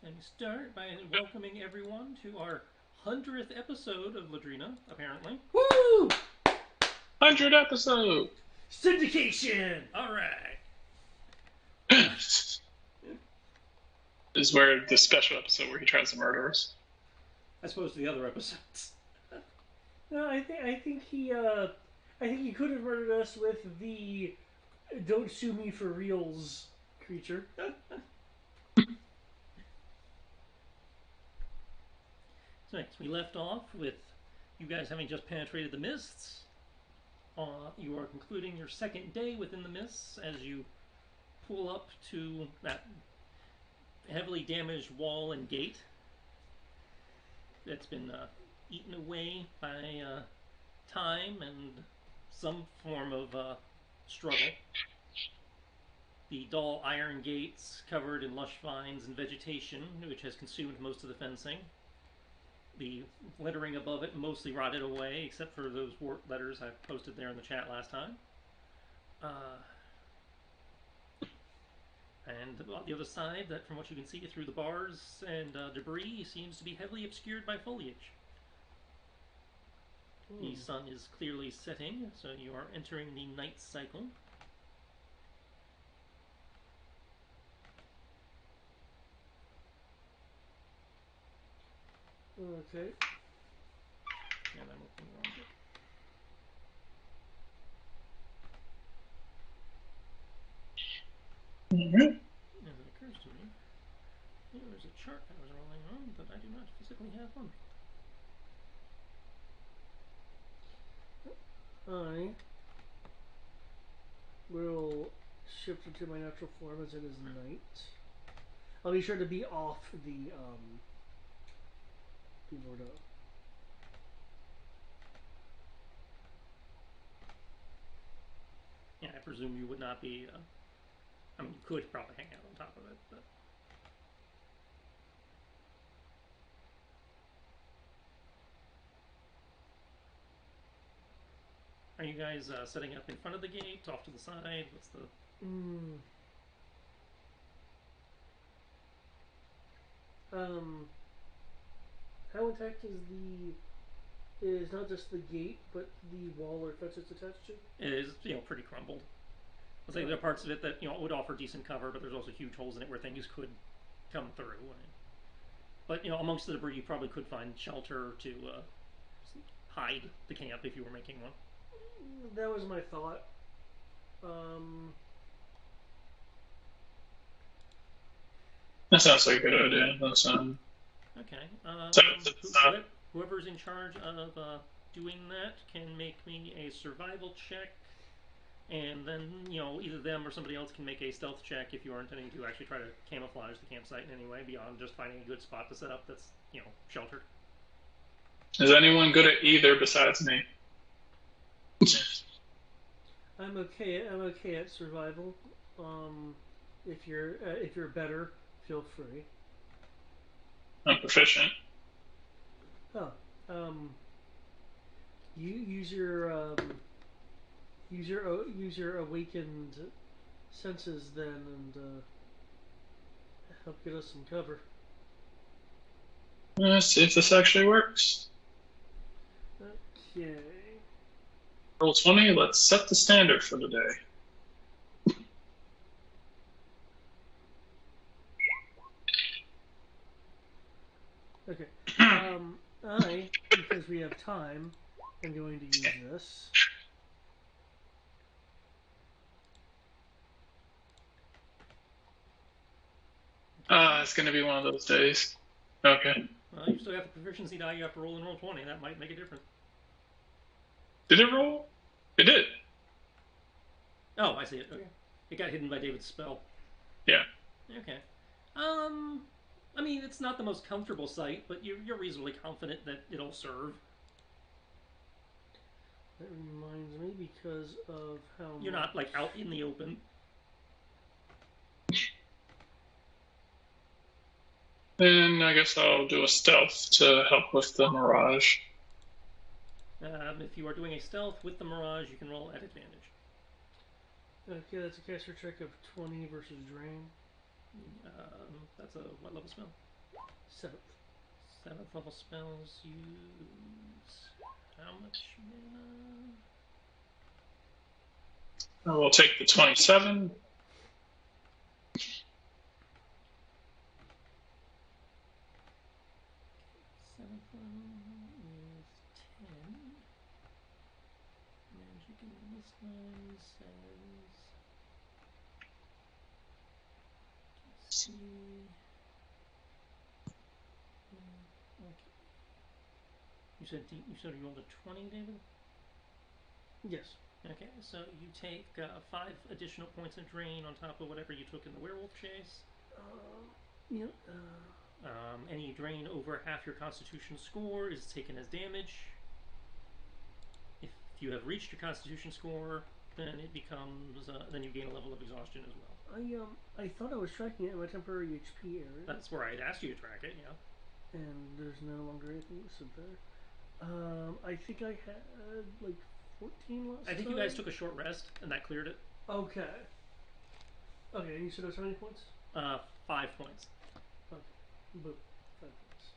Let me start by welcoming everyone to our 100th episode of Ladrina, apparently. Woo! 100 episode. Syndication! Alright. This is where the special episode where he tries to murder us. As opposed to the other episodes. No, I think he could have murdered us with the "Don't sue me for reals" creature. So next, we left off with you guys having just penetrated the mists. You are concluding your second day within the mists as you pull up to that heavily damaged wall and gate that's been eaten away by time and some form of struggle. The dull iron gates covered in lush vines and vegetation, which has consumed most of the fencing. The lettering above it mostly rotted away, except for those warped letters I posted there in the chat last time. And on the other side, that from what you can see through the bars and debris, seems to be heavily obscured by foliage. The sun is clearly setting, so you are entering the night cycle. Okay. And I'm opening the wrong book. Mm-hmm. As it occurs to me, there is a chart I was rolling on, but I do not physically have one. I will shift into my natural form as it is night. I'll be sure to be off the Bordeaux. Yeah, I presume you would not be. I mean, you could probably hang out on top of it, but. Are you guys setting up in front of the gate, off to the side? What's the. How intact is not just the gate, but the wall or fence it's attached to? It is, pretty crumbled. I'll say there are parts of it that, would offer decent cover, but there's also huge holes in it where things could come through. But, amongst the debris, you probably could find shelter to hide the camp if you were making one. That was my thought. That sounds like a good idea. That's, Okay. Whoever's in charge of doing that can make me a survival check, and then, either them or somebody else can make a stealth check if you are intending to actually try to camouflage the campsite in any way beyond just finding a good spot to set up that's, sheltered. Is anyone good at either besides me? I'm okay at survival. If you're better, feel free. I'm proficient. Oh, you use your awakened senses then, and help get us some cover. Let's see if this actually works. Okay. Roll 20. Let's set the standard for the day. Okay. Because we have time, I'm going to use this. It's going to be one of those days. Okay. Well, you still got the proficiency die you have to roll in roll 20. That might make a difference. Did it roll? It did. Oh, I see it. Okay. It got hidden by David's spell. Yeah. Okay. I mean, it's not the most comfortable sight, but you're reasonably confident that it'll serve. That reminds me because of how you're not like out in the open. Then I guess I'll do a stealth to help with the mirage. If you are doing a stealth with the mirage, you can roll at advantage. Okay, that's a caster check of 20 versus drain. That's a what level spell? Seventh. 7th level spells use how much mana? I will take the 27. 7th level is 10. Magic in this one says. Let's see. Okay. You said you rolled a 20, David? Yes. Okay, so you take 5 additional points of drain on top of whatever you took in the werewolf chase. Yep. Any drain over half your constitution score is taken as damage. If you have reached your constitution score, then it becomes then you gain a level of exhaustion as well. I thought I was tracking it in my temporary HP area. That's where I'd asked you to track it, yeah. And there's no longer anything listed there. I think I had like 14 last I think time? you guys took a short rest, and that cleared it. Okay. Okay, and you said it was how many points? 5 points. Okay. Boom. 5 points.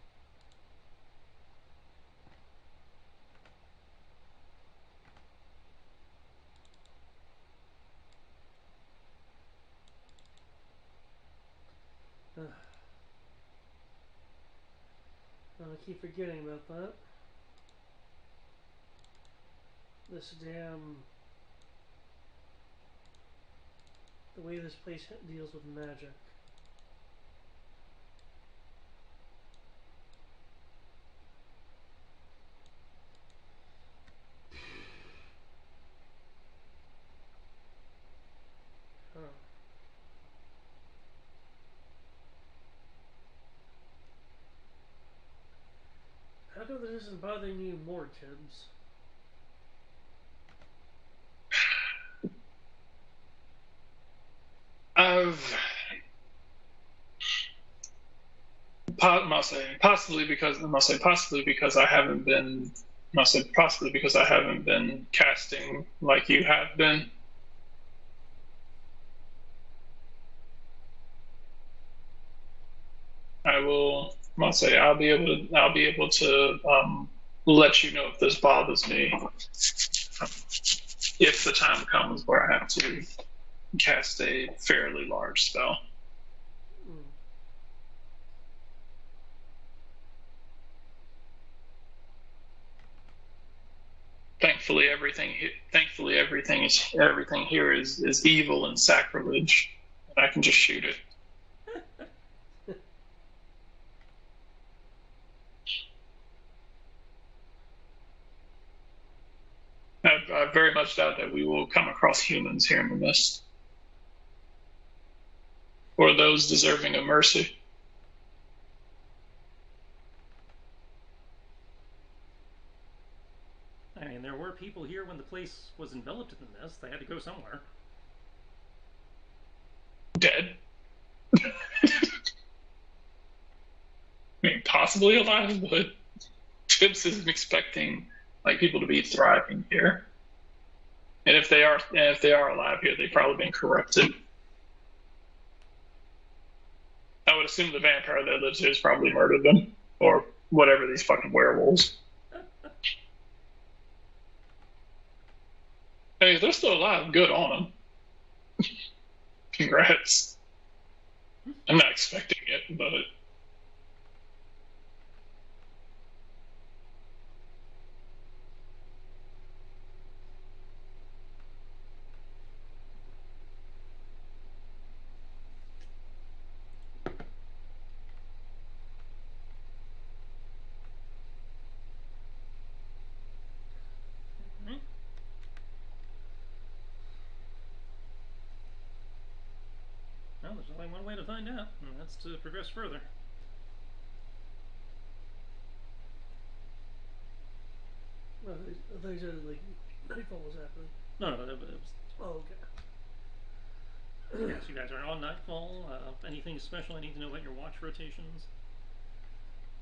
I keep forgetting about that. This damn... The way this place deals with magic. Huh. How come this isn't bothering you more, Tibbs? I've possibly because I haven't been. Must say possibly because I haven't been casting like you have been. I will. Must say I'll be able to let you know if this bothers me. If the time comes where I have to cast a fairly large spell. Mm. Thankfully, everything here is evil and sacrilege. And I can just shoot it. I very much doubt that we will come across humans here in the mist, or those deserving of mercy. I mean, there were people here when the place was enveloped in the mist. They had to go somewhere. Dead. I mean, possibly alive, but Tibbs isn't expecting like people to be thriving here. And if they are alive here, they've probably been corrupted. I would assume the vampire that lives here has probably murdered them, or whatever these fucking werewolves. I mean, if they're still alive, good on them. Congrats. I'm not expecting it, but Mm-hmm. Well, there's only one way to find out, and that's to progress further. I thought you said like nightfall was happening. No, it was. Oh, okay. Yes, you guys are on nightfall. Anything special I need to know about your watch rotations?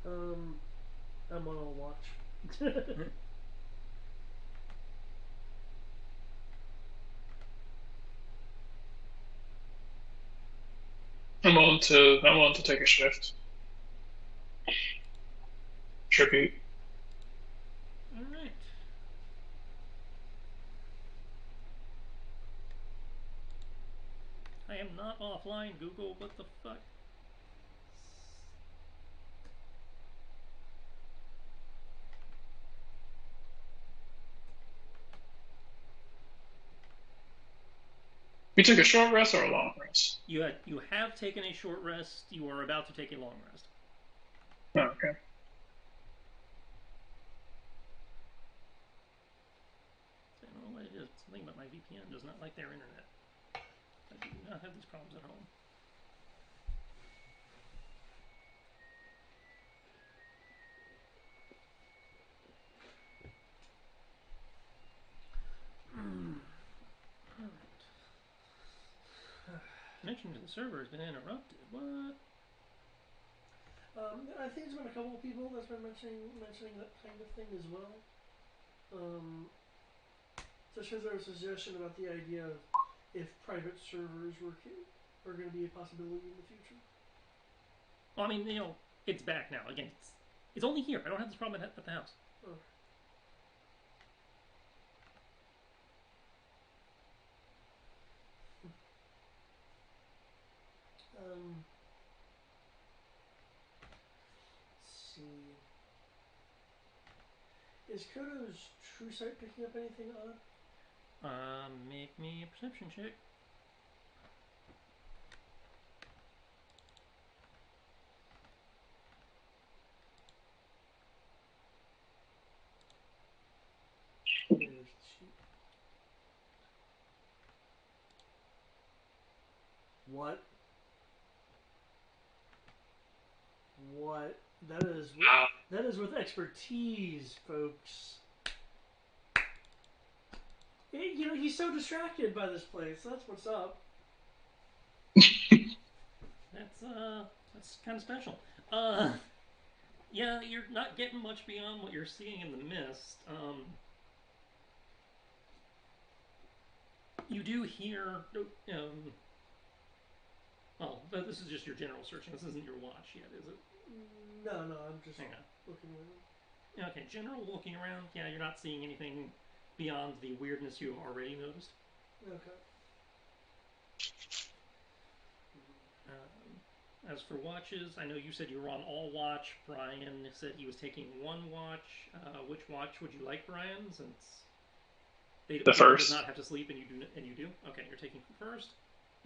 I'm on a watch. I'm willing to take a shift. Tribute. All right. I am not offline, Google. What the fuck? We took a short rest or a long rest? You have taken a short rest. You are about to take a long rest. Oh, okay. I don't know what it is. Something about my VPN does not like their internet. I do not have these problems at home. Connection to the server has been interrupted. What? I think there's been a couple of people that's been mentioning that kind of thing as well. So there's a suggestion about the idea of if private servers are going to be a possibility in the future. Well, I mean, it's back now. Again, it's only here. I don't have this problem at the house. Oh. Let's see. Is Kodo's true sight picking up anything odd? Make me a perception check. What? What? That is with expertise, folks. He's so distracted by this place. That's what's up. That's kind of special. Yeah, you're not getting much beyond what you're seeing in the mist. You do hear, well, this is just your general searching. This isn't your watch yet, is it? No, I'm just looking around. Okay, general looking around. Yeah, you're not seeing anything beyond the weirdness you have already noticed. Okay. As for watches, I know you said you were on all watch. Brian said he was taking one watch. Which watch would you like, Brian? Since the first does not have to sleep, and you do. Okay, you're taking first.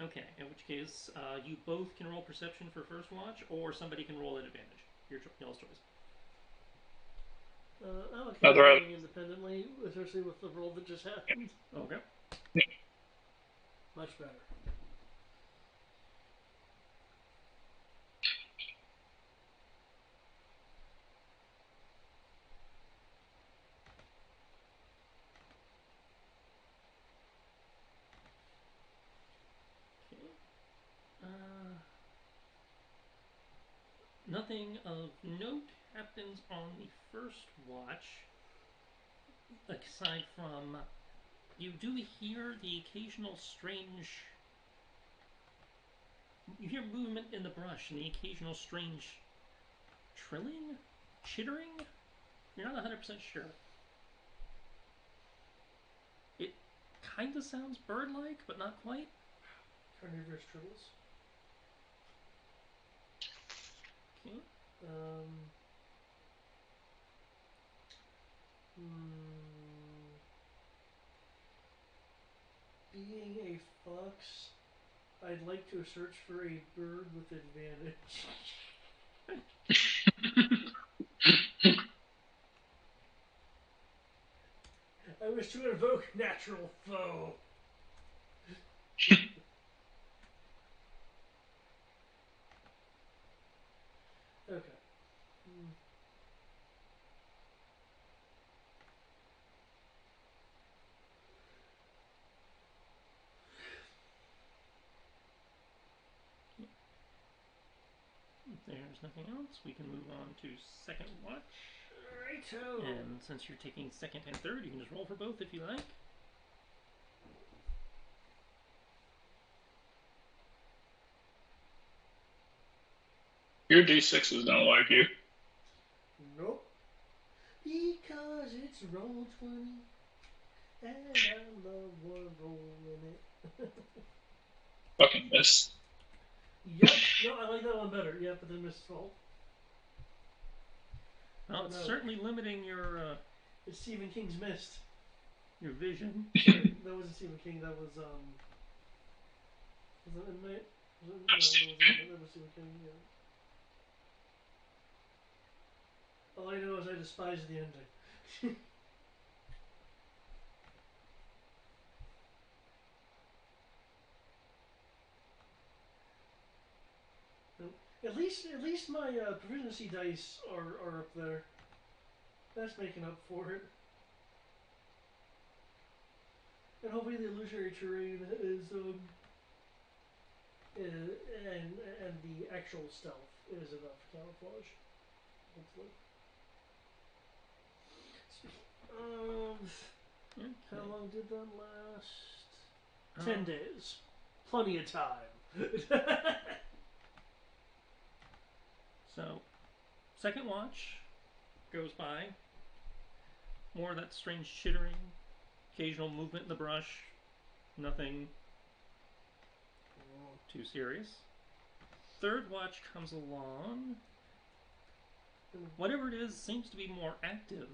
Okay, in which case you both can roll perception for first watch, or somebody can roll at advantage. Y'all's choice. I'm okay rolling independently, especially with the roll that just happened. Okay. Much better. Nothing of note happens on the first watch, aside from you do hear the occasional strange. You hear movement in the brush and the occasional strange trilling, chittering. You're not 100% sure. It kind of sounds bird-like, but not quite. Carnivorous turtles. Okay. Being a fox, I'd like to search for a bird with advantage. I wish to invoke natural foe. Okay. If there's nothing else, we can move on to second watch. Righto. And since you're taking second and third, you can just roll for both if you like. Your D6s don't like you. Nope. Because it's roll 20, and I love one roll in it. Fucking miss. Yep. No, I like that one better. Yep, but then missed roll. Well, it's certainly limiting your It's Stephen King's Mist. vision. Sorry, that wasn't Stephen King. That was Was that Midnight? Was it, no, that was Stephen King. Yeah. All I know is I despise the ending. At least my proficiency dice are up there. That's making up for it. And hopefully the illusionary terrain is and the actual stealth is enough camouflage. Hopefully. Okay. How long did that last? 10 days. Plenty of time. So, second watch goes by. More of that strange chittering, occasional movement in the brush. Nothing too serious. Third watch comes along. Whatever it is seems to be more active.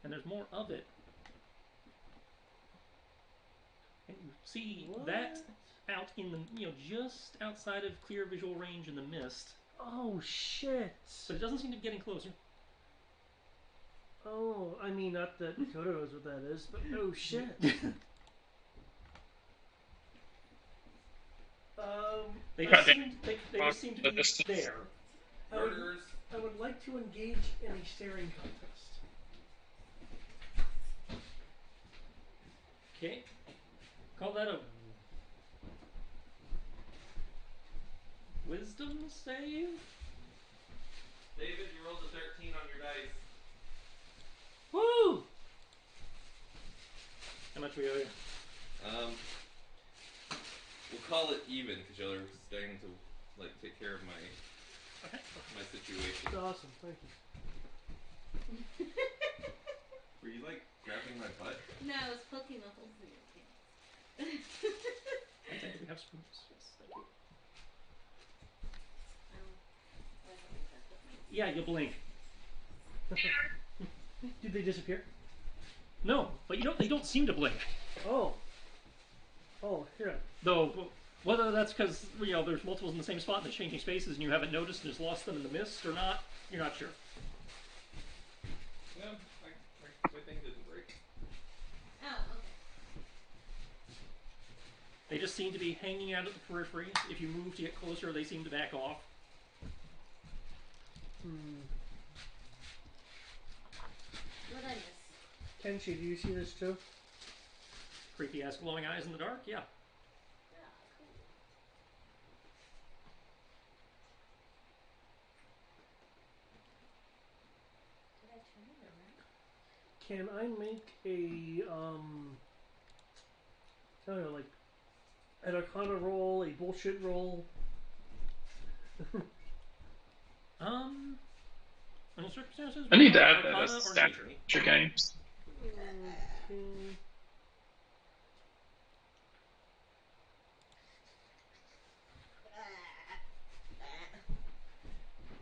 And there's more of it. And you see that out in the, just outside of clear visual range in the mist. Oh, shit. But it doesn't seem to be getting closer. Oh, I mean, not that Dakota knows what that is, but oh, shit. They God just seem to be there. Murderers. I would like to engage in a staring contest. Okay. Call that a wisdom save? David, you rolled a 13 on your dice. Woo! How much we owe you? We'll call it even because y'all are starting to take care of my situation. That's awesome, thank you. Were you grabbing my butt? No, I was poking the holes in your pants. I think we have spoons. Yes, thank you. Yeah, you'll blink. Did they disappear? No, but they don't seem to blink. Oh. Oh, here. Though, whether that's because there's multiples in the same spot and they're changing spaces and you haven't noticed and just lost them in the mist or not, you're not sure. No, my thing didn't break. Oh, okay. They just seem to be hanging out at the periphery. If you move to get closer, they seem to back off. What did I miss? Kenshi, do you see this too? Creepy ass glowing eyes in the dark, yeah. Yeah, cool. Did I turn it around? Can I make a I don't know, an Arcana roll, a bullshit roll? Under circumstances, I need to add that Arcana as a or stat nature. for games. Okay.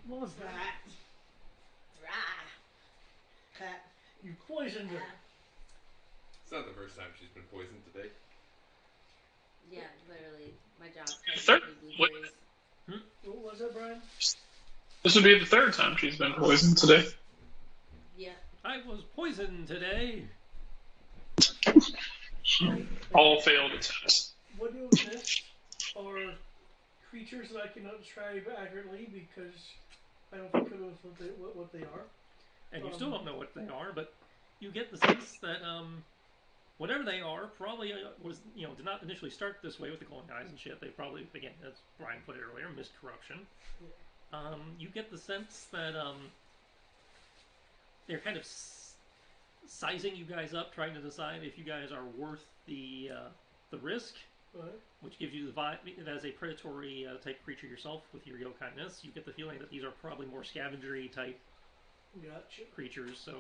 What was that? You poisoned her. It's not the first time she's been poisoned today. Yeah, literally. My jaw's Third- covered in blueberries. What was that, Brian? This would be the third time she's been poisoned today. Yeah. I was poisoned today. All failed attempts. What you have missed are creatures that I cannot describe accurately because I don't think I know what they are. And you still don't know what they are, but you get the sense that whatever they are probably was did not initially start this way with the glowing eyes and shit. They probably, again, as Brian put it earlier, missed corruption. You get the sense that they're kind of sizing you guys up, trying to decide if you guys are worth the risk, What? which gives you the vibe. As a predatory type creature yourself with your yokindness, you get the feeling that these are probably more scavengery type Gotcha. creatures. So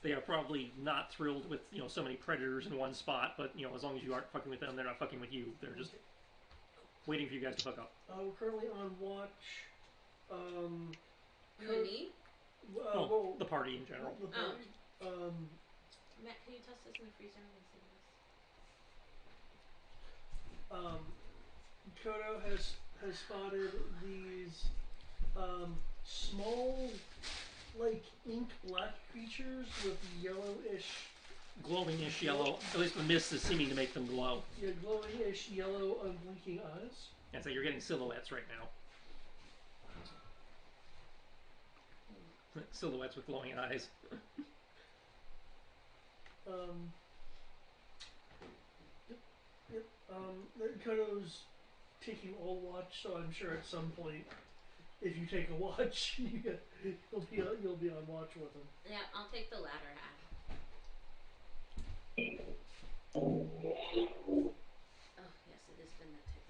they are probably not thrilled with so many predators in one spot. But as long as you aren't fucking with them, they're not fucking with you. They're just waiting for you guys to fuck up. We're currently on watch. You and me? Well, the party in general. The party. Matt, can you toss this in the freezer? I'm gonna save this. Kodo has spotted these small, like ink black creatures with yellowish, Glowingish yellow. At least the mist is seeming to make them glow. yeah, glowingish yellow unblinking eyes. And so you're getting silhouettes right now. Silhouettes with glowing eyes. Yep. Kodo's taking all watch, so I'm sure at some point, if you take a watch, you'll be on watch with him. Yeah, I'll take the latter half. Oh, yes, it has been that type of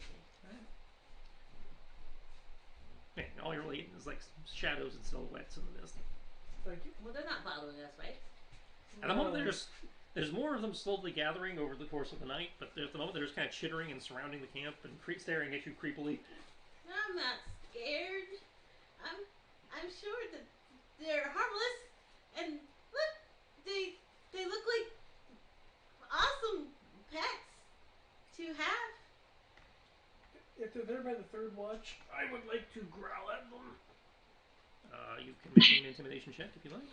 day. Man, all you're really getting is like shadows and silhouettes in the mist. Thank you. Well, they're not bothering us, right? At the moment, there's more of them slowly gathering over the course of the night, but at the moment they're just kind of chittering and surrounding the camp and staring at you creepily. I'm not scared. I'm sure that they're harmless, and look, they look like awesome pets to have. If they're there by the third watch, I would like to growl at them. You can make an intimidation check if you like. Okay.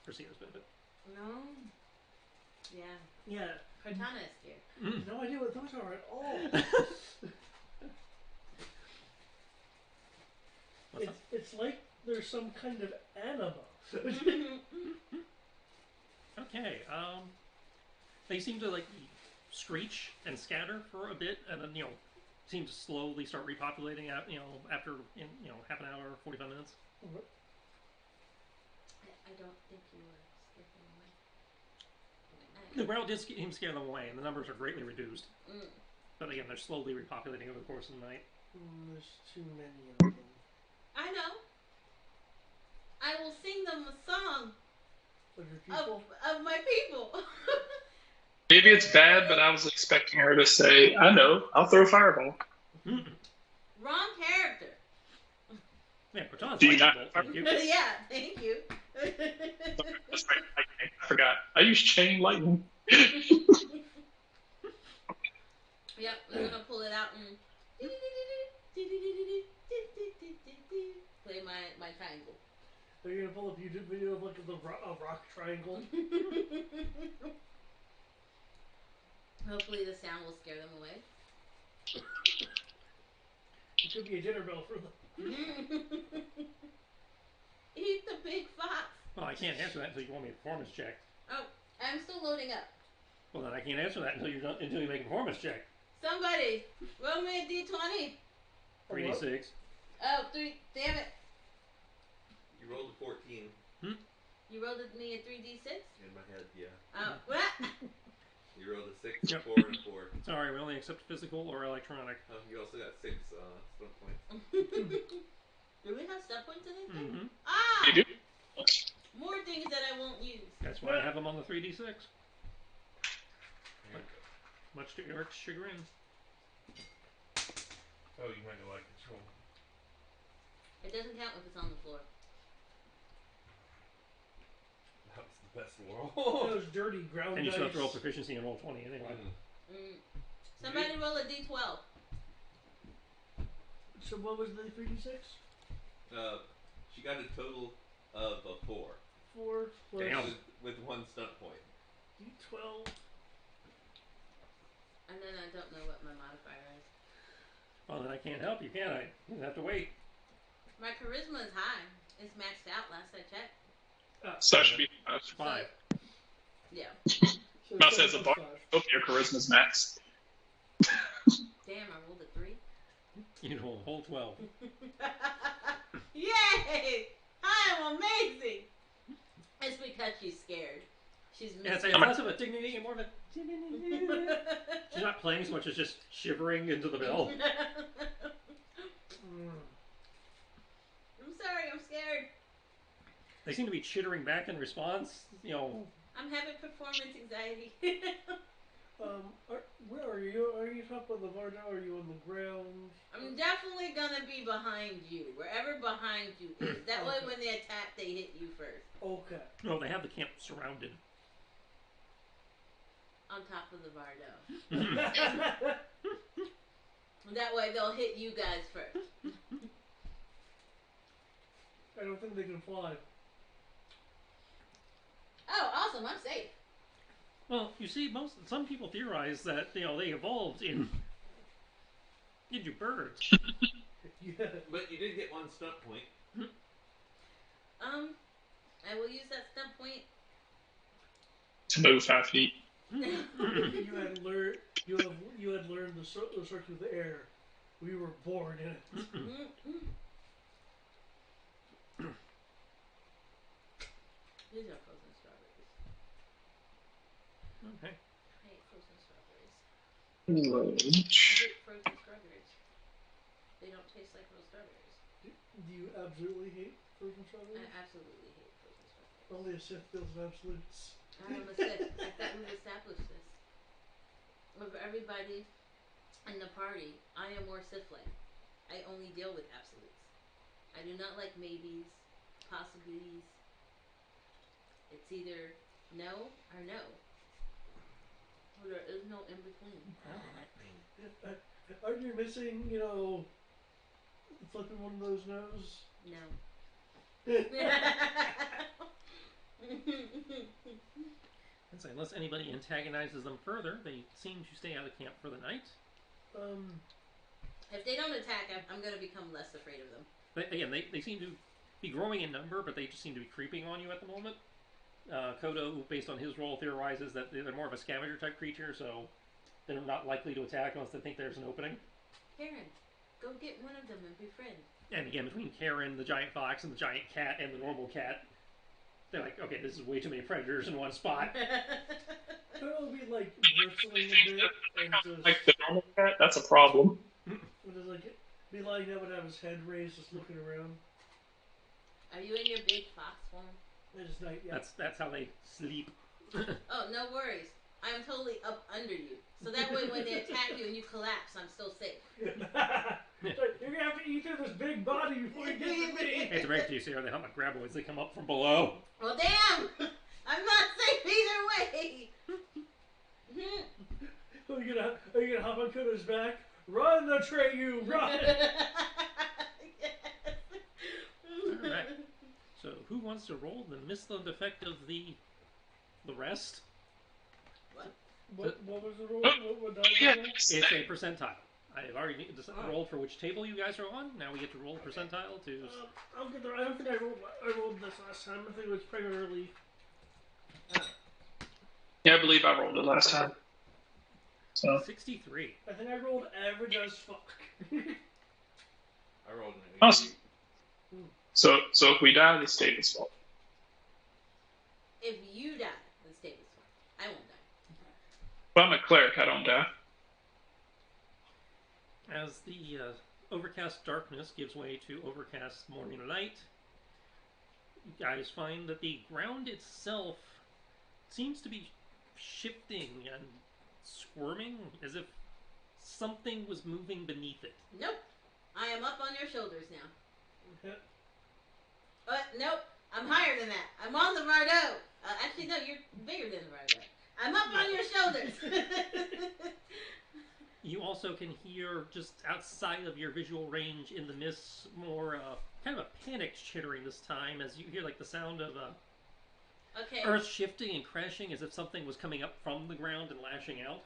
For Sierra's benefit. No. Yeah. Yeah. Cortana is scared. No idea what those are at all. It's like there's some kind of anima. Okay. They seem to like screech and scatter for a bit, and then seem to slowly start repopulating out. After half an hour, 45 minutes. I don't think you were scared them away. The growl did scare them away, and the numbers are greatly reduced. Mm. But again, they're slowly repopulating over the course of the night. There's too many of them. I know. I will sing them a song Of your people? of my people. Maybe it's bad, but I was expecting her to say, "I know, I'll throw a fireball." Wrong character. Yeah, Cortana's Do you lightning not- bolt. Thank you. Yeah, thank you. That's right, I forgot. I use chain lightning. Yep, I'm gonna pull it out and play my triangle. Are you gonna pull up a YouTube video of like a rock triangle? Hopefully the sound will scare them away. It could be a dinner bell for them. Eat the big fox. Well, I can't answer that until you want me to performance check. Oh, I'm still loading up. Well, then I can't answer that until you make a performance check. Somebody, roll me a d20. 3d6. Oh, 3. Damn it. You rolled a 14 You rolled me a 3d6? in my head, yeah. Oh, what? You rolled a 6, Yep. 4, and a 4. Sorry, we only accept physical or electronic. You also got 6 stunt points. Do we have step points in this thing? Mm-hmm. Ah! You do? More things that I won't use. That's why I have them on the 3d6. There you Much to Eric's chagrin. go. Oh, you might not like control. It doesn't count if it's on the floor. That was the best roll. Those dirty ground And you dice. still have to roll proficiency and roll 20 anyway. Somebody roll a d12. So what was the 3d6? She got a total of a 4. 4 plus Damn. With 1 stunt point. d12. And then I don't know what my modifier is. Well, then I can't help you, can I? You have to wait. My charisma is high. It's maxed out last I checked. So that should be 5. Yeah. So Mouse 7 has a plus bar. 5. Hope your charisma's max. Damn, I rolled a 3. You roll a whole 12. Yay! I am amazing! It's because she's scared. She's Yeah, it's missing. less of a dignity and more of a She's not playing so much as just shivering into the bell. I'm sorry, I'm scared. They seem to be chittering back in response. I'm having performance anxiety. Where are you? Are you top of the Varda? Are you on the ground? I'm definitely gonna be behind you, wherever behind you is. That way, when they attack, they hit you first. Okay. No, they have the camp surrounded. On top of the Vardo. That way, they'll hit you guys first. I don't think they can fly. Oh, awesome! I'm safe. Well, you see, some people theorize that they evolved into birds. Yeah. But you did get one stunt point. I will use that stun point. To move 5 feet. You had learned the search of the air. We were born in it. These are frozen strawberries. Okay. I hate frozen strawberries. I Lunch. hate frozen strawberries. They don't taste like real strawberries. Do you absolutely hate frozen I strawberries? absolutely hate frozen strawberries. Only a Sith feels absolutes. I am a Sith. I thought we've established this. Of everybody in the party, I am more Sith-like. I only deal with absolutes. I do not like maybes, possibilities. It's either no or no. Or there is no in between. Aren't you missing, flipping one of those no's? No. And so unless anybody antagonizes them further, they seem to stay out of camp for the night. If they don't attack, I'm going to become less afraid of them. They seem to be growing in number, but they just seem to be creeping on you at the moment. Kodo, based on his role, theorizes that they're more of a scavenger type creature, so they're not likely to attack unless they think there's an opening. Karen, go get one of them and befriend. And again, between Karen, the giant fox, and the giant cat, and the normal cat, they're like, okay, this is way too many predators in one spot. It'll be like bristling a bit and just Like the normal cat, that's a problem. just like be lying down and have his head raised, just looking around. Are you in your big fox form? It's night, yeah. That's how they sleep. Oh, no worries. I'm totally up under you. So that way when they attack you and you collapse, I'm still safe. You're gonna have to eat through this big body before you get to me. Hey, to break it to you, Sarah, they hunt like graboids. They come up from below. Well, damn! I'm not safe either way! Are you gonna hop on Kodo's back? Run, Atreyu, run! Yes. Alright. So, who wants to roll the misland effect of the rest? What was the roll? What die was Yeah, it? It's a percentile. I've already rolled for which table you guys are on. Now we get to roll percentile to... I don't think I rolled this last time. I think it was primarily... Yeah, I believe I rolled it last time. So 63. I think I rolled average as fuck. I rolled an 80. Awesome. So if we die, the state is fault. If you die, then stay this one. I won't die. Well, I'm a cleric, I don't die. As the overcast darkness gives way to overcast morning light, you guys find that the ground itself seems to be shifting and squirming as if something was moving beneath it. Nope. I am up on your shoulders now. Okay. Nope. I'm higher than that. I'm on the Vardo. Actually, no, you're bigger than the Vardo. I'm up on your shoulders. You also can hear just outside of your visual range in the mist more kind of a panicked chittering this time as you hear like the sound of Okay. earth shifting and crashing as if something was coming up from the ground and lashing out.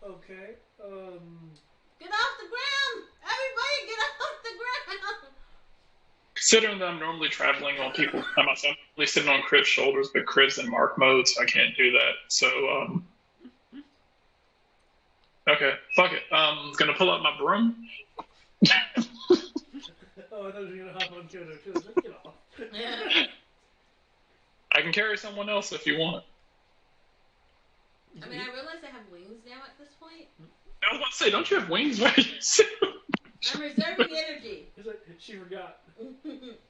Okay. Get off the ground! Everybody get off the ground! Considering that I'm normally traveling on people, I'm normally sitting on Criv's shoulders, but Criv's in mark mode, so I can't do that. So, okay, fuck it. Gonna pull out my broom. Oh, I thought you were gonna hop on Kodo too. Get off. Yeah. I can carry someone else if you want. I mean, I realize I have wings now at this point. I was about to say, don't you have wings? Right? I'm reserving energy. It's like she forgot.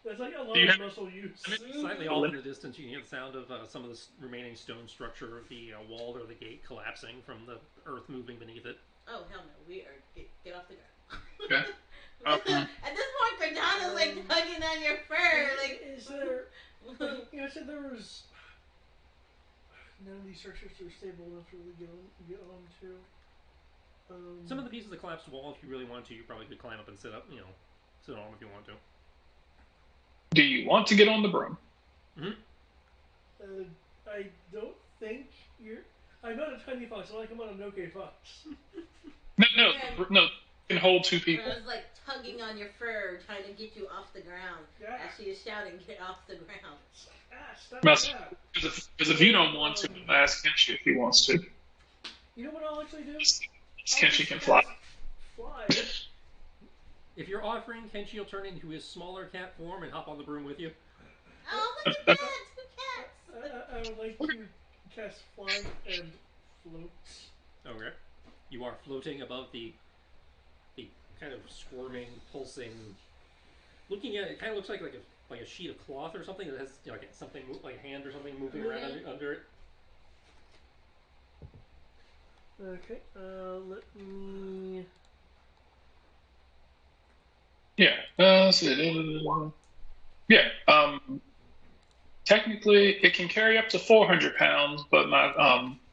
That's like a lot Do you of have- muscle use. Slightly off in the distance, you can hear the sound of some of the remaining stone structure of the wall or the gate collapsing from the earth moving beneath it. Oh hell no! We are get off the ground. Okay. At this point, Cardano's like tugging on your fur. Like, Is there? Like, you know, I said there was. None of these structures are stable enough to really get on to. Some of the pieces of the collapsed wall, if you really wanted to, you probably could climb up and sit up. Sit on them if you want to. Do you want to get on the broom? I don't think you're. I'm not a tiny fox. I'm a Noke fox. No. Yeah. You can hold two people. I was like tugging on your fur, trying to get you off the ground. Yeah. As she is shouting, "Get off the ground!" Stop Must- that. Because if you don't want to, ask Kenshi if he wants to. You know what I'll actually do? Kenshi can fly. Fly. If you're offering, Kenshi will turn into his smaller cat form and hop on the broom with you. Oh, look at that! Two cats. I would like to cast fly and float. Okay. You are floating above the kind of squirming, pulsing. Looking at it, kind of looks like a sheet of cloth or something that has like something like a hand or something moving around under it. Okay. Let me. Yeah. Let's see. Yeah. Technically, it can carry up to 400 pounds, but my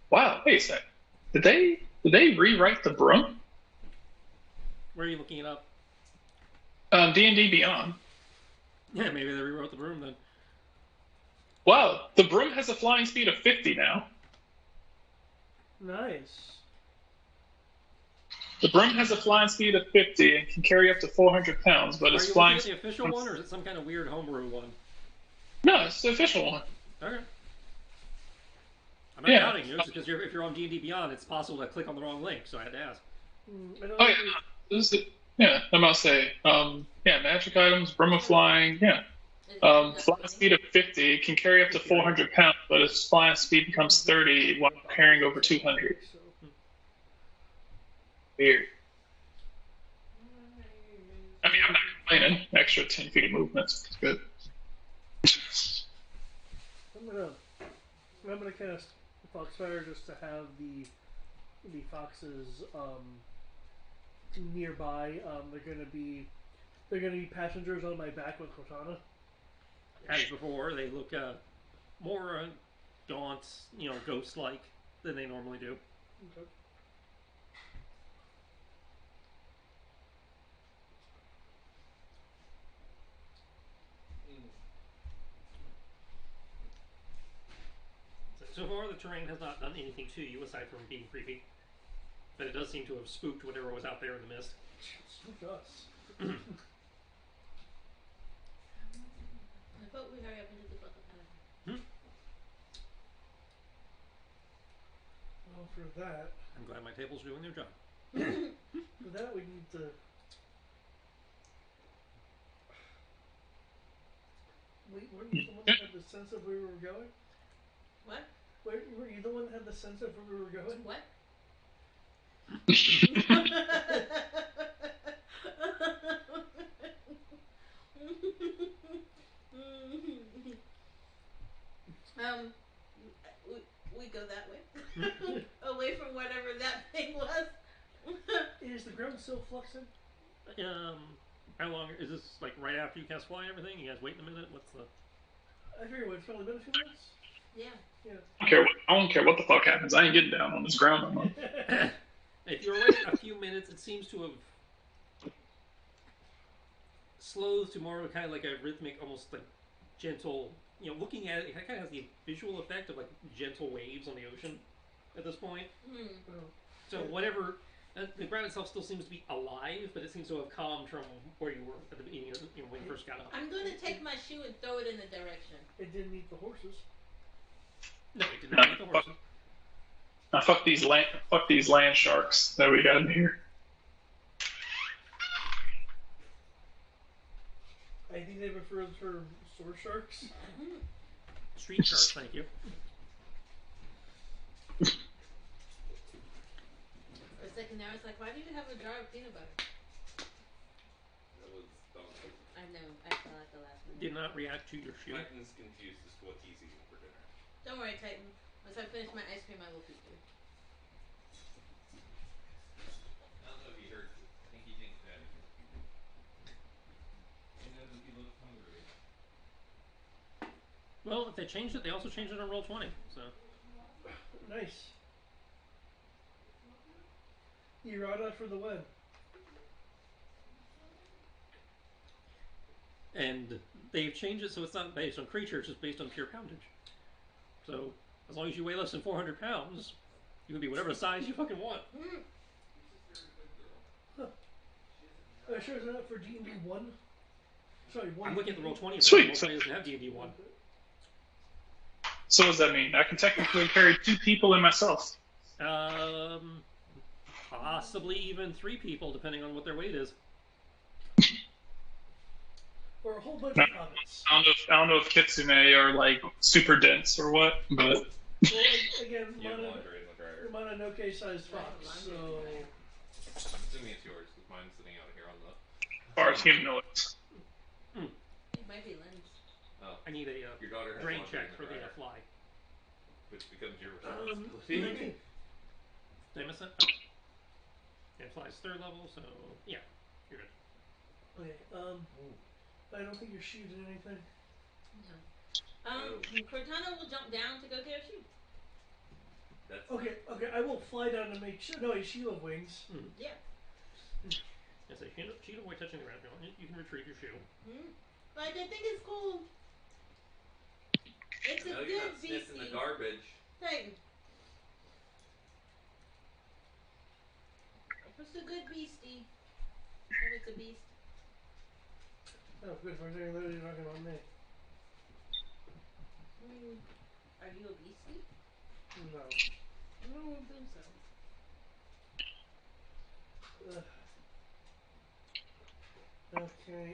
Wow. Wait a sec. Did they rewrite the broom? Where are you looking it up? D&D Beyond. Yeah, maybe they rewrote the broom then. Wow. The broom has a flying speed of 50 now. Nice. The broom has a flying speed of 50 and can carry up to 400 pounds, but Are it's you flying. looking at the official one, or is it some kind of weird homebrew one? No, it's the official one. Okay. I'm not doubting you, because if you're on D&D Beyond, it's possible to click on the wrong link, so I had to ask. Oh yeah, this is yeah. I must say, yeah, magic items, broom of flying, yeah. Flying speed of 50, it can carry up to 400 pounds, but its flying speed becomes 30 while carrying over 200. Weird. I mean, I'm not complaining. Extra 10 feet of movement is good. I'm gonna cast Foxfire just to have the foxes nearby. They're gonna be passengers on my back with Cortana. As before, they look more gaunt, ghost-like than they normally do. Okay. So far, the terrain has not done anything to you aside from being creepy. But it does seem to have spooked whatever was out there in the mist. Spooked us. I vote we hurry up and do the book of Helen. Well, for that, I'm glad my table's doing their job. we need to. Wait, weren't you the one that had the sense of where we were going? What? Were you the one that had the sense of where we were going? What? we go that way. Away from whatever that thing was. Is the ground still fluxing? How long is this? Like right after you cast fly and everything? You guys waiting a minute? What's the? I figure it's probably been a few minutes. Yeah. I don't care what the fuck happens. I ain't getting down on this ground no more. If you're waiting a few minutes, it seems to have slowed to more of a kind of like a rhythmic, almost like gentle. Looking at it, it kind of has the visual effect of like gentle waves on the ocean at this point. So whatever, the ground itself still seems to be alive, but it seems to have calmed from where you were at the beginning, when you first got up. I'm going to take my shoe and throw it in the direction. It didn't eat the horses. No, it did not eat the horses. Now fuck these land sharks that we got in here. I think they prefer the term sword sharks. Street sharks, thank you. And now it's like, why do you have a jar of peanut butter? That was Donkey. I know, I fell at the last minute. Did not react to your shoe. Titan's confused as to what he's eating for dinner. Don't worry, Titan. Once I finish my ice cream, I will feed you. I don't know if he heard you. I think he thinks Daddy can feed him. He knows if he looks hungry. Well, if they changed it, they also changed it on Roll20. So Nice. Errata for the win. and they've changed it so it's not based on creatures; it's based on pure poundage. So as long as you weigh less than 400 pounds, you can be whatever size you fucking want. Mm. Sure, is that for D&D 1? Sorry, 1. I'm looking at the Roll20. Sweet. Roll20 doesn't have D&D 1. So what does that mean? I can technically carry 2 people and myself. Possibly even 3 people, depending on what their weight is. Or a whole bunch No. of hobbits. I don't know if Kitsune are like super dense or what, but Well, again, You have laundry in the dryer. Mononoke sized fox, so... I'm assuming it's yours, because mine's sitting out here on the... as far as humanoids. It might be Lynn's. Oh, I need a your daughter has drain laundry check in for the dryer, fly. which becomes your 19. responsibility. Did I miss it? It flies 3rd level, so yeah, you're good. Okay, I don't think your shoe did anything. No. Cortana will jump down to go get her shoe. That's Okay, I will fly down to make sure. No, a shield of wings. Yeah. Yes, she don't avoid touching the ground. You can retrieve your shoe. But I think it's cool. It's a no, you're good not sniffing beastie. the garbage. Titan. It's a good beastie. If it's a beast. Oh, good for saying literally knocking on me. Are you a beastie? No. I don't think so. Okay,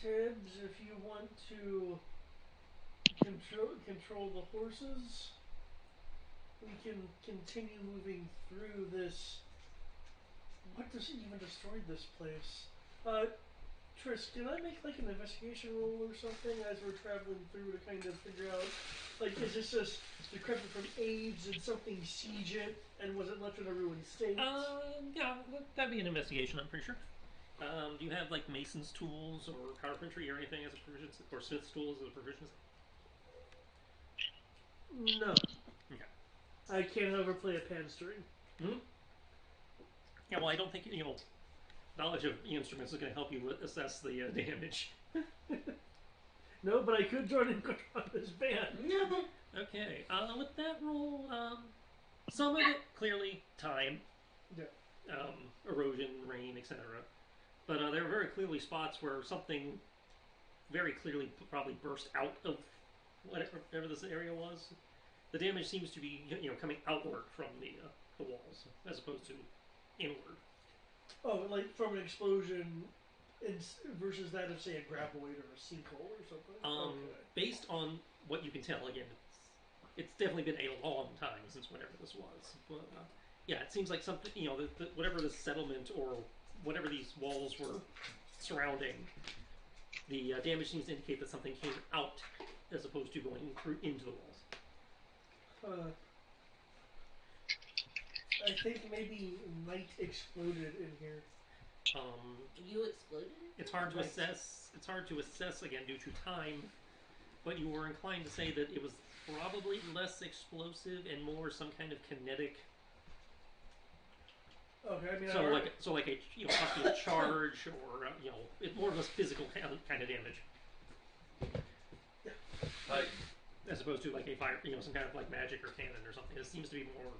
Tibbs, if you want to control the horses, we can continue moving through this. What does it even destroy this place? Tris, can I make like an investigation roll or something as we're traveling through to kind of figure out, like, is this just decrepit from age? Did something siege it, and was it left in a ruined state? Yeah, that'd be an investigation. I'm pretty sure. Do you have like mason's tools or carpentry or anything as a proficiency, or smith's tools as a proficiency? No. Okay. I can't ever play a pan string. Yeah, well, I don't think knowledge of instruments is going to help you assess the damage. No, but I could join in Cortana's band. No. Okay, with that roll, some of it clearly time, Yeah. erosion, rain, etc. But there are very clearly spots where something very clearly probably burst out of whatever this area was. The damage seems to be coming outward from the walls as opposed to inward. Oh, like from an explosion versus that of, say, a graboid or a sinkhole or something? Okay. Based on what you can tell, again, it's definitely been a long time since whatever this was. But, yeah, it seems like something, whatever the settlement or whatever these walls were surrounding, the damage seems to indicate that something came out as opposed to going through into the walls. I think maybe night exploded in here. You exploded? It's hard to assess. It's hard to assess again due to time, but you were inclined to say that it was probably less explosive and more some kind of kinetic. Okay, I mean, So like a possibly a charge or it's more of a physical kind of damage. Like, As opposed to like a fire, some kind of like magic or cannon or something. It seems to be more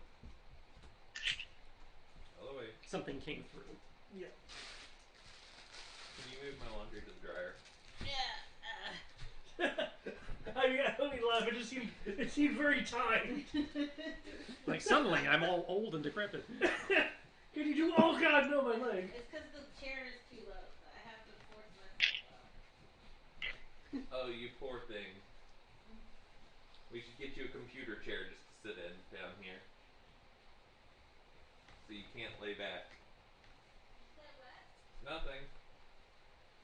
all the way. something came through. yeah. Can you move my laundry to the dryer? Yeah. I mean, I only laugh. It seemed very timed. Like suddenly, I'm all old and decrepit. Can you do? Oh God, no, my leg. It's because the chair is too low. So I have to force myself up. Oh, you poor thing. We should get you a computer chair just to sit in down here. So so you can't lay back. Is that wet? Nothing.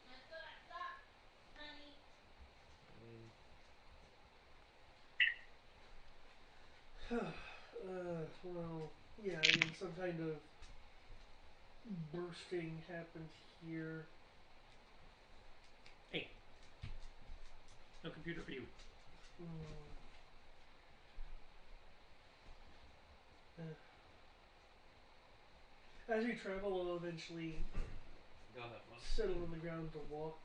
That's what I thought, honey. Mm. Well, yeah, I mean, some kind of bursting happened here. Hey, no computer for you. Hmm. As you travel, you'll eventually Go have fun. settle on the ground to walk.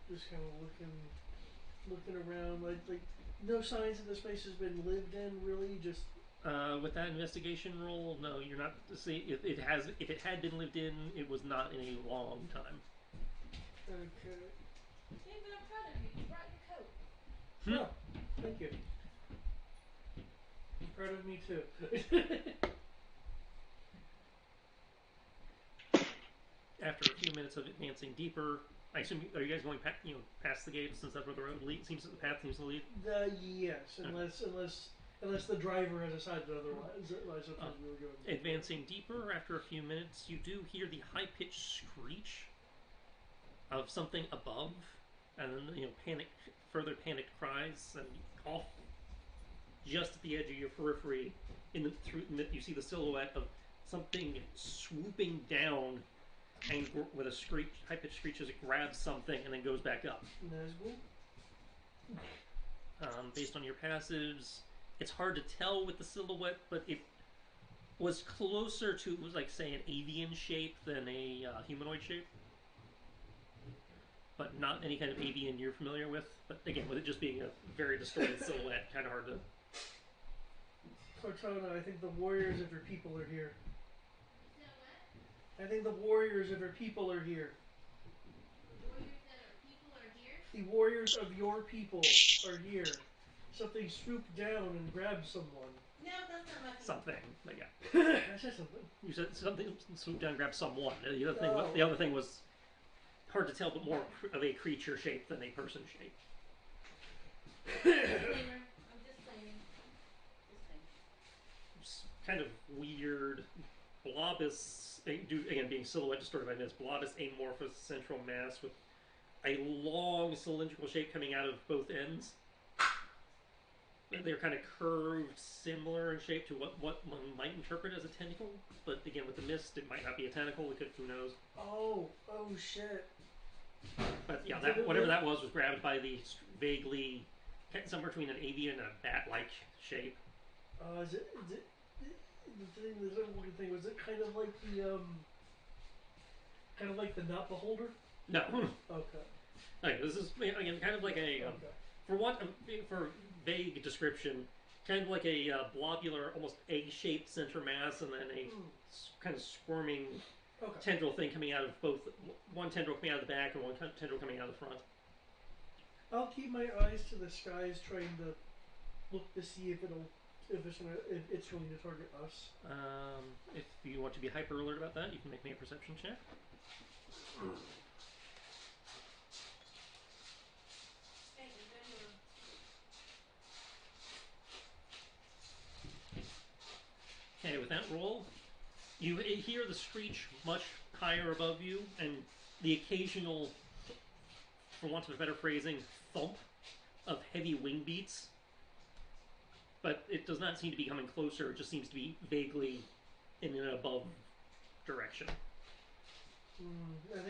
Just kind of looking around, like no signs that this place has been lived in. Really, just With that investigation roll, no, you're not. See, if it has, if it had been lived in, it was not in a long time. okay. David, I'm proud of you. You brought your coat. Oh, thank you. I'm proud of me too. After a few minutes of advancing deeper, I assume are you guys going past the gate since that's where the road leads? Seems the path seems to lead. Yes, unless the driver has decided otherwise. Otherwise, we were going. Advancing deeper, after a few minutes, you do hear the high-pitched screech of something above, and then further panicked cries, and off, just at the edge of your periphery, you see the silhouette of something swooping down, and with a screech, high-pitched screech as it grabs something and then goes back up. Nazgul? Based on your passives, it's hard to tell with the silhouette, but it was closer to, it was like, say, an avian shape than a humanoid shape. But not any kind of avian you're familiar with. But again, with it just being a very distorted silhouette, kind of hard to. Cortana, I think the warriors of your people are here. Is that wet? I think the warriors of your people are here. The warriors that our people are here? The warriors of your people are here. Something swooped down and grabbed someone. No, that's not my people. Something. But yeah. I said something. You said something swooped down and grabbed someone. Oh. The other thing was hard to tell, but more of a creature shape than a person shape. Disclaimer. I'm disclaiming. It's kind of weird, blobous, again being silhouette distorted by this, blobous amorphous central mass with a long cylindrical shape coming out of both ends. They're kind of curved, similar in shape to what one might interpret as a tentacle, but again with the mist, it might not be a tentacle. It could, who knows? Oh shit! But yeah, whatever that was grabbed by the vaguely somewhere between an avian and a bat-like shape. Is it the thing? Was it kind of like the not beholder? No. Okay. Okay, this is again kind of like a for vague description, kind of like a blobular, almost egg-shaped center mass, and then a kind of squirming tendril thing coming out of both. One tendril coming out of the back and one tendril coming out of the front. I'll keep my eyes to the skies, trying to look to see if it's going to target us. If you want to be hyper alert about that, you can make me a perception check. Okay, with that roll, you hear the screech much higher above you, and the occasional, for want of a better phrasing, thump of heavy wing beats. But it does not seem to be coming closer, it just seems to be vaguely in an above direction.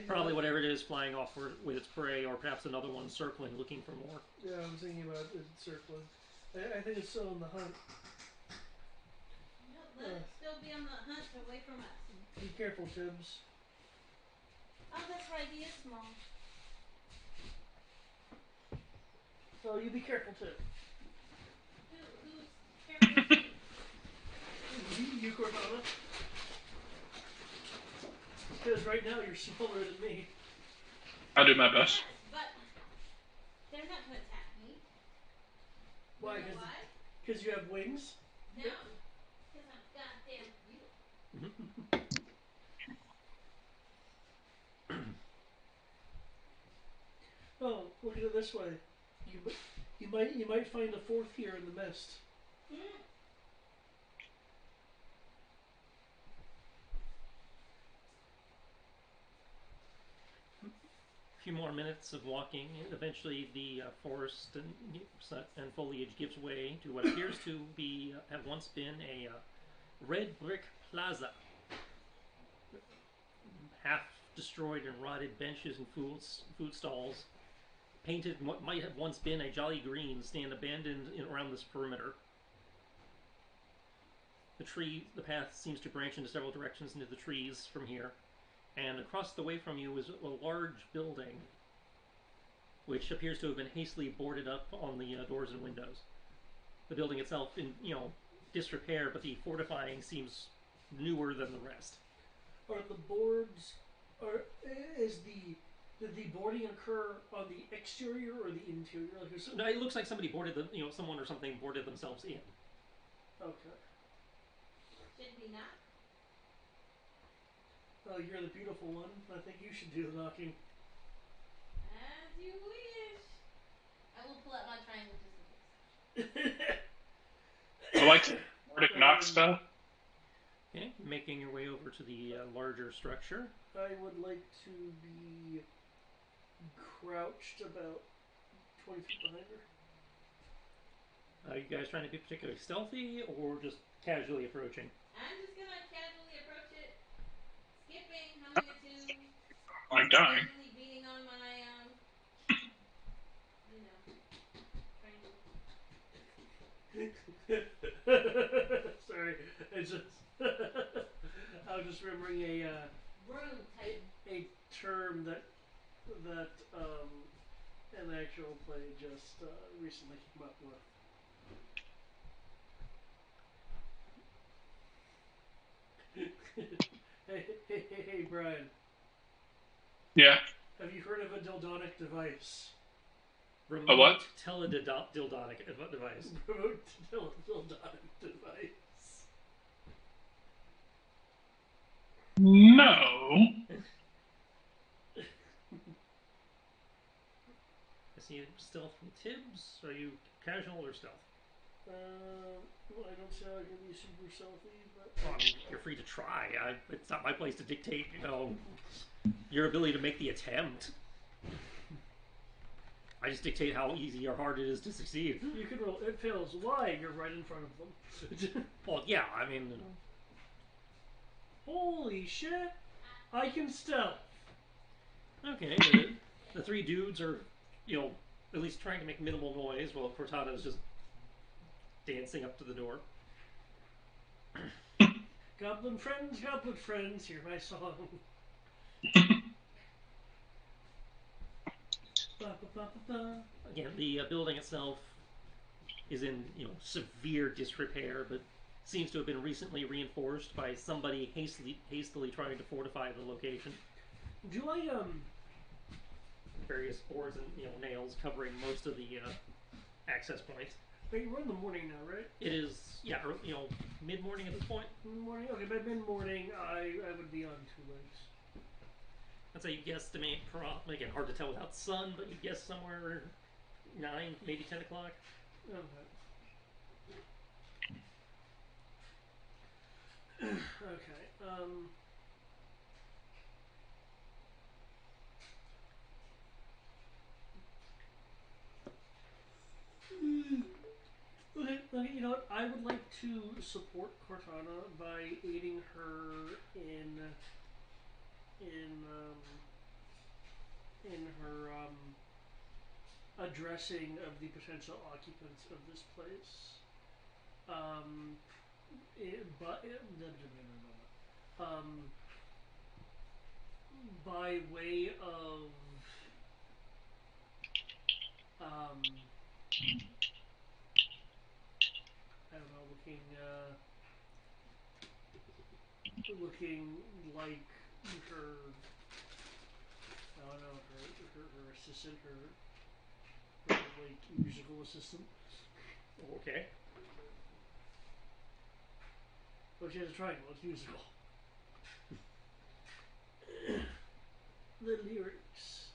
Probably whatever it is flying off with its prey, or perhaps another one circling, looking for more. Yeah, I'm thinking about it circling. I think it's still on the hunt. No, let it still be on the hunt away from us. Be careful, Tibbs. Oh, that's right, he is small. So you be careful too. Who's careful? You, Cortana. Because right now you're smaller than me. I'll do my Yes, best. but they're not going to attack me. Why? You know why? Because you have wings? No. Because I'm goddamn beautiful. Oh, look at it this way. You might find a fourth here in the mist. few more minutes of walking. Eventually, the forest and foliage gives way to what appears to be have once been a red brick plaza. Half destroyed and rotted benches and food stalls, painted in what might have once been a jolly green, stand abandoned around this perimeter. The path seems to branch into several directions into the trees from here, and across the way from you is a large building, which appears to have been hastily boarded up on the doors and windows. The building itself, in disrepair, but the fortifying seems newer than the rest. Are the boards? Did the boarding occur on the exterior or the interior? No, it looks like somebody boarded them. Someone or something boarded themselves in. Okay. Should we not? Oh, you're the beautiful one. I think you should do the knocking. As you wish. I will pull out my triangle just in case. I like the Nordic knock spell. Okay, making your way over to the larger structure. I would like to be crouched about 20 feet behind her. Are you guys trying to be particularly stealthy or just casually approaching? I'm just gonna casually approach it, skipping, humming a tune, I'm dying. occasionally beating on my, triangle. Sorry, it's just I was just remembering Broom type. a term that an actual play just recently came up with. Hey, Brian. Yeah. Have you heard of a dildonic device? Remote what? Teledildonic device. Remote dildonic device. No. I see stealth from Tibbs. Are you casual or stealth? Well, I don't say I can be super stealthy, but Well, I mean, you're free to try. It's not my place to dictate, your ability to make the attempt. I just dictate how easy or hard it is to succeed. you can roll. It fails. Why? You're right in front of them. Well, yeah, I mean, Holy shit! I can stealth. okay. The three dudes are, at least trying to make minimal noise while Cortana's just dancing up to the door. Goblin friends, hear my song. Ba, ba, ba, ba, ba. Again, the building itself is in severe disrepair, but seems to have been recently reinforced by somebody hastily trying to fortify the location. Do I Various boards and nails covering most of the access points. Wait, we're in the morning now, right? It is mid morning at this point. Morning. Okay, by mid morning, I would be on two legs. I'd say you guesstimate, again, hard to tell without sun, but you guess somewhere 9, maybe 10 o'clock. Okay. Okay. Okay, you know what? I would like to support Cortana by aiding her in her addressing of the potential occupants of this place. By way of I don't know, looking like her, I don't know, her assistant, her like musical assistant. Okay. Oh, she has a triangle. It's musical. The lyrics.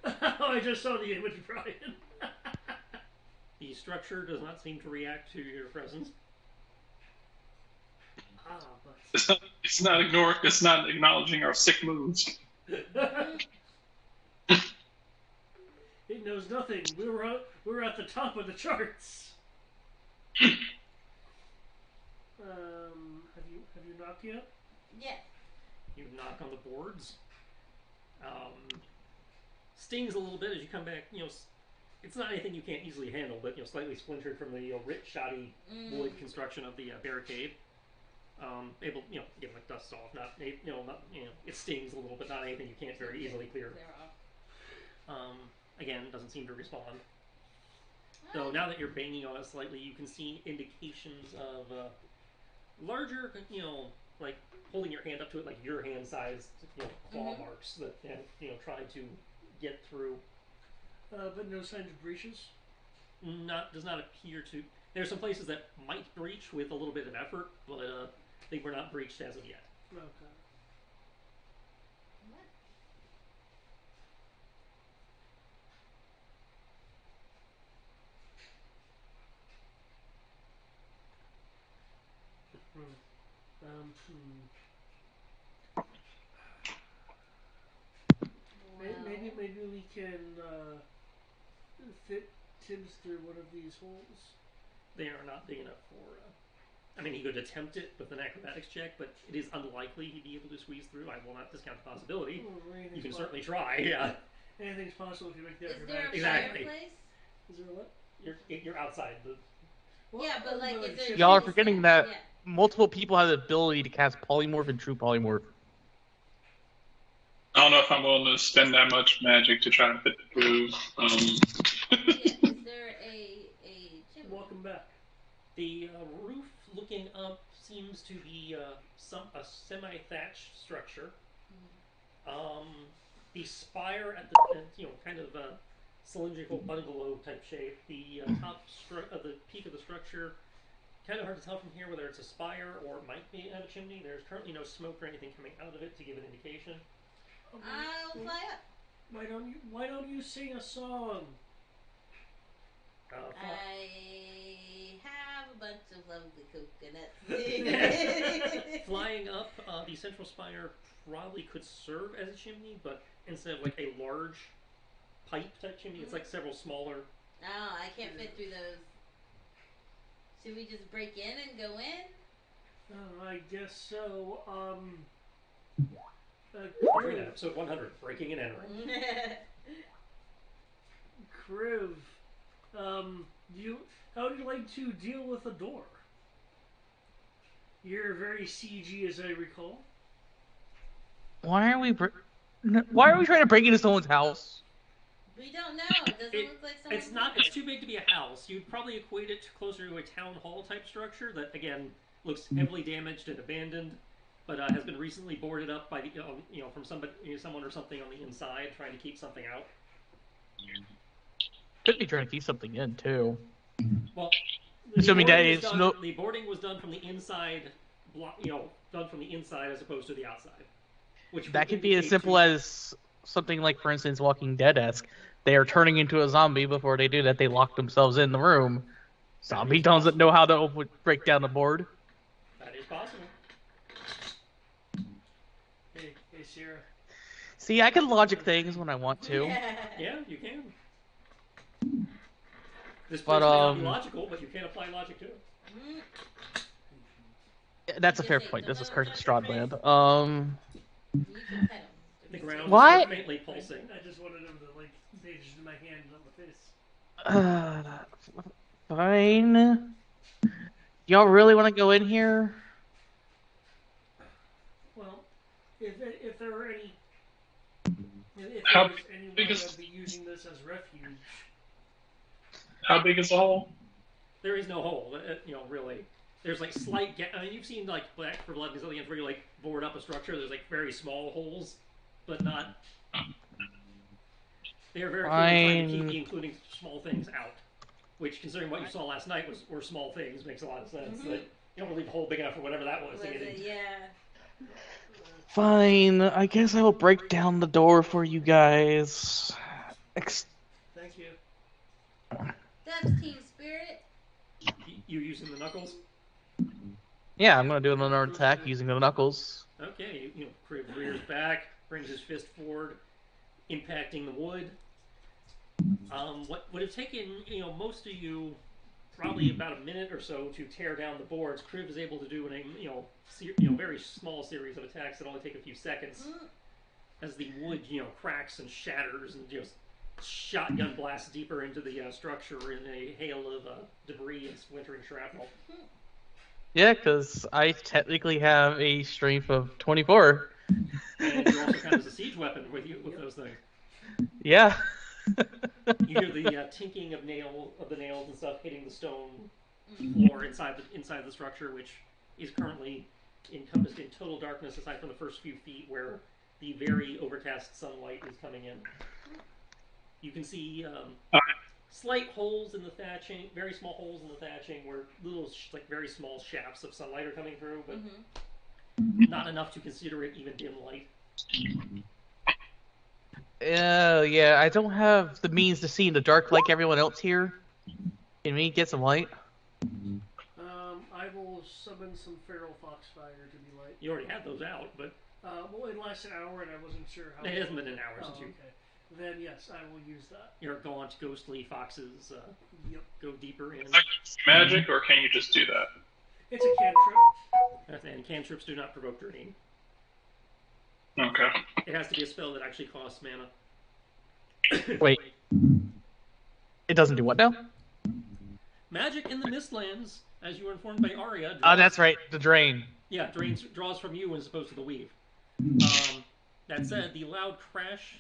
Oh, I just saw the image, Brian. The structure does not seem to react to your presence. But It's not acknowledging our sick moves. knows nothing. We were at the top of the charts. Have you knocked yet? Yes. You knock on the boards. Stings a little bit as you come back. It's not anything you can't easily handle, but slightly splintered from the rich, shoddy wood construction of the barricade. Able, get like dust off. Not, it stings a little, but not anything you can't very easily clear. Again, doesn't seem to respond. So now that you're banging on it slightly, you can see indications of larger, like holding your hand up to it, like your hand-sized, claw marks that try to get through. But no signs of breaches? Does not appear to. There's some places that might breach with a little bit of effort, but they were not breached as of yet. Okay. Maybe we can fit Tibbs through one of these holes. They are not big enough for. He could attempt it with an acrobatics check, but it is unlikely he'd be able to squeeze through. I will not discount the possibility. You can certainly try. Yeah. Anything's possible if you make the acrobatics. Is there a fireplace? Is there what? You're outside the. Yeah, but like, is there? Y'all are forgetting that multiple people have the ability to cast polymorph and true polymorph. I don't know if I'm willing to spend that much magic to try to fit through. Is there a chimney? Welcome back. The roof looking up seems to be a semi-thatched structure. The spire at the kind of cylindrical bungalow type shape. The the peak of the structure, kind of hard to tell from here whether it's a spire or it might be a chimney. There's currently no smoke or anything coming out of it to give an indication. I'll fly up. Why don't you sing a song? I have a bunch of lovely coconuts. Flying up, the central spire probably could serve as a chimney, but instead of like a large pipe type chimney, it's like several smaller. Oh, I can't fit through those. Should we just break in and go in? Oh, I guess so. Ladrina, episode 100, breaking and entering. Kriv, how do you like to deal with a door? You're very CG, as I recall. Why are we trying to break into someone's house? We don't know. It doesn't look like someone's It's too big to be a house. You'd probably equate it closer to a town hall type structure that, again, looks heavily damaged and abandoned, but has been recently boarded up by from someone or something on the inside trying to keep something out. Could be trying to keep something in too. Well, the boarding was done from the inside, done from the inside as opposed to the outside. Which that could be as simple as something like, for instance, Walking Dead-esque. They are turning into a zombie. Before they do that, they lock themselves in the room. Zombie doesn't know how to break down the board. That is possible. Hey, Sierra. See, I can logic things when I want to. Yeah, you can. This place may not be logical, but you can apply logic to it. That's a fair point. This is Curse of Stradland. The ground What? is faintly pulsing. I just wanted him to say just my hand on the face. Fine. Y'all really want to go in here? Well, if there were any, if How there was anyone big that is- would be using this as refuge. How big is the hole? There is no hole, really. There's slight you've seen Black for Blood and these other games where you board up a structure. There's very small holes, but not. They are very clearly trying to keep including small things out. Which, considering what you saw last night were small things, makes a lot of sense. That you don't want to leave a hole big enough for whatever that was. Yeah. Fine. I guess I will break down the door for you guys. Thank you. That's team spirit. You using the knuckles? Yeah, I'm gonna do another attack using the knuckles. Okay, Kriv rears back, brings his fist forward, impacting the wood. What would have taken most of you probably about a minute or so to tear down the boards, Kriv is able to do in a very small series of attacks that only take a few seconds. As the wood cracks and shatters and shotgun blasts deeper into the structure in a hail of debris and splintering shrapnel. Yeah, because I technically have a strength of 24. And you also count as a siege weapon with those things. Yeah. You hear the tinking of the nails and stuff hitting the stone floor inside the structure, which is currently encompassed in total darkness aside from the first few feet where the very overcast sunlight is coming in. You can see slight holes in the thatching, very small holes in the thatching where little very small shafts of sunlight are coming through, but not enough to consider it even dim light. Yeah, I don't have the means to see in the dark like everyone else here. Can we get some light? I will summon some feral foxfire to be light. You already had those out, but well, it lasted an hour, and I wasn't sure how. It hasn't been an hour since you. Okay. Then yes, I will use that. Your gaunt, ghostly foxes go deeper in. Magic, or can you just do that? It's a cantrip. And cantrips do not provoke dreaming. Okay. It has to be a spell that actually costs mana. Wait. It doesn't do what now? Magic in the Mistlands, as you were informed by Arya. Oh, that's right. The drain. Yeah, draws from you as opposed to the weave. That said, the loud crash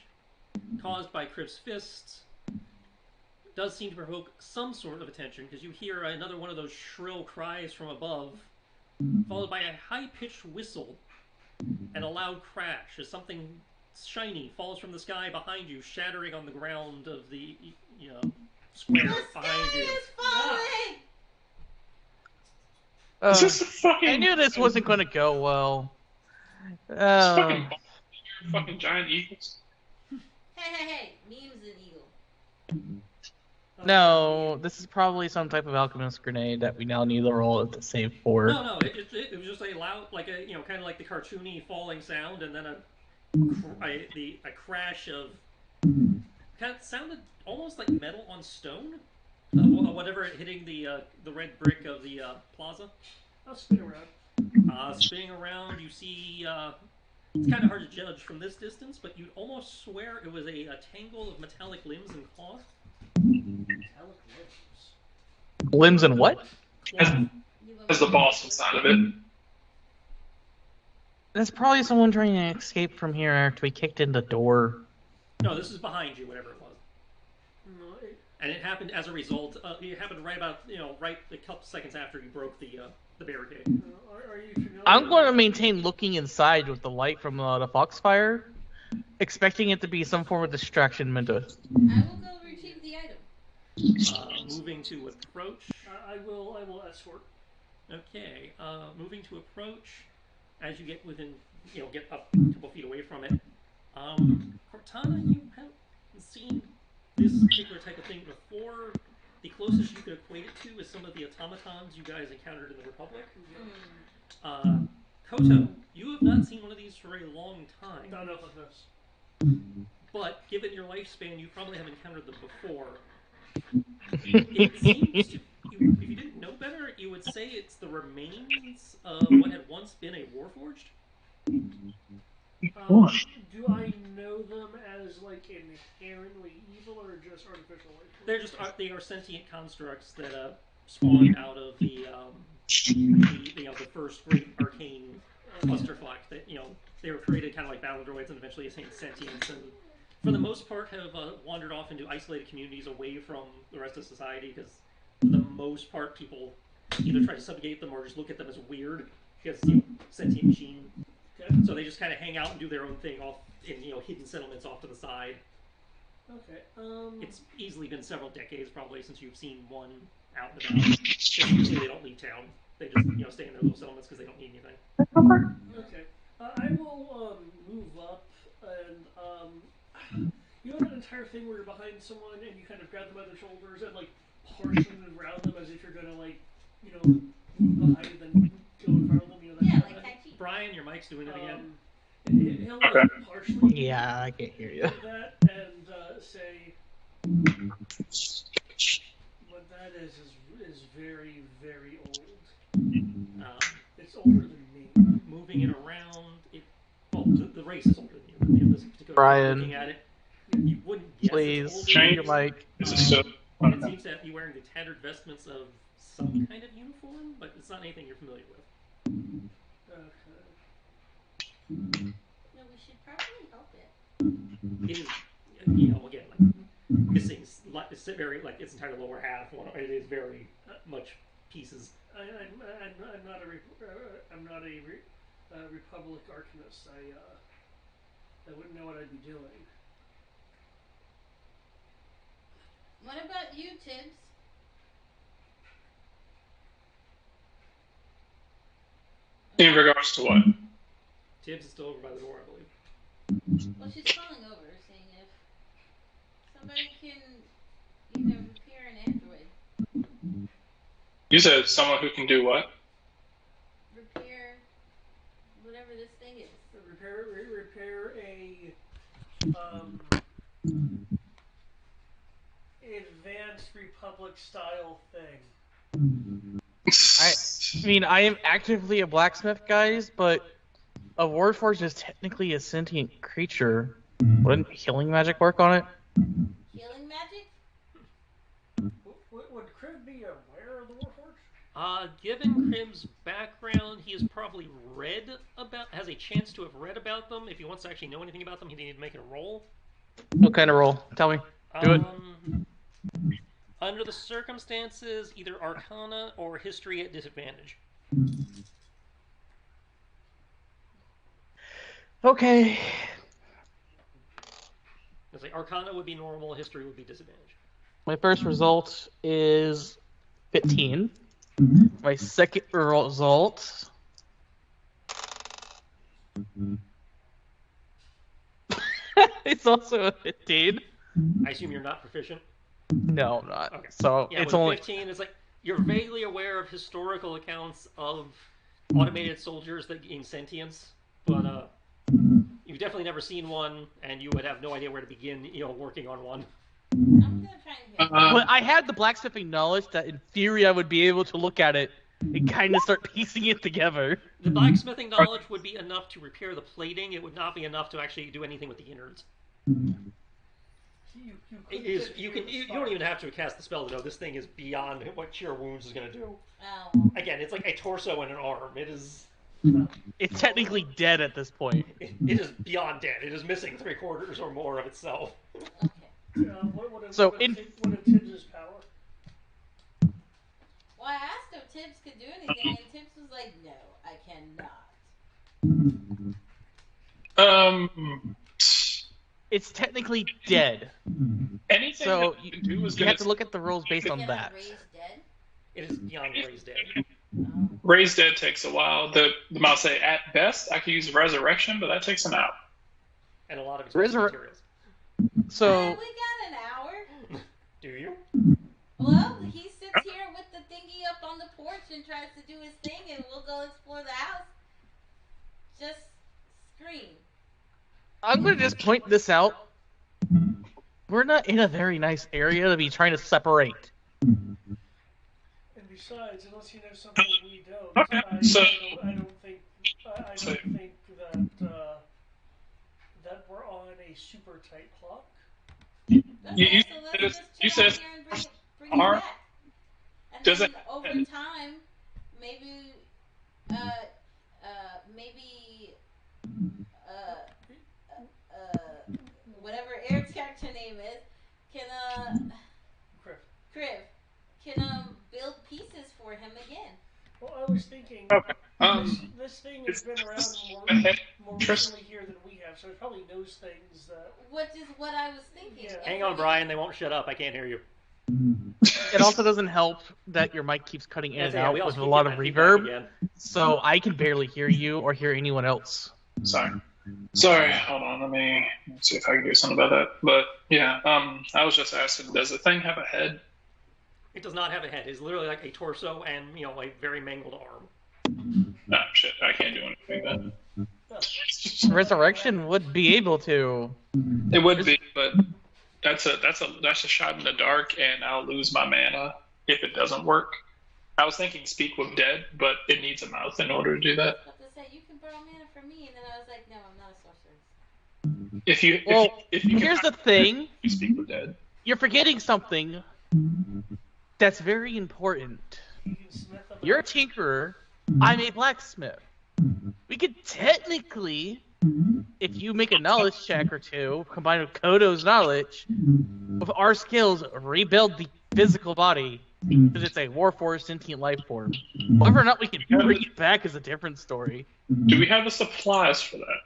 caused by Kriv's fists does seem to provoke some sort of attention, because you hear another one of those shrill cries from above, followed by a high-pitched whistle and a loud crash as something shiny falls from the sky behind you, shattering on the ground of the square behind you. Is falling! Is this a fucking... I knew this wasn't going to go well. Fucking giant eagles. Hey, meme's an eagle. No, this is probably some type of alchemist grenade that we now need to roll to save for. No, it was just a loud, like a kind of like the cartoony falling sound, and then a crash of kind of sounded almost like metal on stone, whatever hitting the red brick of the plaza. I'll spin around. Spinning around, you see. It's kind of hard to judge from this distance, but you'd almost swear it was a tangle of metallic limbs and cloth. Metallic limbs. Limbs and what? As the boss inside of it. That's probably someone trying to escape from here after we kicked in the door. No, this is behind you, whatever it was. No, And it happened as a result. It happened right about right a couple seconds after you broke the barricade. are you familiar? I'm going to maintain looking inside with the light from the foxfire, expecting it to be some form of distraction meant to. I will go retrieve the item. Moving to approach. I will escort. Okay. Moving to approach. As you get within, get up a couple feet away from it. Cortana, you haven't seen this particular type of thing before. The closest you could equate it to is some of the automatons you guys encountered in the Republic. Koto, you have not seen one of these for a long time. Not enough of this. But given your lifespan, you probably have encountered them before. It seems to, if you didn't know better, you would say it's the remains of what had once been a Warforged. Do I know them as like inherently evil or just artificial life? They are sentient constructs that spawned out of the first great arcane clusterfuck. That they were created kind of like battle droids and eventually attained sentience, and for the most part have wandered off into isolated communities away from the rest of society, because for the most part people either try to subjugate them or just look at them as weird because sentient machine. Okay. So they just kind of hang out and do their own thing off in hidden settlements off to the side. Okay. It's easily been several decades probably since you've seen one out and about. Usually they don't leave town. They just stay in their little settlements because they don't need anything. Okay. I will move up and you know that entire thing where you're behind someone and you kind of grab them by the shoulders and like partially move around them as if you're gonna move behind and then go in front of them. That Yeah, kind of like thing. Tai Chi. Brian, your mic's doing it again. He'll partially Yeah, I can't hear you. do that and say, What that is very, very old. Um, It's older than me. moving it around, the race is older than you. In this particular Brian. looking at it, you wouldn't guess Please it's older change than your you. mic. Is it still? It seems to be wearing the tattered vestments of some kind of uniform, but it's not anything you're familiar with. Okay. No, we should probably help it. It is, again, like missing, very like its entire lower half. It is very much pieces. I'm not a Republic Arcanist. I wouldn't know what I'd be doing. What about you, Tibbs? In regards to what? Tibbs is still over by the door, I believe. Well, she's calling over, saying if somebody can, repair an android. You said someone who can do what? Repair whatever this thing is. Repair a advanced Republic style thing. I mean, I am actively a blacksmith, guys, but a Warforged is technically a sentient creature. Wouldn't healing magic work on it? Healing magic? Would Kriv be aware of the Warforged? Given Krim's background, he has probably has a chance to have read about them. If he wants to actually know anything about them, he needs to make a roll. What kind of roll? Tell me. Do it. Under the circumstances, either Arcana or History at disadvantage. Okay. It's like Arcana would be normal, History would be disadvantage. My first result is 15. My second result... it's also a 15. I assume you're not proficient? No, I'm not. Okay. So Yeah, it's with only 15, it's like you're vaguely aware of historical accounts of automated soldiers that gain sentience, but you've definitely never seen one, and you would have no idea where to begin, working on one. I'm gonna try and hear. But I had the blacksmithing knowledge that in theory I would be able to look at it and kind of start piecing it together. The blacksmithing knowledge would be enough to repair the plating. It would not be enough to actually do anything with the innards. You don't even have to cast the spell to know this thing is beyond what Cure Wounds is going to do. Oh. Again, it's like a torso and an arm. It is. It's technically dead at this point. It is beyond dead. It is missing 3/4 or more of itself. Okay. What is Tibbs' power? Well, I asked if Tibbs could do anything, and Tibbs was like, "No, I cannot." It's technically dead. Anything So that we can do is you going have to look at the rules based on Can that. I raise dead? It is beyond raised dead. Raise dead takes a while. I'll say at best I could use resurrection, but that takes an hour. And a lot of expensive materials. So We got an hour. Do you? Well, he sits here with the thingy up on the porch and tries to do his thing, and we'll go explore the house. Just scream. I'm going to just point this out. We're not in a very nice area to be trying to separate. And besides, unless you know something we don't, Okay, I don't think that we're on a super tight clock. You Okay, so let's just you chill out said here and bring it back. And Does then it- over time, maybe, whatever Eric's character name is, can Kriv can build pieces for him again. Well, I was thinking this thing has been around more recently here than we have, so it probably knows things that. Which is what I was thinking. Yeah. Hang on, Brian. They won't shut up. I can't hear you. It also doesn't help that your mic keeps cutting in and Yeah, out we with also a keep lot getting of that feedback reverb, again. so I can barely hear you or hear anyone else. Sorry, hold on, let me see if I can do something about that. But yeah, I was just asking, does the thing have a head? It does not have a head. It's literally like a torso and a very mangled arm. No, shit, I can't do anything then. Resurrection would be able to. It would be, but that's a shot in the dark, and I'll lose my mana if it doesn't work. I was thinking Speak with Dead, but it needs a mouth in order to do that. I was about to say, you can borrow mana from me, and then I was like, no, I'm not a sorceress. If you here's the thing. you Speak with Dead. You're forgetting something that's very important. You can smith them You're a out. tinkerer. I'm a blacksmith. We could technically, if you make a knowledge check or two, combined with Kodo's knowledge, with our skills, rebuild the physical body. Because it's a Warforged sentient life form. Whether or not we can bring it back is a different story. Do we have the supplies for that?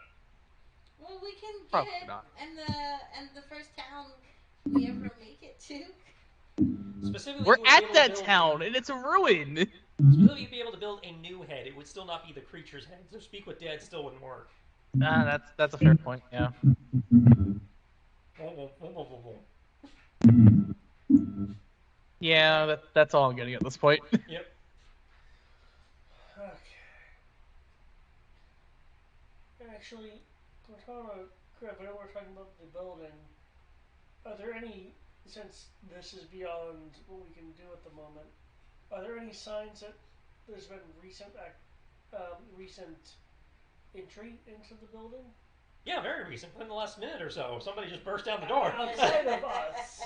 Well, we can get Probably it, not. and the first town we ever make it to. Specifically, We're you would be at able to that build- town, and it's a ruin. Specifically, you'd be able to build a new head. It would still not be the creature's head. So Speak with Dead still wouldn't work. That's a fair point, yeah. Yeah, that's all I'm getting at this point. Yep. Okay. Actually, we're talking about crap. I know we're talking about the building. Are there any, since this is beyond what we can do at the moment, are there any signs that there's been recent entry into the building? Yeah, very recent. Within the last minute or so, somebody just burst down the door. Outside of us.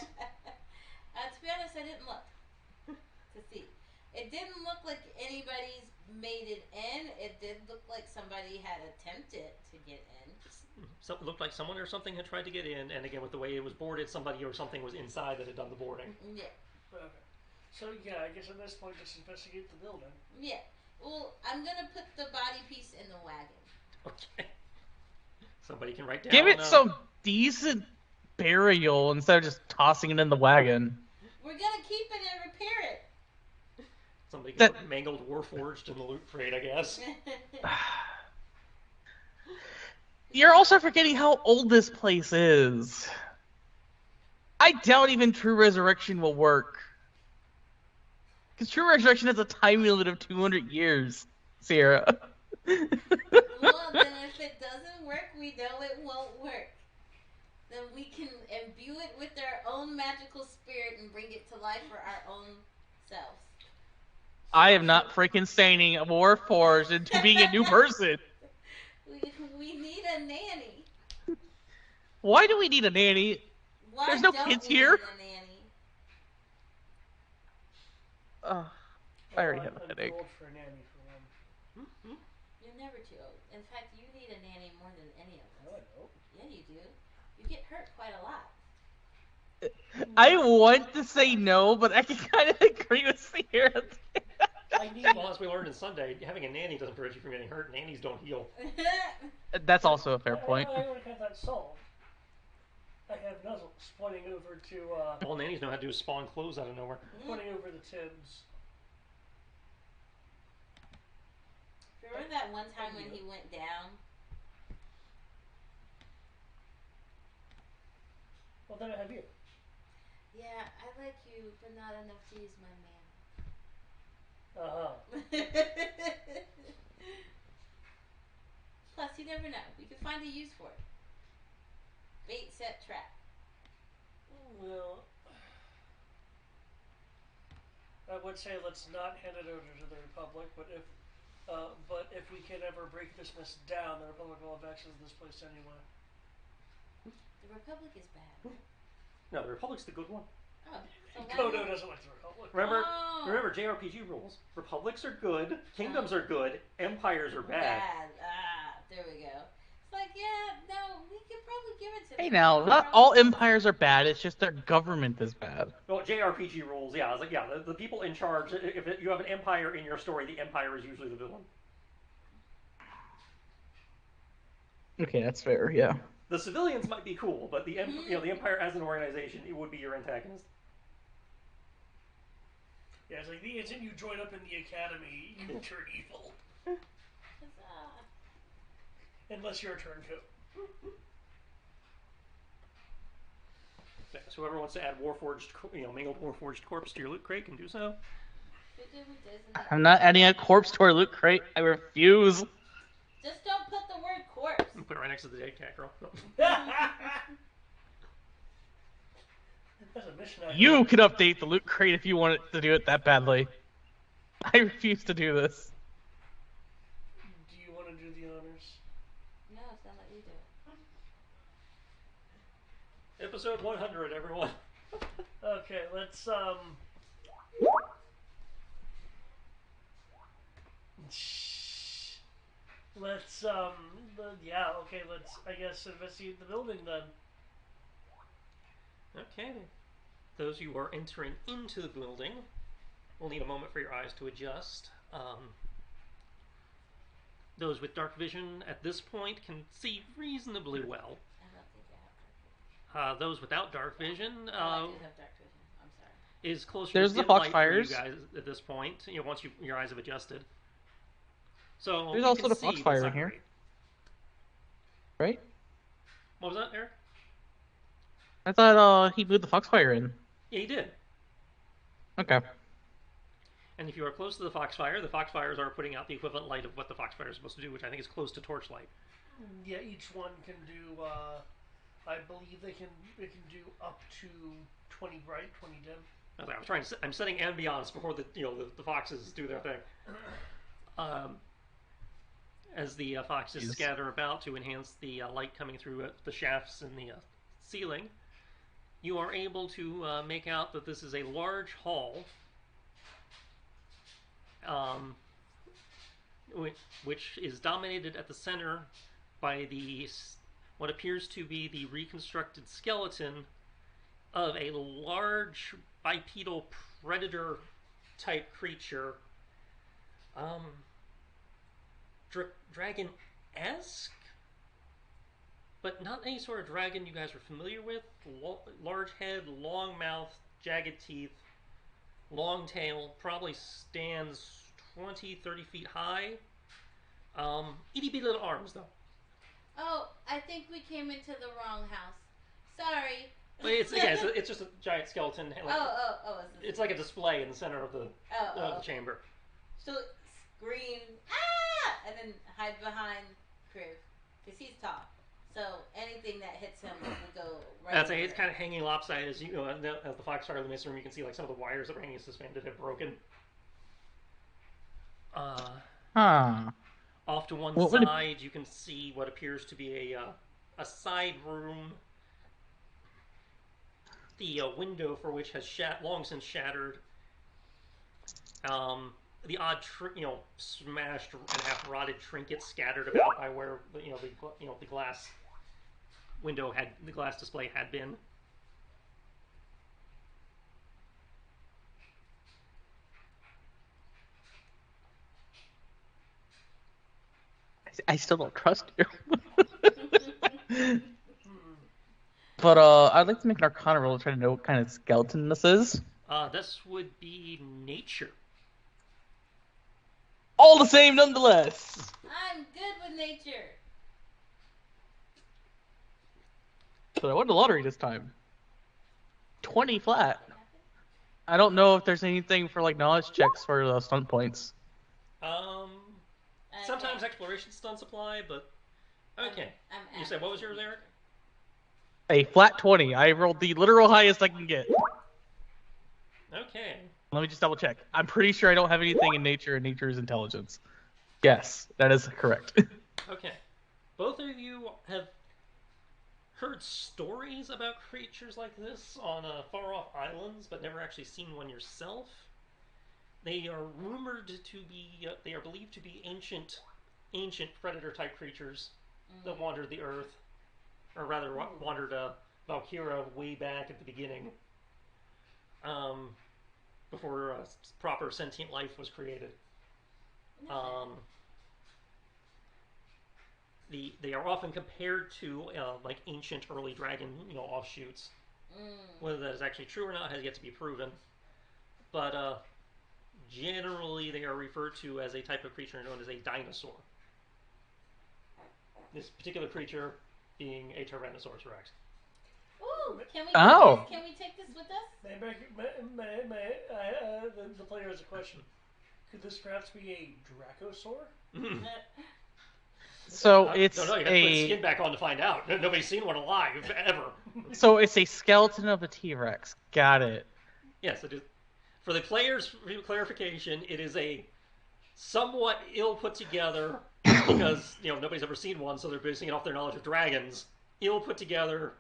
To be honest, I didn't look to see. It didn't look like anybody's made it in. It did look like somebody had attempted to get in. So it looked like someone or something had tried to get in, and again, with the way it was boarded, somebody or something was inside that had done the boarding. Yeah. Okay. So yeah, I guess at this point, just investigate the building. Yeah. Well, I'm gonna put the body piece in the wagon. Okay. Somebody can write down. Give it some decent burial instead of just tossing it in the wagon. We're gonna keep it and repair it. Somebody can That- put mangled Warforged in the loot crate, I guess. You're also forgetting how old this place is. I doubt even True Resurrection will work. Because True Resurrection has a time limit of 200 years, Sierra. Well, then if it doesn't work, we know it won't work. Then we can imbue it with our own magical spirit and bring it to life for our own selves. I am not freaking staining a Warforged into being a new person. We need a nanny. Why do we need a nanny? Why There's no don't kids we here. need a nanny? I already have a I'm headache. too old for a nanny for one. You're never too old. In fact, you need a nanny more than any of No, I us. don't. Yeah, you do. You get hurt quite a lot. I want to say no, but I can kind of agree with Sierra. Well, as we learned in Sunday, having a nanny doesn't prevent you from getting hurt. Nannies don't heal. That's also a fair point. I already have that solved. I have Nuzzles pointing over to All nannies know how to do is spawn clothes out of nowhere. pointing over the Tibbs. Remember that one time when he went down? Well, then I have you. Yeah, I like you, but not enough to use my Uh-huh. mana. Plus, you never know. We could find a use for it. Bait, set, trap. Well, I would say let's not hand it over to the Republic, but if we can ever break this mess down, the Republic will have access to this place anyway. The Republic is bad. No, the Republic's the good one. Oh, so why Kodo not? doesn't like the Republic. Oh. Remember JRPG rules. Republics are good, kingdoms are good, empires are bad. Ah, there we go. It's like, yeah, no, we could probably give it to Hey them. now, not all empires are bad, it's just their government is bad. Well, JRPG rules, yeah. I was like, yeah, the people in charge, you have an empire in your story, the empire is usually the villain. Okay, that's fair, yeah. The civilians might be cool, but the the empire as an organization, it would be your antagonist. Yeah, it's like the instant you join up in the academy, you turn evil. Huzzah. Unless you're a turncoat. Yeah, so whoever wants to add mangled Warforged corpse to your loot crate can do so. Who doesn't? I'm not adding a corpse to our loot crate, I refuse. Just don't put the word corpse. Put it right next to the dead cat girl. That's a mission item. You can update the loot crate if you want it to do it that badly. I refuse to do this. Do you want to do the honors? No, it's not like you do it. Episode 100, everyone. Okay, let's yeah, okay, let's, I guess, investigate the building then. Okay. Those who are entering into the building will need a moment for your eyes to adjust. Those with dark vision at this point can see reasonably well. I don't think I have dark vision. Those without dark vision I do have dark vision. I'm sorry. is closer There's to the dim light for you Foxfires. guys at this point. Once your eyes have adjusted. So There's you also can the see, but Foxfire it's in not here. great. Right? What was that, Eric? I thought he moved the Foxfire in. Yeah, he did. Okay. And if you are close to the Foxfires are putting out the equivalent light of what the Foxfire is supposed to do, which I think is close to torchlight. Yeah, each one can do, I believe it can do up to 20 bright, 20 dim. I'm setting ambiance before the foxes do their thing. As the foxes scatter about to enhance the light coming through the shafts in the ceiling, you are able to make out that this is a large hall, which is dominated at the center by what appears to be the reconstructed skeleton of a large bipedal predator type creature. Dragon-esque, but not any sort of dragon you guys are familiar with. Large head, long mouth, jagged teeth, long tail, probably stands 20, 30 feet high. Itty bitty little arms, though. Oh, I think we came into the wrong house. Sorry. But it's just a giant skeleton. Like, it's like a display in the center of the chamber. So scream, ah! And then hide behind Crib, because he's tall. So anything that hits him will go right over It's it. kind of hanging lopsided. As as the Foxfire illuminates the room, you can see like some of the wires that were hanging suspended have broken. Off to one side, you can see what appears to be a side room. The window for which has long since shattered. The odd, smashed and half rotted trinkets scattered about by where the glass window the glass display had been. I still don't trust you. But I'd like to make an Arcana roll to try to know what kind of skeleton this is. This would be nature. All the same, nonetheless. I'm good with nature. So I won the lottery this time. 20 flat. I don't know if there's anything for like knowledge checks for the stunt points. Sometimes exploration stunts apply, but okay. You said what was yours, Eric? A flat 20. I rolled the literal highest I can get. Okay. Let me just double check. I'm pretty sure I don't have anything in nature, and nature is intelligence. Yes, that is correct. Okay. Both of you have heard stories about creatures like this on far-off islands, but never actually seen one yourself. They are rumored to be, they are believed to be ancient predator-type creatures that wandered the Earth, or rather wandered Valkyra way back at the beginning, before proper sentient life was created. They are often compared to like ancient early dragon, offshoots. Whether that is actually true or not has yet to be proven. But generally, they are referred to as a type of creature known as a dinosaur. This particular creature being a Tyrannosaurus Rex. Ooh, can we take this with us? The player has a question. Could this perhaps be a Dracosaur? So No, it's no, you have to put his skin back on to find out. Nobody's seen one alive ever. so it's a skeleton of a T-Rex. Got it. Yes, it is. For the player's clarification, it is a somewhat ill put together because nobody's ever seen one, so they're basing it off their knowledge of dragons. Ill put together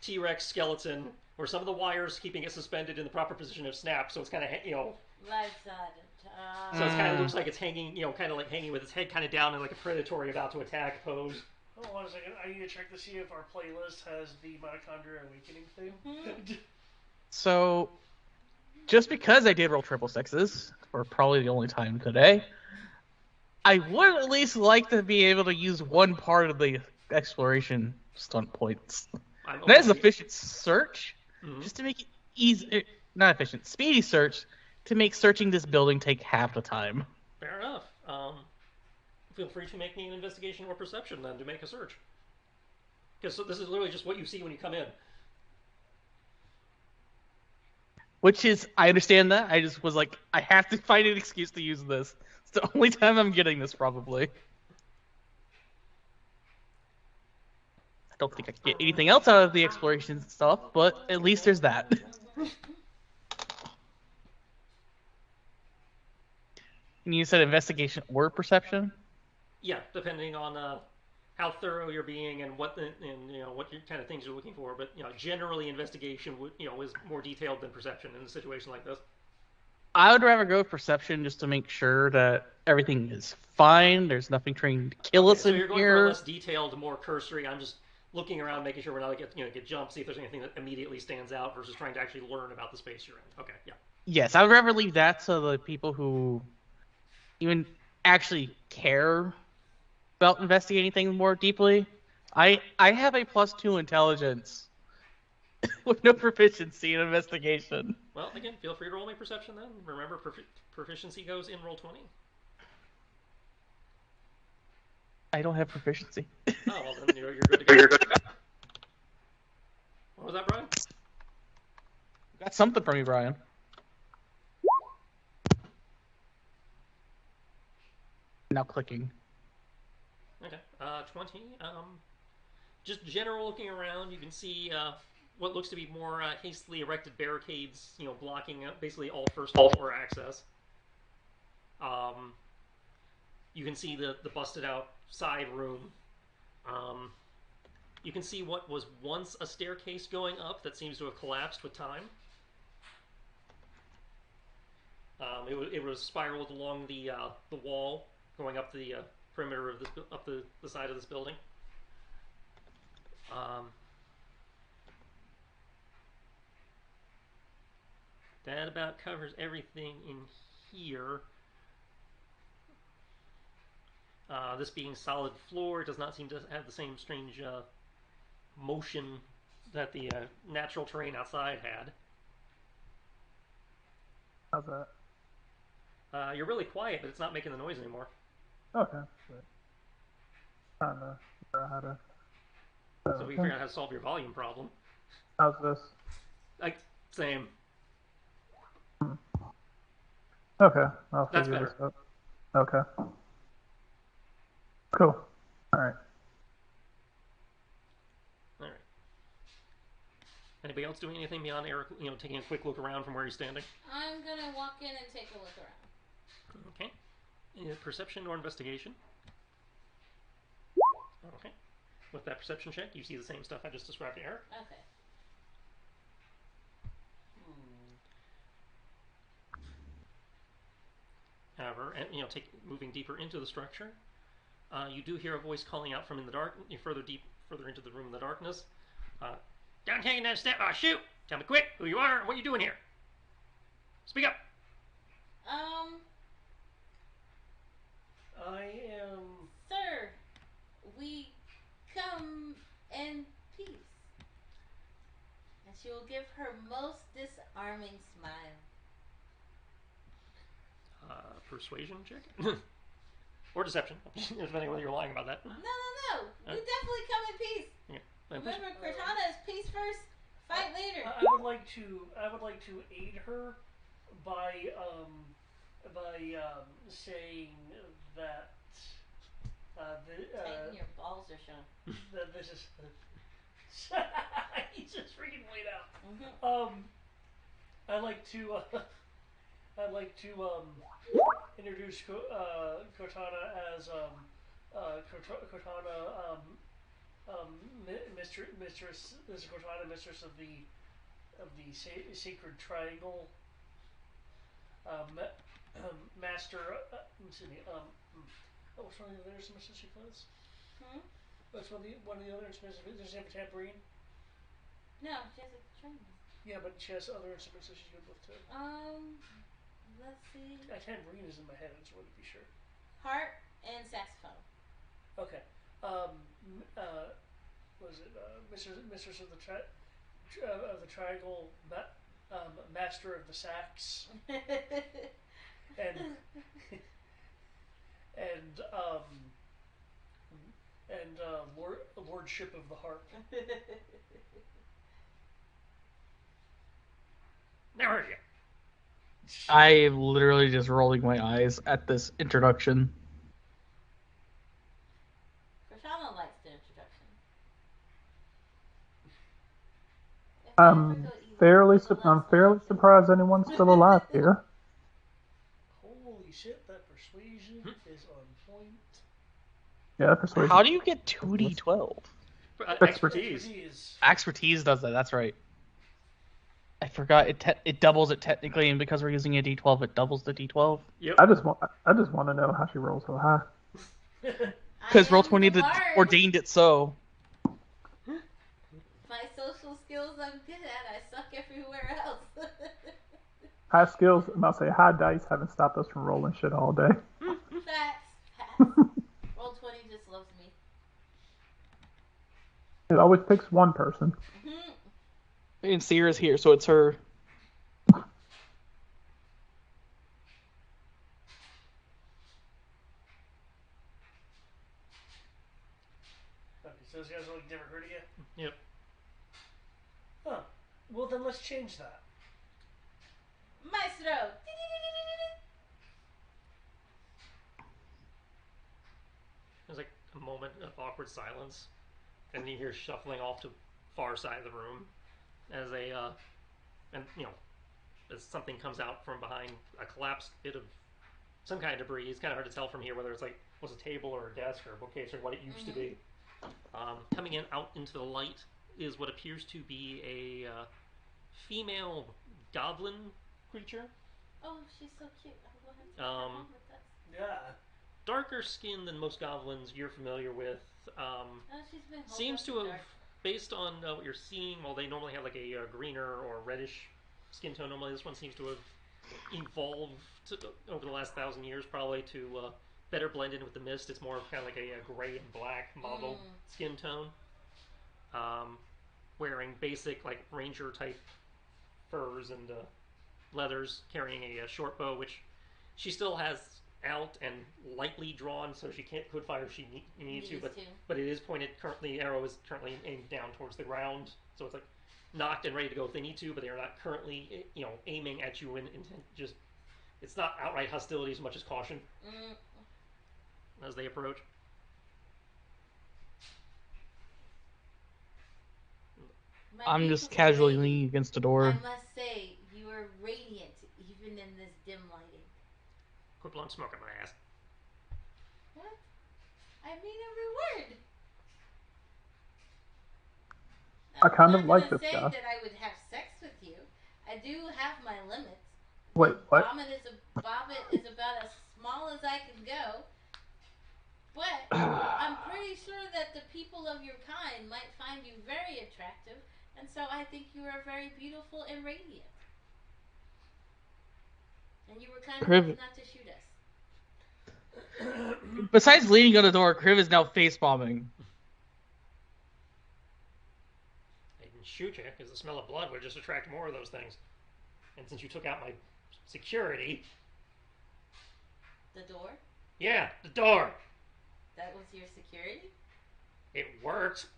T-Rex skeleton, where some of the wires keeping it suspended in the proper position have snapped, so it's kind of Right side of so it kind of looks like it's hanging, kind of like hanging with its head kind of down in like a predatory about to attack pose. Hold on a second. I need to check to see if our playlist has the Mitochondria Awakening theme. So, just because I did roll triple sixes, for probably the only time today, I would at least like to be able to use one part of the exploration stunt points. That is efficient search, just to make it easy. Not efficient, speedy search, to make searching this building take half the time. Fair enough. Feel free to make me an investigation or perception then to make a search. Because this is literally just what you see when you come in. Which is, I understand that. I just was like, I have to find an excuse to use this. It's the only time I'm getting this, probably. I don't think I can get anything else out of the exploration stuff, but at least there's that. And you said investigation or perception? Yeah, depending on how thorough you're being and what what kind of things you're looking for. But generally, investigation is more detailed than perception in a situation like this. I would rather go with perception just to make sure that everything is fine. There's nothing trying to kill us in here. So you're going for a less detailed, more cursory. I'm just looking around, making sure we're not get jumped, see if there's anything that immediately stands out versus trying to actually learn about the space you're in. Okay, yeah. Yes, I would rather leave that to the people who even actually care about investigating things more deeply. I have a +2 intelligence with no proficiency in investigation. Well, again, feel free to roll my perception then. Remember, proficiency goes in roll 20. I don't have proficiency. Oh, well then you're good to go. You're good to go. What was that, Brian? Got something from you, Brian. Now clicking. Okay, 20. Just general looking around, you can see what looks to be more hastily erected barricades, blocking basically all first floor access. You can see the busted out side room. You can see what was once a staircase going up that seems to have collapsed with time. It was spiraled along the wall, going up the perimeter of the side of this building. That about covers everything in here. This being solid floor, it does not seem to have the same strange motion that the natural terrain outside had. How's that? You're really quiet, but it's not making the noise anymore. Okay. Trying to figure out how to. So we figured out how to solve your volume problem. How's this? Same. Okay, I'll That's figure better. this out. Okay. Cool. All right. All right. Anybody else doing anything beyond Eric? Taking a quick look around from where he's standing. I'm gonna walk in and take a look around. Okay. Perception or investigation? Okay. With that perception check, you see the same stuff I just described to Eric. Okay. However, and moving deeper into the structure, you do hear a voice calling out from in the dark. Further into the room in the darkness. Down taking that step. Shoot! Tell me quick who you are and what you're doing here. Speak up. I am. Sir, we come in peace. And she will give her most disarming smile. Persuasion check? Or deception, depending whether you're lying about that. No. We definitely come in peace. Yeah. Remember, Cortana is peace first, fight later. I would like to aid her by saying that Tighten your balls or show. This is. He's just freaking laid out. Mm-hmm. I like to. Introduce Cortana as Cortana mistress. This is Cortana, mistress of the sacred triangle. Master. Excuse me. What's one of the other instruments she plays? What's one of the other instruments? Does she have a tambourine? No, she has a triangle. Yeah, but she has other instruments that she's good with too. Let's see. A tambourine is in my head. I just wanted to be sure. Harp and saxophone. Okay. Was it Mistress of the Triangle, Master of the Sax, and Lordship of the Harp. Now heard you. I am literally just rolling my eyes at this introduction. Cortana likes the introduction. I'm fairly surprised anyone's still alive here. Holy shit, that persuasion is on point. Yeah, persuasion. How do you get 2d12? Expertise. Expertise does that. That's right. I forgot it doubles it technically, and because we're using a d12, it doubles the d12. Yep. I just want to know how she rolls so high. Because Roll20 ordained it so. My social skills I'm good at. I suck everywhere else. High skills, I'm about to say high dice haven't stopped us from rolling shit all day. Facts. Roll20 just loves me. It always picks one person. And Sierra's here, so it's her. Okay, so those guys never heard of you? Yep. Huh. Well, then let's change that. Maestro! There's like a moment of awkward silence, and then you hear shuffling off to far side of the room as as something comes out from behind a collapsed bit of some kind of debris. It's kind of hard to tell from here whether it's was a table or a desk or a bookcase or what it used to be. Coming out into the light is what appears to be a female goblin creature. Oh, she's so cute. I will have to come home with us. Yeah. Darker skin than most goblins you're familiar with. She's been Seems to have, based on what you're seeing, while they normally have a greener or reddish skin tone, normally this one seems to have evolved over the last 1,000 years probably to better blend in with the mist. It's more of kind of like a gray and black mottled skin tone. Wearing basic ranger type furs and leathers, carrying a short bow, which she still has out and lightly drawn, so she could fire if she needs to, but it is pointed currently. Arrow is currently aimed down towards the ground, so it's knocked and ready to go if they need to, but they are not currently aiming at you in intent. Just it's not outright hostility as much as caution as they approach. I'm just casually leaning against the door. I must say, you are radiant even in this dim lighting. Quit blowing smoke at my ass. What? I mean every word. I kind of like this guy. I'm guy. not going to say that I would have sex with you. I do have my limits. Wait, what? Bobbit is about as small as I can go. But I'm pretty sure that the people of your kind might find you very attractive, and so I think you are very beautiful and radiant. And you were kind enough not to shoot us. Besides leaning on the door, Kriv is now face bombing. I didn't shoot you because the smell of blood would just attract more of those things. And since you took out my security. The door? Yeah, the door. That was your security? It worked.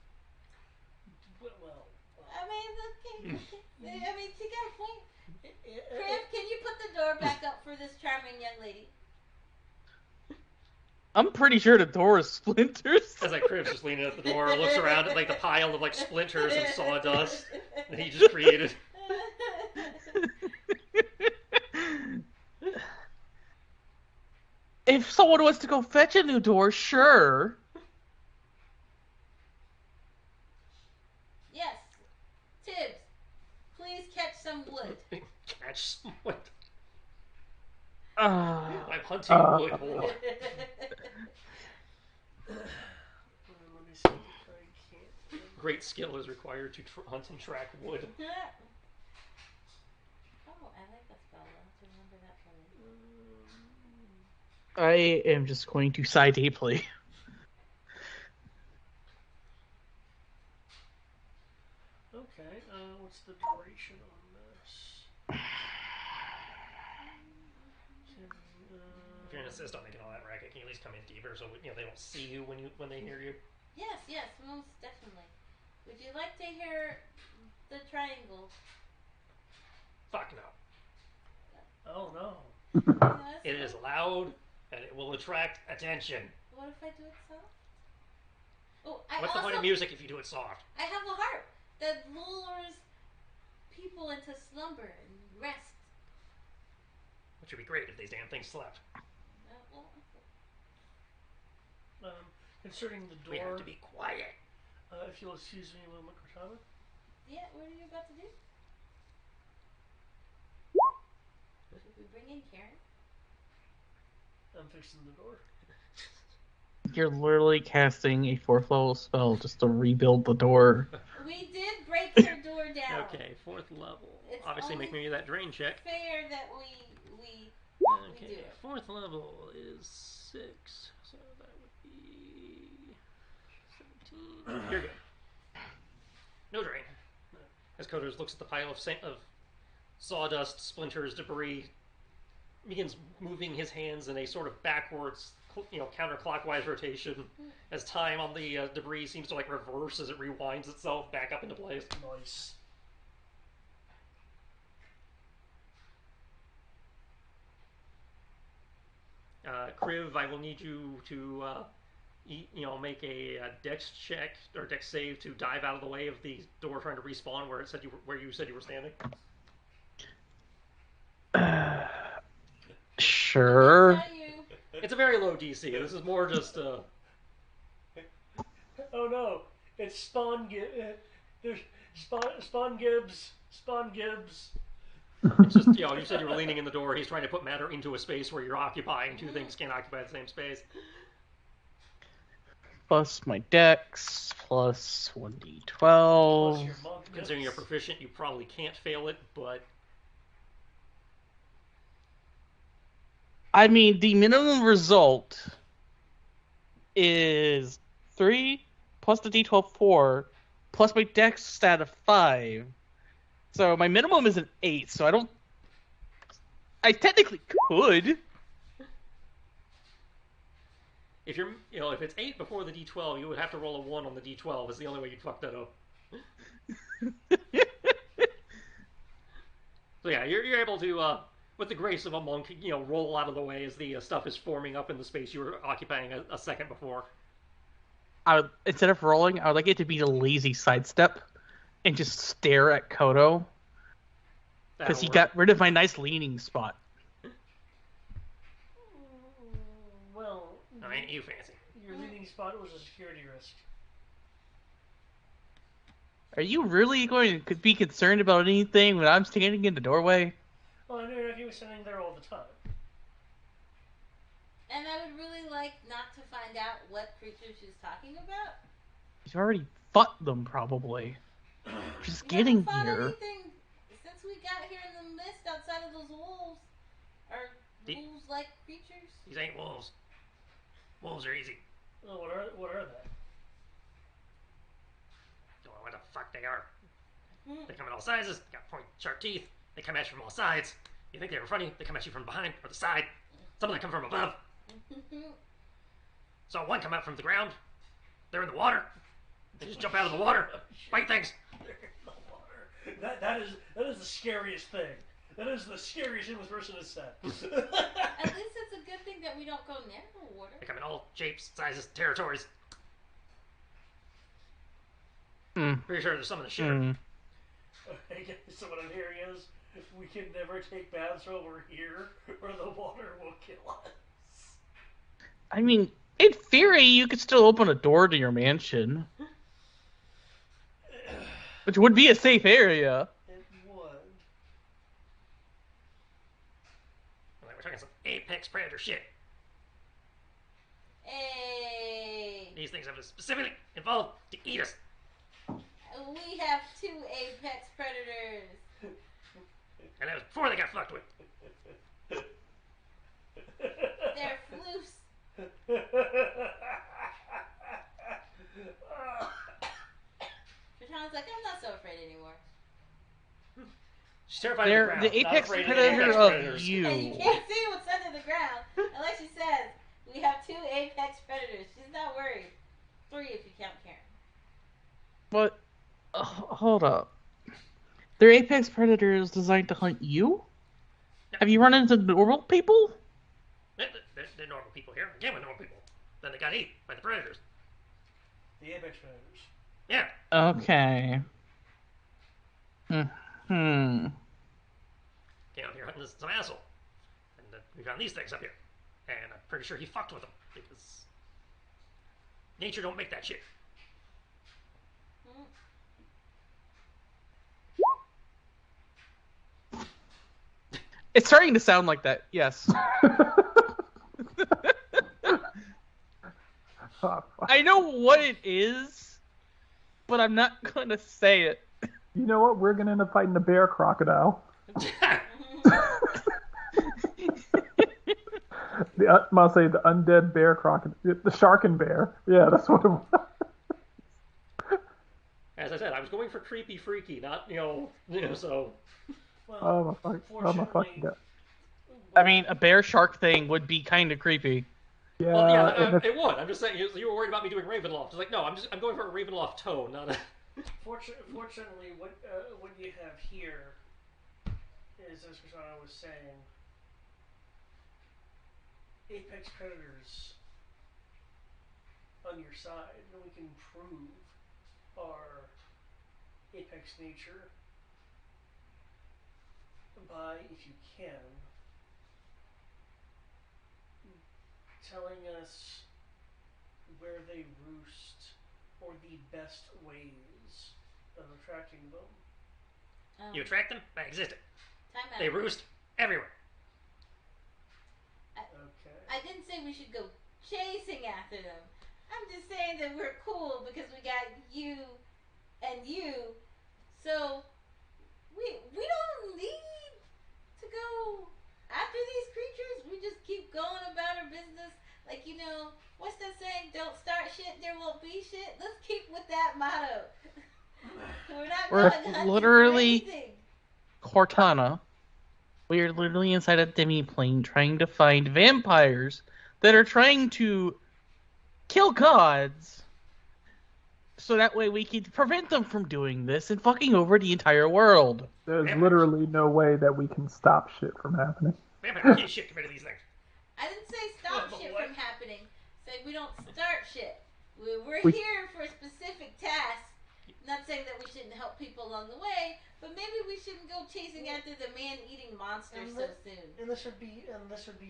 Well. I mean, okay. I mean, you got a point. Kriv, can you put the door back up for this charming young lady? I'm pretty sure the door is splinters. As like Crib's just leaning at the door, looks around at like the pile of like splinters and sawdust that he just created. If someone wants to go fetch a new door, sure. Yes. Tibbs, please catch some wood. Catch some wood. Uh, I'm hunting wood. Hold on. Let me see if I can't. Great skill is required to hunt and track wood. Oh, I like that spell. I'll have to remember that for me. I am just going to sigh deeply. Okay, what's the duration on this? If you're an assist on making all that racket, can you at least come in deeper so they don't see you when they hear you? Yes, most definitely. Would you like to hear the triangle? Fuck no. Oh no. Yes. It is loud and it will attract attention. What if I do it soft? Oh, What's the point of music if you do it soft? I have a harp that lures people into slumber and rest. Which would be great if these damn things slept. Concerning the door. We have to be quiet. If you'll excuse me a moment, Cortana. Yeah, what are you about to do? Should we bring in Karen? I'm fixing the door. You're literally casting a 4th level spell just to rebuild the door. We did break her door down. Okay, 4th level. It's Obviously, only make me do that drain check. fair that we Okay, do it. 4th level is 6, so that would be 17. You're good. No drain. As Coders looks at the pile of sawdust, splinters, debris, begins moving his hands in a sort of backwards, counterclockwise rotation as time on the debris seems to like reverse as it rewinds itself back up into place. Nice. Kriv, I will need you to make a dex check or dex save to dive out of the way of the door trying to respawn where you said you were standing. Sure. It's a very low DC. This is more just Oh no, it's Spawn there's Spawn Gibbs. It's just you said you were leaning in the door. He's trying to put matter into a space where you're occupying. Two things can't occupy the same space. Plus my dex, plus 1d12. Plus your monk Considering you're mix. proficient, you probably can't fail it, but I mean, the minimum result is 3 plus the d12 4 plus my dex stat of 5. So my minimum is an 8, so I technically could. if if it's 8 before the d12, you would have to roll a 1 on the d12. Is the only way you'd fuck that up. So yeah, you're able to, with the grace of a monk, roll out of the way as the stuff is forming up in the space you were occupying a second before. Instead of rolling, I would like it to be a lazy sidestep and just stare at Kodo. Because he got rid of my nice leaning spot. Well, No, ain't you fancy. your leading spot was a security risk. Are you really going to be concerned about anything when I'm standing in the doorway? Well, I knew he was standing there all the time. And I would really like not to find out what creature she's talking about. You've already fought them, probably. Just You getting haven't fought here. anything since we got here in the mist outside of those wolves. Or wolves-like creatures. These ain't wolves. Wolves are easy. Oh, what are they? Don't know what the fuck they are. They come in all sizes. They got pointed, sharp teeth. They come at you from all sides. You think they're in front of you? They come at you from behind or the side. Some of them come from above. Saw one come out from the ground. They're in the water. They just jump out of the water. Fight things. They're in the water. That is the scariest thing. That is the scariest thing this person has said. At least it's a good thing that we don't go near the water. They come in all shapes, sizes, territories. Pretty sure there's some in the ship. Okay, so what I'm hearing is we can never take baths over here, or the water will kill us. I mean, in theory, you could still open a door to your mansion, which would be a safe area. It would. Like, we're talking some apex predator shit. Hey. These things have specifically evolved to eat us. We have 2 apex predators. And that was before they got fucked with. They're floofs. Trishana's like, I'm not so afraid anymore. She's terrified They're of the ground. the apex not afraid predator of of predators. you. And you can't see what's under the ground unless she says we have 2 apex predators. She's not worried. 3 if you count Karen. But, hold up. They're apex predators designed to hunt you? Have you run into normal people? They're normal people here. Again, with normal people. Then they got eaten by the predators. The apex predators. Yeah. Okay. Came out here hunting some asshole. And we found these things up here. And I'm pretty sure he fucked with them. Because nature don't make that shit. It's starting to sound like that, yes. I know what it is, but I'm not going to say it. You know what? We're going to end up fighting the bear crocodile. I'll say the undead bear crocodile. The shark and bear. Yeah, that's what it was. As I said, I was going for creepy freaky, not, so... Well, Oh my fucking god. I mean, a bear shark thing would be kind of creepy. Yeah, Well, yeah, it would. I'm just saying, you were worried about me doing Ravenloft. It's like, no, I'm going for a Ravenloft tone, not a... Fortunately, what you have here is, as Krishana was saying, apex predators on your side, and we can prove our apex nature by, if you can, telling us where they roost or the best ways of attracting them. You attract them by existing. Time out. They roost everywhere. Okay. I didn't say we should go chasing after them. I'm just saying that we're cool because we got you and you. So we don't need to go after these creatures. We just keep going about our business. Like, what's that saying? Don't start shit, there won't be shit. Let's keep with that motto. We're not going hunting literally for anything. Cortana. We are literally inside a demi-plane trying to find vampires that are trying to kill gods. So that way we can prevent them from doing this and fucking over the entire world. There's literally no way that we can stop shit from happening. Vampires can't shit, get rid of these things. I didn't say stop shit from happening. Say we don't start shit. We're We- here for a specific task. Not saying that we shouldn't help people along the way, but maybe we shouldn't go chasing after the man-eating monster so soon. And this would be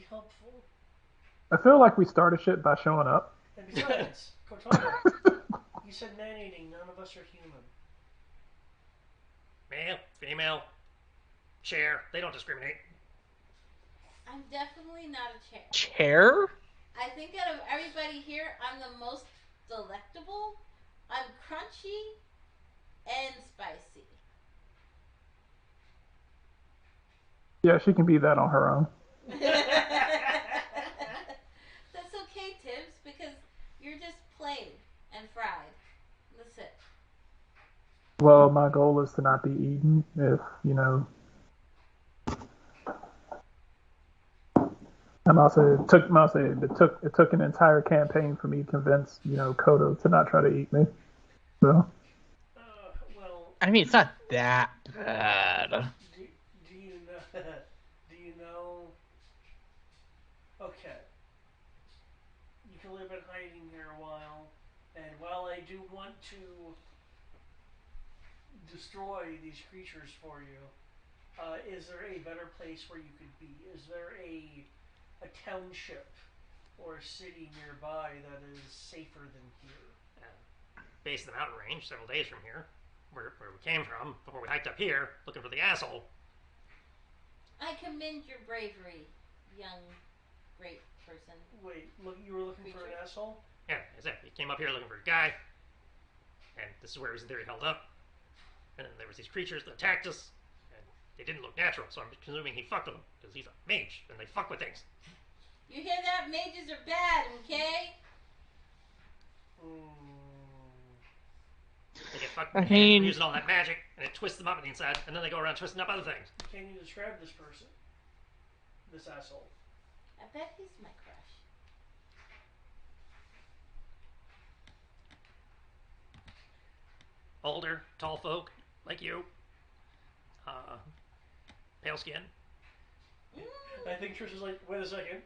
helpful. I feel like we started shit by showing up. And besides, Cortana, you said man-eating. None of us are human. Male, female, chair, they don't discriminate. I'm definitely not a chair. Chair? I think out of everybody here, I'm the most delectable. I'm crunchy and spicy. Yeah, she can be that on her own. That's okay, Tibbs, because you're just plain and fried. That's it. Well, my goal is to not be eaten if, it took an entire campaign for me to convince, Kodo to not try to eat me. So. Well, I mean, it's not that bad. do you know? while I do want to destroy these creatures for you, is there a better place where you could be? Is there a township or a city nearby that is safer than here? Base of the mountain range, several days from here, where we came from, before we hiked up here, looking for the asshole. I commend your bravery, young, great person. Wait, look, you were looking for an asshole? Yeah, exactly. He came up here looking for a guy, and this is where he was in theory held up. And then there was these creatures that attacked us, and they didn't look natural, so I'm presuming he fucked with them, because he's a mage, and they fuck with things. You hear that? Mages are bad, okay? They get fucked I from mean- using all that magic, and it twists them up on the inside, and then they go around twisting up other things. Can you describe this person? This asshole? I bet he's my crush. Older, tall folk, like you. Pale skin. I think Trish is like, wait a second.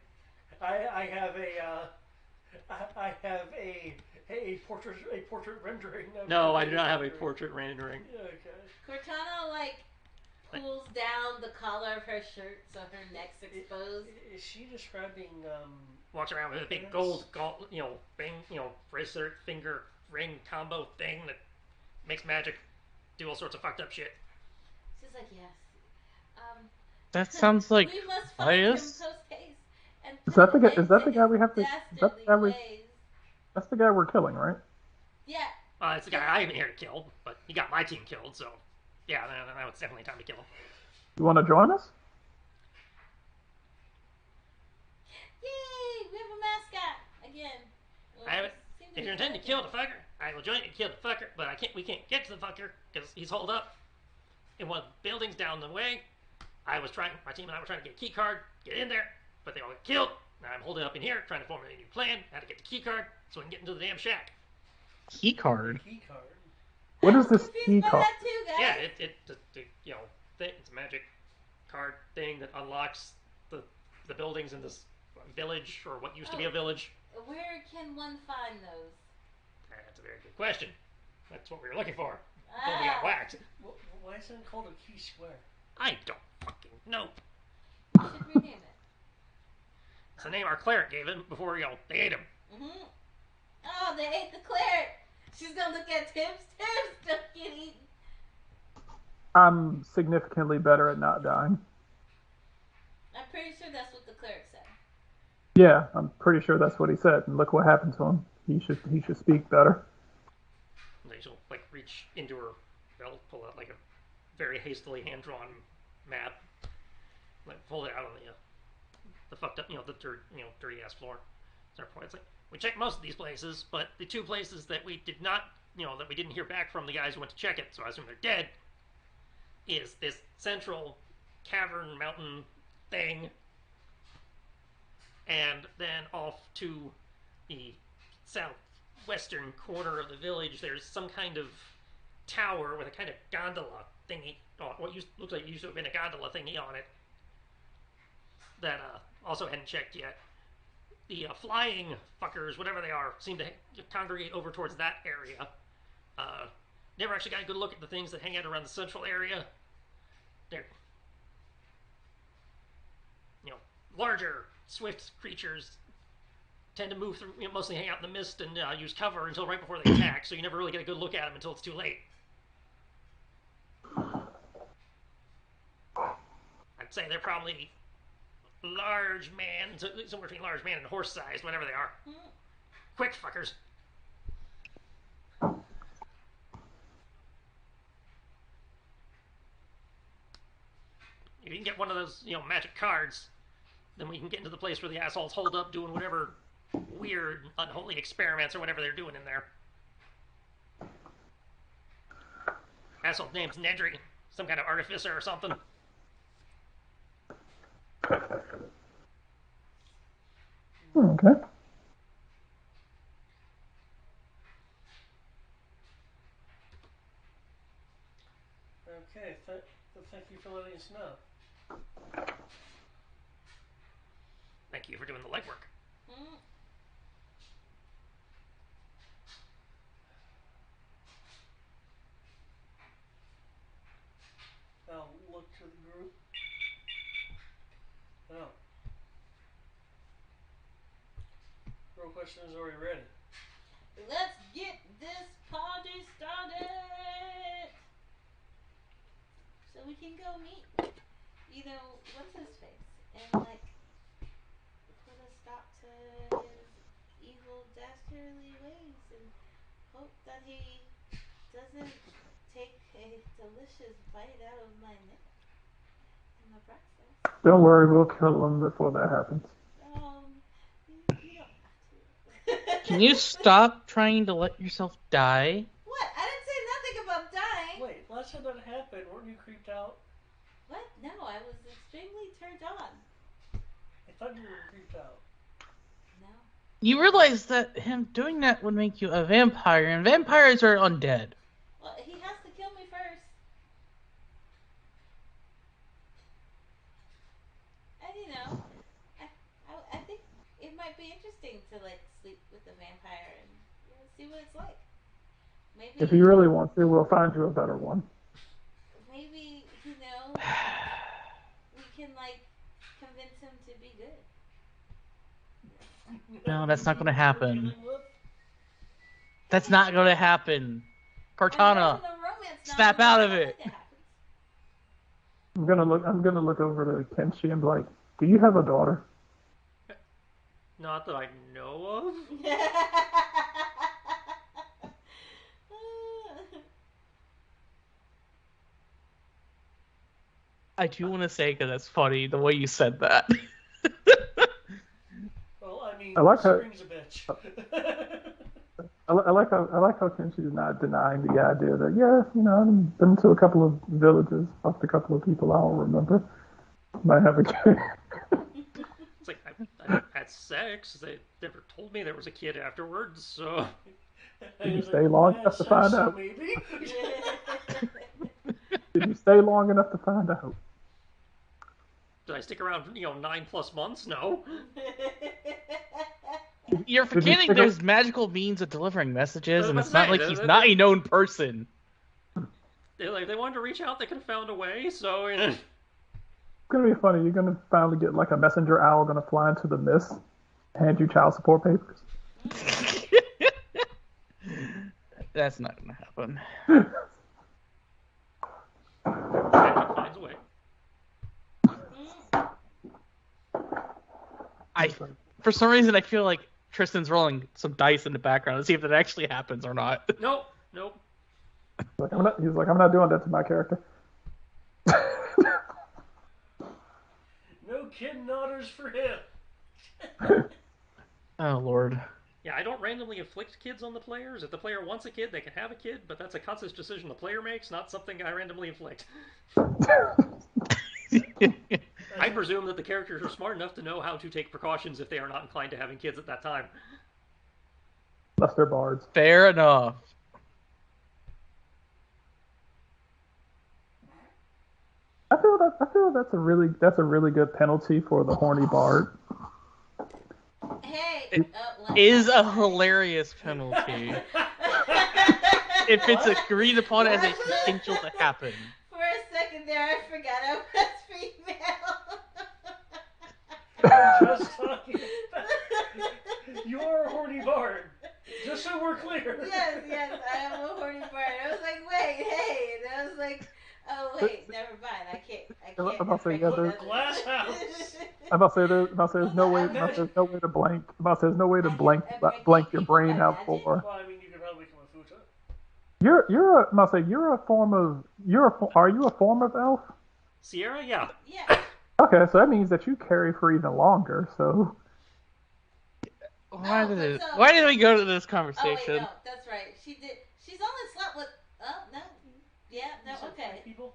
I have a portrait rendering. No, I do not have a portrait rendering. Okay. Cortana, like, pulls down the collar of her shirt so her neck's exposed. Is she describing Walks around with a big gold, ring, bracelet, finger, ring combo thing that makes magic do all sorts of fucked up shit. She's like, yes. That sounds like we must find him bias. post-haste and Is that the put guy? an Is that end the to guy we his have to? Is that the guy dastardly we? ways. That's the guy we're killing, right? Yeah. It's the guy I am here to kill, but he got my team killed, so yeah, now it's definitely time to kill him. You want to join us? Yay! We have a mascot again. I have it. If you're intending to kill the fucker, I will join you to kill the fucker, but we can't get to the fucker because he's holed up in one of the buildings down the way. My team and I were trying to get a key card, get in there, but they all got killed. Now I'm holding up in here, trying to formulate a new plan, how to get the key card so we can get into the damn shack. Key card. key card? What is this Confused key by card? that too, guys. Yeah, it's a magic card thing that unlocks the buildings in this village, or what used to be a village. Where can one find those? That's a very good question. That's what we were looking for. Until we got whacked. Why isn't it called a key square? I don't fucking know. You should rename it. It's the name our cleric gave him before, they ate him. Mm-hmm. Oh, they ate the cleric. She's gonna look at Tibbs. Tibbs don't get eaten. I'm significantly better at not dying. I'm pretty sure that's what the cleric said. Yeah, I'm pretty sure that's what he said. And look what happened to him. He should speak better. She'll reach into her belt, pull out a very hastily hand drawn map, pull it out on the fucked up, the dirt, dirty ass floor. It's like, we checked most of these places, but the two places that we did not, that we didn't hear back from the guys who went to check it, so I assume they're dead, is this central cavern mountain thing, and then off to the southwestern corner of the village, there's some kind of tower with a kind of gondola thingy, looks like it used to have been a gondola thingy on it, that also hadn't checked yet. The flying fuckers, whatever they are, seem to congregate over towards that area. Never actually got a good look at the things that hang out around the central area. They're, larger, swift creatures tend to move through, mostly hang out in the mist and use cover until right before they attack, so you never really get a good look at them until it's too late. I'd say they're probably large man, somewhere between large man and horse sized, whatever they are. Quick fuckers. If you can get one of those, magic cards, then we can get into the place where the assholes hold up doing whatever weird, unholy experiments or whatever they're doing in there. Asshole name's Nedry, some kind of artificer or something. Okay. Okay, thank you for letting us know. Thank you for doing the legwork. question is already ready. Let's get this party started! So we can go meet, what's his face? And, put a stop to his evil, dastardly ways and hope that he doesn't take a delicious bite out of my neck in the process. Don't worry, we'll kill him before that happens. You don't have to. Can you stop trying to let yourself die? What? I didn't say nothing about dying. Wait, last time that happened, weren't you creeped out? What? No, I was extremely turned on. I thought you were creeped out. No. You realize that him doing that would make you a vampire, and vampires are undead. Well, he has to kill me first. And I think it might be interesting to sleep with a vampire and see what it's like. Maybe If you really want to, we'll find you a better one. Maybe we can convince him to be good. No, that's not going to happen. That's not going to happen. Cortana, snap out of it. I'm gonna look over to Kenshi and be like, "Do you have a daughter?" Not that I know of. I do want to say, because that's funny, the way you said that. Well, I mean, I like how- Spring's a bitch. I like how Kenshi is not denying the idea that I've been to a couple of villages, fucked a couple of people I don't remember. Might have a kid. It's like I had sex. They never told me there was a kid afterwards. So Did you stay long enough to find out? Maybe. Did you stay long enough to find out? did I stick around? 9+ months? No. You're forgetting there's magical means of delivering messages, and it's not like he's not a known person. They wanted to reach out. They could have found a way. So It's gonna be funny. You're gonna finally get a messenger owl gonna fly into the mist, hand you child support papers. That's not gonna happen. finds a way. For some reason, I feel like Tristan's rolling some dice in the background to see if that actually happens or not. Nope. He's like, I'm not doing that to my character. No kid nodders for him. Oh, Lord. Yeah, I don't randomly inflict kids on the players. If the player wants a kid, they can have a kid, but that's a conscious decision the player makes, not something I randomly inflict. I presume that the characters are smart enough to know how to take precautions if they are not inclined to having kids at that time. Unless they're bards. Fair enough. I feel that's a really good penalty for the horny bard. Hey, It is a hilarious penalty. If it's agreed upon as a potential to happen. For a second there, I forgot I was female. I'm just talking about you're a horny bard. Just so we're clear. Yes, I am a horny bard. I was like, wait, hey, and I was like, oh wait, never mind. I can't. I'm about to say, yeah, there's Glass house. I'm about to say there's no way to blank. I'm about to say there's no way to blank your brain out for. Well, I mean, you could probably become a futa. Are you a form of elf? Sierra, yeah. Yeah. Okay, so that means that you carry for even longer. So Why did we go to this conversation? Oh wait, no, that's right. She did. She's only slept with. Oh no. Yeah. No. You said Okay. 3 people?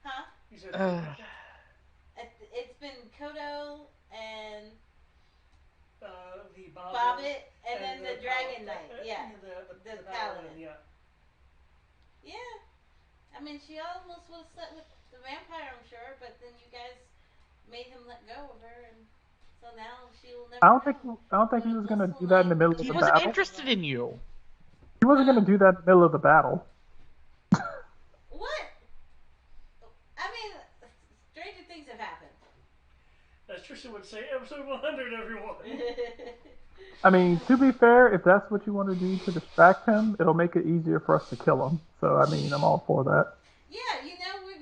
Huh? You said 3 people? It's been Kodo and The Bobbit and then the Dragon Knight. Yeah. The Paladin. Yeah. Yeah. I mean, she almost would have slept with the vampire, I'm sure, but then you guys made him let go of her, and so now she will never. I don't think he was gonna do that in the middle of He the wasn't battle. interested in you. He wasn't gonna do that in the middle of the battle. What? I mean, stranger things have happened. As Tristan would say, episode 100, everyone. I mean, to be fair, if that's what you want to do to distract him, it'll make it easier for us to kill him. So, I mean, I'm all for that. Yeah,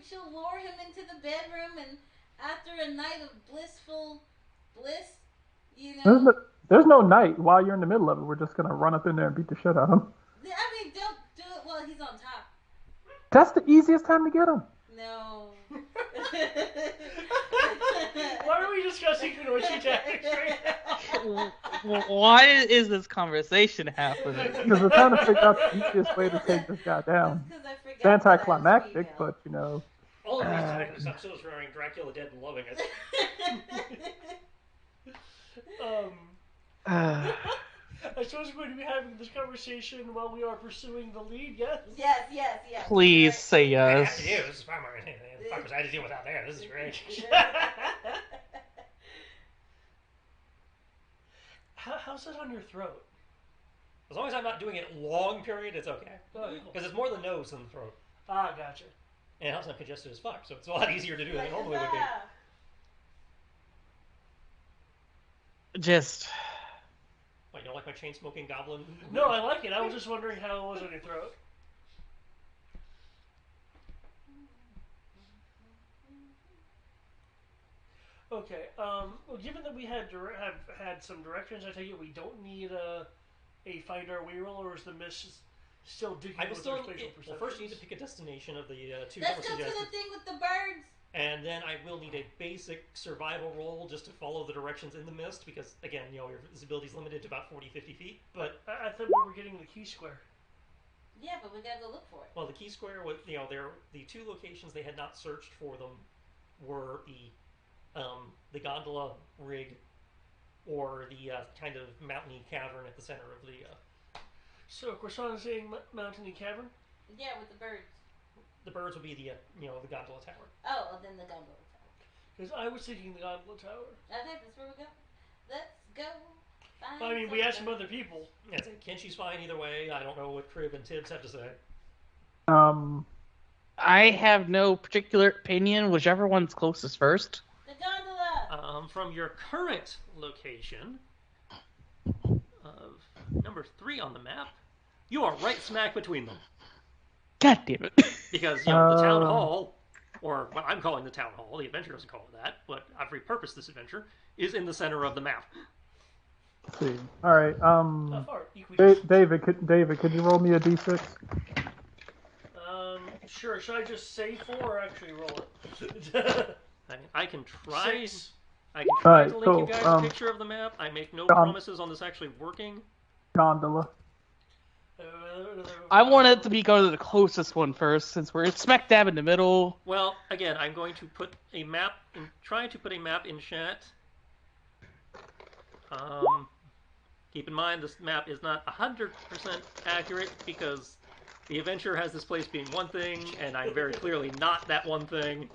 she'll lure him into the bedroom, and after a night of blissful bliss, you There's know. no, there's no night while you're in the middle of it. We're just gonna run up in there and beat the shit out of him. I mean, don't do it while he's on top. That's the easiest time to get him. No. Why are we discussing Kunoichi tactics right now? Why is this conversation happening? Because we're trying to figure out the easiest way to take this guy down. Because I forgot It's that I was anticlimactic, female. but you know. All of these tactics episodes regarding Dracula dead and loving it. I suppose we're going to be having this conversation while we are pursuing the lead, yes? Yes. Please say I have yes. to do this. Fuckers, I had to deal with out there. This is great. How's that on your throat? As long as I'm not doing it long period, it's okay. Because it's more the nose than the throat. Ah, gotcha. And it helps not congested as fuck, so it's a lot easier to do than it normally would be. Just. What, you don't like my chain smoking goblin? No, I like it. I was just wondering how it was on your throat. Okay. Well, given that we have had some directions, I take it we don't need a find our way roll, or is the miss still digging I will with still. our spatial perception? Well, first you need to pick a destination of the two. Let's go to the thing with the birds. And then I will need a basic survival roll just to follow the directions in the mist, because, again, your visibility is limited to about 40-50 feet. But I thought we were getting the key square. Yeah, but we gotta go look for it. well, the key square was, the two locations they had not searched for them were the gondola rig or the kind of mountainy cavern at the center of the. So, Corson saying mountainy cavern? Yeah, with the birds. The birds would be the the gondola tower. Oh, well, then the gondola tower. Because I was thinking the gondola tower. Okay, that's where we go. Let's go. I mean, we asked some other people. Yeah, Kenshi's fine either way. I don't know what Crib and Tibbs have to say. I have no particular opinion. Whichever one's closest first. The gondola. From your current location of number 3 on the map, you are right smack between them. God damn it. Because, the town hall, or what I'm calling the town hall, the adventure doesn't call it that, but I've repurposed this adventure, is in the center of the map. Let's see. All right. How far? David, could you roll me a d6? Sure. Should I just say 4 or actually roll it? I can try. 6. I can try Alright, to link so, you guys a picture of the map. I make no promises on this actually working. Gondola. I wanted to go to the closest one first, since we're smack dab in the middle. Well, again, I'm going to put a map trying to put a map in chat. Keep in mind this map is not 100% accurate because the adventure has this place being one thing, and I'm very clearly not that one thing.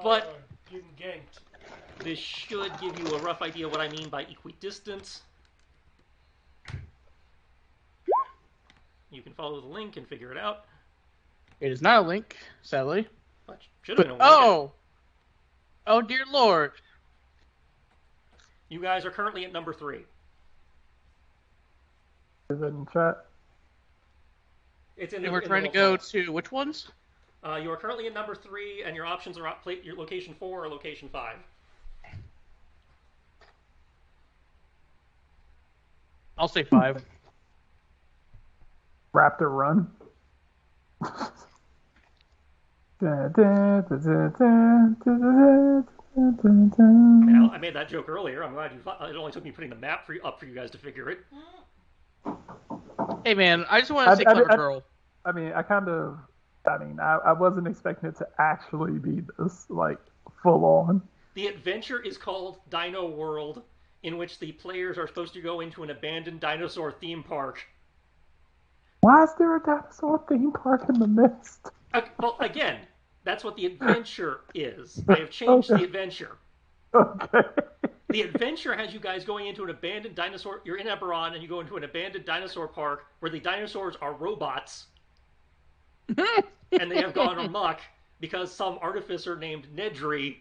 But getting ganked. this should give you a rough idea of what I mean by equidistant. You can follow the link and figure it out. It is not a link, sadly. But should have been a link. Oh dear lord. You guys are currently at number 3. Is it in chat? It's in And the, we're in trying the to go to which ones? You are currently at number 3, and your options are your location 4 or location 5. I'll say 5. Raptor Run. Now, I made that joke earlier. I'm glad it only took me putting the map up for you guys to figure it. Hey man, I just want to say clever girl. I wasn't expecting it to actually be this, like, full on. The adventure is called Dino World, in which the players are supposed to go into an abandoned dinosaur theme park. Why is there a dinosaur theme park in the mist? Well, again, that's what the adventure is. I have changed the adventure. Okay. The adventure has you guys going into an abandoned dinosaur. You're in Eberron, and you go into an abandoned dinosaur park where the dinosaurs are robots, and they have gone amok because some artificer named Nedry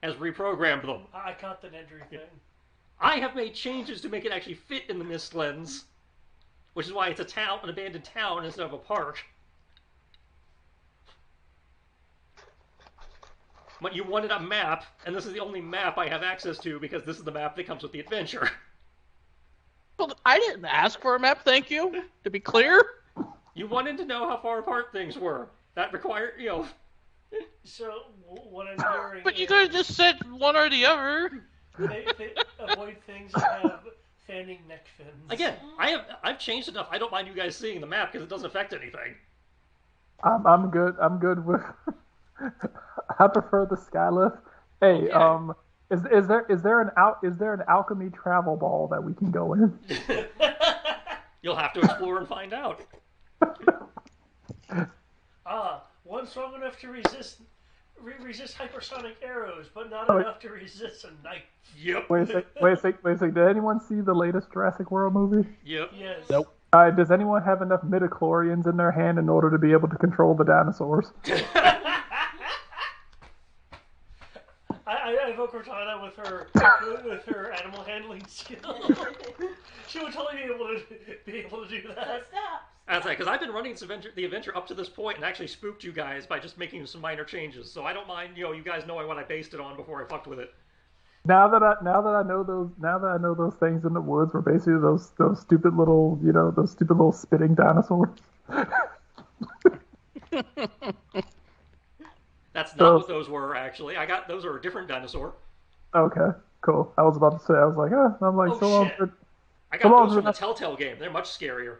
has reprogrammed them. I caught the Nedry thing. I have made changes to make it actually fit in the mist lens, which is why it's an abandoned town instead of a park. But you wanted a map, and this is the only map I have access to because this is the map that comes with the adventure. Well, I didn't ask for a map, thank you. To be clear. You wanted to know how far apart things were. That required, So what I'm hearing. But you could have just said one or the other. They avoid things that have fanning neck fins. Again, I've changed enough. I don't mind you guys seeing the map because it doesn't affect anything. I'm good. I'm good with. I prefer the skylift. Hey, Okay. is there an alchemy travel ball that we can go in? You'll have to explore and find out. One strong enough to resist hypersonic arrows, but not Oh, enough to resist a knife. Yep. Wait a sec. Did anyone see the latest Jurassic World movie? Yep. Yes. Nope. Does anyone have enough midichlorians in their hand in order to be able to control the dinosaurs? I vote Cortana with her animal handling skill. She would totally be able to do That that. stops. That's right, because I've been running the adventure up to this point and actually spooked you guys by just making some minor changes. So I don't mind, you guys knowing what I based it on before I fucked with it. Now that I know those things in the woods were basically those stupid little spitting dinosaurs. That's not what those were, actually. Those are a different dinosaur. Okay, cool. I was about to say, I was like, I'm like, Oh, so long. shit. I got Come on, those from the Vanessa. Telltale game. They're much scarier.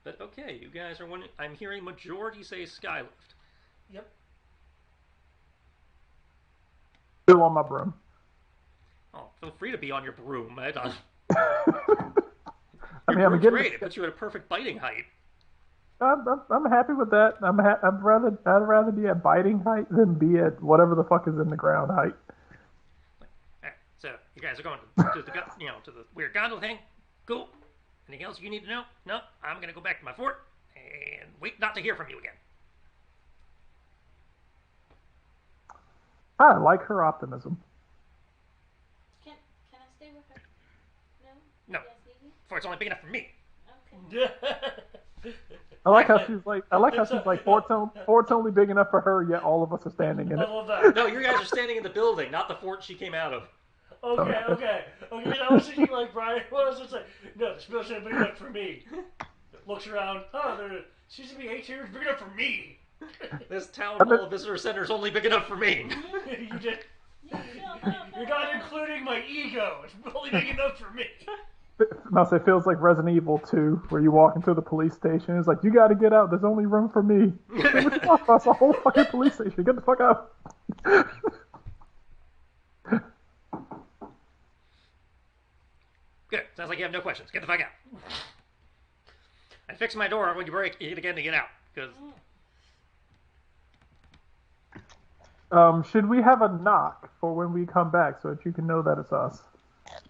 But okay, you guys are wondering. I'm hearing majority say Skylift. Yep. Still on my broom. Oh, feel free to be on your broom. I Your mean, I'm broom's getting. great. It puts you at a perfect biting height. I'm happy with that. I'd rather be at biting height than be at whatever the fuck is in the ground height. Alright, so you guys are going to the weird gondola thing. Cool. Anything else you need to know? No, I'm gonna go back to my fort and wait not to hear from you again. I like her optimism. Can I stay with her? No. No? You guys need me? Fort's only big enough for me. Okay. I like how she's like fort's only big enough for her, yet all of us are standing in I it. love that. No, you guys are standing in the building, not the fort she came out of. Okay. I was thinking like Brian was. It's like, no, this building's big enough for me. Looks around. Oh, there seems to be 8 tiers big enough for me. This town hall visitor center is only big enough for me. You did. You're not including my ego. It's only big enough for me. It feels like Resident Evil 2, where you walk into the police station. It's like, you got to get out. There's only room for me. That's a whole fucking police station. Get the fuck out. Good. Sounds like you have no questions. Get the fuck out. I fixed my door when you break it again to get out. Because Should we have a knock for when we come back so that you can know that it's us?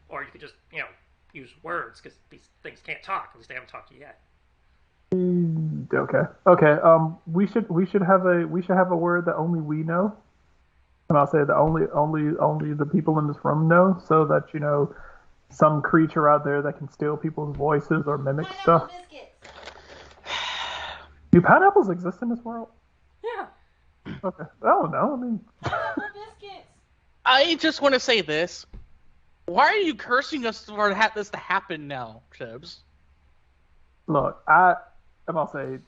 or you could just use words because these things can't talk. At least they haven't talked to you yet. Okay. We should have a word that only we know, and I'll say that only the people in this room know, so that some creature out there that can steal people's voices or mimic stuff. Pineapple biscuits. Do pineapples exist in this world? Yeah. Okay. I don't know. I mean, Pineapple biscuits. I just want to say this. Why are you cursing us for this to happen now, Tibbs? look, I'm gonna say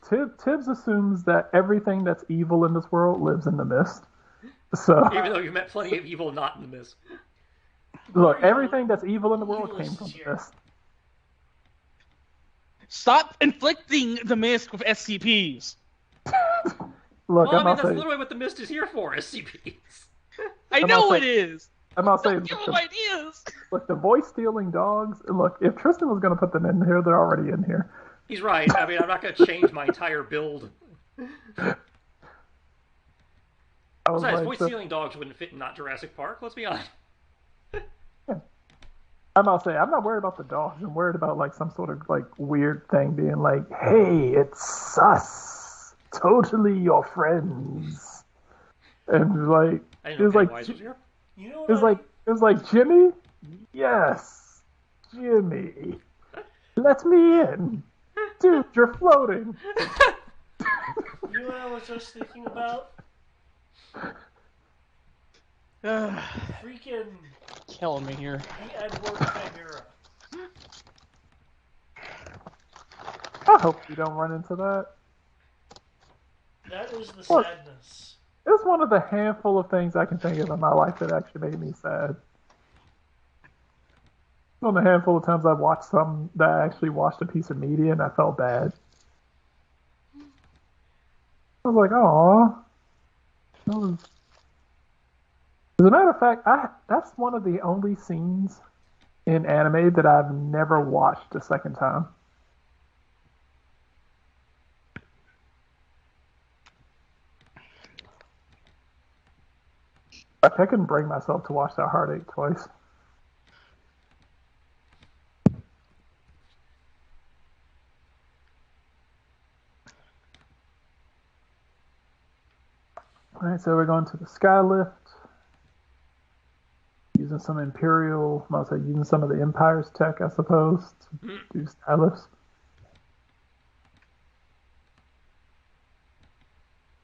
Tibbs assumes that everything that's evil in this world lives in the mist. So Even though you've met plenty of evil not in the mist. look, everything that's evil in the world came from the mist. Stop inflicting the mist with SCPs. Look, Well, I I'm mean, gonna that's say, literally what the mist is here for, SCPs. I I'm know not it is. I'm gonna say, Don't give them ideas. look, the voice stealing dogs. Look, if Tristan was gonna put them in here, they're already in here. He's right. I mean, I'm not going to change my entire build. I was Besides, like, voice stealing dogs wouldn't fit in not Jurassic Park, let's be honest. I'm gonna say, I'm not worried about the dogs. I'm worried about like some sort of like weird thing being like, hey, it's us. totally your friends. And like, I didn't it know was like, Pennywise was here. You know it was what like, it was like, Jimmy? Yes, Jimmy. Let me in. Dude, you're floating. You know what I was just thinking about? Freaking Killing me here. the Edward Chimera. I hope we don't run into that. That is the Look. sadness. It's one of the handful of things I can think of in my life that actually made me sad. One of the handful of times I've watched something that I actually watched a piece of media and I felt bad. I was like, "Aw." As a matter of fact, that's one of the only scenes in anime that I've never watched a second time. Like, I couldn't bring myself to watch that Heartache twice. Alright, so we're going to the Skylift. Using some Imperial, using some of the Empire's tech, I suppose, to do Skylifts.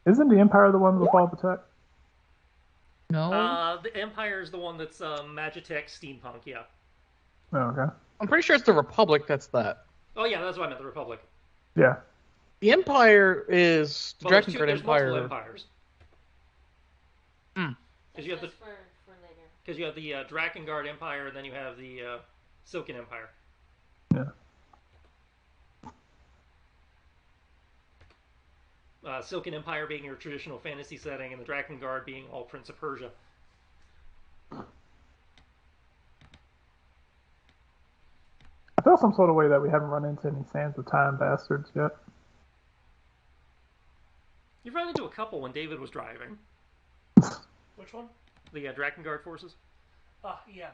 Isn't the Empire the one with all the tech? No. The Empire is the one that's Magitech Steampunk, yeah. Oh, okay. I'm pretty sure it's the Republic that's that. Oh, yeah, that's what I meant, the Republic. Yeah. The Empire is the Well, Drakengard there's Empire. multiple empires. Because you have That's for later. Because you have the Drakengard Empire, and then you have the Silken Empire. Yeah. Silken Empire being your traditional fantasy setting, and the Drakengard being all Prince of Persia. I feel some sort of way that we haven't run into any Sands of Time bastards yet. You've run into a couple when David was driving. Which one? The Drakengard forces. Yeah.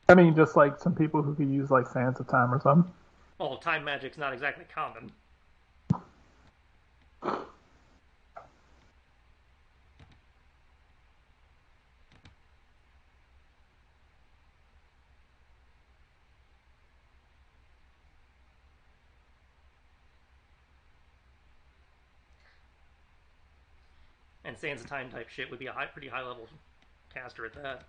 I mean, just like some people who could use like Sands of Time or something. Well, time magic's not exactly common. And Sands of Time type shit would be a pretty high level caster at that.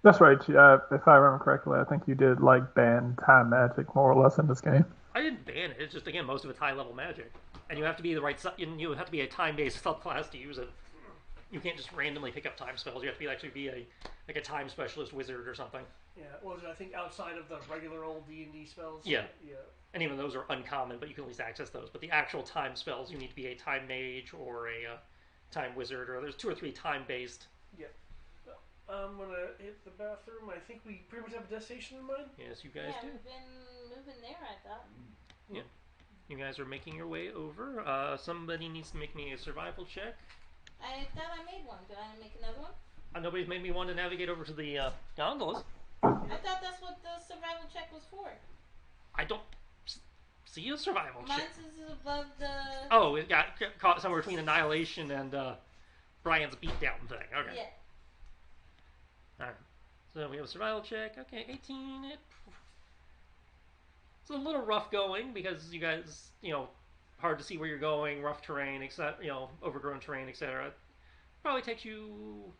That's right. If I remember correctly, I think you did like ban time magic more or less in this game. I didn't ban it. It's just, again, most of it's high level magic, and you have to be the right. You have to be a time based subclass to use it. You can't just randomly pick up time spells. You have to actually be a time specialist wizard or something. Yeah. Well, I think outside of the regular old D&D spells. Yeah. Yeah. And even those are uncommon, but you can at least access those. But the actual time spells, you need to be a time mage or a time wizard, or there's 2 or 3 time based. Yeah. I'm gonna hit the bathroom. I think we pretty much have a destination in mind. Yes, you guys do. We've been moving there, I thought. Yeah. You guys are making your way over. Somebody needs to make me a survival check. I thought I made one. Could I make another one? Nobody's made me one to navigate over to the gondolas. I thought that's what the survival check was for. I don't see a survival check. Mine's is above the... Oh, it got caught somewhere between Annihilation and Brian's beatdown thing. Okay. Yeah. Alright. So we have a survival check. Okay, 18. It's a little rough going because you guys, hard to see where you're going, rough terrain, etc. Overgrown terrain, etc. Probably takes you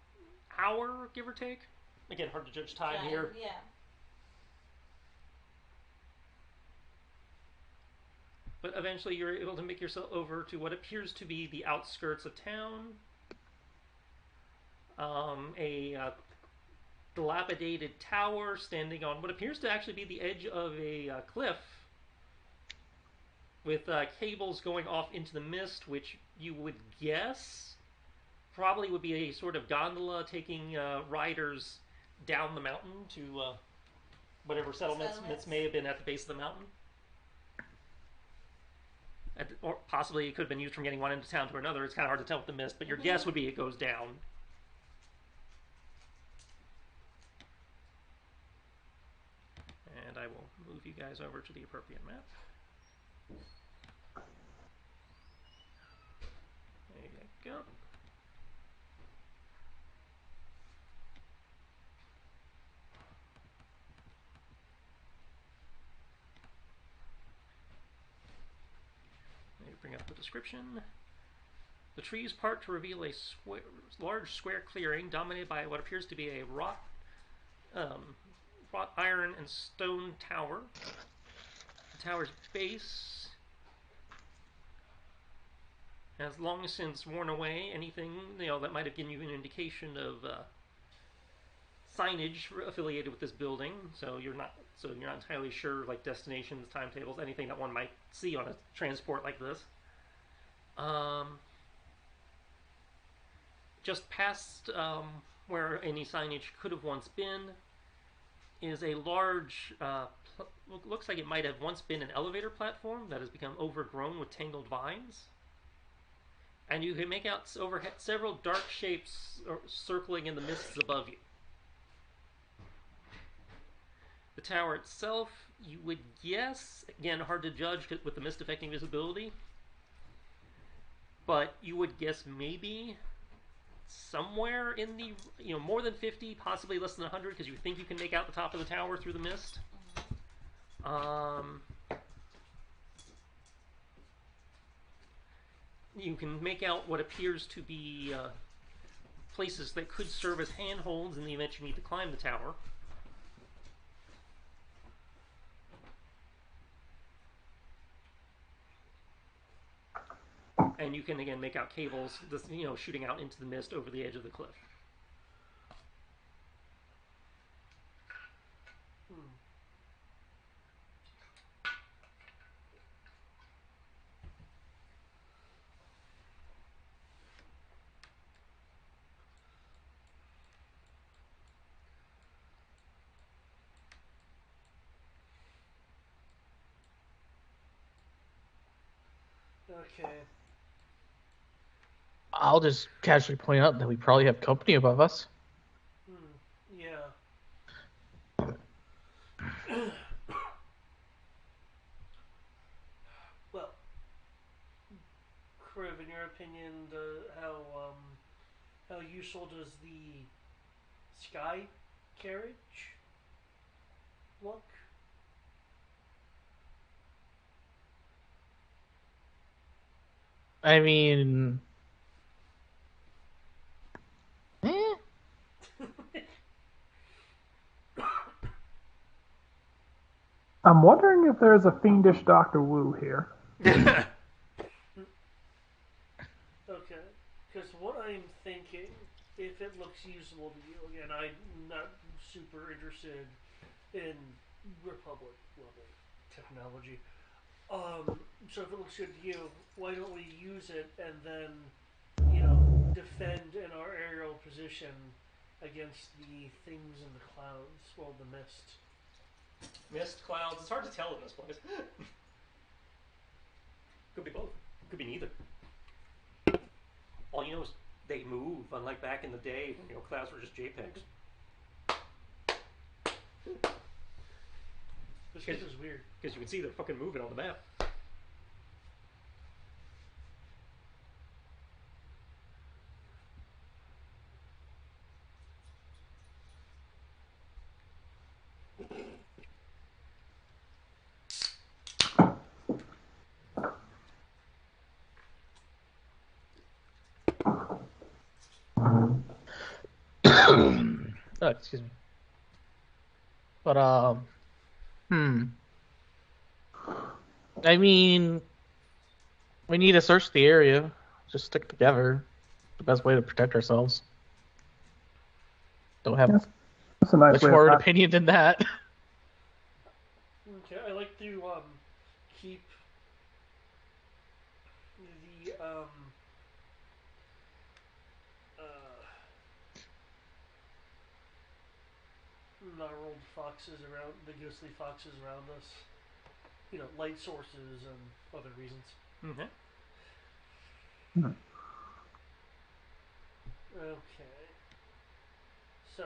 hour, give or take. Again, hard to judge time here. Yeah. But eventually you're able to make yourself over to what appears to be the outskirts of town. A dilapidated tower standing on what appears to actually be the edge of a cliff with cables going off into the mist, which you would guess probably would be a sort of gondola taking riders down the mountain to whatever settlements may have been at the base of the mountain. Or possibly it could have been used from getting one end of town to another. It's kind of hard to tell with the mist, but your guess would be it goes down. And I will move move you guys over to the appropriate map. There you go. Bring up the description. The trees part to reveal a large square clearing dominated by what appears to be a wrought iron and stone tower. The tower's base has long since worn away. Anything that might have given you an indication of signage affiliated with this building, so you're not entirely sure, like destinations, timetables, anything that one might see on a transport like this. Just past where any signage could have once been is a large, looks like it might have once been an elevator platform that has become overgrown with tangled vines. And you can make out overhead several dark shapes circling in the mists above you. The tower itself, you would guess, again, hard to judge with the mist affecting visibility, but you would guess maybe somewhere in the, more than 50, possibly less than 100, because you think you can make out the top of the tower through the mist. You can make out what appears to be places that could serve as handholds in the event you need to climb the tower. And you can again make out cables, shooting out into the mist over the edge of the cliff. Okay. I'll just casually point out that we probably have company above us. Yeah. Well, Kriv, in your opinion, how useful does the sky carriage look? I mean, I'm wondering if there's a fiendish Dr. Wu here. Okay, because what I'm thinking, if it looks usable to you, again, I'm not super interested in Republic level technology. So if it looks good to you, why don't we use it and then, defend in our aerial position against the things in the clouds, well, the mist. Mist, clouds, it's hard to tell in this place. Could be both. Could be neither. All you know is they move, unlike back in the day when clouds were just JPEGs. This is weird. Because you can see they're fucking moving on the map. oh, excuse me. But I mean, we need to search the area. Just stick together. The best way to protect ourselves. Don't have That's a nice much way more of opinion than that. Okay, I like to keep the gnarled foxes around, the ghostly foxes around us. Light sources and other reasons. Mm-hmm. Okay. So,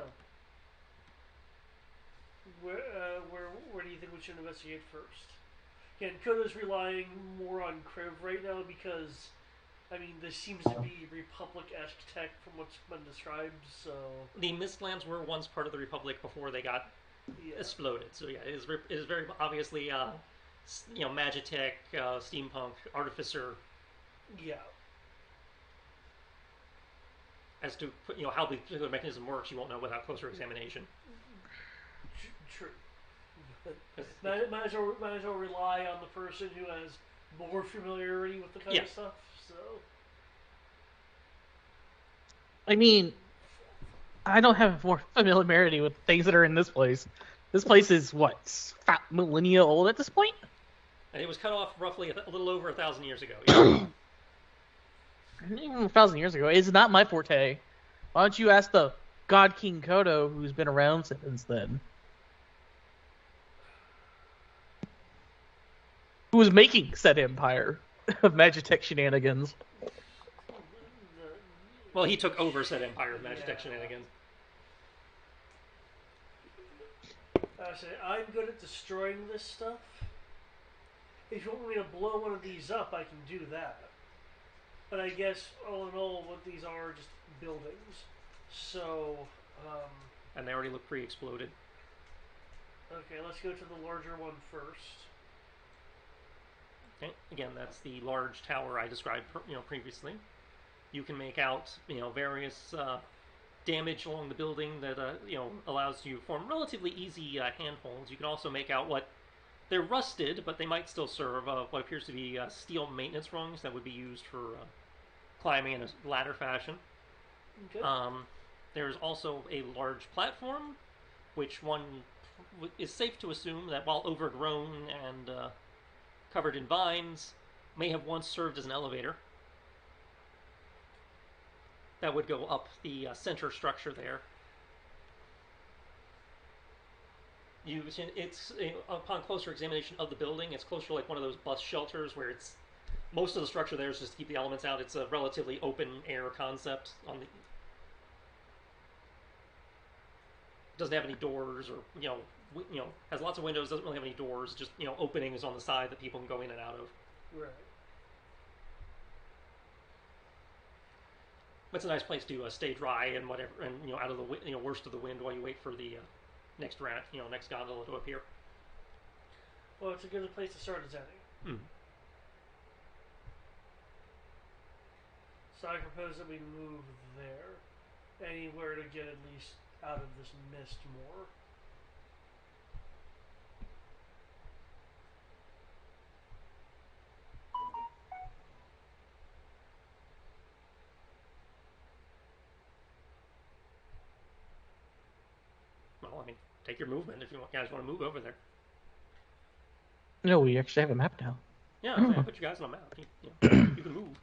Where do you think we should investigate first? Again, Koda's relying more on Kriv right now because, I mean, this seems to be Republic-esque tech from what's been described. So The Mistlands were once part of the Republic before they got yeah, exploded. So yeah, it is very obviously Magitech, steampunk, artificer. yeah. As to how the particular mechanism works, you won't know without closer examination. True. Might as well rely on the person who has more familiarity with the kind of stuff. So I mean, I don't have more familiarity with things that are in this place. This place is what, millennia old at this point? And it was cut off roughly a little over 1,000 years ago. Yeah. Even 1,000 years ago. It's not my forte. Why don't you ask the God King Kodo, who's been around since then? Who was making said empire of Magitech shenanigans? Well, he took over said empire of Magitech shenanigans. I'm good at destroying this stuff. If you want me to blow one of these up, I can do that. But I guess, all in all, what these are just buildings. So, And they already look pre-exploded. okay, let's go to the larger one first. Okay. Again, that's the large tower I described, previously. You can make out, various damage along the building that, allows you to form relatively easy handholds. You can also make out they're rusted, but they might still serve what appears to be steel maintenance rungs that would be used for climbing in a ladder fashion. Okay. There's also a large platform, which one is safe to assume that while overgrown and covered in vines, may have once served as an elevator. That would go up the center structure there. It's upon closer examination of the building, it's closer to like one of those bus shelters where it's most of the structure there is just to keep the elements out. It's a relatively open air concept. Doesn't have any doors, or has lots of windows. Doesn't really have any doors. Just openings on the side that people can go in and out of. Right. It's a nice place to stay dry and whatever, and out of the worst of the wind while you wait for the next next gondola to appear. Well, it's a good place to start as any. So I propose that we move there, anywhere to get at least out of this mist more. Well, I mean, take your movement if you guys want to move over there. No, we actually have a map now. Yeah, I put you guys on a map. You can move.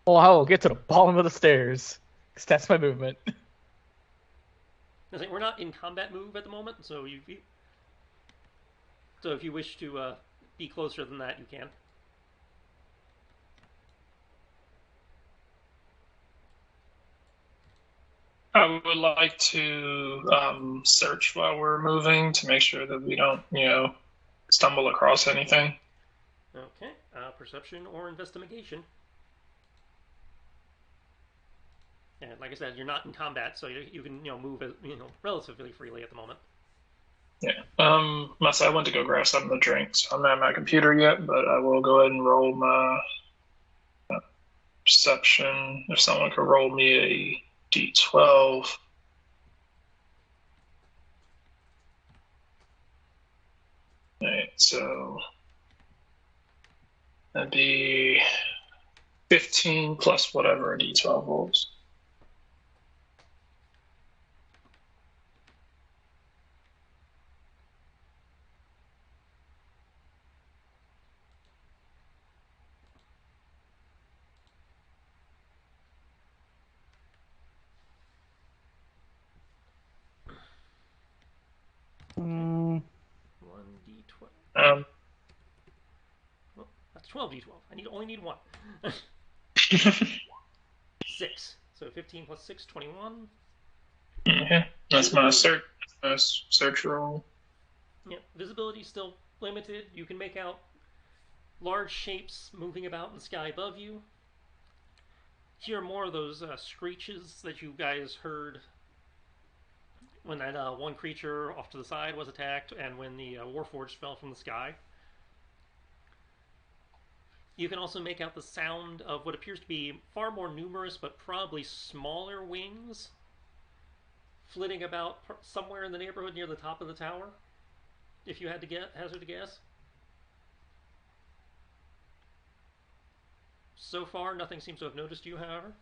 Well, I will get to the bottom of the stairs, because that's my movement. We're not in combat move at the moment, so if you wish to be closer than that, you can. I would like to search while we're moving to make sure that we don't, stumble across anything. Okay, perception or investigation. And like I said, you're not in combat, so you can move relatively freely at the moment. Yeah. I went to go grab something to drink, so I'm not at my computer yet, but I will go ahead and roll my perception. If someone could roll me a D12. Alright, so that'd be 15 plus whatever a D12 rolls. Mm. 1d12. Well, that's 12d12. I only need one. 6. So 15 plus 6, 21. Yeah, that's my search roll. Yeah, visibility is still limited. You can make out large shapes moving about in the sky above you. Hear more of those screeches that you guys heard when that one creature off to the side was attacked and when the Warforged fell from the sky. You can also make out the sound of what appears to be far more numerous but probably smaller wings flitting about somewhere in the neighborhood near the top of the tower, if you had to hazard a guess. So far, nothing seems to have noticed you, however.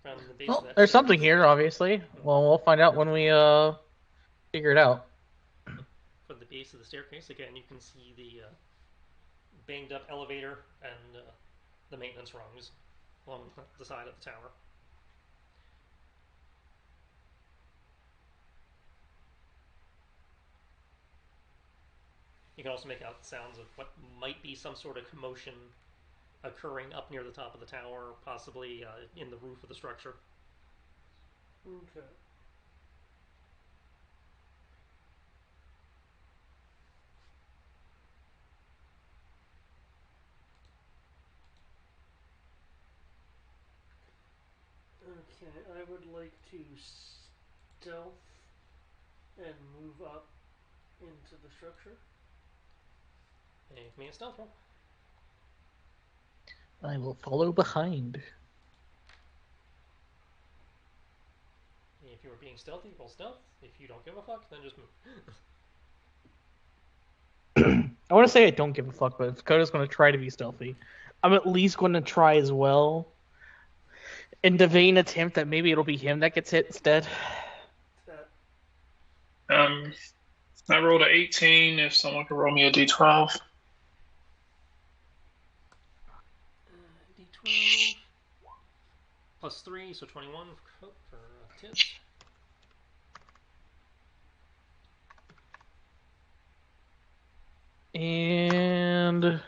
From the base of that There's something staircase. here, obviously. Well, we'll find out when we figure it out. From the base of the staircase, again, you can see the banged up elevator and the maintenance rungs along the side of the tower. You can also make out the sounds of what might be some sort of commotion occurring up near the top of the tower, possibly in the roof of the structure. Okay. Okay, I would like to stealth and move up into the structure. And give me a stealth roll. I will follow behind. If you were being stealthy, roll stealth. If you don't give a fuck, then just move. I want to say I don't give a fuck, but if Koda's going to try to be stealthy, I'm at least going to try as well. In the vain attempt that maybe it'll be him that gets hit instead. I rolled an 18. If someone could roll me a d12. D12 plus 3, so 21 for Tits. And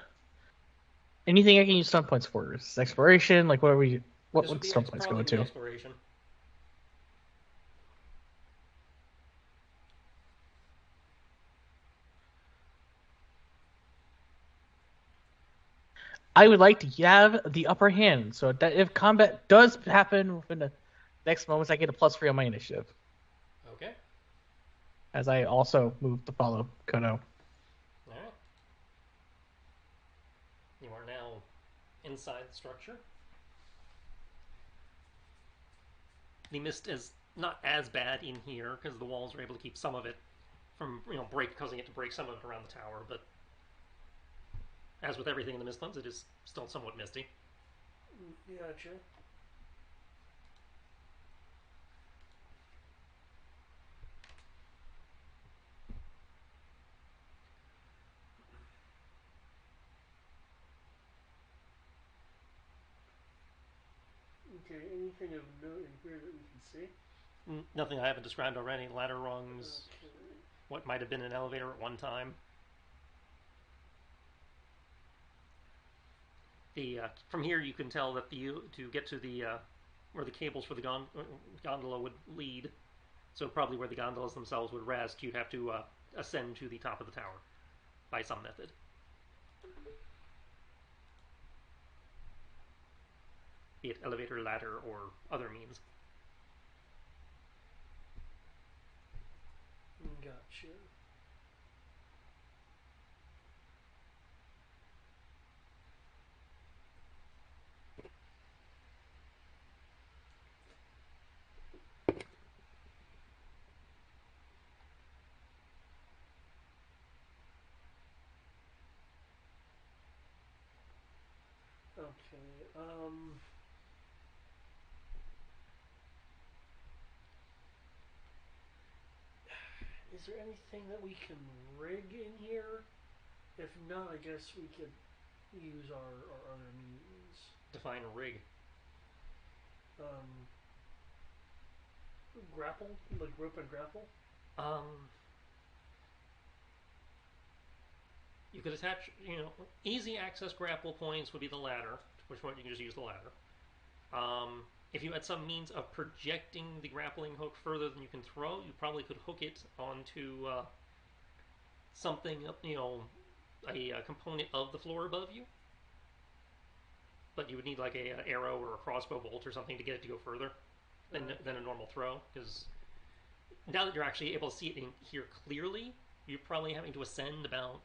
anything I can use stun points for? Is exploration? Like what would stun points go to? Exploration. I would like to have the upper hand, so that if combat does happen within the next moments, I get a +3 on my initiative. Okay. As I also move to follow Kono. Alright. You are now inside the structure. The mist is not as bad in here because the walls are able to keep some of it from, causing it to break some of it around the tower, but as with everything in the Mistlands, it is still somewhat misty. Gotcha. Okay, anything of note in here that we can see? Nothing I haven't described already. Ladder rungs, Okay. what might have been an elevator at one time. From here you can tell that to get to the where the cables for the gondola would lead, so probably where the gondolas themselves would rest, you'd have to ascend to the top of the tower by some method. Be it elevator, ladder, or other means. Gotcha. Okay, is there anything that we can rig in here? If not, I guess we could use our other means. Define rig. grapple, like rope and grapple? You could attach, easy access grapple points would be the ladder, which one you can just use the ladder. If you had some means of projecting the grappling hook further than you can throw, you probably could hook it onto something, a component of the floor above you. But you would need like an arrow or a crossbow bolt or something to get it to go further than a normal throw. Because now that you're actually able to see it in here clearly, you're probably having to ascend about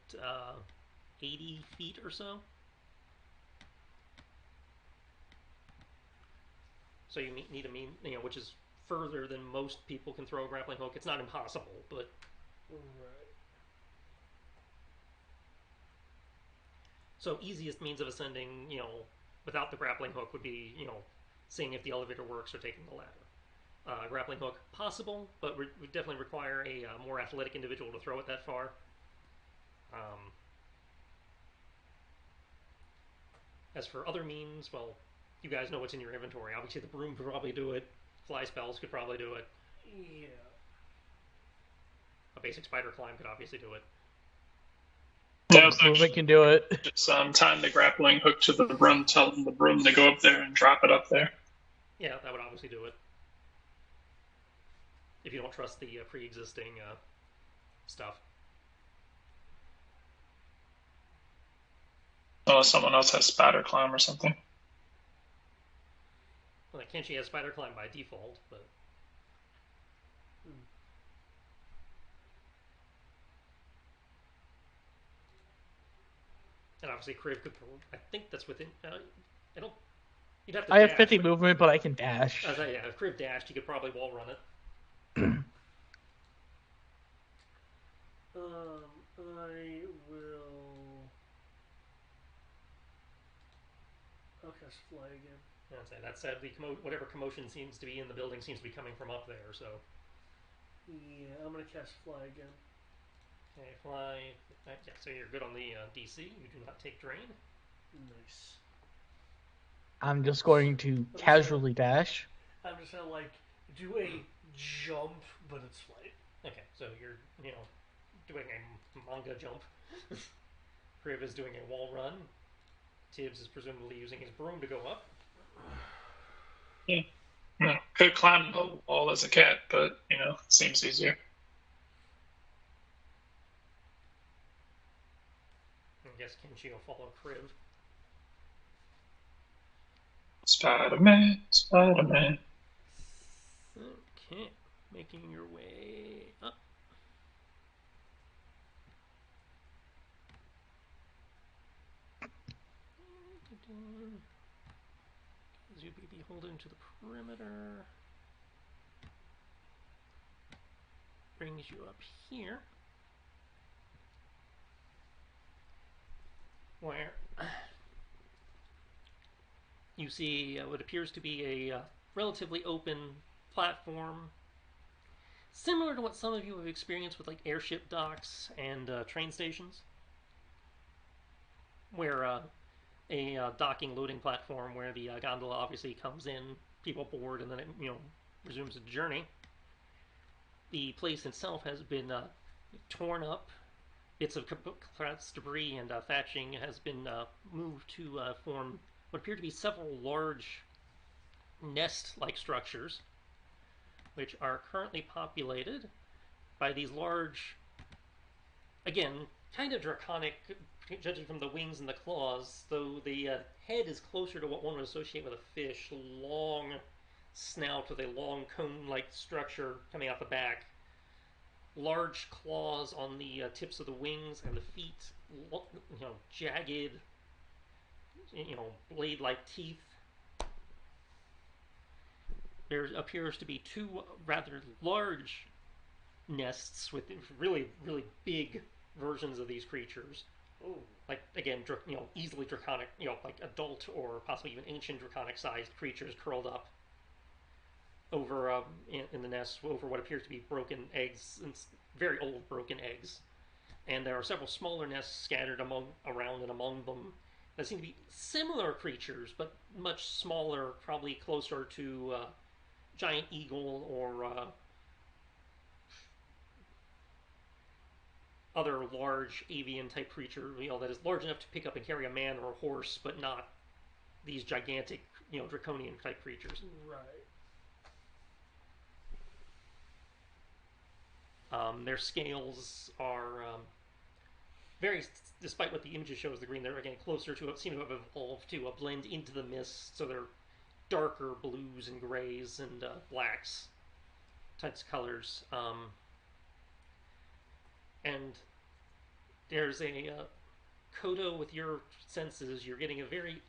80 feet or so. So you need a mean, which is further than most people can throw a grappling hook. It's not impossible, but Right. so easiest means of ascending, without the grappling hook would be, seeing if the elevator works or taking the ladder. Grappling hook possible, but would definitely require a more athletic individual to throw it that far. As for other means, well, you guys know what's in your inventory. Obviously, the broom could probably do it. Fly spells could probably do it. Yeah. A basic spider climb could obviously do it. Yeah, Movement can do it. just tying the grappling hook to the broom, telling the broom to go up there and drop it up there. Yeah, that would obviously do it. If you don't trust the pre-existing stuff. Unless someone else has spider climb or something. Well, like Kenshi has spider climb by default, but and obviously Kriv could. I think that's within. I don't. You'd have to. I have dash, 50 but, movement, but I can dash. yeah, if Kriv dashed, he could probably wall run it. I will. I'll cast fly again. I'd say that said, whatever commotion seems to be in the building seems to be coming from up there. So. Yeah, I'm gonna cast fly again. Okay, fly. Yeah, so you're good on the DC. You do not take drain. Nice. I'm just going to casually dash. I'm just gonna do a jump, but it's flight. Okay, so you're doing a manga jump. Kriv is doing a wall run. Tibbs is presumably using his broom to go up. Yeah. Could climb the wall as a cat, but it seems easier. I guess Kenshi will follow Kriv. Spider-Man, Spider-Man. Okay, making your way up. You be beholden to the perimeter. Brings you up here. Where you see what appears to be a relatively open platform, similar to what some of you have experienced with like airship docks and train stations, where a docking loading platform where the gondola obviously comes in, people board, and then it resumes its journey. The place itself has been torn up. Bits of collapsed debris and thatching has been moved to form what appear to be several large nest-like structures, which are currently populated by these large, again, kind of draconic, judging from the wings and the claws, though the head is closer to what one would associate with a fish, long snout with a long cone-like structure coming out the back. Large claws on the tips of the wings and the feet, jagged, blade-like teeth. There appears to be two rather large nests with really, really big versions of these creatures. Oh. Like, again, easily draconic, like adult or possibly even ancient draconic-sized creatures curled up over in the nest over what appears to be broken eggs, very old broken eggs. And there are several smaller nests scattered around and among them, that seem to be similar creatures, but much smaller, probably closer to giant eagle or other large avian type creature, that is large enough to pick up and carry a man or a horse, but not these gigantic, draconian type creatures. Right. Their scales are very, despite what the images show as the green, they're again closer to, seem to have evolved to blend into the mist, so they're darker blues and grays and blacks types of colors. And there's a Kodo, with your senses, you're getting a very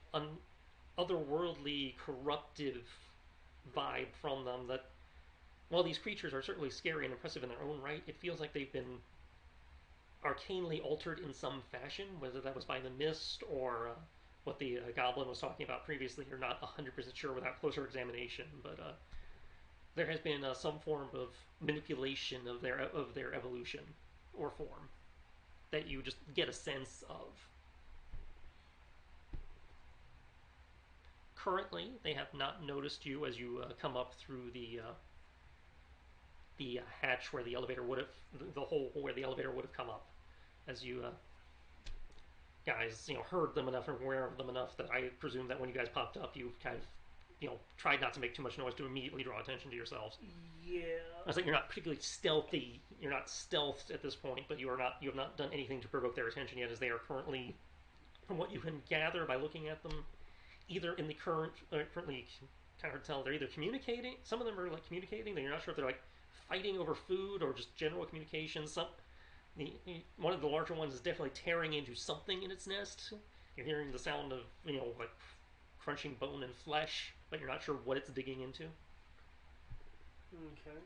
otherworldly, corruptive vibe from them that, while these creatures are certainly scary and impressive in their own right, it feels like they've been arcanely altered in some fashion, whether that was by the mist or what the goblin was talking about previously. You're not 100% sure without closer examination, but there has been some form of manipulation of their evolution or form that you just get a sense of. Currently, they have not noticed you as you come up through the hatch where the elevator would have, the hole where the elevator would have come up, as you guys, heard them enough and aware of them enough that I presume that when you guys popped up, you kind of, tried not to make too much noise to immediately draw attention to yourselves. Yeah. I was like, you're not particularly stealthy. You're not stealthed at this point, but you have not done anything to provoke their attention yet, as they are currently, from what you can gather by looking at them, either in the currently kind of hard to tell. They're either communicating. Some of them are like communicating. Then you're not sure if they're like fighting over food or just general communication. One of the larger ones is definitely tearing into something in its nest. You're hearing the sound of like crunching bone and flesh, but you're not sure what it's digging into. Okay.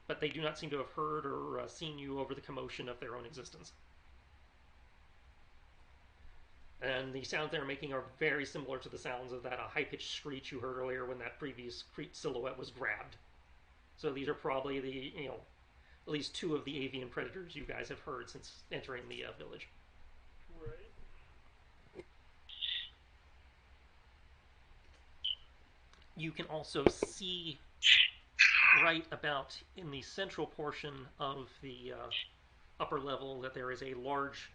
But they do not seem to have heard or seen you over the commotion of their own existence. And the sounds they're making are very similar to the sounds of that high-pitched screech you heard earlier when that previous silhouette was grabbed. So these are probably the, at least two of the avian predators you guys have heard since entering the village. Right. You can also see right about in the central portion of the upper level that there is a large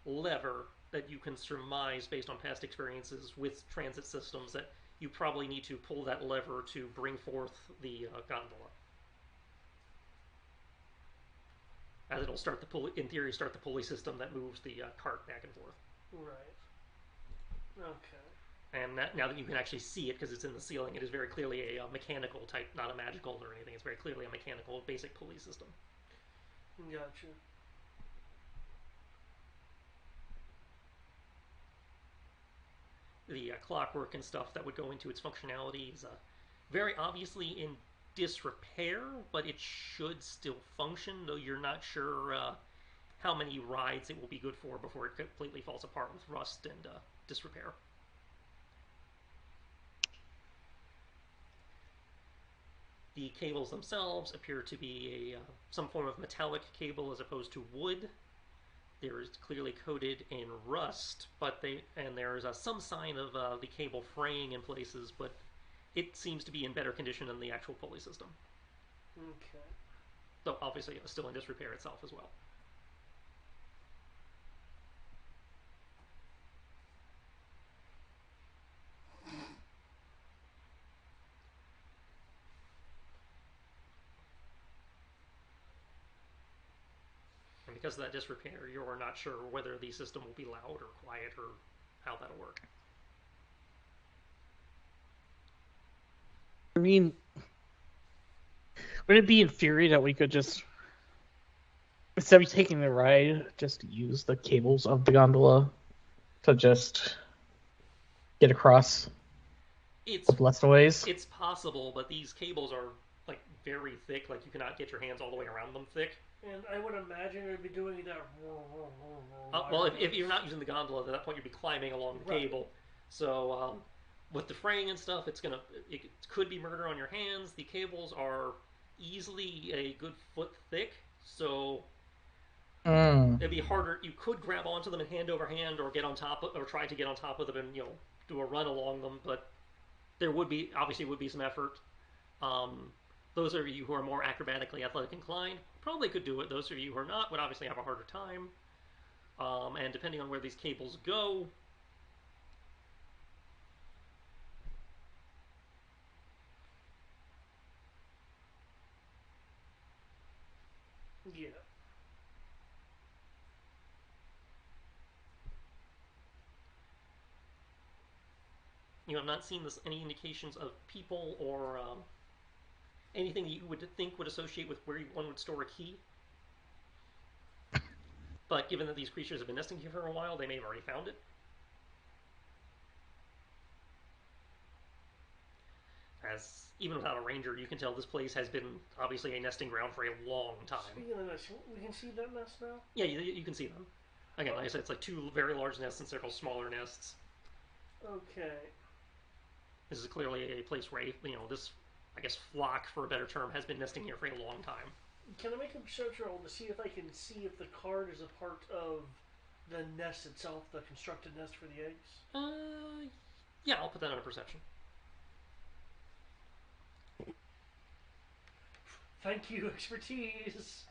lever that you can surmise based on past experiences with transit systems that you probably need to pull that lever to bring forth the gondola. As it'll start the pulley, in theory, start the pulley system that moves the cart back and forth. Right. Okay. And now that you can actually see it because it's in the ceiling, it is very clearly a mechanical type, not a magical or anything. It's very clearly a mechanical basic pulley system. Gotcha. The clockwork and stuff that would go into its functionality is very obviously in disrepair, but it should still function, though you're not sure how many rides it will be good for before it completely falls apart with rust and disrepair. The cables themselves appear to be some form of metallic cable as opposed to wood. There is clearly coated in rust, and there's some sign of the cable fraying in places, but it seems to be in better condition than the actual pulley system. Okay. Though obviously it's still in disrepair itself as well. And because of that disrepair, you're not sure whether the system will be loud or quiet or how that'll work. I mean, would it be in theory that we could just, instead of taking the ride, just use the cables of the gondola to just get across the blessed ways? It's possible, but these cables are like very thick. Like you cannot get your hands all the way around them thick. And I would imagine it would be doing that. Well, if you're not using the gondola, at that point you'd be climbing along the cable. So with the fraying and stuff, it could be murder on your hands. The cables are easily a good foot thick, so Mm. It'd be harder. You could grab onto them and hand over hand, or get on top, or try to get on top of them and do a run along them. But there would be some effort. Um, those of you who are more acrobatically athletic inclined probably could do it. Those of you who are not would obviously have a harder time. And depending on where these cables go, Yeah. I've not seen any indications of people or anything that you would think would associate with where one would store a key. But given that these creatures have been nesting here for a while, they may have already found it. As even without a ranger, you can tell this place has been obviously a nesting ground for a long time. Speaking of this, we can see that nest now? Yeah, you can see them. Again, like I said, it's like 2 very large nests and several smaller nests. Okay. This is clearly a place where this, I guess, flock, for a better term, has been nesting here for a long time. Can I make a perception roll to see if I can see if the card is a part of the nest itself, the constructed nest for the eggs? Yeah, I'll put that on a perception. Thank you, expertise.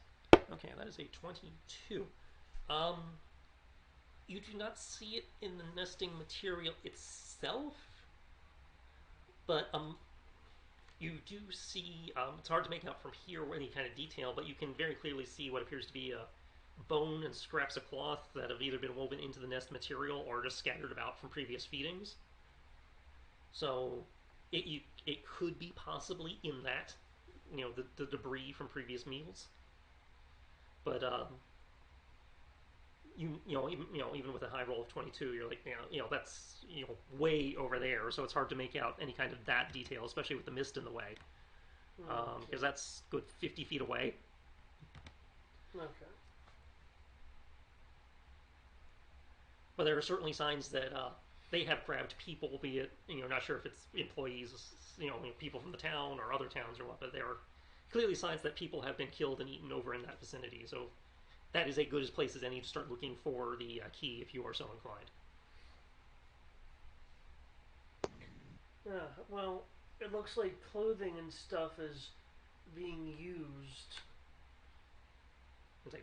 Okay, that is a 22. You do not see it in the nesting material itself, but you do see. It's hard to make out from here any kind of detail, but you can very clearly see what appears to be a bone and scraps of cloth that have either been woven into the nest material or just scattered about from previous feedings. So it could be possibly in that, the debris from previous meals. But even with a high roll of 22, you're like, that's way over there. So it's hard to make out any kind of that detail, especially with the mist in the way, because that's good 50 feet away. Okay. But there are certainly signs that they have grabbed people, be it not sure if it's employees, people from the town or other towns or what, but there are clearly signs that people have been killed and eaten over in that vicinity. So that is as good a place as any to start looking for the key if you are so inclined. Well, it looks like clothing and stuff is being used.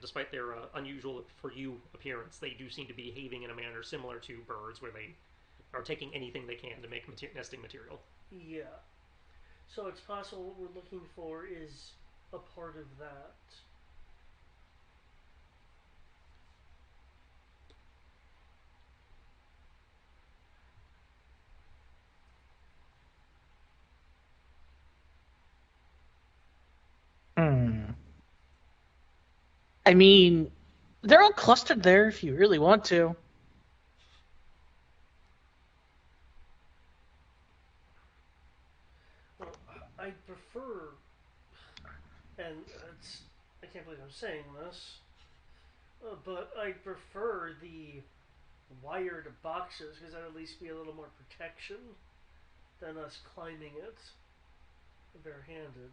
Despite their unusual for you appearance, they do seem to be behaving in a manner similar to birds, where they are taking anything they can to make nesting material. Yeah. So it's possible what we're looking for is a part of that. I mean, they're all clustered there if you really want to. Well, I prefer, and I can't believe I'm saying this, but I prefer the wired boxes because that would at least be a little more protection than us climbing it barehanded.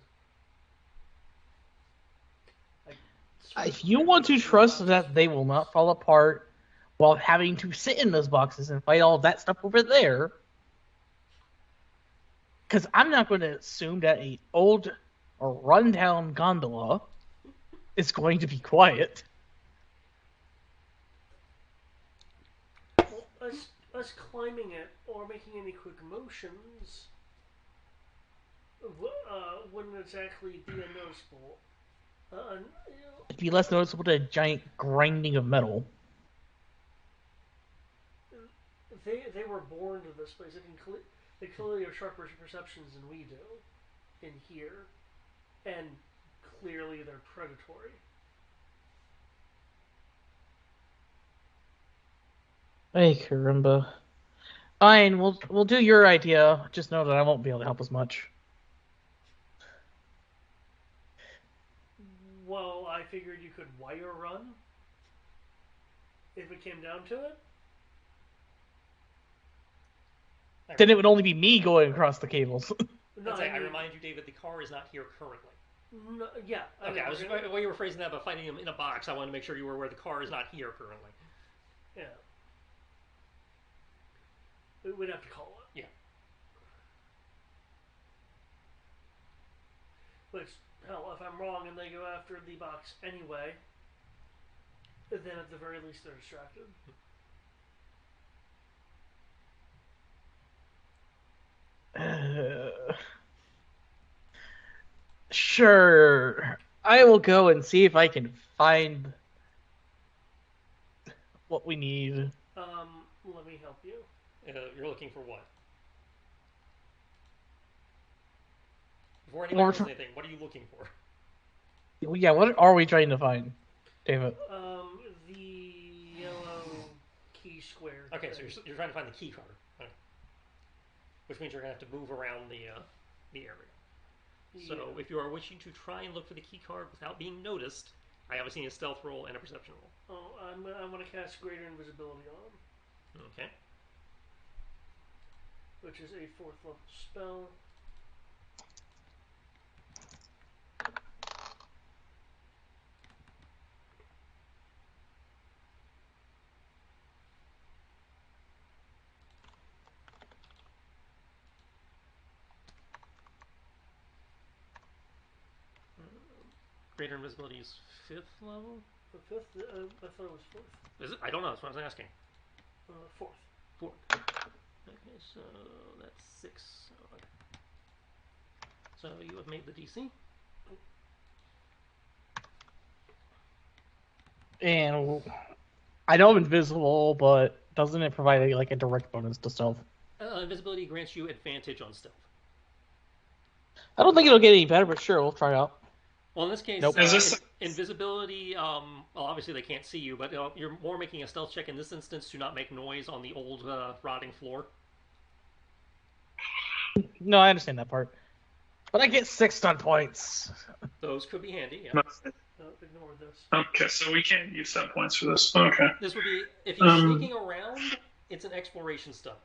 If you want to trust that they will not fall apart while having to sit in those boxes and fight all that stuff over there, because I'm not going to assume that an old or rundown gondola is going to be quiet. Well, us climbing it or making any quick motions wouldn't exactly be a noticeable. It'd be less noticeable than a giant grinding of metal. They were born to this place. They clearly have sharper perceptions than we do in here, and clearly they're predatory. Hey, Karimba. Fine, we'll do your idea. Just know that I won't be able to help as much. Well, I figured you could wire run if it came down to it. Then it would only be me going across the cables. No, I remind you, David, the car is not here currently. No, yeah. Okay, the way you were phrasing that about finding him in a box, I wanted to make sure you were aware the car is not here currently. Yeah. We'd have to call it. Yeah. Which, hell, if I'm wrong and they go after the box anyway, then at the very least they're distracted. Sure. I will go and see if I can find what we need. Let me help you. You're looking for what? Before anyone knows anything, what are you looking for? Yeah, what are we trying to find, David? The yellow key square. Okay, so you're trying to find the key card. Okay. Which means you're going to have to move around the area. So if you are wishing to try and look for the key card without being noticed, I obviously need a stealth roll and a perception roll. Oh, I'm going to cast Greater Invisibility on him. Okay. Which is a 4th level spell. Greater Invisibility is 5th level? The 5th? I thought it was 4th. Is it? I don't know, that's what I was asking. 4th. 4th. Okay, so that's 6. Okay. So you have made the DC. And I know I'm invisible, but doesn't it provide a direct bonus to stealth? Invisibility grants you advantage on stealth. I don't think it'll get any better, but sure, we'll try out. Well, in this case, nope. Invisibility, well, obviously they can't see you, but you're more making a stealth check in this instance to not make noise on the old, rotting floor. No, I understand that part. But I get 6 stun points. Those could be handy, yeah. No, ignore this. Okay, so we can't use stun points for this. Okay. This would be, if he's sneaking around, it's an exploration stunt.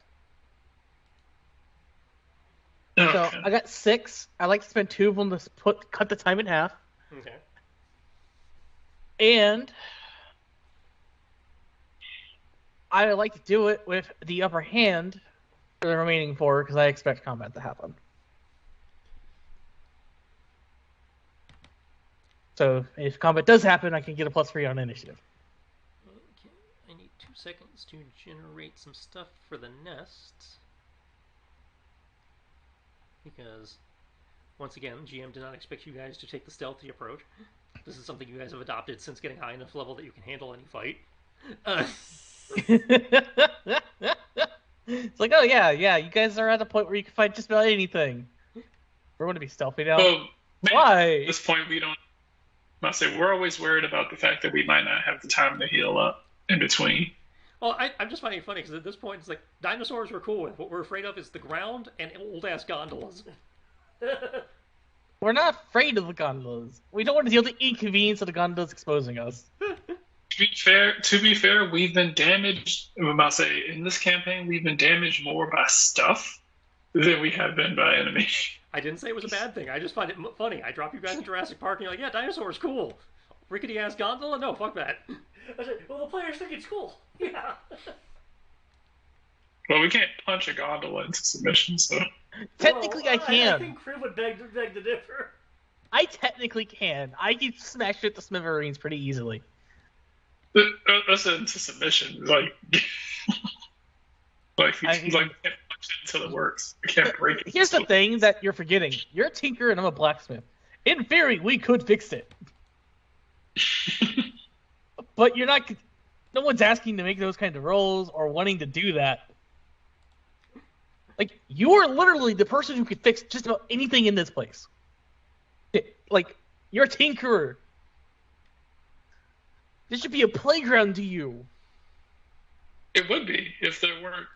Okay. So I got 6. I like to spend 2 of them to cut the time in half. Okay. And I would like to do it with the upper hand for the remaining 4 because I expect combat to happen. So if combat does happen, I can get a +3 on initiative. Okay. I need 2 seconds to generate some stuff for the nest. Because, once again, GM did not expect you guys to take the stealthy approach. This is something you guys have adopted since getting high enough level that you can handle any fight. It's like, oh yeah, you guys are at a point where you can fight just about anything. We're going to be stealthy now. Well, why? At this point, we don't. I say we're always worried about the fact that we might not have the time to heal up in between. Well, I'm just finding it funny because at this point, it's like dinosaurs we're cool with. What we're afraid of is the ground and old ass gondolas. We're not afraid of the gondolas. We don't want to deal with the inconvenience of the gondolas exposing us. To be fair, we've been damaged. I'm about to say in this campaign, we've been damaged more by stuff than we have been by enemies. I didn't say it was a bad thing. I just find it funny. I drop you guys in Jurassic Park and you're like, yeah, dinosaurs, cool. Rickety ass gondola? No, fuck that. I said, well, the players think it's cool. Yeah. Well, we can't punch a gondola into submission, so. Technically, I can. I think Crib would beg to differ. I technically can. I can smash it to smithereens pretty easily. Listen, into submission, like you can't punch it until it works. You can't break it. Here's the thing that you're forgetting: you're a tinker and I'm a blacksmith. In theory, we could fix it, but you're not. No one's asking to make those kind of rolls or wanting to do that. Like, you are literally the person who could fix just about anything in this place. Like, you're a tinkerer. This should be a playground to you. It would be if there weren't,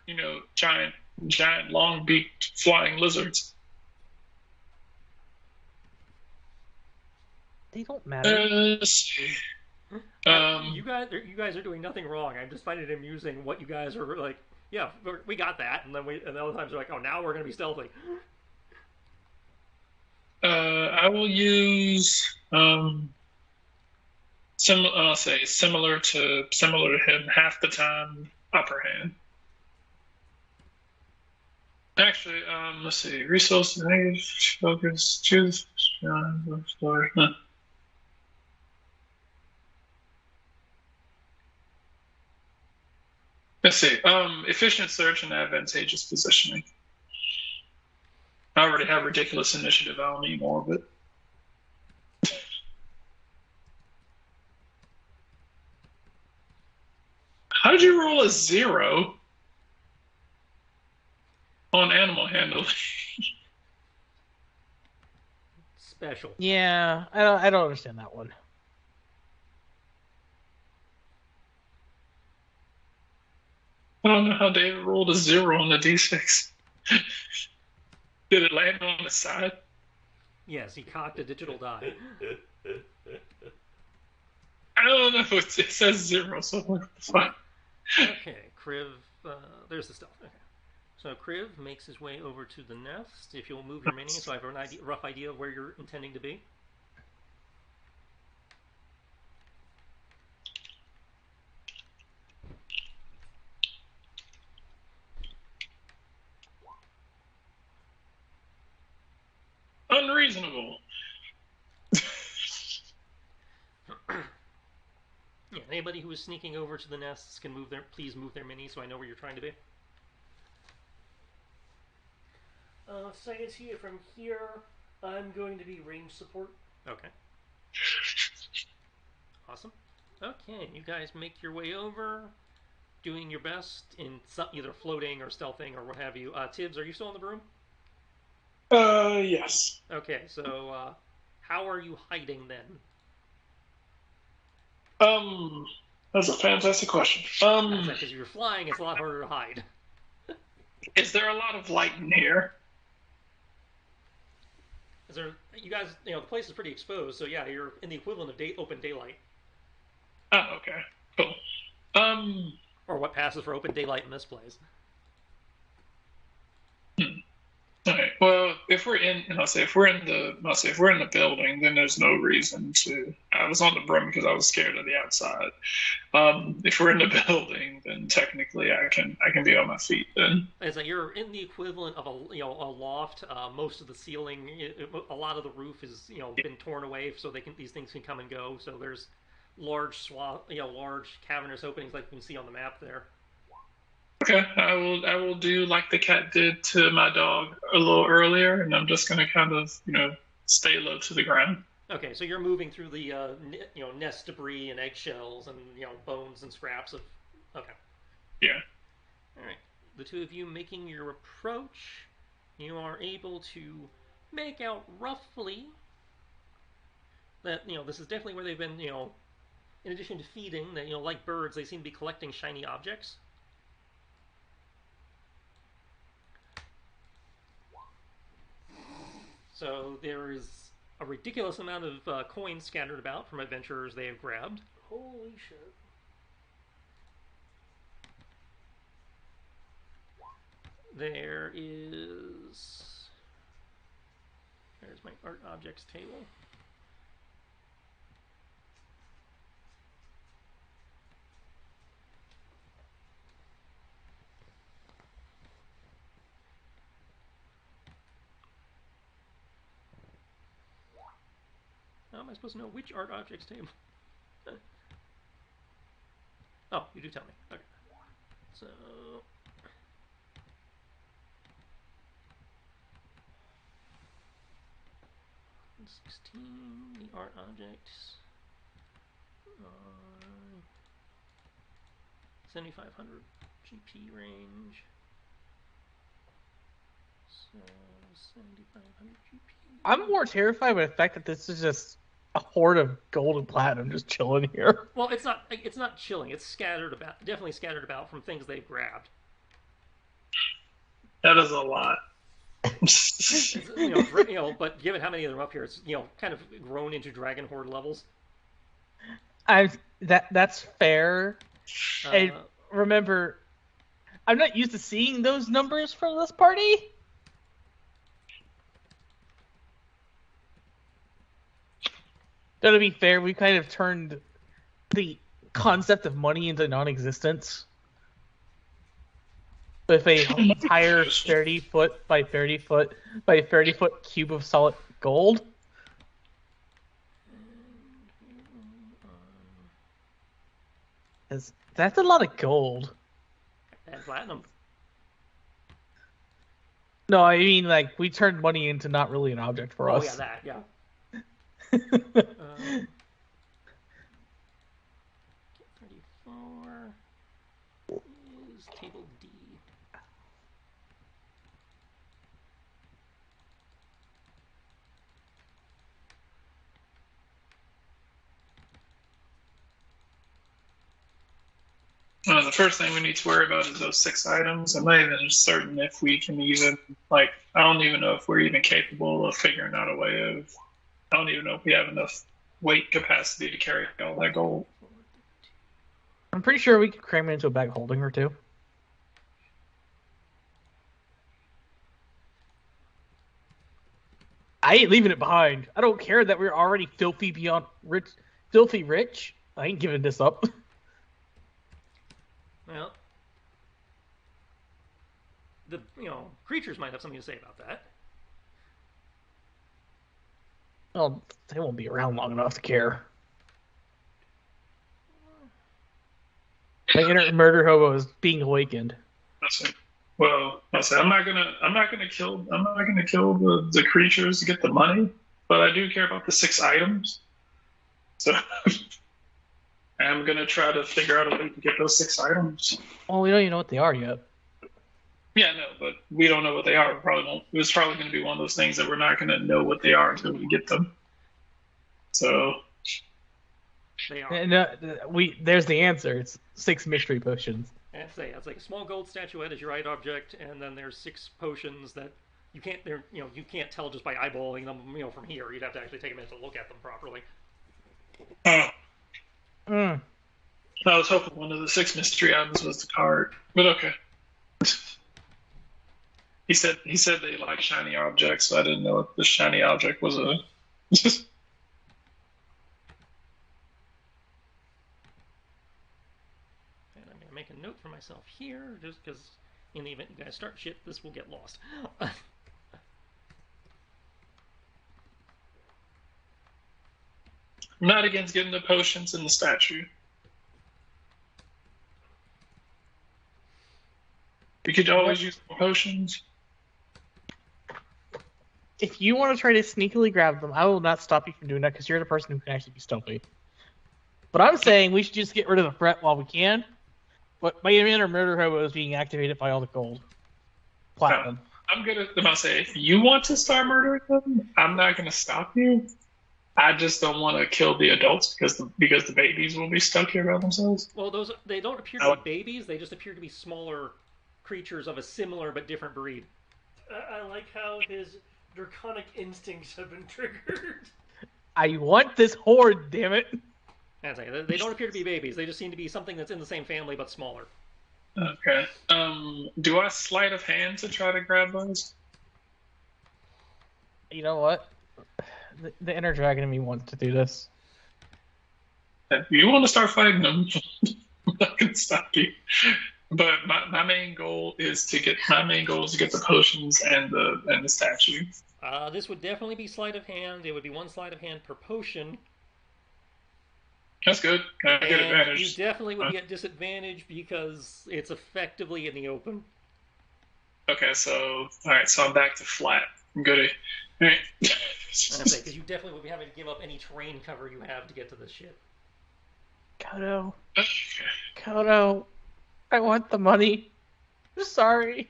giant, long-beaked flying lizards. They don't matter. You guys are doing nothing wrong. I'm just finding it amusing what you guys are like. Yeah, we got that, and then the other times they're like, oh, now we're gonna be stealthy. I will use I'll say similar to him, half the time upper hand. Actually, let's see. Resources, age, focus, choose. Let's see. Efficient search and advantageous positioning. I already have ridiculous initiative. I don't need more of it. How did you roll a 0 on animal handling? Special. Yeah, I don't understand that one. I don't know how David rolled a 0 on the d6. Did it land on the side? Yes, he cocked a digital die. I don't know. It says 0, so it's fine. Okay, Kriv. There's the stuff. Okay. So Kriv makes his way over to the nest. If you'll move your mini, so I have a rough idea of where you're intending to be. Unreasonable. Yeah, anybody who is sneaking over to the nests can please move their mini so I know where you're trying to be. So I guess here, from here, I'm going to be range support. Okay. Awesome. Okay, you guys make your way over, doing your best in either floating or stealthing or what have you. Tibbs, are you still in the room? Yes. Okay, so how are you hiding then? That's a fantastic question. Because if you're flying, it's a lot harder to hide. Is there a lot of light in here? Is there? You guys, the place is pretty exposed, so yeah, you're in the equivalent of open daylight. Oh, okay, cool. Or what passes for open daylight in this place. All right. Well, if we're in the building, then there's no reason to. I was on the brim because I was scared of the outside. If we're in the building, then technically I can be on my feet. Then is that you're in the equivalent of a loft. Most of the ceiling, a lot of the roof is been torn away, so these things can come and go. So there's large large cavernous openings like you can see on the map there. Okay, I will do like the cat did to my dog a little earlier, and I'm just gonna kind of stay low to the ground. Okay, so you're moving through the nest debris and eggshells and bones and scraps of. Okay. Yeah. All right, the two of you making your approach, you are able to make out roughly that this is definitely where they've been in addition to feeding, that like birds, they seem to be collecting shiny objects. So there is a ridiculous amount of coins scattered about from adventurers they have grabbed. Holy shit. There's my art objects table. How am I supposed to know which art objects table? Oh, you do tell me. Okay. So... 16, the art objects. 7,500 GP range. So 7,500 GP. I'm more terrified by the fact that this is just a horde of gold and platinum just chilling here. Well, it's not chilling. It's scattered about, definitely scattered about from things they've grabbed. That is a lot. But given how many of them are up here, it's kind of grown into Dragon Horde levels. That's fair. And remember, I'm not used to seeing those numbers from this party. Though to be fair, we kind of turned the concept of money into non-existence with a entire 30-foot by 30-foot by 30-foot cube of solid gold. That's a lot of gold. And platinum. No, I mean, like, we turned money into not really an object for us. Oh, yeah, that, yeah. 34 is table D. The first thing we need to worry about is those 6 items. I'm not even certain if we can even, like, I don't even know if we're even capable of figuring out a way of, I don't even know if we have enough weight capacity to carry all that gold. I'm pretty sure we could cram it into a bag holding or two. I ain't leaving it behind. I don't care that we're already filthy rich. I ain't giving this up. Well, the creatures might have something to say about that. Well, they won't be around long enough to care. The inner murder hobo is being awakened. Well, I'm not gonna kill the creatures to get the money, but I do care about the 6 items. So I'm gonna try to figure out a way to get those 6 items. Well, we don't even know what they are yet. Yeah, no, but we don't know what they are. We probably won't. It's probably going to be one of those things that we're not going to know what they are until we get them. So they are. And, there's the answer. It's 6 mystery potions. And it's like a small gold statuette is your eye object, and then there's 6 potions that you can't tell just by eyeballing them from here. You'd have to actually take a minute to look at them properly. I was hoping one of the 6 mystery items was the card, but okay. He said they like shiny objects, so I didn't know if the shiny object was a. And I'm gonna make a note for myself here, just because in the event you guys start shit, this will get lost. I'm not against getting the potions and the statue. We could always use more potions. If you want to try to sneakily grab them, I will not stop you from doing that because you're the person who can actually be stealthy. But I'm saying we should just get rid of the threat while we can. But my inner murder hobo is being activated by all the gold. Platinum. I'm gonna say, if you want to start murdering them, I'm not gonna stop you. I just don't want to kill the adults because the babies will be stuck here by themselves. Well, they don't appear to be babies. They just appear to be smaller creatures of a similar but different breed. I like how his draconic instincts have been triggered. I want this horde, damn it. They don't appear to be babies. They just seem to be something that's in the same family but smaller. Okay. Do I sleight of hand to try to grab those? You know what? The inner dragon in me wants to do this. If you want to start fighting them, I'm not gonna stop you. But my main goal is to get the potions and the statue. This would definitely be sleight of hand. It would be 1 sleight of hand per potion. That's good. I get advantage. You definitely would be at disadvantage because it's effectively in the open. Okay, so alright, so I'm back to flat. I'm good. Alright. Because you definitely would be having to give up any terrain cover you have to get to this shit. Kodo. Kodo. I want the money. I'm sorry.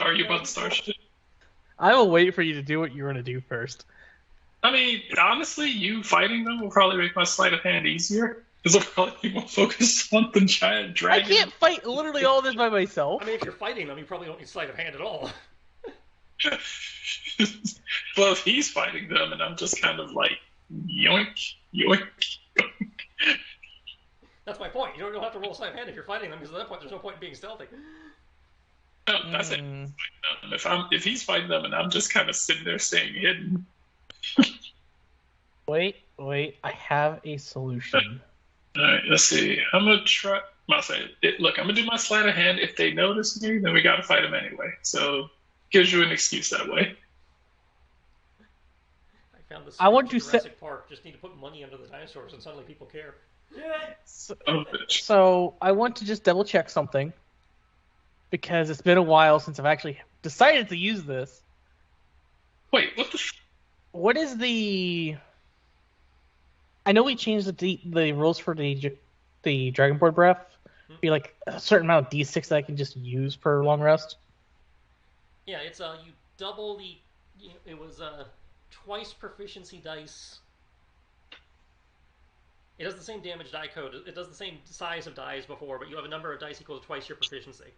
Are you about to start shit? I will wait for you to do what you're going to do first. I mean, honestly, you fighting them will probably make my sleight of hand easier. Because I'll probably be more focused on the giant dragon. I can't fight literally all this by myself. I mean, if you're fighting them, you probably don't need sleight of hand at all. Well, if he's fighting them and I'm just kind of like, yoink, yoink, yoink. That's my point. You don't have to roll sleight of hand if you're fighting them, because at that point there's no point in being stealthy. No, that's it. If he's fighting them and I'm just kind of sitting there staying hidden, Wait, I have a solution. All right, let's see. I'm gonna try. Look, I'm gonna do my sleight of hand. If they notice me, then we gotta fight them anyway. So gives you an excuse that way. I found this I want to Jurassic Park. Just need to put money under the dinosaurs, and suddenly people care. Yeah. So I want to just double check something because it's been a while since I've actually decided to use this. Wait, what the? What is the? I know we changed the rules for the Dragonboard Breath. Be like a certain amount of D6 that I can just use per long rest. Yeah, it's you double the. It was twice proficiency dice. It does the same damage die code. It does the same size of die as before, but you have a number of dice equal to twice your proficiency.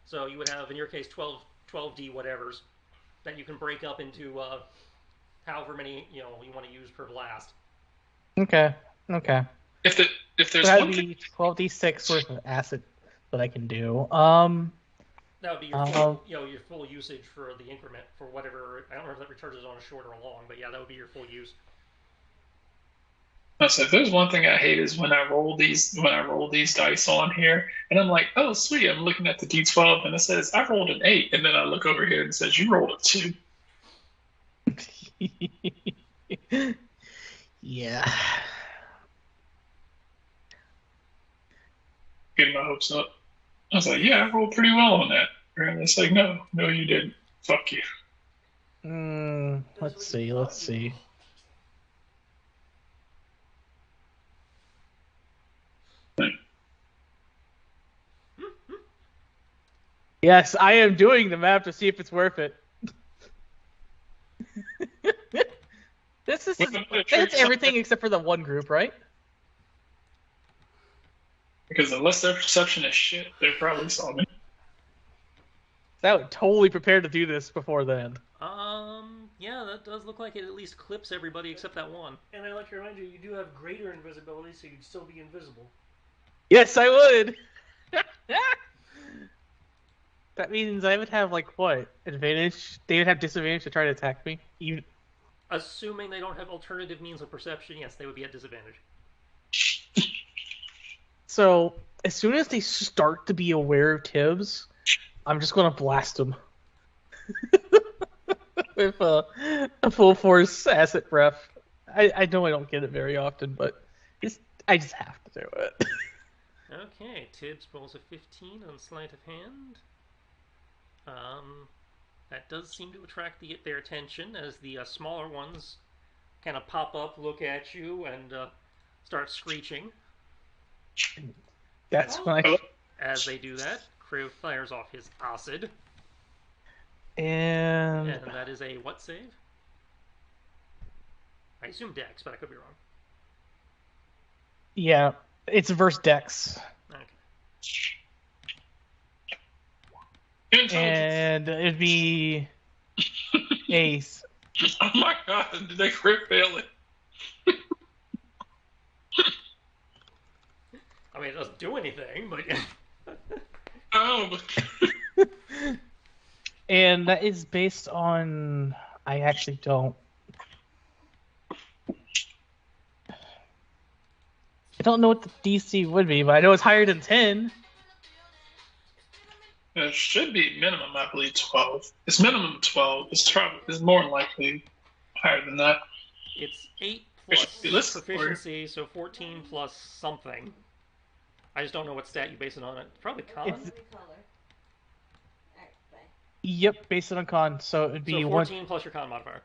So you would have, in your case, 12D whatevers that you can break up into however many you want to use per blast. Okay. If there's That'd one be 12d6 worth of acid that I can do. That would be your full, your full usage for the increment for whatever. I don't know if that recharges on a short or a long, but yeah, that would be your full use. So if there's one thing I hate is when I roll these dice on here, and I'm like, oh sweet, I'm looking at the D12 and it says I rolled an 8, and then I look over here and it says you rolled a 2. Yeah. Getting my hopes up. I was like, yeah, I rolled pretty well on that. And it's like, no, you didn't. Fuck you. Let's see. Yes, I am doing the map to see if it's worth it. This is it's everything except for the one group, right? Because unless their perception is shit, they probably saw me. I was totally prepared to do this before then. Yeah, that does look like it at least clips everybody except that one. And I'd like to remind you, you do have greater invisibility, so you'd still be invisible. Yes, I would. That means I would have what advantage? They would have disadvantage to try to attack me. Even assuming they don't have alternative means of perception, yes, they would be at disadvantage. So as soon as they start to be aware of Tibbs, I'm just gonna blast them with a full force acid breath. I know I don't get it very often, but I just have to do it. Okay, Tibbs rolls a 15 on sleight of hand. That does seem to attract their attention as the smaller ones kind of pop up, look at you, and start screeching. That's when As they do that, Kriv fires off his acid. And that is a what save? I assume Dex, but I could be wrong. Yeah, it's versus Dex. Okay. And it'd be Ace. Oh my god, did they crit fail it? I mean, it doesn't do anything, but Oh. And that is based on... I actually don't... I don't know what the DC would be, but I know it's higher than 10. It should be minimum, I believe, 12. It's minimum 12. It's more than likely higher than that. it's 8 plus proficiency, so 14 plus something. I just don't know what stat you base it on. Probably con. Yep, based on con, so it'd be so 14 plus your con modifier.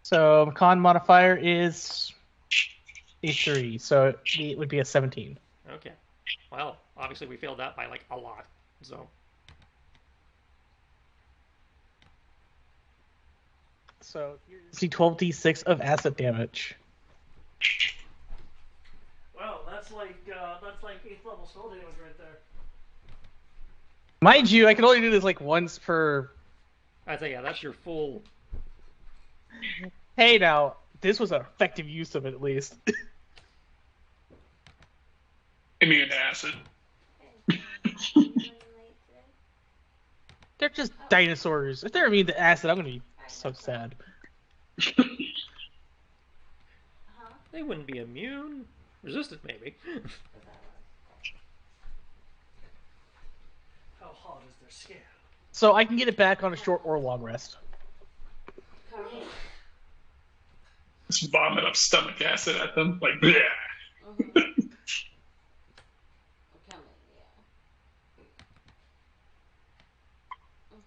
So con modifier is a 3, so it would be a 17. Okay. Well, obviously we failed that by a lot. So. So you see 12d6 of acid damage. Wow, that's like 8th level spell damage right there. Mind you, I can only do this once per. I'd say that's your full. Hey, now this was an effective use of it at least. Immune to acid. They're just dinosaurs. If they're immune to acid, I'm gonna be So sad. Huh? They wouldn't be immune. Resistant, maybe. How hot is their skin? So I can get it back on a short or long rest. Coming. Just vomit up stomach acid at them, like, bleh. Mm-hmm. Coming, yeah. Mm-hmm.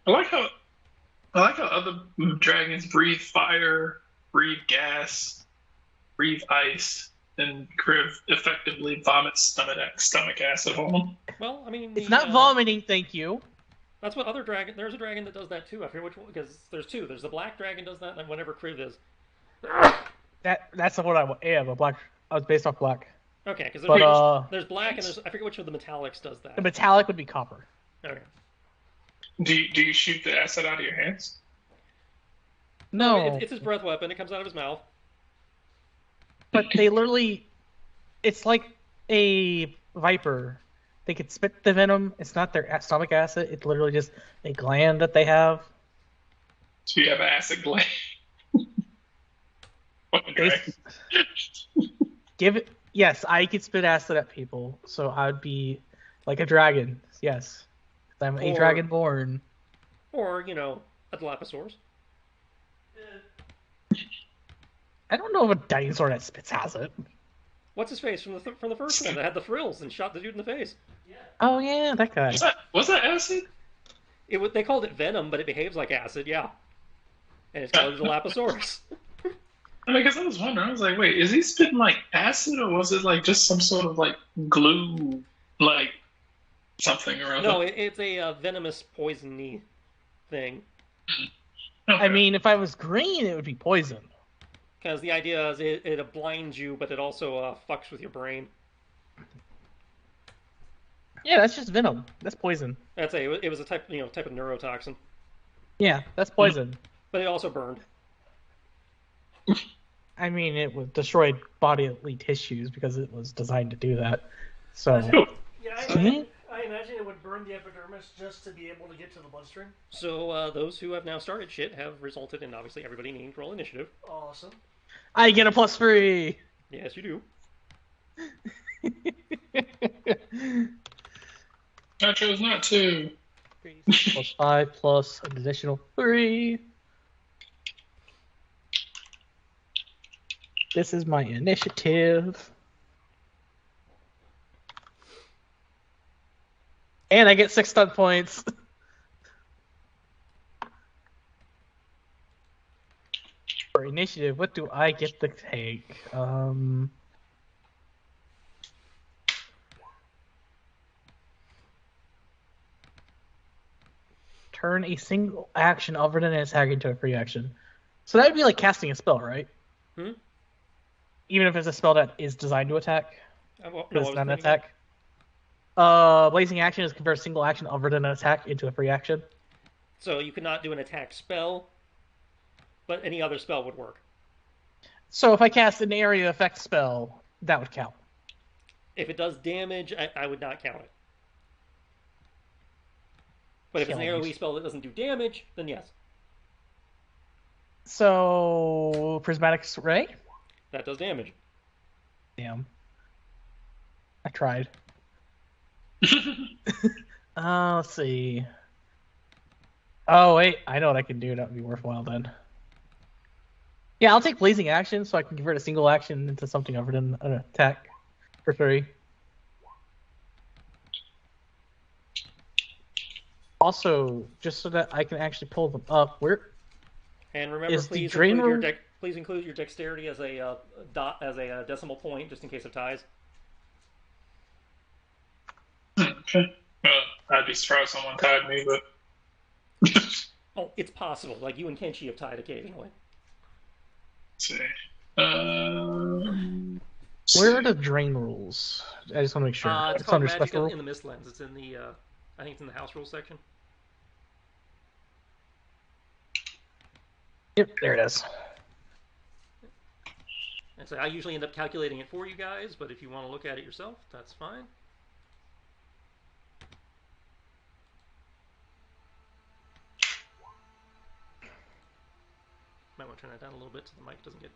Okay, bye. I like how other dragons breathe fire, breathe gas, breathe ice, and Kriv effectively vomits stomach acid on them. Well, I mean, It's not vomiting, thank you. That's what other dragon. There's a dragon that does that too. I forget which one, because there's two. There's the black dragon does that, and whatever Kriv is. That's what I am. I was based off black. Okay, because But there's black and there's I forget which of the metallics does that. the metallic would be copper. Okay. Do you shoot the acid out of your hands? No, It's his breath weapon. It comes out of his mouth. but they literally, it's like a viper. They could spit the venom. It's not their stomach acid. It's literally just a gland that they have. So you have an acid gland. Fucking dragon. Give it. Yes, I could spit acid at people, so I'd be like a dragon. Yes, I'm a Or- dragonborn. Or, a Dilophosaurus. I don't know of a dinosaur that spits acid. What's his face from the first one that had the frills and shot the dude in the face? Oh yeah, that guy. Was that acid? They called it venom, but it behaves like acid, yeah. And it's called a Dilophosaurus. I mean, because I was wondering, I was like, wait, is he spitting like acid, or was it like just some sort of like glue, like something or other? No, it's a venomous, poisony thing. Okay. I mean, if I was green, it would be poison. Because the idea is it blinds you, but it also fucks with your brain. Yeah, that's just venom. That's poison. It was a type of neurotoxin, Yeah, that's poison. but it also burned. I mean, it would destroy bodily tissues because it was designed to do that. So, Yeah, Mhm. I imagine it would burn the epidermis just to be able to get to the bloodstream. So those who have now started shit have resulted in obviously everybody needing to roll initiative. Awesome. I get a +3. Yes, you do. I chose not to. +5 plus an additional 3. This is my initiative. And I get 6 stun points. For initiative, what do I get to take? Turn a single action other than an attack into a free action. So that would be like casting a spell, right? Hmm? Even if it's a spell that is designed to attack, Well, but no, it's not an I was thinking- attack. Blazing action is convert a single action other than an attack into a free action. So you could not do an attack spell, but any other spell would work. So if I cast an area effect spell, that would count. If it does damage, I would not count it. But if it's an Killing. AoE spell that doesn't do damage, then yes, So prismatic ray. that does damage. Damn. I tried. Let's see. Oh wait, I know what I can do. That would be worthwhile then. Yeah, I'll take blazing action so I can convert a single action into something other than an attack for 3. Also, just so that I can actually pull them up, where And remember, Is the please drain include, room- please include your dexterity as a decimal point, just in case of ties. Okay. I'd be surprised someone tied me, but Oh, it's possible. Like you and Kenshi have tied occasionally. let's see. where are the drain rules? I just want to make sure. It's It's called under Magic special. in the Mist Lens. It's in the, I think it's in the house rules section. Yep, there it is. And so I usually end up calculating it for you guys, but if you want to look at it yourself, that's fine. Might want to turn that down a little bit so the mic doesn't get.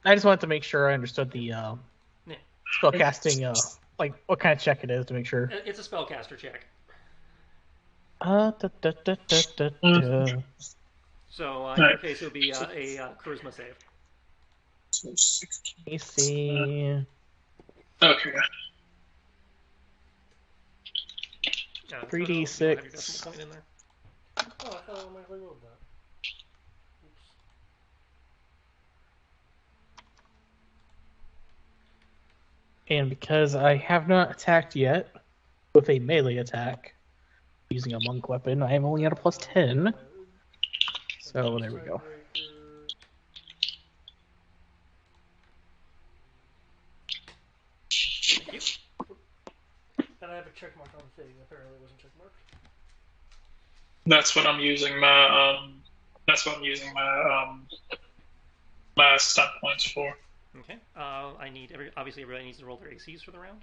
I just wanted to make sure I understood the Yeah. spellcasting, like what kind of check it is to make sure. It's a spellcaster check. Da, da, da, da, da. So in your case, it would be a charisma save. Let me see. Okay. 3d6. You have your decimal point in there. Oh, I thought I automatically rolled that. Oops. And because I have not attacked yet with a melee attack using a monk weapon, I am only at a plus 10. So there we go. Thank you. And I have a check mark on the thing. Apparently, it wasn't check marked. That's what I'm using my my stunt points for. Okay. I need obviously everybody needs to roll their ACs for the round.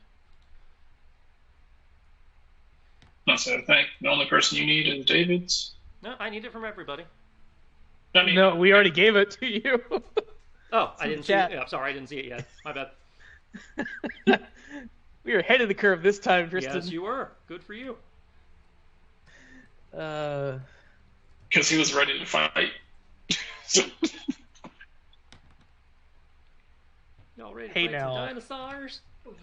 That's the thing. The only person you need is David's. No, I need it from everybody. I mean, No, we already gave it to you. Oh, I didn't see chat. it. Yeah, I'm sorry, I didn't see it yet. My bad. We were ahead of the curve this time, Tristan. Yes, you were. Good for you. because he was ready to fight. Y'all ready to Hey, fight some now. dinosaurs? Oh,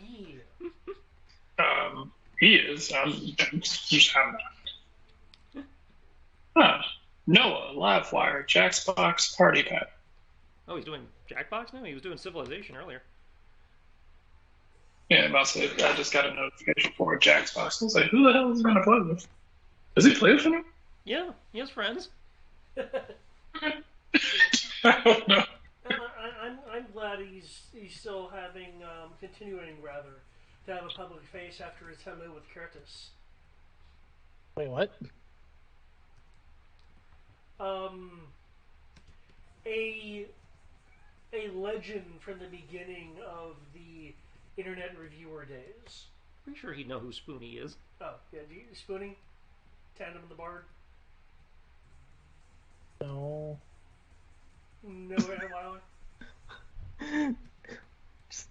yeah. He is. I'm not. Noah, Livewire, Jaxbox, Party Pack. Oh, he's doing Jackbox now? He was doing Civilization earlier. Yeah, I just got a notification for a Jaxbox. I was like, who the hell is going to play this? Does he play with him? Yeah, he has friends. I don't know. I'm glad he's still having continuing rather to have a public face after his hello with Curtis. Wait, what? A legend from the beginning of the internet reviewer days. Pretty sure he'd know who Spoonie is. Oh yeah, Spooning, Tandem and the Bard. No. No, Wilder.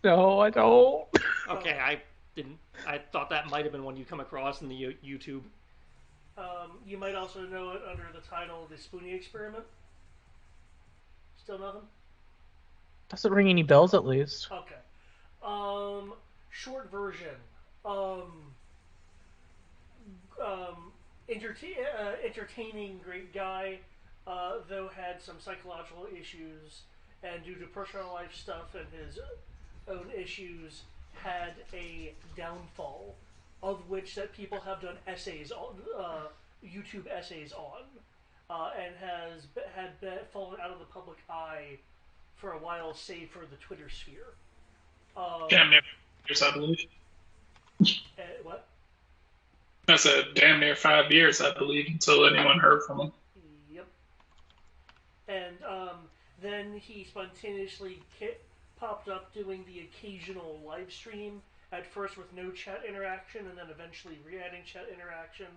No, I don't. Okay, I didn't. I thought that might have been one you come across in the YouTube. You might also know it under the title The Spoonie Experiment. Still nothing? Doesn't ring any bells, at least. Okay. Short version. Entertaining, great guy, though had some psychological issues, and due to personal life stuff and his own issues, had a downfall, of which that people have done essays on, YouTube essays on, and had been fallen out of the public eye for a while, save for the Twitter sphere. Damn near 5 years, I believe. What? I said damn near 5 years, I believe, until anyone heard from him. Yep. And then he spontaneously popped up doing the occasional live stream, at first with no chat interaction, and then eventually re-adding chat interaction.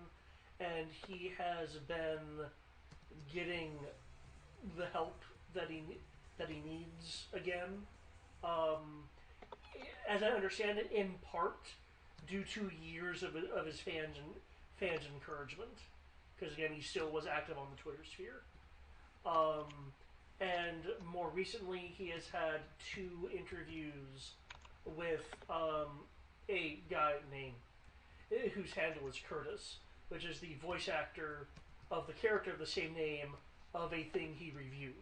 And he has been getting the help that he needs again. As I understand it, in part due to years of his fans' encouragement, because again he still was active on the Twitter sphere. And more recently, he has had 2 interviews with a guy named whose handle is Curtis, which is the voice actor of the character of the same name of a thing he reviewed.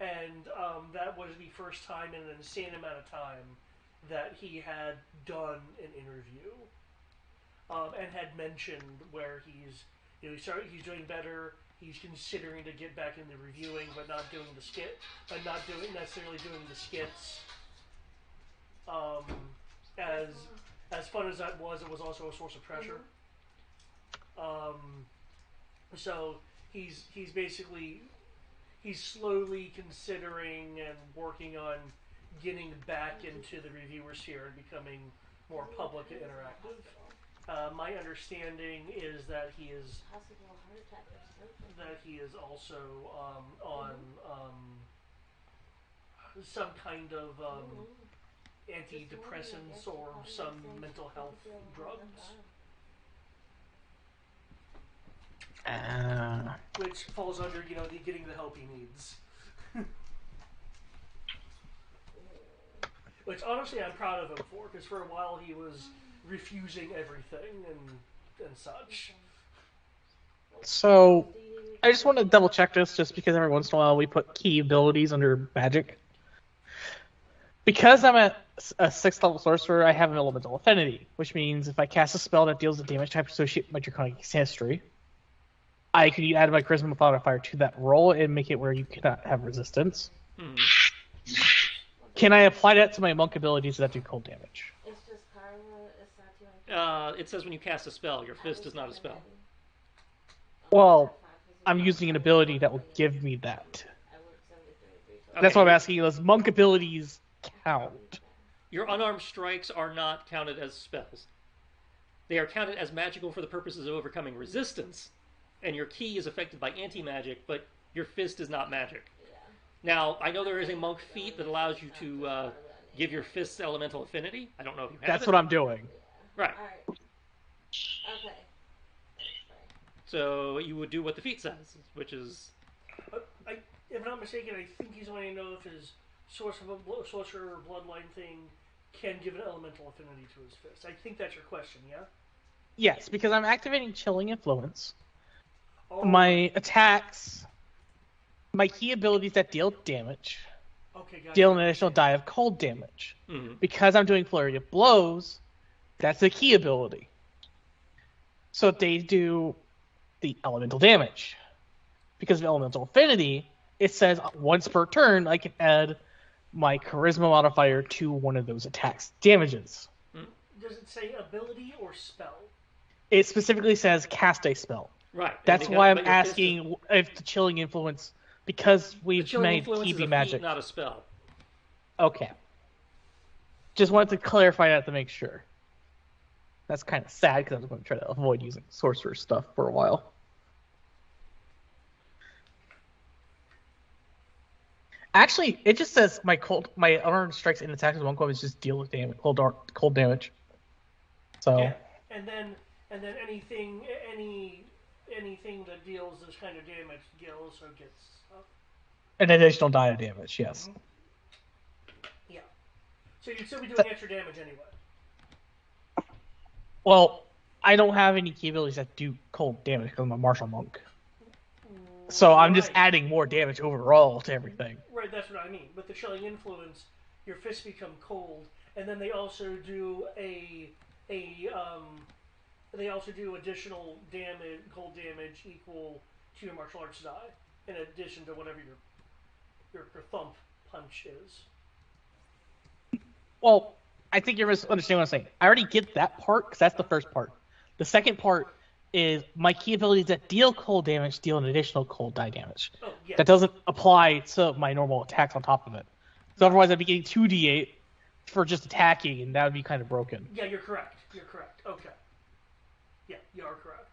And that was the first time in an insane amount of time that he had done an interview, and had mentioned where he's doing better. He's considering to get back into reviewing, but not doing the skit, but not necessarily doing the skits. As fun as that was, it was also a source of pressure. So he's slowly considering and working on getting back into the reviewer sphere and becoming more public and interactive. My understanding is that he is Possible heart attack or something. that he is also on some kind of antidepressants or some mental health drugs, which falls under the getting the help he needs. Which honestly I'm proud of him for, because for a while he was refusing everything and such. So, I just want to double check this, just because every once in a while we put key abilities under magic. Because I'm a 6th level sorcerer, I have an elemental affinity, which means if I cast a spell that deals a damage type associated with my draconic history, I can add my charisma modifier to that roll and make it where you cannot have resistance. Hmm. Can I apply that to my monk abilities that do cold damage? It's just Carla, It says when you cast a spell, your fist is not a spell. Well, I'm using an ability that will give me that. That's why I'm asking, does monk abilities count? Your unarmed strikes are not counted as spells. They are counted as magical for the purposes of overcoming resistance, and your key is affected by anti-magic, but your fist is not magic. Now, I know there is a monk feat that allows you to give your fists elemental affinity. I don't know if you have That's it. what I'm doing. Right. Alright. Okay. So you would do what the feat says, which is... If I'm not mistaken, I think he's wanting to know if his sorcerer or bloodline thing can give an elemental affinity to his fist. I think that's your question, yeah? Yes, because I'm activating Chilling Influence. Oh. My attacks, my key abilities that deal damage, gotcha. deal an additional die of cold damage. Mm-hmm. Because I'm doing Flurry of Blows, that's a key ability. So they do the elemental damage. Because of elemental affinity, it says once per turn I can add my charisma modifier to one of those attacks damages. Does it say ability or spell? It specifically says cast a spell. Right. That's why I'm asking if the Chilling Influence, because we've made key be magic. Feat, not a spell. Okay. Just wanted to clarify that to make sure. That's kind of sad because I was going to try to avoid using sorcerer stuff for a while. Actually, it just says my unarmed strikes and attacks with one club is just deal with damage, cold damage. So. Yeah. And then anything that deals this kind of damage also gets an additional die of damage. Yes. Mm-hmm. Yeah. So you'd still be doing extra damage anyway. Well, I don't have any key abilities that do cold damage because I'm a martial monk. So I'm just adding more damage overall to everything. Right, that's what I mean. With the Chilling Influence, your fists become cold, and then they also do additional damage, cold damage equal to your martial arts die, in addition to whatever your thump punch is. Well, I think you're misunderstanding what I'm saying. I already get that part because that's the first part. The second part is my key abilities that deal cold damage deal an additional cold die damage. Oh, yes. That doesn't apply to my normal attacks on top of it. So otherwise I'd be getting 2d8 for just attacking, and that would be kind of broken. Yeah, you're correct. Okay. Yeah, you are correct.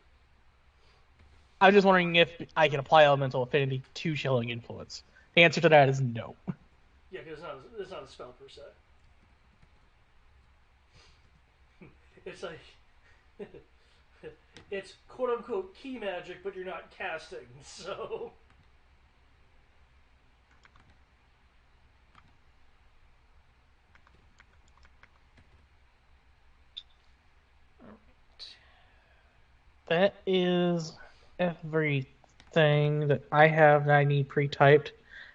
I was just wondering if I can apply elemental affinity to Chilling Influence. The answer to that is no. Yeah, because it's not a spell per se. It's like it's quote unquote key magic, but you're not casting, so. That is everything that I have that I need pre-typed.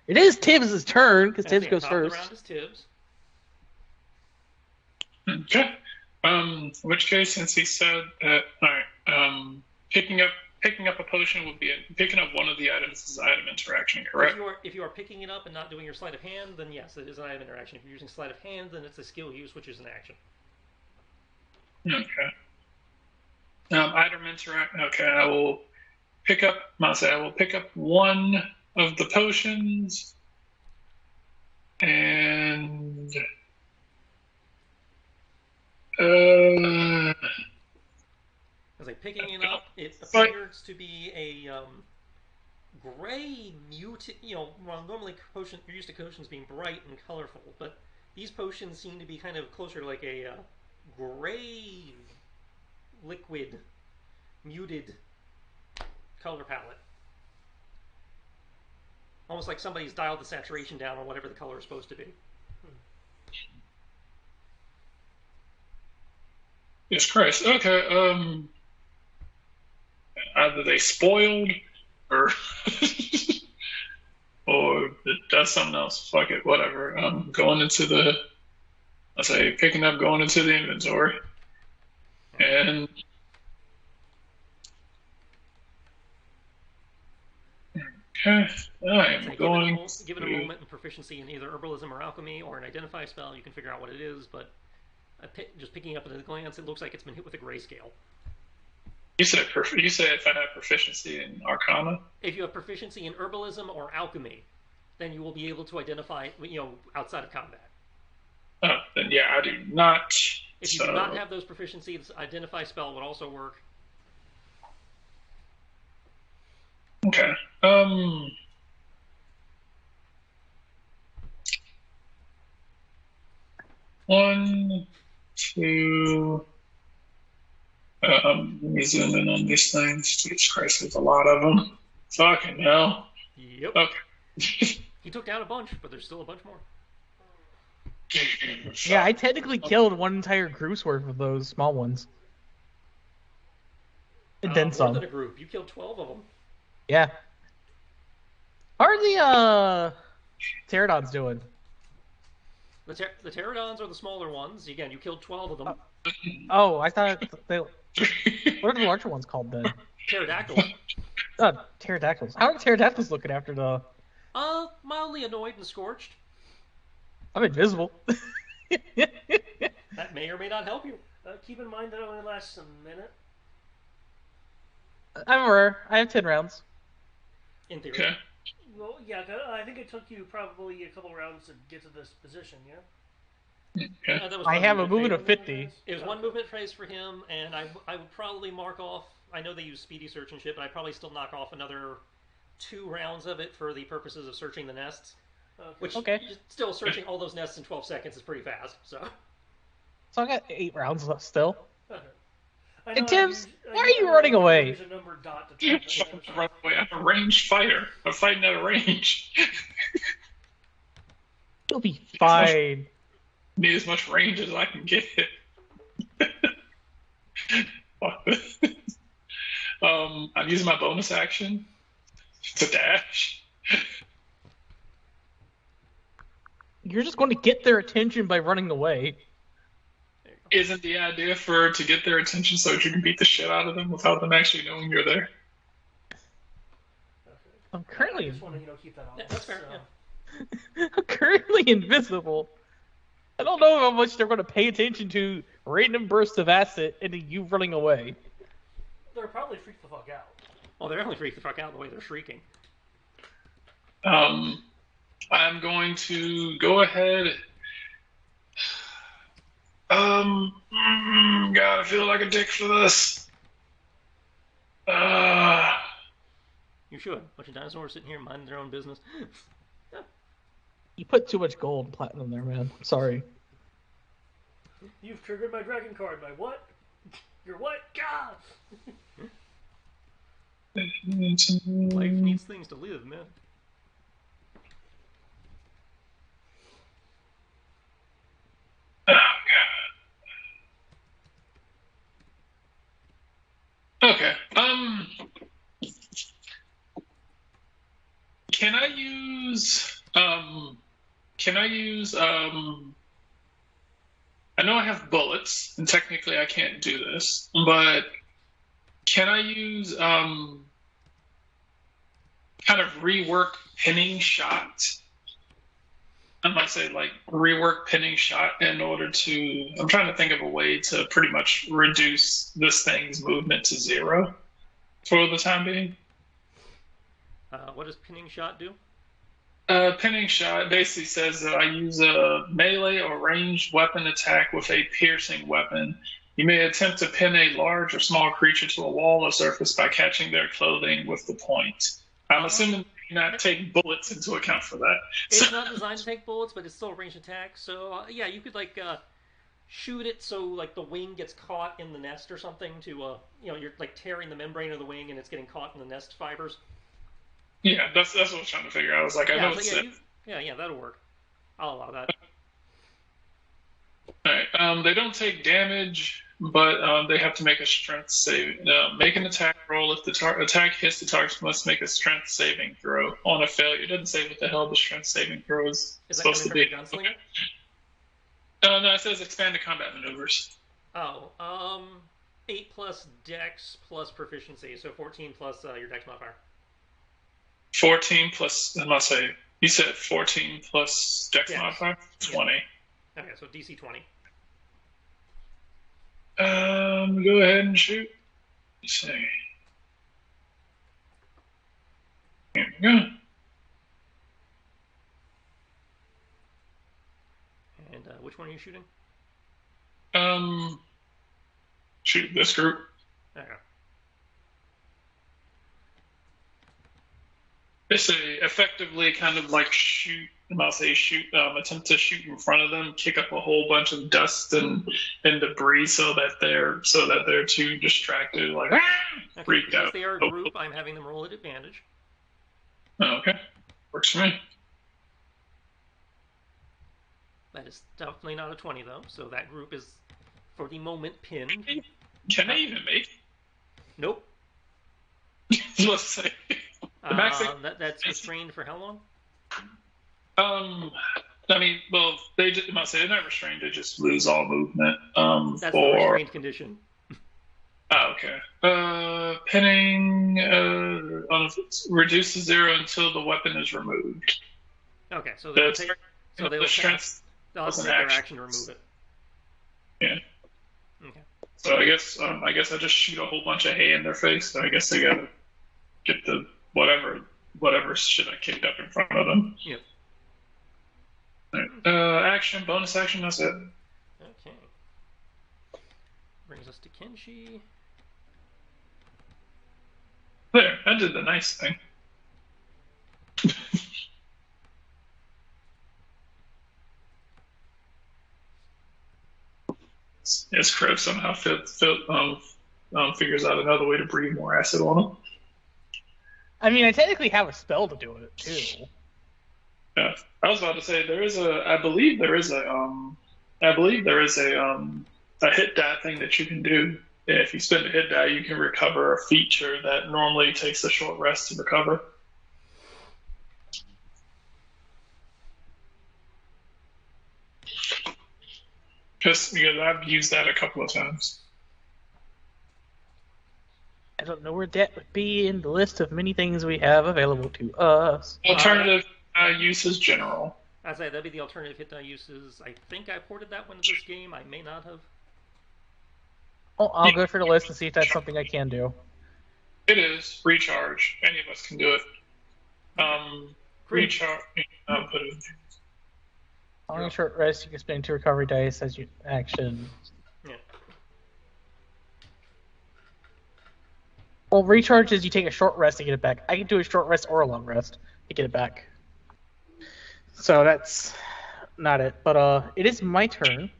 It is Tibbs' turn, because Tibbs goes first. Round is Tibbs. Okay. In which case, since he said that, picking up a potion would be picking up one of the items is item interaction, correct? If you are picking it up and not doing your sleight of hand, then yes, it is an item interaction. If you're using sleight of hand, then it's a skill use, which is an action. Okay. Item interact. Okay, I will pick up one of the potions, and picking it up, it But- appears to be a gray mutant. Well, normally you're used to potions being bright and colorful, but these potions seem to be kind of closer to like a gray, liquid, muted color palette. Almost like somebody's dialed the saturation down on whatever the color is supposed to be. Yes, Christ. Okay. Either they spoiled, or or that's something else. Fuck it. Whatever. Going into the. I say picking up, going into the inventory, and. Okay, I am going. Given a moment in proficiency in either herbalism or alchemy or an identify spell, you can figure out what it is. But just picking up at a glance, it looks like it's been hit with a grayscale. You said if I have proficiency in Arcana. If you have proficiency in herbalism or alchemy, then you will be able to identify, outside of combat. Oh, then yeah, I do not. If you do not have those proficiencies, identify spell would also work. Okay. One, two. Let me zoom in on these things. Jesus Christ, there's a lot of them. Fucking hell. Yep. Okay. He took down a bunch, but there's still a bunch more. Yeah, I technically killed one entire group's worth of those small ones. And then More some. than a group. You killed 12 of them. Yeah. How are the pterodons doing? The pterodons are the smaller ones. Again, you killed 12 of them. Oh, I thought they. What are the larger ones called then? Pterodactyls. Pterodactyls. How are pterodactyls looking after the? Mildly annoyed and scorched. I'm invisible. That may or may not help you. Keep in mind that it only lasts a minute. I'm rare. I have 10 rounds. In theory. Okay. Well, yeah, I think it took you probably a couple rounds to get to this position, yeah? Okay. That was I one have a movement movement of phase. 50. It was one movement phase for him, and I would probably mark off. I know they use speedy search and shit, but I'd probably still knock off another 2 rounds of it for the purposes of searching the nests. Which, still searching all those nests in 12 seconds is pretty fast, so. So I got 8 rounds left still. Okay. Hey, Tibbs, why are you running away? There's a number dot to type in. Run away. I'm a ranged fighter. I'm fighting at a range. You'll be fine. Need as much range as I can get. I'm using my bonus action to dash. You're just going to get their attention by running away. Isn't the idea to get their attention so that you can beat the shit out of them without them actually knowing you're there? I'm I currently just want to, keep that on. Yeah, that's fair, yeah. I'm currently invisible. I don't know how much they're going to pay attention to random bursts of acid and you running away. They're probably freaked the fuck out. Well, they're definitely freaked the fuck out the way they're shrieking. I'm going to go ahead. God, I feel like a dick for this. You should. Bunch of dinosaurs sitting here minding their own business. You put too much gold and platinum there, man. I'm sorry. You've triggered my dragon card. My what? Your what? God! Life needs things to live, man. Oh, God. Okay. Can I use I know I have bullets, and technically I can't do this, but can I use kind of rework pinning shot? I might say like rework pinning shot in order to. I'm trying to think of a way to pretty much reduce this thing's movement to 0 for the time being. What does pinning shot do? Pinning shot basically says that I use a melee or ranged weapon attack with a piercing weapon You may attempt to pin a large or small creature to a wall or surface by catching their clothing with the point. I'm assuming you not take bullets into account for that. It's not designed to take bullets, but it's still a ranged attack. So yeah, you could like shoot it so like the wing gets caught in the nest or something. To you're like tearing the membrane of the wing and it's getting caught in the nest fibers. Yeah, that's what I was trying to figure out. I was like, I know it's yeah, that'll work. I'll allow that. All right. They don't take damage, but they have to make a strength save. Make an attack roll. If the attack hits, the target must make a strength saving throw. On a failure, it doesn't say what the hell the strength saving throw is supposed to be. Gunslinger? No, it says expanded combat maneuvers. Oh, 8 plus Dex plus proficiency, so 14 plus your Dex modifier. 14 plus. I must say, you said 14 plus Dex modifier. 20. Okay, so DC 20. Go ahead and shoot. Let's see. Here we go. And which one are you shooting? Shoot this group. Okay. It's effectively kind of like shoot. I'll say shoot. Attempt to shoot in front of them, kick up a whole bunch of dust and debris, so that they're too distracted, like freaked out. If they are a group, I'm having them roll at advantage. Oh, okay, works for me. That is definitely not a 20 though, so that group is for the moment pinned. Can they even make? Nope. Let's say the max. That's restrained for how long? I mean, well, they must say they're not restrained; they just lose all movement. That's the restrained condition. Oh, okay. Pinning reduces 0 until the weapon is removed. Okay, so they'll take they'll have to take their action to remove it. Yeah. Okay. So I guess I just shoot a whole bunch of hay in their face. So I guess they gotta get the whatever shit I kicked up in front of them. Yep. Right. Action, bonus action. That's it. Okay. Brings us to Kenshi. There, I did the nice thing. Yes, Crib somehow figures out another way to breathe more acid on him. I mean, I technically have a spell to do it too. Yeah, I was about to say I believe there is a hit die thing that you can do. If you spend a hit die, you can recover a feature that normally takes a short rest to recover. Just because I've used that a couple of times. I don't know where that would be in the list of many things we have available to us. Alternative uses general. I'd say that'd be the alternative hit die uses. I think I ported that one to this game. I may not have. Oh, I'll go through the list and see if that's something I can do. It is recharge. Any of us can do it. Recharge. Put it. On a short rest, you can spend 2 recovery dice as your action. Yeah. Well, recharge is you take a short rest to get it back. I can do a short rest or a long rest to get it back. So that's not it. But it is my turn.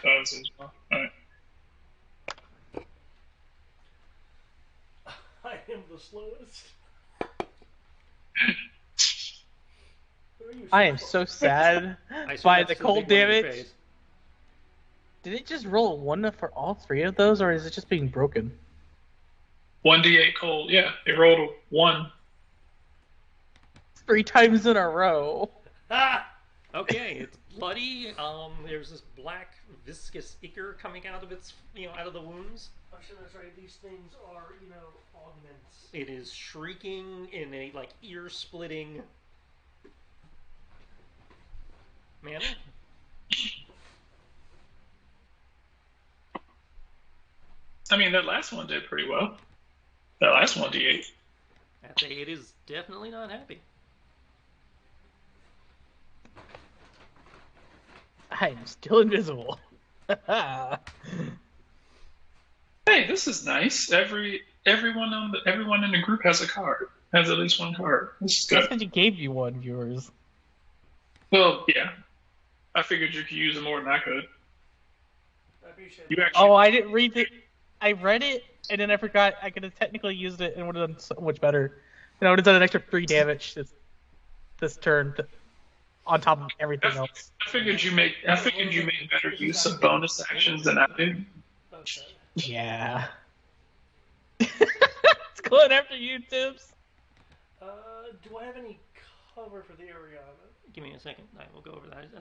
Alright. I am the slowest. I am so sad by the cold damage. Did it just roll a 1 for all 3 of those, or is it just being broken? 1d8 cold. Yeah, it rolled a 1. 3 times in a row. Ah! Okay, it's bloody. There's this black viscous ichor coming out of its, out of the wounds. Oh shit, that's right. These things are, augments. It is shrieking in a ear-splitting manner. I mean, that last one did pretty well. That last 1d8. I'd say it is definitely not happy. I am still invisible. hey, this is nice. Everyone in the group has a card. Has at least one card. This is That's good. because you gave you one, viewers. Well, yeah. I figured you could use it more than I could. I appreciate You that. actually. Oh, I didn't read it. I read it, and then I forgot I could have technically used it and would have done so much better. And I would have done an extra 3 damage this turn on top of everything else. I figured you made better use of bonus actions than I did. Okay. Yeah. It's going after you, Tibbs. Do I have any cover for the area of it? Give me a second. I will go over that. I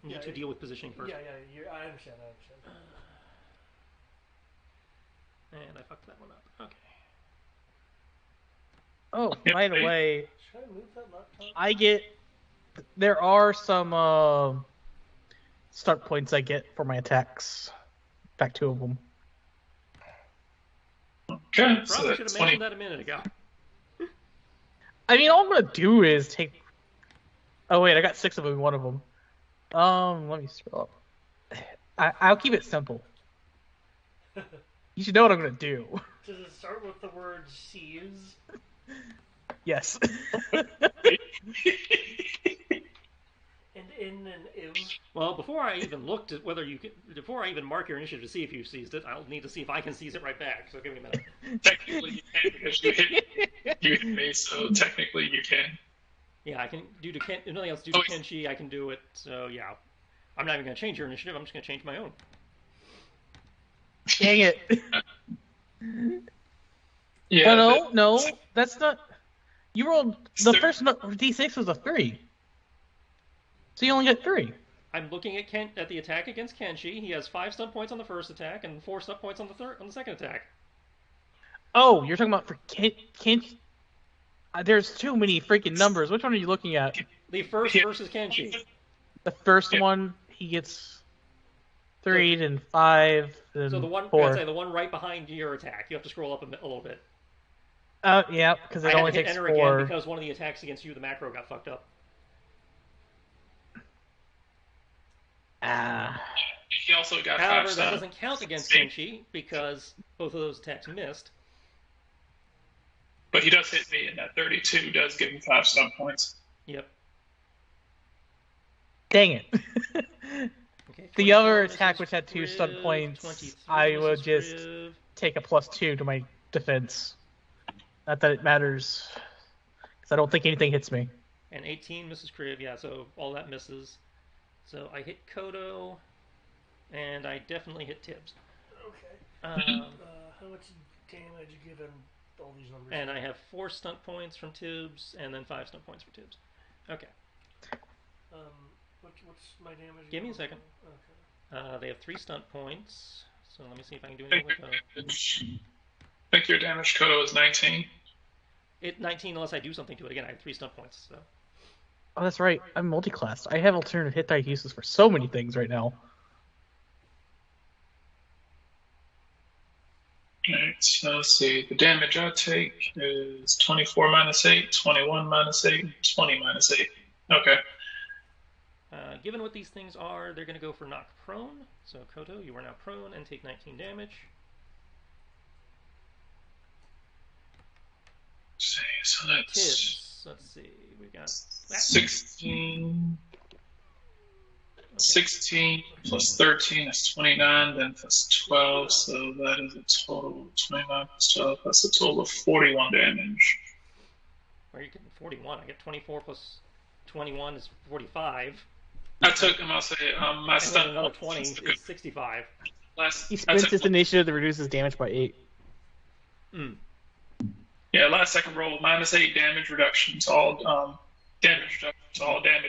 need to deal with positioning first. Yeah, I understand. And I fucked that one up. Okay. Oh, by the way, Should I move that laptop? there are some start points I get for my attacks. In fact, 2 of them. Okay, so Probably should that's have 20. mentioned that a minute ago. I mean, all I'm gonna do is take. Oh wait, I got 6 of them in one of them. Let me scroll up. I'll keep it simple. You should know what I'm gonna do. Does it start with the word seize? Yes. And in and is? Well, before I even looked at before I even mark your initiative to see if you seized it, I'll need to see if I can seize it right back. So give me a minute. Technically, you can because you hit me, so technically you can. Yeah, I can do to Ken. If nothing else, do to Kenshi. I can do it. So yeah, I'm not even going to change your initiative. I'm just going to change my own. Dang it. Yeah. No, that's not. You rolled the first D6 was a 3, so you only got 3. I'm looking at at the attack against Kenshi. He has 5 stun points on the first attack and 4 stun points on the second attack. Oh, you're talking about for Kenshi. There's too many freaking numbers. Which one are you looking at? The first versus Kenshi. The first one, he gets 3, then 5, then So the one, 4. I'd say the one right behind your attack. You have to scroll up a little bit. Yeah, because it I only had to hit takes enter 4. again because one of the attacks against you, the macro, got fucked up. He also got However, 5 that stun. doesn't count against Kenshi because both of those attacks missed. But he does hit me, and that 32 does give him 5 stun points. Yep. Dang it. Okay, The other 24 attack, Mrs. which had 2 stun Criv, points, 23 I would Mrs. just Criv, take a +2 to my defense. Not that it matters, because I don't think anything hits me. and 18 Mrs. Criv. Yeah, so all that misses. So I hit Kodo, and I definitely hit Tibbs. Okay. Um, How much damage given all these numbers? and I have 4 stunt points from Tibbs, and then 5 stunt points for Tibbs. Okay. What's my damage? Give me a second. Okay. They have 3 stunt points, so let me see if I can do anything with those. I think your damage Kodo is 19. 19 unless I do something to it. Again, I have 3 stunt points, so. Oh, that's right. I'm multi-classed. I have alternative hit die uses for so many things right now. Alright, so let's see. The damage I take is 24 minus 8, 21 minus 8, 20 minus 8. Okay. Given what these things are, they're going to go for knock prone. So Koto, you are now prone and take 19 damage. Let's see, so that's Tibbs, let's see, we got 16. 16 plus 13 is 29, then plus 12, so that is a total of 29 plus 12. That's a total of 41 damage. Where are you getting 41? I get 24 plus 21 is 45. I took, I'm going to say, my And then stun. another 20 is 65. He spends his initiative to reduce his damage by 8. Yeah, last second roll, minus 8 damage reduction to all damage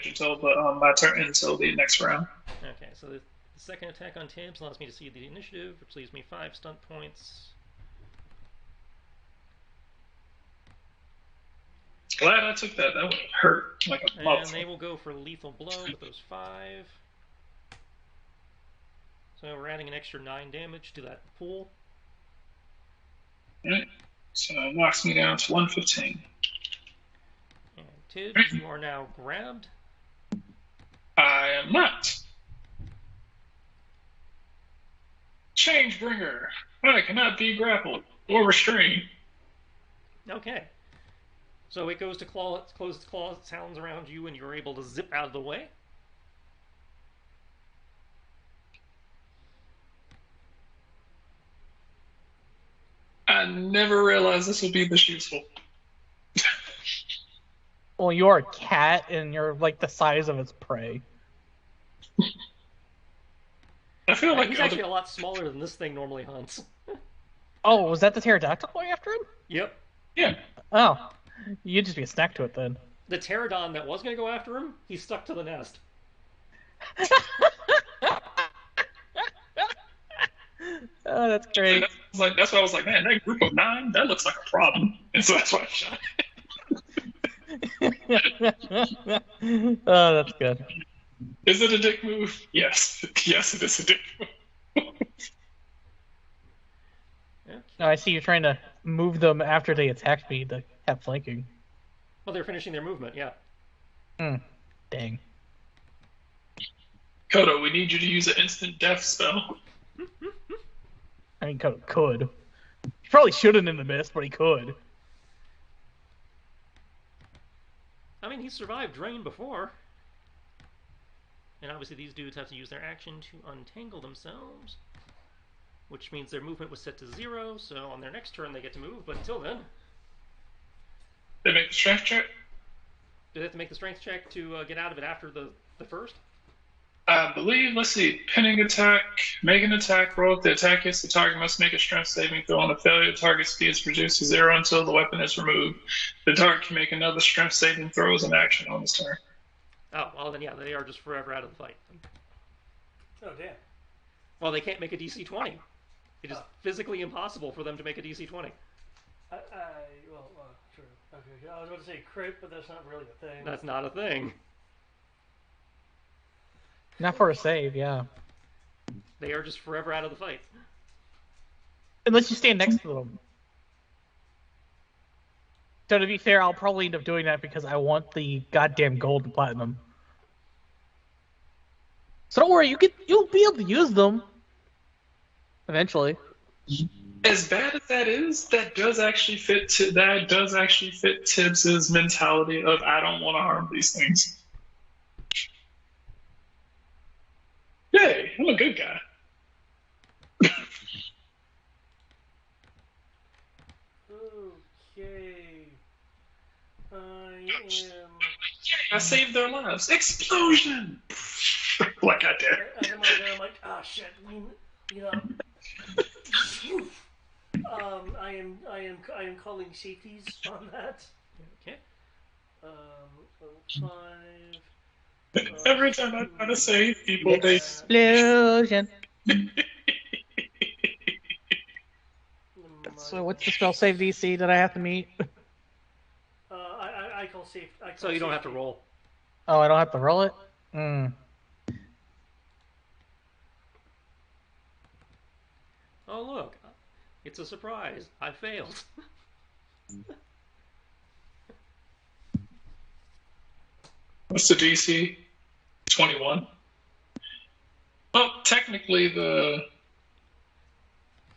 until my turn until the next round. Okay, so the second attack on Tibbs allows me to see the initiative, which leaves me 5 stunt points. Glad I took that. That would have hurt like a And motherfucker. they will go for lethal blow with those 5. So we're adding an extra 9 damage to that pool. Alright, so it knocks me down to 115. And Tibbs, you are now grabbed. I am not. Change Changebringer. I cannot be grappled or restrained. Okay. So it goes to close its claw sounds around you, and you're able to zip out of the way. I never realized this would be this useful. Well, you're a cat, and you're like the size of its prey. I feel like He's actually a lot smaller than this thing normally hunts. Oh, was that the pterodactyl going after him? Yep. Yeah. Oh, you'd just be a snack to it then. The pterodon that was going to go after him, he's stuck to the nest. Oh, that's great. That's why I was like, man, that group of 9, that looks like a problem. And so that's why I shot it. Oh, that's good. Is it a dick move? Yes. Yes, it is a dick move. No, I see you're trying to move them after they attacked me to have flanking. Well, they're finishing their movement, yeah. Dang. Kodo, we need you to use an instant death spell. I mean, could. He probably shouldn't in the mist, but he could. I mean, he survived drain before. And obviously these dudes have to use their action to untangle themselves. Which means their movement was set to 0, so on their next turn they get to move, but until then... They make the strength check? Do they have to make the strength check to get out of it after the first? I believe, let's see, pinning attack, make an attack roll. If the attack hits the target, must make a strength saving throw. On a failure, the target speed is reduced to 0 until the weapon is removed. The target can make another strength saving throw as an action on this turn. Oh, well then yeah, they are just forever out of the fight. Oh, damn. Well, they can't make a DC 20. It is physically impossible for them to make a DC 20. Well, true. Okay, I was about to say crit, but that's not really a thing. That's not a thing. Not for a save, yeah. They are just forever out of the fight. Unless you stand next to them. So to be fair, I'll probably end up doing that because I want the goddamn gold and platinum. So don't worry, you'll be able to use them. Eventually. As bad as that is, that does actually fit Tibbs's mentality of I don't want to harm these things. Hey, I'm a good guy. Okay. I saved their lives. Explosion! Like I did. As I'm like, ah, shit. You know. I am calling safeties on that. Okay. 5. Every time I try to save people, they Explosion. So what's the spell save DC that I have to meet? I call safe. So you don't have to roll. Oh, I don't have to roll it? Oh, look. It's a surprise. I failed. What's the DC? 21. Well, technically the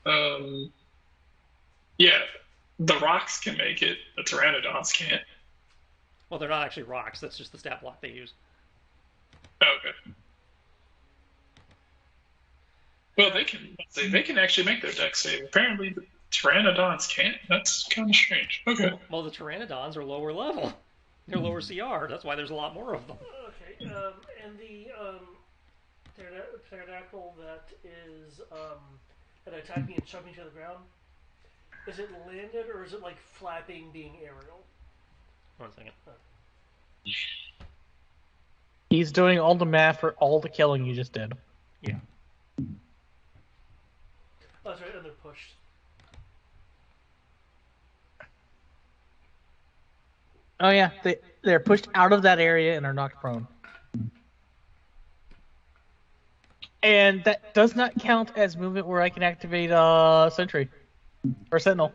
the rocks can make it. The pteranodons can't. Well, they're not actually rocks. That's just the stat block they use. Oh, okay. Well, they can actually make their dex save. Apparently, the pteranodons can't. That's kind of strange. Okay. Well, the pteranodons are lower level. They're lower CR. That's why there's a lot more of them. Okay. And the pterodactyl that is that attacked me and shoved me to the ground. Is it landed or is it like flapping, being aerial? 1 second. He's doing all the math for all the killing you just did. Yeah. Oh, that's right, and they're pushed. Oh yeah, they're pushed out of that area and are knocked prone. And that does not count as movement where I can activate Sentry or Sentinel.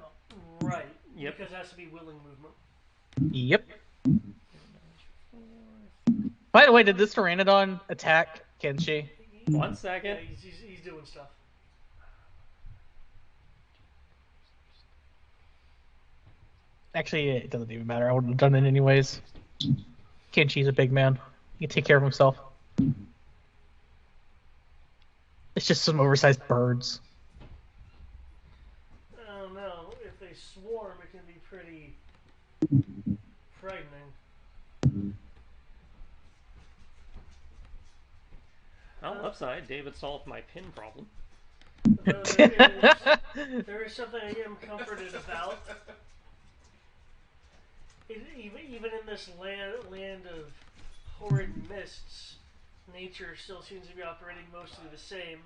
Right. Yep. Because it has to be willing movement. Yep. By the way, did this Pteranodon attack Kenshi? 1 second. Yeah, he's doing stuff. Actually, it doesn't even matter. I wouldn't have done it anyways. Kenchi's a big man. He can take care of himself. It's just some oversized birds. I don't know. If they swarm, it can be pretty frightening. Well, upside, David solved my pin problem. Though there is something I am comforted about. Even in this land of horrid mists, nature still seems to be operating mostly the same.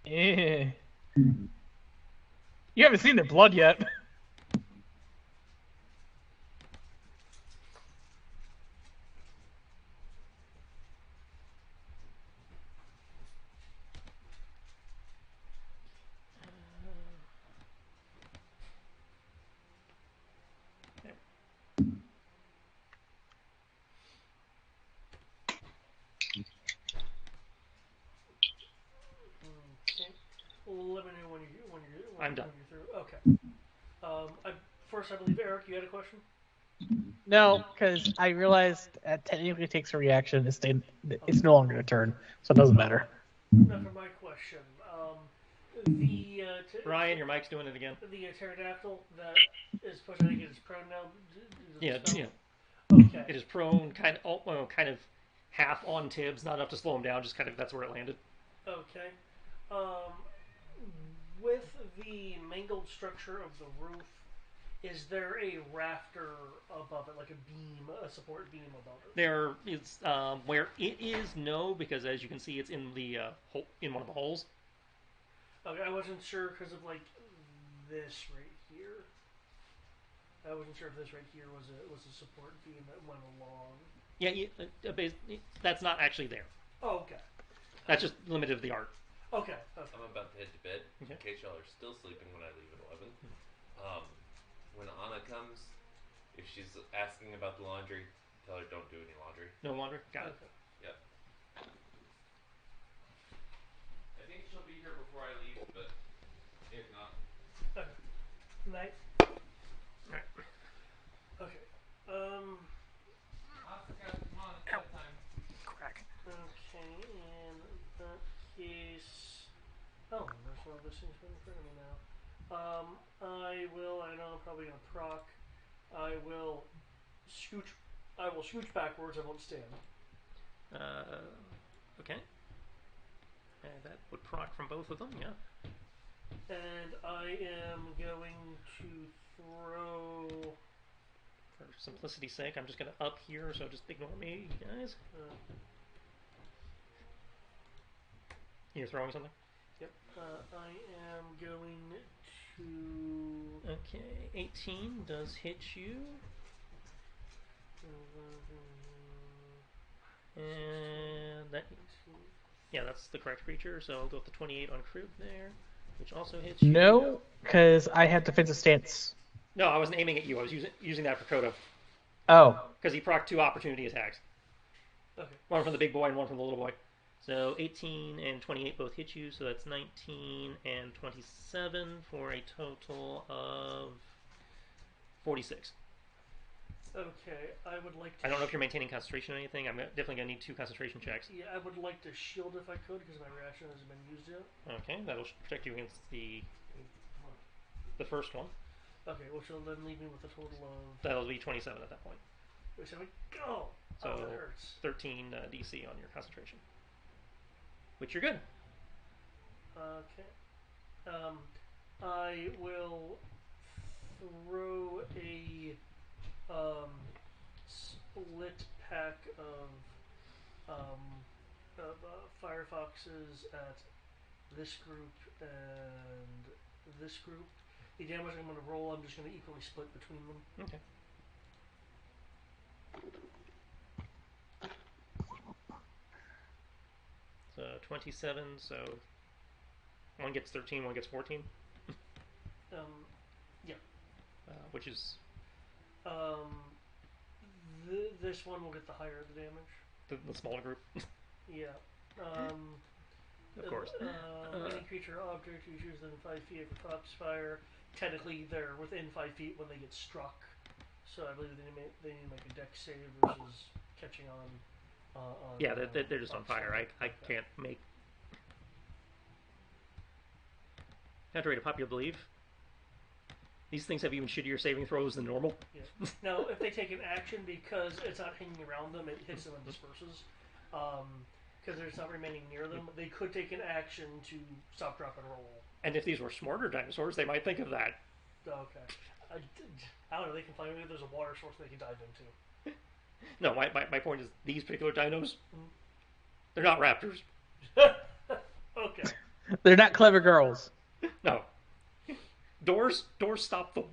Yeah. You haven't seen the blood yet. Okay. Let me know when I'm done. you're through. Okay. First, I believe Eric, you had a question. No, because I realized it technically takes a reaction. It's no longer a turn, so it doesn't matter. Now for my question. Ryan, your mic's doing it again. The pterodactyl that is supposed to think it is prone now. Yeah. Okay. It is prone, kind of half on Tibbs, not enough to slow him down. Just kind of that's where it landed. Okay. With the mangled structure of the roof, is there a rafter above it, like a support beam above it? There is where it is no, because as you can see, it's in the hole, in one of the holes. Okay, I wasn't sure because of like this right here. I wasn't sure if this right here was a support beam that went along. Yeah, that's not actually there. Oh, okay. That's just limited to the art. Okay. I'm about to head to bed. Okay. In case y'all are still sleeping when I leave at 11. When Anna comes, if she's asking about the laundry, tell her don't do any laundry. No laundry? Got it. Yep. I think she'll be here before I leave, but if not. Okay. Night. Alright. Okay. Asuka, come on, it's bedtime. Crack. Okay, in that case. Oh, there's one of those things right in front of me now. I know I'm probably gonna proc. I will scooch backwards. I won't stand. Okay. And that would proc from both of them, yeah. And I am going to throw. For simplicity's sake, I'm just gonna up here, so just ignore me, guys. You're throwing something? Yep. I am going to. Okay, 18 does hit you. And that. Yeah, that's the correct creature, so I'll go with the 28 on Krug there, which also hits you. No, because I have defensive stance. No, I wasn't aiming at you. I was using that for Kodo. Oh. Because he procced 2 opportunity attacks. Okay. One from the big boy and one from the little boy. So 18 and 28 both hit you, so that's 19 and 27 for a total of 46. Okay, I would like to. I don't know if you're maintaining concentration or anything. I'm definitely going to need 2 concentration checks. Yeah, I would like to shield if I could, because my reaction hasn't been used yet. Okay, that'll protect you against the first one. Okay, which will then leave me with a total of. That'll be 27 at that point. Wait, so go! So that hurts. 13 DC on your concentration. Which you're good. Okay. I will throw a split pack of firefoxes at this group and this group. The damage I'm going to roll, I'm just going to equally split between them. Okay. So 27, so one gets 13, one gets 14. Yeah. Which is this one will get the higher the damage. the smaller group. Yeah. of course. Any creature or object who's within 5 feet of a Foxfire, technically they're within 5 feet when they get struck. So I believe they need to make a dex save versus catching on. Yeah, they're just on fire. I can't make. Have to rate a popular belief. These things have even shittier saving throws than normal. Yeah. Now, if they take an action because it's not hanging around them, it hits them and disperses. Because it's not remaining near them, they could take an action to stop, drop, and roll. And if these were smarter dinosaurs, they might think of that. Okay. I don't know, they can find maybe there's a water source they can dive into. No, my point is these particular dinos, they're not raptors. Okay. They're not clever girls. No. Doors stop them.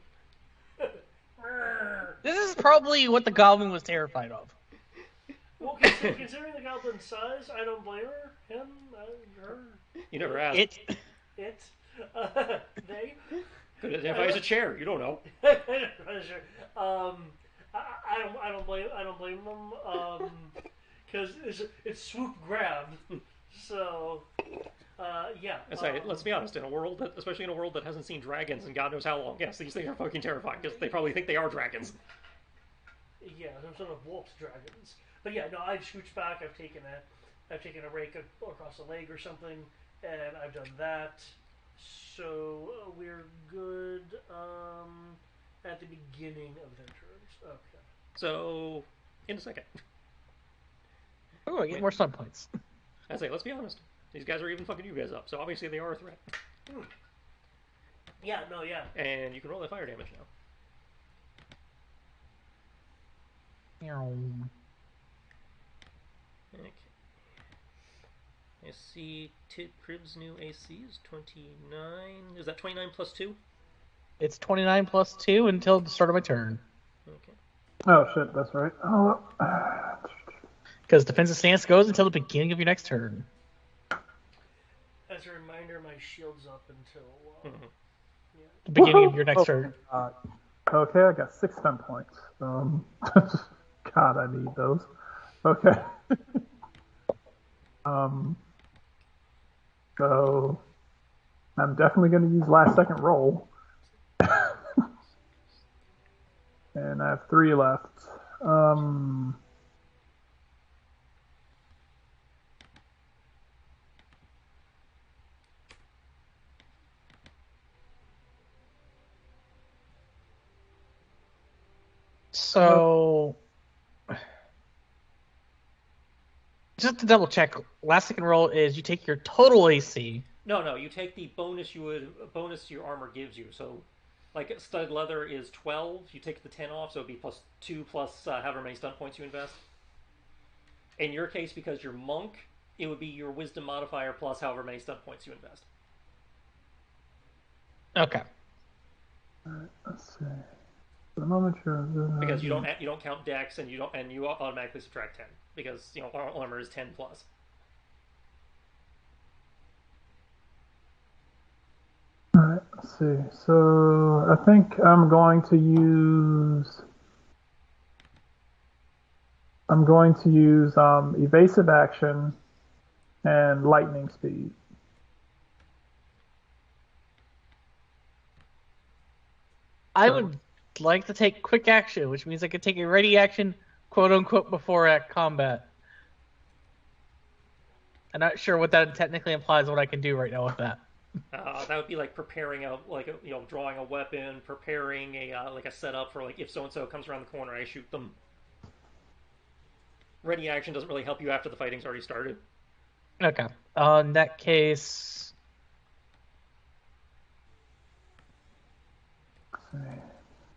This is probably what the goblin was terrified of. Well, considering the goblin's size, I don't blame her, him, her. You never asked. It. They. Could identify as a chair. You don't know. Sure. I don't blame them. Because it's swoop grab. So. Yeah. Let's be honest. Especially in a world that hasn't seen dragons in God knows how long, yes, these things are fucking terrifying because they probably think they are dragons. Yeah, some sort of wolf dragons. But yeah, no, I've scooched back. I've taken a rake across the leg or something, and I've done that. So we're good at the beginning of their turns. Okay. So, in a second. Oh, I get more stun points. I say, let's be honest. These guys are even fucking you guys up, so obviously they are a threat. Yeah, no, yeah. And you can roll that fire damage now. Okay. I see Crib's new AC is 29. Is that 29 plus 2? It's 29 plus 2 until the start of my turn. Okay. Oh shit, that's right. Oh. Because defensive stance goes until the beginning of your next turn. As a reminder, my shield's up until The beginning of your next turn. Okay, I got 6 stun points. God, I need those. Okay. So I'm definitely going to use last second roll. And I have 3 left. So, just to double check, last second roll is you take your total AC. No, you take the bonus your armor gives you. So, like stud leather is 12, you take the 10 off, so it'd be plus 2 plus however many stun points you invest. In your case, because you're monk, it would be your wisdom modifier plus however many stun points you invest. Okay. Alright, let's see. For the moment, Because you don't count dex and you automatically subtract 10 because armor is 10 plus. Alright, let's see. So I think I'm going to use evasive action and lightning speed. I would like to take quick action, which means I could take a ready action, quote unquote, before combat. I'm not sure what that technically implies. What I can do right now with that. That would be like preparing drawing a weapon, preparing a setup for if so and so comes around the corner, I shoot them. Ready action doesn't really help you after the fighting's already started. Okay. In that case,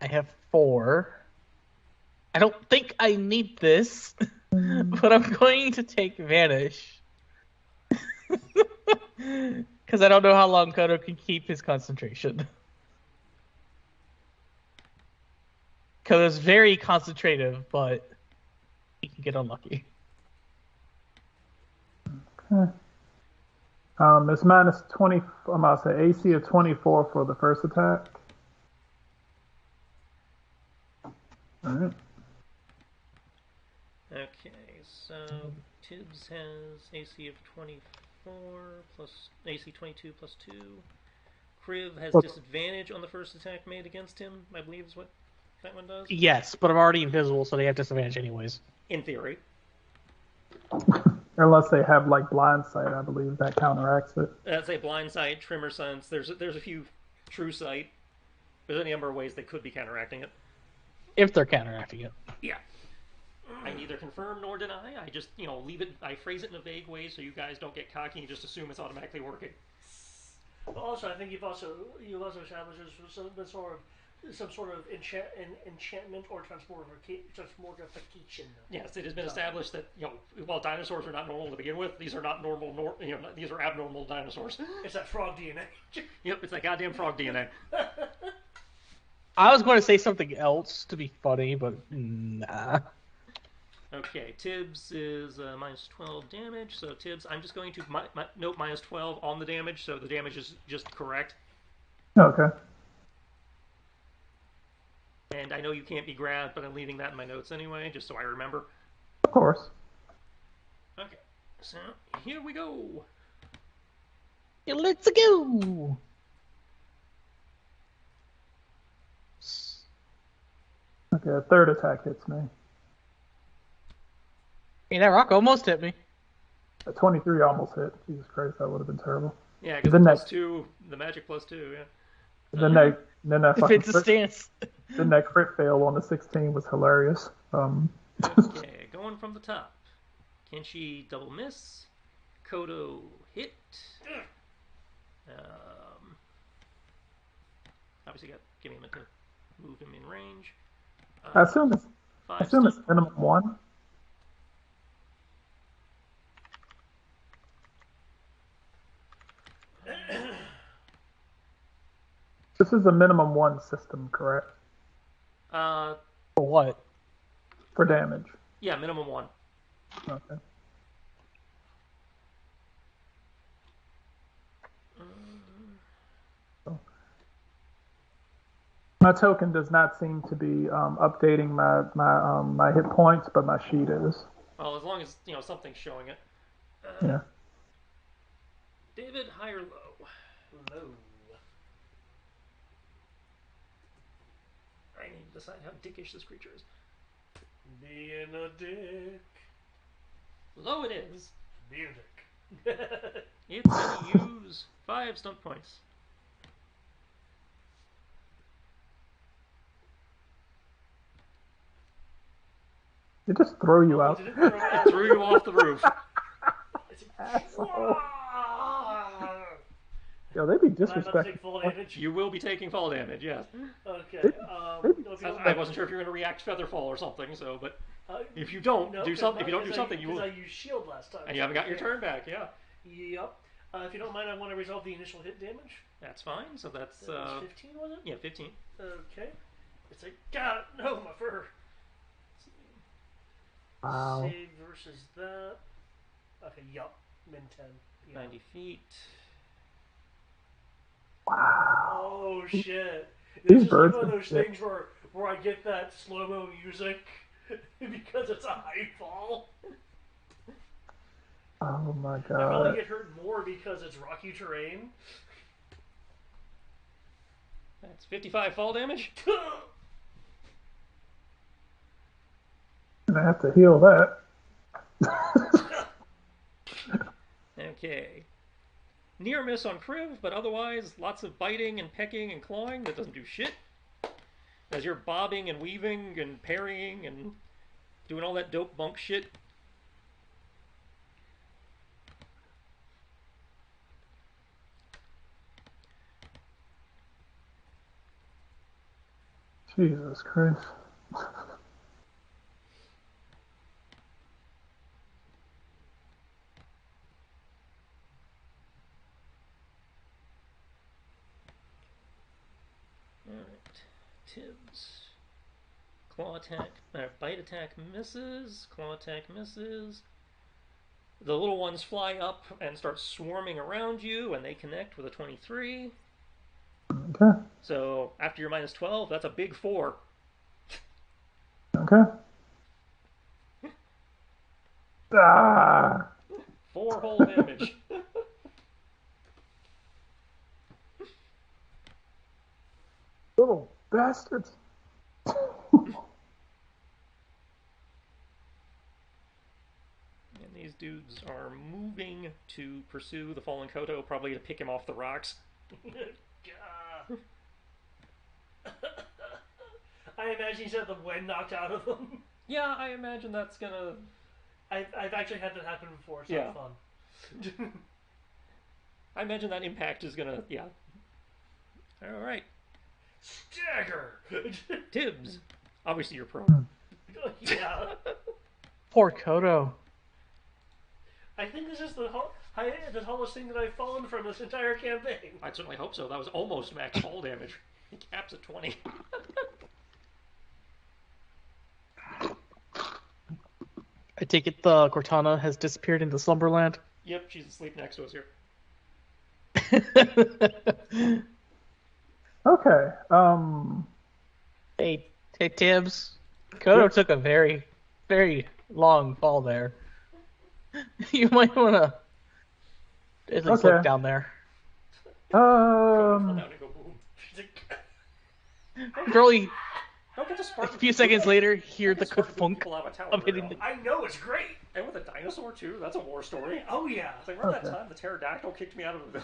I have 4. I don't think I need this, but I'm going to take Vanish. Because I don't know how long Kodo can keep his concentration. Kodo's very concentrative, but he can get unlucky. Okay. It's minus 20. I'm about to say AC of 24 for the first attack. All right. Okay, so Tibbs has AC of 24. 4 plus AC 22 plus 2. Kriv has Well- disadvantage on the first attack made against him, I believe is what that one does. Yes, but I'm already invisible, so they have disadvantage anyways. In theory. Unless they have like blind sight, I believe that counteracts it. That's a blind sight, tremor sense. There's a few true sight. There's any number of ways they could be counteracting it. If they're counteracting it. Yeah. I neither confirm nor deny. I just, leave it. I phrase it in a vague way so you guys don't get cocky and just assume it's automatically working. But also, I think you've also established some sort of enchantment or transmogrification. Yes, it has been established that while dinosaurs are not normal to begin with, these are not normal. These are abnormal dinosaurs. It's that frog DNA. Yep, it's that goddamn frog DNA. I was going to say something else to be funny, but nah. Okay, Tibbs is minus 12 damage. So Tibbs, I'm just going to note minus 12 on the damage, so the damage is just correct. Okay. And I know you can't be grabbed, but I'm leaving that in my notes anyway, just so I remember. Of course. Okay, so here we go. Yeah, let's go. Okay, a third attack hits me. Hey, that rock almost hit me. A 23 almost hit. Jesus Christ, that would have been terrible. Yeah, because The the next- plus 2, the magic plus 2, yeah. Then that fucking Defense a crit, stance. then that crit fail on the 16 was hilarious. Okay, going from the top. Kenshi double miss. Kodo hit. Obviously give him a to move him in range. I assume it's 5 minimum 1. This is a minimum 1 system, correct? Uh, For what? For damage. yeah, minimum 1. Okay. My token does not seem to be updating my hit points, but my sheet is. Well, as long as something's showing it. Yeah. David, high or low? Low. I need to decide how dickish this creature is. Being a dick. Low it is. Being a dick. It's going to use 5 stunt points. They just throw you out. Did it throw me out? Threw you off the roof. Asshole. Yo, they be Am I about to disrespectful. take full damage? You will be taking fall damage, yes. Okay. Maybe- If you don't I mind- wasn't sure if you were going to react Featherfall or something, so, but uh, if you don't no, do 'cause something, I- if you don't do 'cause something, you will. I used shield last time. And you haven't got your Okay. turn back, yeah. Yep. If you don't mind, I want to resolve the initial hit damage. That's fine, so that's, That was 15, was it? yeah, 15. Okay. It's like, God, no, my fur. Wow. Save versus that. Okay, yup. Min 10. Yeah. 90 feet. Wow. Oh, shit. These This is birds one of are those sick. things where I get that slow-mo music because it's a high fall. Oh my I probably god. get hurt more because it's rocky terrain. That's 55 fall damage. I have to heal that. Okay. Near miss on Kriv, but otherwise lots of biting and pecking and clawing that doesn't do shit. As you're bobbing and weaving and parrying and doing all that dope bunk shit. Jesus Christ. Alright. Tibbs. Claw attack, bite attack misses. Claw attack misses. The little ones fly up and start swarming around you, and they connect with a 23. Okay. So after your minus 12, that's a big 4. Okay. Ah. 4 whole damage. Little bastards. And these dudes are moving to pursue the fallen Koto, probably to pick him off the rocks. I imagine he's had the wind knocked out of him. Yeah, I imagine that's gonna. I've actually had that happen before. It's Yeah. not fun. I imagine that impact is gonna. Yeah. Alright. Stagger. Tibbs. Obviously, you're pro. Yeah. Poor Kodo. I think this is the tallest thing that I've fallen from this entire campaign. I'd certainly hope so. That was almost max fall damage. He caps at 20. I take it the Cortana has disappeared into Slumberland. Yep, she's asleep next to us here. Okay. Hey, Tibbs. Kodo took a very, very long fall there. You might want to at least look down there. Fall down and go boom. Probably Don't get the a Spartan. few seconds later, hear the Spartan funk pull out a tower of hitting barrel. the... I know it's great. And with a dinosaur too. That's a war story. Oh yeah. It's like, remember that time the pterodactyl kicked me out of the.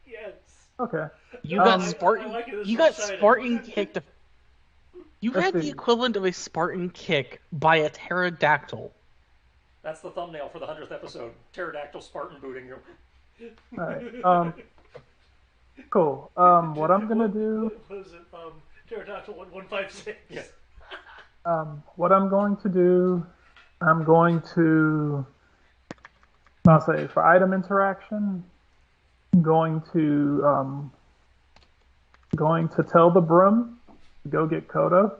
Yes. Okay. You got I Spartan. like it, this You got one-sided. Spartan kicked. You Let's had the see. equivalent of a Spartan kick by a pterodactyl. That's the thumbnail for the 100th episode. Pterodactyl Spartan booting you. Alright. Cool. What I'm gonna do. What was it? Pterodactyl 1156. Yes. What I'm going to do. I'm going to. I'll say for item interaction. I'm going to tell the broom to go get Kodo.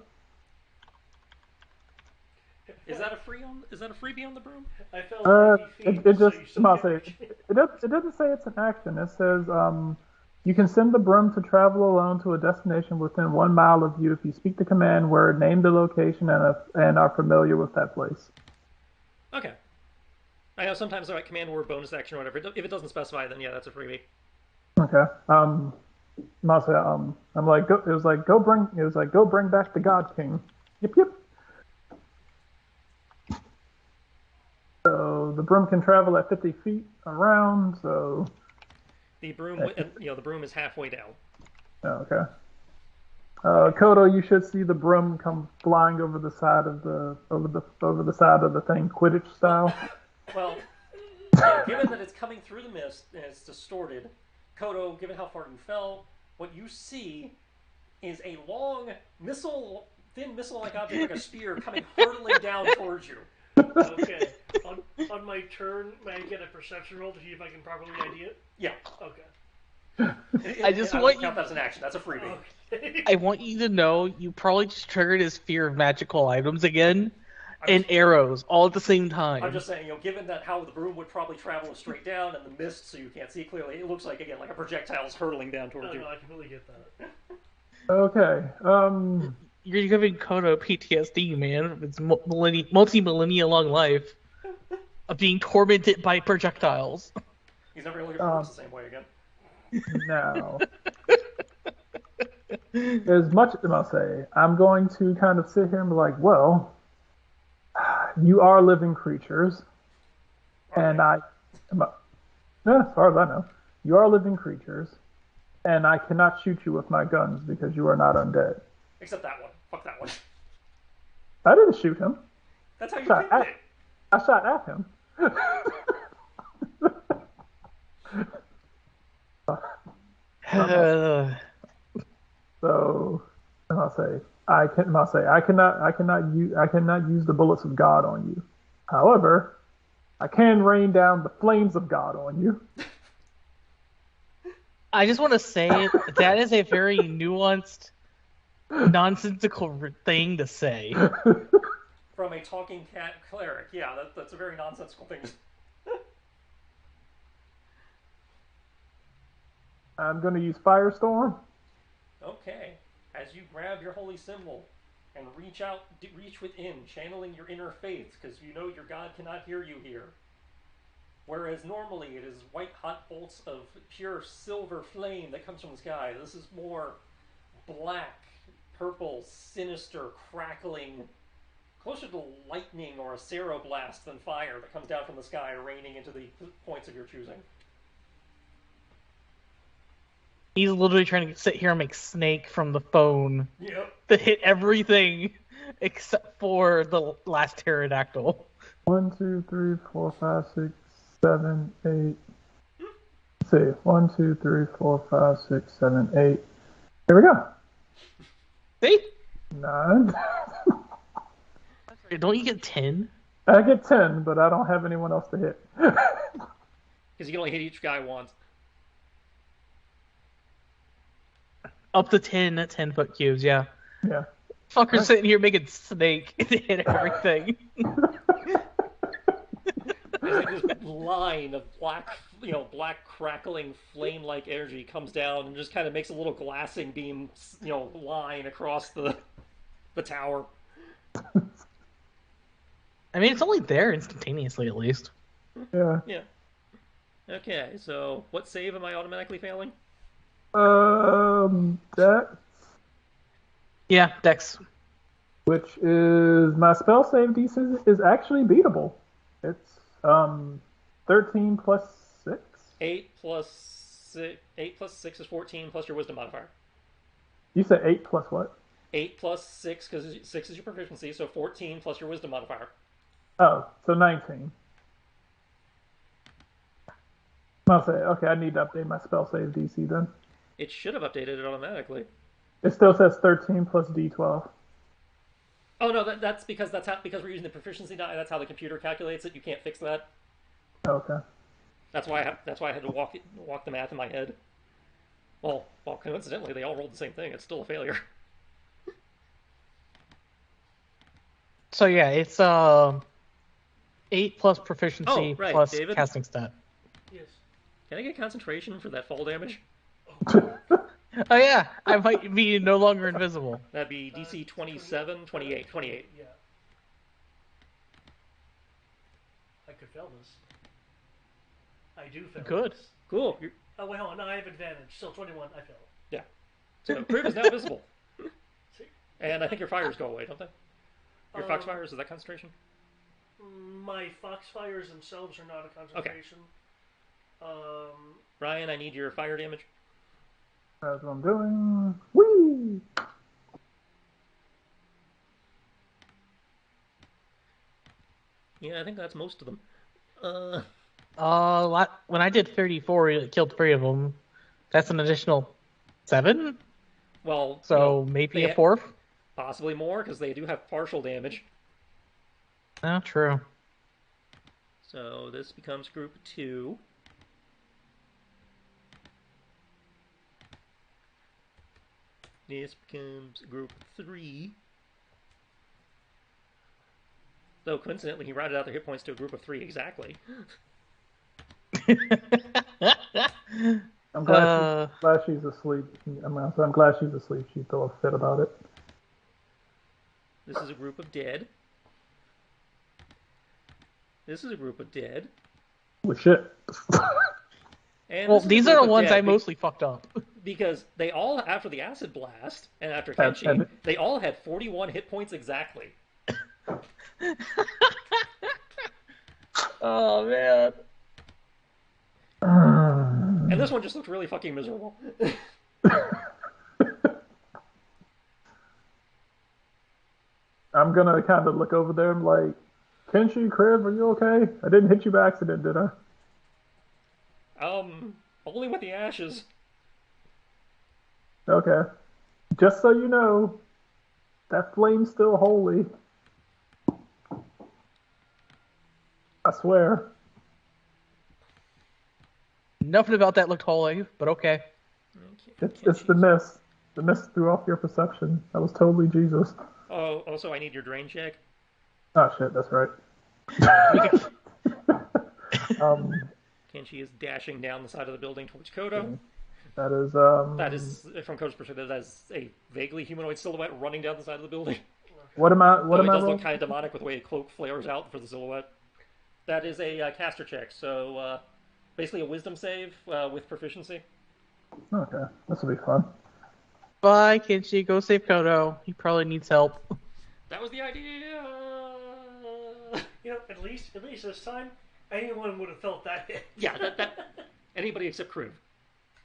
Is that a freebie on the broom? I fell 90 feet, It so just. you still I'll can't say reach it doesn't say it's an action. It says you can send the broom to travel alone to a destination within 1 mile of you if you speak the command word, name the location, and are familiar with that place. Okay. I know sometimes they're like command word bonus action or whatever. If it doesn't specify, then yeah, that's a freebie. Okay. I'm like, go bring back the God King. Yep, yep. So the broom can travel at 50 feet around. So The broom, the broom is halfway down. okay. Kodo, you should see the broom come flying over the side of the thing, Quidditch style. Well, given that it's coming through the mist and it's distorted, Kodo, given how far you fell, what you see is a long thin missile-like object like a spear coming hurtling down towards you. Okay. On my turn, may I get a perception roll to see if I can properly ID it? Yeah. Okay. I just I want won't count you- that as an action. That's a freebie. Okay. I want you to know you probably just triggered his fear of magical items again, and arrows all at the same time. I'm just saying, given that how the broom would probably travel straight down and the mist, so you can't see clearly, it looks like again like a projectile is hurtling down towards you. No, I completely get that. Okay. You're giving Kodo PTSD, man. Of its multi-millennia long life of being tormented by projectiles. He's never going to look at the same way again. Now, as much as I'll say, I'm going to kind of sit here and be like, well, you are living creatures, and as far as I know, you are living creatures, and I cannot shoot you with my guns because you are not undead. Except that one. Fuck that one. I didn't shoot him. That's how you Shot killed at, it. I shot at him. So, I'll say I cannot use the bullets of God on you. However, I can rain down the flames of God on you. I just want to say that is a very nuanced, nonsensical thing to say. From a talking cat cleric. Yeah, that's a very nonsensical thing. I'm going to use Firestorm. Okay. As you grab your holy symbol and reach within, channeling your inner faith, because you know your God cannot hear you here. Whereas normally it is white hot bolts of pure silver flame that comes from the sky. This is more black, purple, sinister, crackling, closer to lightning or a ceroblast than fire that comes down from the sky, raining into the points of your choosing. He's literally trying to sit here and make Snake from the phone Yep. to hit everything except for the last pterodactyl. 1, 2, 3, 4, 5, 6, 7, 8. Let's see. 1, 2, 3, 4, 5, 6, 7, 8. Here we go. See? 9. Don't you get 10? I get 10, but I don't have anyone else to hit. Because you can only hit each guy once. Up to 10 10-foot cubes, yeah. Yeah. Fucker's sitting here making Snake to hit everything. There's like this line of black, black crackling flame-like energy comes down and just kind of makes a little glassing beam, line across the tower. I mean, it's only there instantaneously, at least. Yeah. Yeah. Okay, so what save am I automatically failing? Dex, Yeah, Dex. which is my spell save DC is actually beatable. It's 13 plus 6. 8 plus 6 is 14 plus your wisdom modifier. You said 8 plus what? 8 plus 6, because 6 is your proficiency, so 14 plus your wisdom modifier. Oh, so 19. I'll say, okay, I need to update my spell save DC then. It should have updated it automatically. It still says 13 plus D12. Oh no, that's because because we're using the proficiency die. That's how the computer calculates it. You can't fix that. Okay. That's why I had to walk the math in my head. Well, coincidentally, they all rolled the same thing. It's still a failure. So yeah, it's 8 plus proficiency Oh, right, plus David? casting stat. Yes. Can I get concentration for that fall damage? Oh yeah, I might be no longer invisible. That'd be DC 27, 28, 28. Yeah. I could fail this. I do fail Good. this. Cool. Oh, wait, hold on. No, I have advantage. Still 21. I fail. Yeah. So Crib is now visible. See? And I think your fires go away, don't they? Your foxfires, is that concentration? My foxfires themselves are not a concentration. Ryan, I need your fire damage. That's what I'm doing. Whee! Yeah, I think that's most of them. When I did 34, it killed 3 of them. That's an additional 7? Well, So maybe a 4th? Possibly more, because they do have partial damage. Oh, true. So this becomes group 2. This becomes group 3. Though coincidentally, he rounded out their hit points to a group of 3 exactly. I'm glad she's asleep. I'm glad she's asleep. She's still upset about it. This is a group of dead. This is a group of dead. Oh shit. And Well, this is a these group are the of ones dead I mostly fucked up. because they all, after the acid blast and after Kenshi, they all had 41 hit points exactly. Oh, man. And this one just looked really fucking miserable. I'm gonna kind of look over there and like, Kenshi, Crib, are you okay? I didn't hit you by accident, did I? Only with the ashes. Okay. Just so you know, that flame's still holy. I swear. Nothing about that looked holy, but okay. It's the mist. The mist threw off your perception. That was totally Jesus. Oh, also I need your drain check. Oh shit, that's right. Kenshi is dashing down the side of the building towards Kodo. That is That is, from Kodo's perspective, that is a vaguely humanoid silhouette running down the side of the building. What am I? What Though am it I? does look Rolling? kind of demonic with the way a cloak flares out for the silhouette. That is a caster check. So basically a wisdom save with proficiency. Okay, this will be fun. Bye, Kenshi. Go save Kodo. He probably needs help. That was the idea. At least this time, anyone would have felt that hit. Yeah, that anybody except Kriv.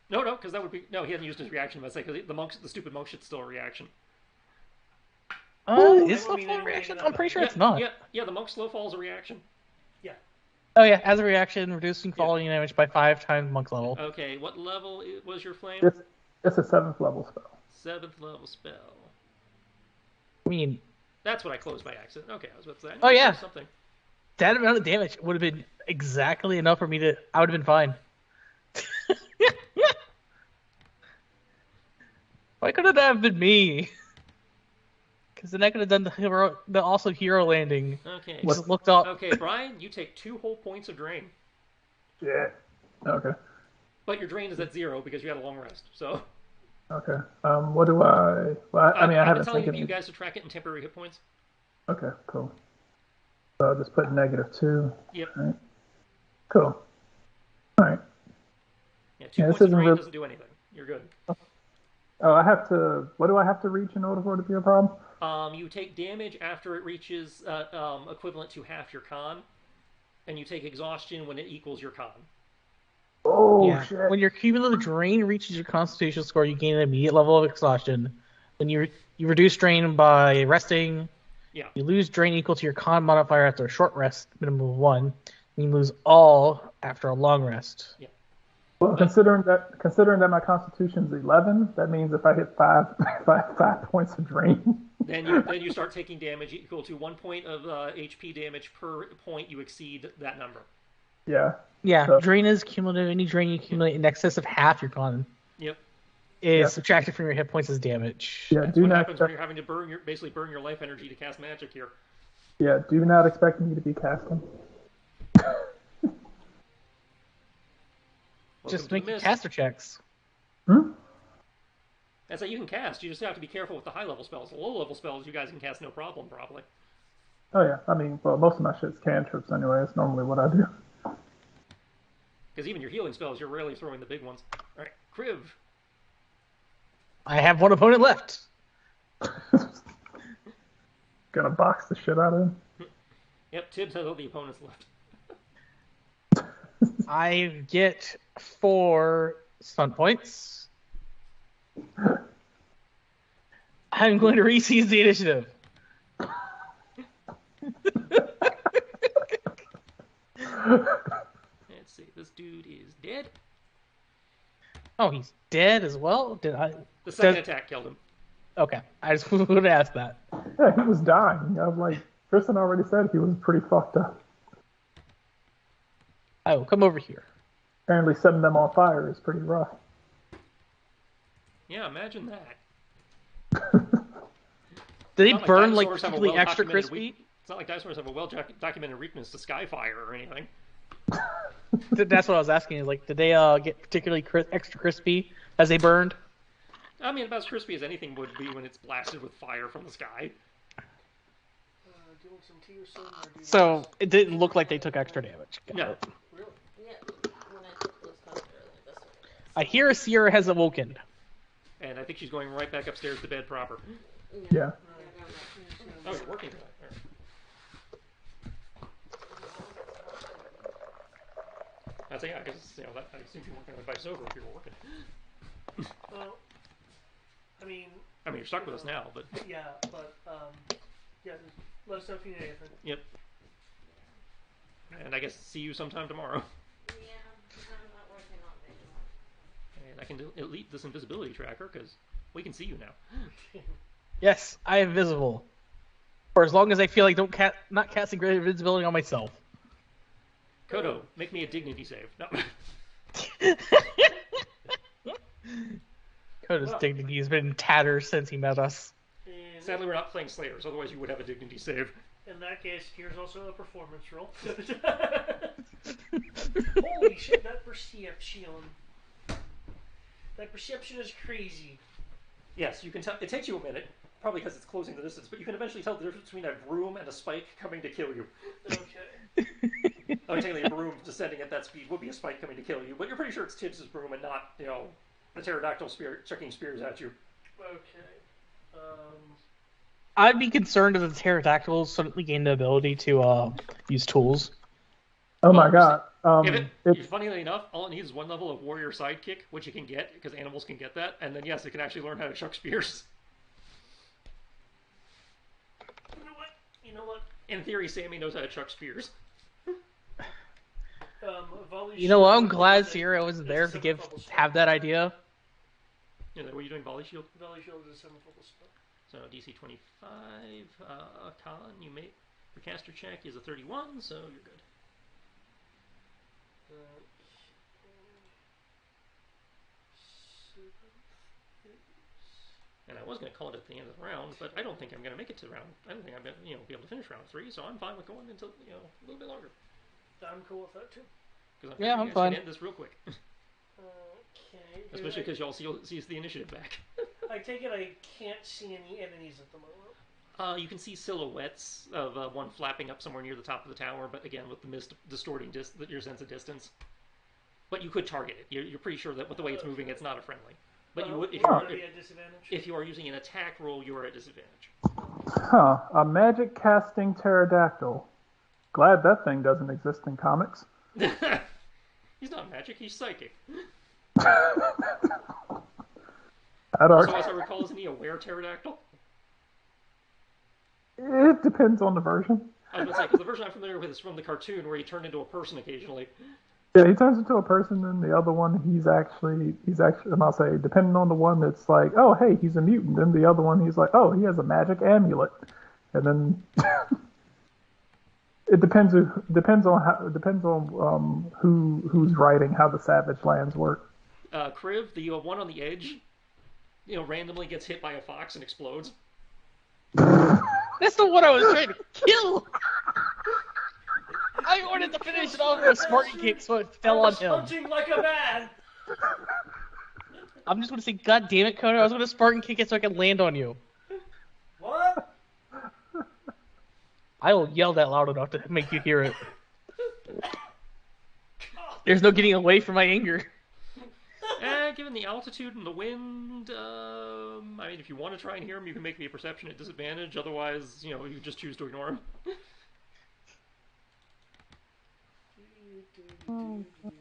No, because that would be he hadn't used his reaction. But I say because the stupid monk shit's still a reaction. Is slow fall a reaction? I'm pretty sure it's not. Yeah. The monk slow fall is a reaction. Yeah. Oh yeah, as a reaction, reducing falling damage by 5 times monk level. Okay, what level was your flame? It's a 7th level spell. 7th level spell. I mean, that's what I closed by accident. Okay, I was about to say. Oh yeah, something. That amount of damage would have been exactly enough for me to. I would have been fine. Why couldn't that have been me? Because then I could have done the hero landing. Okay. Just looked up. Okay, Brian, you take 2 whole points of drain. Yeah. Okay. But your drain is at 0 because you had a long rest. So. Okay. What do I? Well, I mean, I haven't telling taken you guys to track it in temporary hit points. Okay. Cool. So I'll just put -2. Yep. All right. Cool. All right. Yeah, 2 points of drain doesn't do anything. You're good. Oh, I have to. What do I have to reach in order for it to be a problem? You take damage after it reaches equivalent to half your con, and you take exhaustion when it equals your con. Oh yeah. shit! When your cumulative drain reaches your Constitution score, you gain an immediate level of exhaustion. When you reduce drain by resting, you lose drain equal to your con modifier after a short rest, minimum of 1. And you lose all after a long rest. Yeah. Well, considering that my Constitution's 11, that means if I hit 5 points of drain. Then you start taking damage equal to 1 point of HP damage per point you exceed that number. Yeah. Yeah, so, drain is cumulative. Any drain you accumulate in excess of half your con. Yep. Is subtracted from your hit points as damage. Yeah, That's what happens when you're having to basically burn your life energy to cast magic here. Yeah, do not expect me to be casting. Just make caster checks. That's how you can cast. You just have to be careful with the high level spells. The low level spells you guys can cast no problem, probably. Oh yeah, I mean, well, most of my shit's cantrips anyway. It's normally what I do. Because even your healing spells, you're rarely throwing the big ones. All right, Kriv. I have one opponent left. Gonna box the shit out of him. Yep, Tibbs has all the opponents left. I get 4 stun points. I'm going to re-seize the initiative. Let's see, this dude is dead. Oh, he's dead as well? Did I? The second attack killed him. Okay, I just wanted to ask that. Yeah, he was dying. I was like, Tristan already said he was pretty fucked up. Oh, come over here. Apparently setting them on fire is pretty rough. Yeah, imagine that. Do they burn like particularly extra crispy? It's not like dinosaurs have a well-documented weakness to skyfire or anything. That's what I was asking. Is like, did they get particularly extra crispy as they burned? I mean, about as crispy as anything would be when it's blasted with fire from the sky. Do you want some tea or something? Or do you So it didn't look like they took extra damage. No. Really? Yeah, when I took those cards earlier, that's what it was. I hear Sierra has awoken. And I think she's going right back upstairs to bed proper. Yeah. Oh, you're working tonight. All right. I'd say, yeah, because I assume you weren't going to invite us over if you were working. Well, I mean, you're stuck with us now, but yeah, but yeah, just let us know if you need anything. yep. And I guess see you sometime tomorrow. Yeah, because I'm not working all day tomorrow. And I can delete this invisibility tracker because we can see you now. Yes, I am visible. For as long as I feel like not casting great invisibility on myself. Kodo, make me a dignity save. No. Kodo's dignity has been in tatters since he met us. Sadly, we're not playing Slayers, otherwise you would have a dignity save. In that case, here's also a performance roll. Holy shit, that perception. That perception is crazy. Yes, you can tell. It takes you a minute, probably because it's closing the distance, but you can eventually tell the difference between a broom and a spike coming to kill you. Okay. Oh, technically, a broom descending at that speed would be a spike coming to kill you, but you're pretty sure it's Tibbs' broom and not, the pterodactyl spear chucking spears at you. Okay. I'd be concerned if the pterodactyls suddenly gain the ability to use tools. Oh my god. Funnily enough, all it needs is one level of warrior sidekick, which it can get, because animals can get that, and then yes, it can actually learn how to chuck spears. You know what? In theory, Sammy knows how to chuck spears. You know what? I'm glad Sierra wasn't there to have that idea. What are you doing, volley shield? Volley shield is a 7-level spell. So DC 25, con, your caster check is a 31, so you're good. And I was going to call it at the end of the round, but I don't think I'm going to make it to round. I don't think I'm going to be able to finish round 3, so I'm fine with going until a little bit longer. I'm cool with that too. I'm fine. End this real quick. Okay. Especially because y'all see the initiative back. I take it I can't see any enemies at the moment. You can see silhouettes of one flapping up somewhere near the top of the tower, but again, with the mist distorting your sense of distance. But you could target it. You're pretty sure that with the way it's moving, it's not a friendly. But if you are using an attack roll, you are at disadvantage. Huh. A magic casting pterodactyl. Glad that thing doesn't exist in comics. He's not magic, he's psychic. So as I recall, isn't he a were-pterodactyl? It depends on the version. I was going to say, because the version I'm familiar with is from the cartoon where he turned into a person occasionally. Yeah, he turns into a person, and the other one, he's actually, and I'll say, depending on the one, it's like, oh, hey, he's a mutant. And the other one, he's like, oh, he has a magic amulet. And then it depends on who's writing how the Savage Lands work. Kriv, the one on the edge, randomly gets hit by a fox and explodes. That's the one I was trying to kill. I wanted to finish it off with a Spartan kick, so it fell on him. Punching like a man. I'm just going to say, God damn it, Conan! I was going to Spartan kick it so I can land on you. What? I will yell that loud enough to make you hear it. There's no getting away from my anger. Given the altitude and the wind, if you want to try and hear him, you can make me a perception at disadvantage. Otherwise, you just choose to ignore him.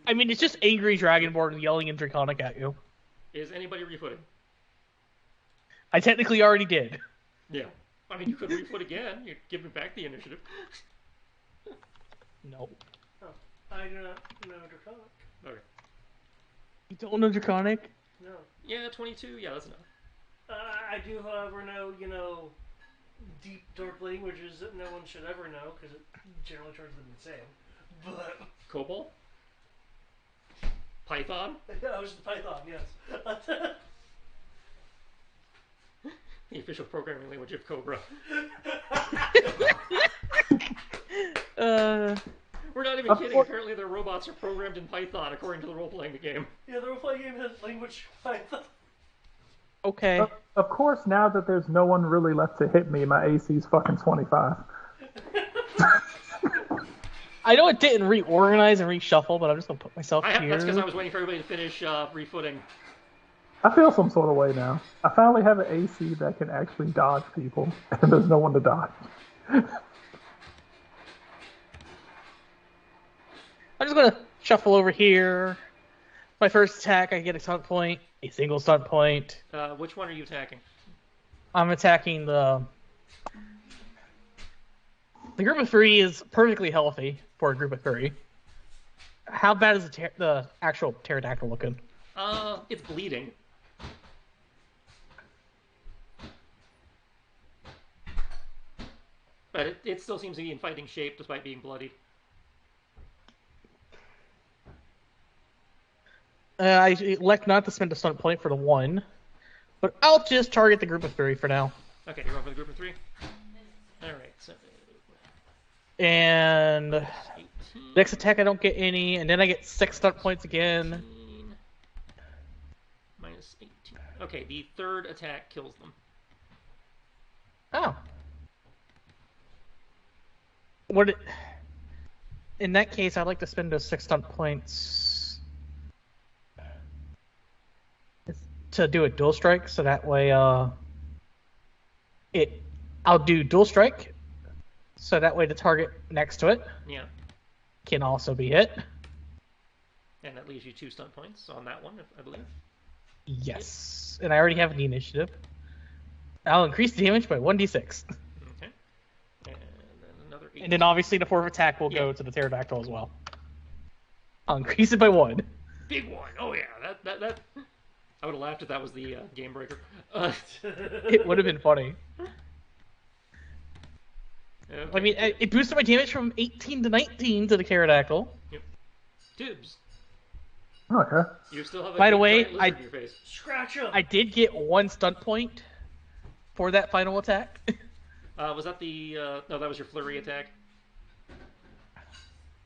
It's just angry Dragonborn yelling in Draconic at you. Is anybody refooting? I technically already did. Yeah. You could refoot again. You're giving back the initiative. No. Oh, I do not know Draconic. Okay. You don't know Draconic? No. Yeah, 22. Yeah, that's enough. I do, however, know, deep, dark languages that no one should ever know, because it generally turns them insane. But... Cobol? Python? Yeah, it was the Python, yes. The official programming language of Cobra. We're not even kidding. Apparently their robots are programmed in Python, according to the role-playing game. Yeah, the role-playing game has language Python. Okay. Of course, now that there's no one really left to hit me, my AC's fucking 25. I know it didn't reorganize and reshuffle, but I'm just going to put myself here. That's because I was waiting for everybody to finish refooting. I feel some sort of way now. I finally have an AC that can actually dodge people, and there's no one to dodge. I'm just going to shuffle over here. My first attack, I get a stunt point, a single stunt point. Which one are you attacking? I'm attacking the group of 3 is perfectly healthy for a group of 3. How bad is the actual pterodactyl looking? It's bleeding. But it still seems to be in fighting shape despite being bloodied. I elect not to spend a stunt point for the 1, but I'll just target the group of 3 for now. Okay, you're going for the group of 3? Alright, so... And... 18. Next attack I don't get any, and then I get 6 stunt points again. 18. Minus 18. Okay, the third attack kills them. Oh. What in that case, I'd like to spend those 6 stunt points to do a dual strike, so that way, I'll do dual strike, so that way the target next to it Yeah. can also be hit. And that leaves you 2 stunt points on that one, I believe. Yes, and I already have the initiative. I'll increase the damage by 1d6. Okay. And then another 8. And then obviously the fourth attack will go to the pterodactyl as well. I'll increase it by 1. Big one. Oh yeah, that. I would have laughed if that was the game breaker. It would have been funny. Okay. I mean, it boosted my damage from 18 to 19 to the pterodactyl. Yep. Dibs. Okay. You still have a By the big way, giant lizard in your face. Scratch him. I did get 1 stunt point for that final attack. Was that the? No, that was your flurry attack.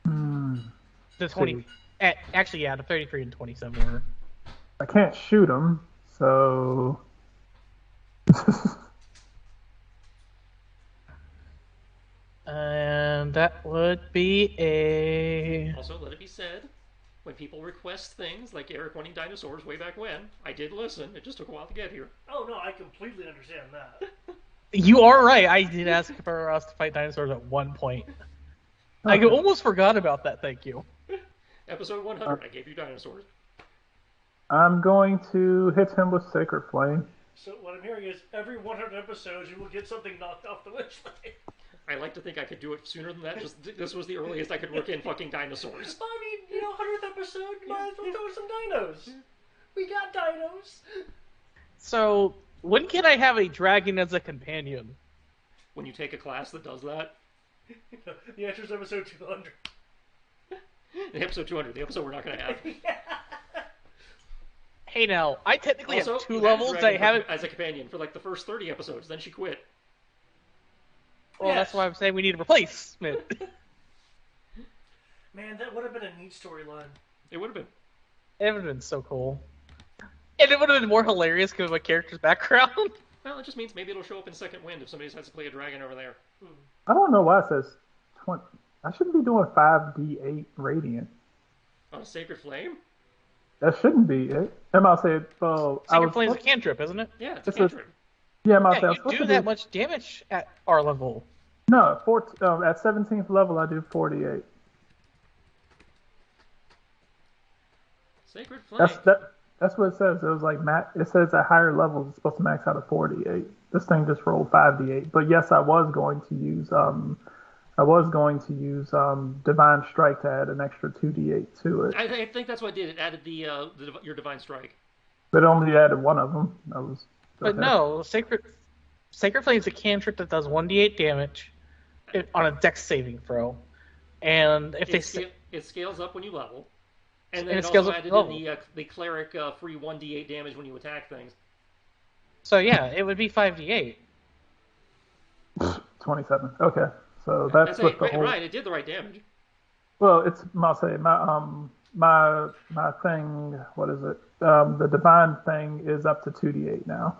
The 20. Actually, yeah, the 33 and 27 were. I can't shoot him, so. And that would be a. Also, let it be said, when people request things like Eric wanting dinosaurs way back when, I did listen. It just took a while to get here. Oh no, I completely understand that. You are right. I did ask for us to fight dinosaurs at one point. I almost forgot about that. Thank you. Episode 100, I gave you dinosaurs. I'm going to hit him with Sacred Flame. So what I'm hearing is every 100 episodes you will get something knocked off the wish list. I like to think I could do it sooner than that. Just this was the earliest I could work in fucking dinosaurs. I mean, 100th episode, you might as well throw some dinos. We got dinos. So, when can I have a dragon as a companion? When you take a class that does that. The answer's episode 200. In episode 200, the episode we're not going to have. Hey now, I technically Also, have 2 we had levels. I Dragon haven't. as a companion for like the first 30 episodes. Then she quit. Well, that's why I'm saying we need a replacement. Man, that would have been a neat storyline. It would have been. It would have been so cool. And it would have been more hilarious because of my character's background. Well, it just means maybe it'll show up in Second Wind if somebody has to play a dragon over there. I don't know why it says 20. I shouldn't be doing 5d8 radiant. On a Sacred Flame? That shouldn't be it. Am I saying? Well, Sacred Flame's a cantrip, isn't it? Yeah, it's a It's a- cantrip. Yeah, am I saying? Yeah, I'm you supposed do to that much damage at our level. No, at 17th level I do 48. Sacred Flame. That's what it says. It was like it says at higher levels it's supposed to max out at 48. This thing just rolled 5d8. But yes, I was going to use Divine Strike to add an extra 2d8 to it. I think that's what it did. It added your Divine Strike. But it only added one of them. But no, Sacred Flame's a cantrip that does 1d8 damage on a dex saving throw. And if It scales up when you level. And then And it it scales also up added level. in the cleric free 1d8 damage when you attack things. So yeah, it would be 5d8. 27. Okay, so that's what the whole. Right, it did the right damage. Well, it's my thing. What is it? The divine thing is up to 2d8 now.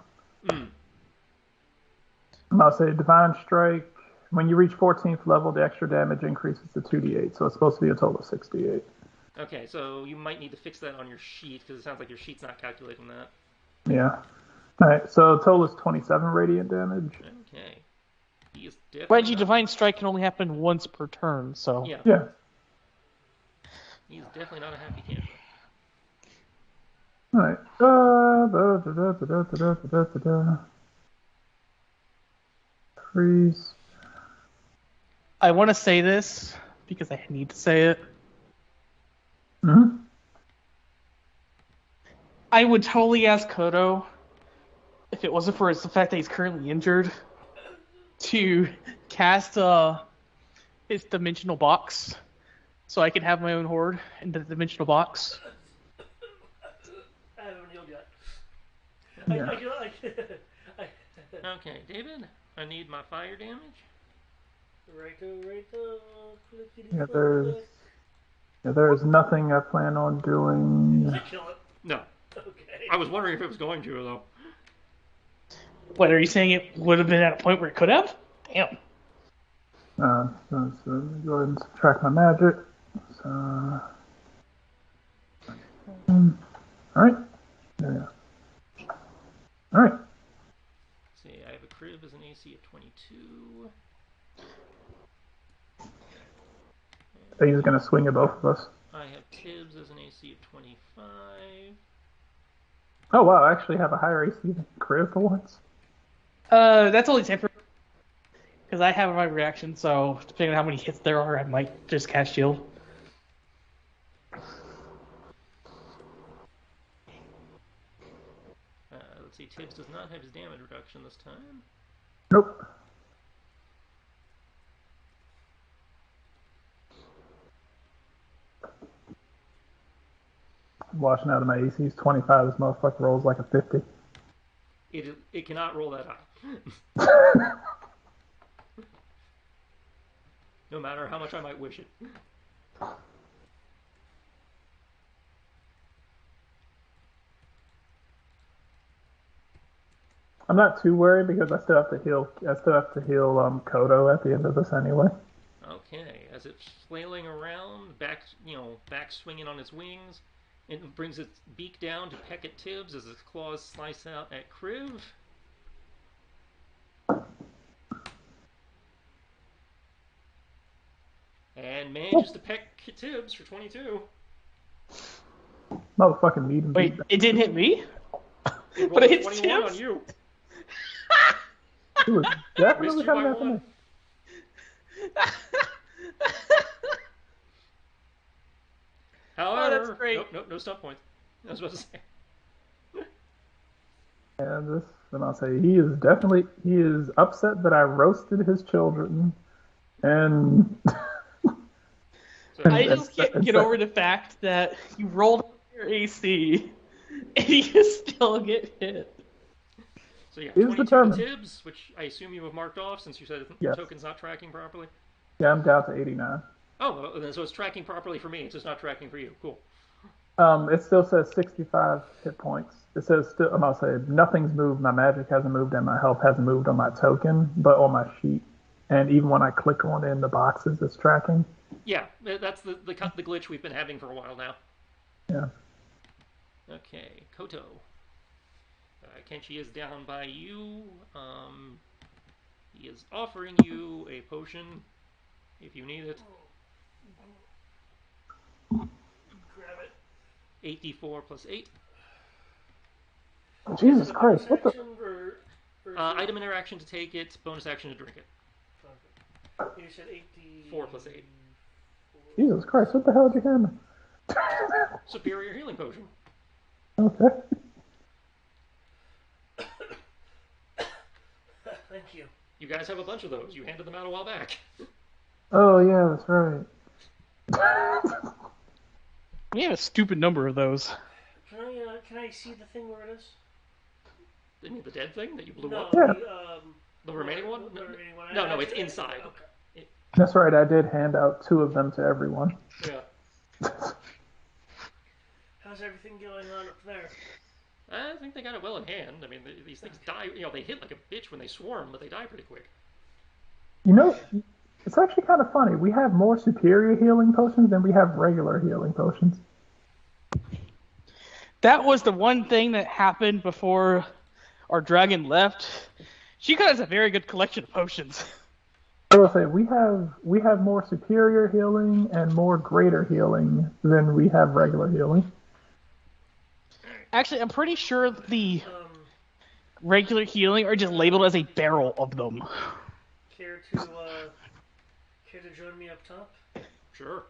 I'll say Divine Strike. When you reach 14th level, the extra damage increases to 2d8, so it's supposed to be a total of 6d8. Okay, so you might need to fix that on your sheet, because it sounds like your sheet's not calculating that. Yeah. Alright, so total is 27 radiant damage. Okay. He is definitely Mind you, Divine Strike can only happen once per turn, so... Yeah. Yeah. He's definitely not a happy camper. Alright. Freeze. I want to say this, because I need to say it. Mm-hmm. I would totally ask Kodo, if it wasn't for the fact that he's currently injured, to cast his dimensional box, so I can have my own horde in the dimensional box. I haven't healed yet. Yeah. Okay, David, I need my fire damage. Yeah, there's nothing I plan on doing. Does it kill it? No. Okay. I was wondering if it was going to, though. What, are you saying it would have been at a point where it could have? Damn. So go ahead and subtract my magic. So, all right. There we go. All right. See, I have a crib as an AC of 22. I think he's going to swing at both of us. I have Tibbs as an AC of 25. Oh, wow. I actually have a higher AC than crib for once. That's only temporary. Because I have my reaction, so depending on how many hits there are, I might just cast shield. Let's see, Tibbs does not have his damage reduction this time. Nope. I'm watching out of my AC is 25. This motherfucker rolls like a 50. It cannot roll that high. No matter how much I might wish it. I'm not too worried because I still have to heal. Kodo at the end of this anyway. Okay, as it's flailing around, back swinging on its wings, it brings its beak down to peck at Tibbs as its claws slice out at Kriv. And manages to peck Tibbs for 22. Motherfucking meat and Wait, it didn't hit me? It But it hits 21 Tibbs? on you. He was Missed definitely you coming by after me. one. However, that's great. Nope, no stop points. I was about to say. And I'll say he is upset that I roasted his children, and So, I just can't get over the fact that you rolled your AC and you still get hit. so yeah, He's 22 to determined. Tibbs, which I assume you have marked off since you said the Yes. token's not tracking properly. yeah, I'm down to 89. Oh, well, then so it's tracking properly for me. It's just not tracking for you. Cool. It still says 65 hit points. It says still. I'll say nothing's moved. My magic hasn't moved, and my health hasn't moved on my token, but on my sheet. And even when I click on it in the boxes, it's tracking. Yeah, that's the glitch we've been having for a while now. Yeah. Okay, Koto. Kenshi is down by you. He is offering you a potion if you need it. Grab it. 8d4 plus 8. Jesus Christ! What the? Action or Item interaction to take it, bonus action to drink it. Okay. You said 80. 4 plus 8. Jesus Christ! What the hell did you hand me? Superior healing potion. Okay. Thank you. You guys have a bunch of those. You handed them out a while back. Oh yeah, that's right. We have a stupid number of those. Can I see the thing where it is? You mean the dead thing that you blew No, up? Yeah. The remaining one? The remaining one. No, it's inside. Okay. That's right. I did hand out 2 of them to everyone. Yeah. How's everything going on up there? I think they got it well in hand. I mean, these things die. They hit like a bitch when they swarm, but they die pretty quick. You know, it's actually kind of funny. We have more superior healing potions than we have regular healing potions. That was the one thing that happened before our dragon left. She has a very good collection of potions. I will say we have more superior healing and more greater healing than we have regular healing. Actually, I'm pretty sure the regular healing are just labeled as a barrel of them. Care to join me up top? Sure.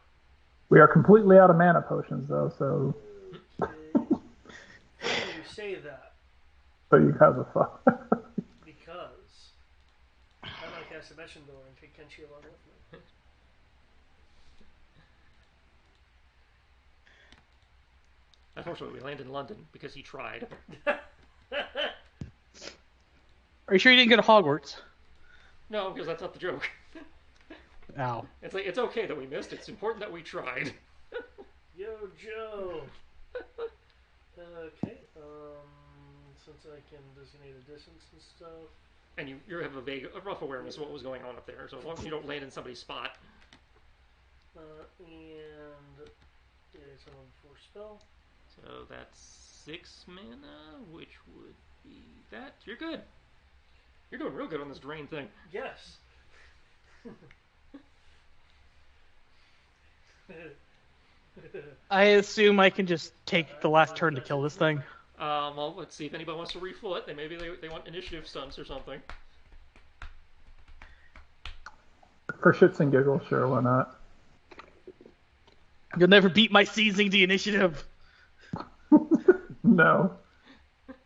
We are completely out of mana potions though, so You say that you guys are fucked. because I might cast a mission door and take Kenshi along with me. Unfortunately, we landed in London because he tried. Are you sure you didn't go to Hogwarts? No, because that's not the joke. Ow. It's like it's okay that we missed. It's important that we tried. Yo, Joe. Okay. Since I can designate a distance and stuff, and you have a rough awareness of what was going on up there. So as long as you don't land in somebody's spot. And it's a 1/4 spell. So that's 6 mana, which would be that. You're good. You're doing real good on this drain thing. Yes. I assume I can just take the last turn to kill this thing. Well, let's see if anybody wants to refoot. Maybe they want initiative stunts or something. For shits and giggles, sure, why not? You'll never beat my seizing the initiative. No.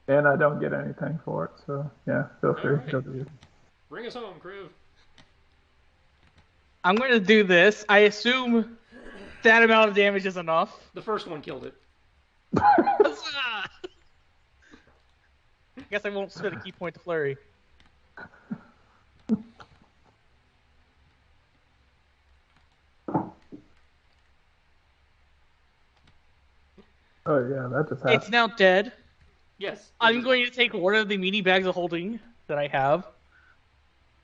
And I don't get anything for it, so yeah, feel free. Right. Go do it. Bring us home, Kriv. I'm going to do this. I assume that amount of damage is enough. The first one killed it. I guess I won't spend a key point to flurry. Oh yeah, that just happened. It's now dead. Yes. I'm going to take one of the mini bags of holding that I have.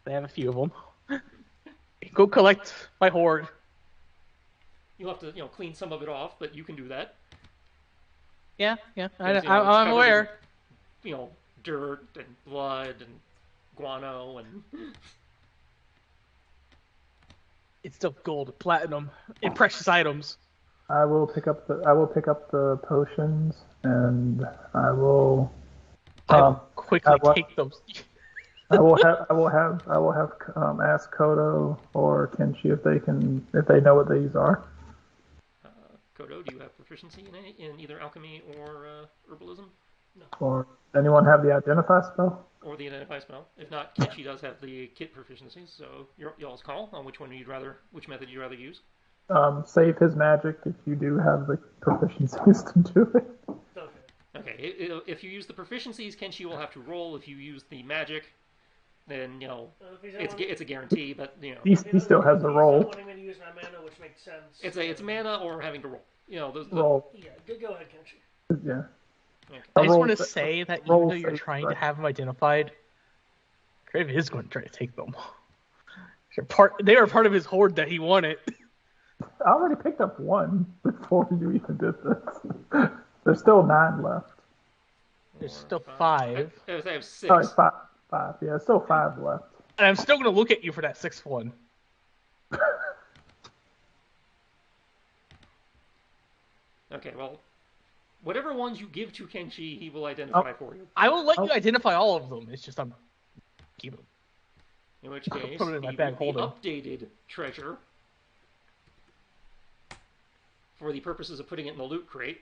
I have a few of them. Go collect my hoard. You'll have to, clean some of it off, but you can do that. Yeah. Because, I'm it's covered aware. in, dirt and blood and guano and. It's still gold, platinum, and precious items. I will pick up the potions, and I will Quickly take them. I will have ask Kodo or Kenshi if they know what these are. Kodo, do you have proficiency in either alchemy or herbalism? No. Or anyone have the identify spell? Or the identify spell. If not, Kenshi does have the kit proficiencies, so y'all's call on which method you'd rather use. Save his magic if you do have the proficiencies to do it. Okay. If you use the proficiencies, Kenshi will have to roll. If you use the magic, then it's a guarantee. But he still has the roll. He's not wanting me to use my mana, which makes sense. It's mana or having to roll. Roll. Yeah, go ahead, Kenshi. Yeah. Okay. I just want to say that even though you're trying to have them identified, Crave is going to try to take them. They are part of his hoard that he wanted. I already picked up one before you even did this. There's still 9 left. There's still 5. I have 6. Sorry, 5. Yeah, still 5 left. And I'm still going to look at you for that 6th one. Okay, well, whatever ones you give to Kenshi, he will identify for you. I will let you identify all of them. It's just I'm keeping them. In which case, Put it in my the bag holding. updated treasure, for the purposes of putting it in the loot crate.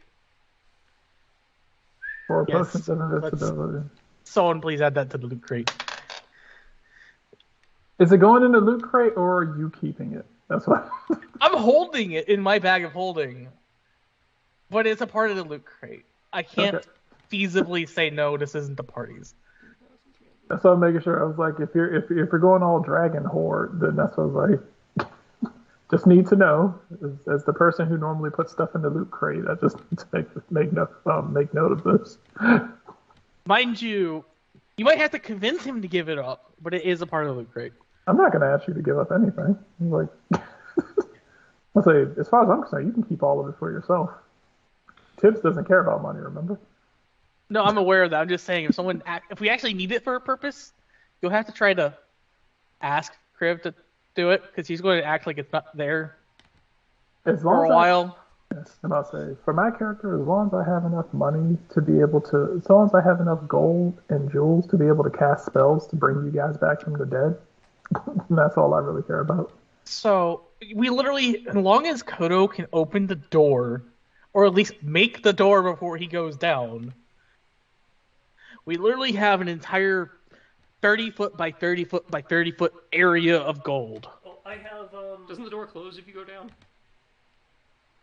For Yes, potions of invisibility. Someone please add that to the loot crate. Is it going in the loot crate or are you keeping it? That's what. I'm holding it in my bag of holding, but it's a part of the loot crate. I can't feasibly say no. This isn't the party's. That's what I'm making sure. I was like, if you're going all dragon horde, then that's what I was like. Just need to know, as the person who normally puts stuff in the loot crate, I just need to make note of this. Mind you, you might have to convince him to give it up, but it is a part of the loot crate. I'm not going to ask you to give up anything. I'm like, I'll say, as far as I'm concerned, you can keep all of it for yourself. Tibbs doesn't care about money, remember? No, I'm aware of that. I'm just saying, if we actually need it for a purpose, you'll have to try to ask Kriv to do it, because he's going to act like it's not there for a while. Yes, and I'll say, for my character, as long as I have enough money to be able to, as long as I have enough gold and jewels to be able to cast spells to bring you guys back from the dead, that's all I really care about. So, we literally, as long as Kodo can open the door, or at least make the door before he goes down, we literally have an entire 30-foot by 30-foot by 30-foot area of gold. Oh, I have. Doesn't the door close if you go down?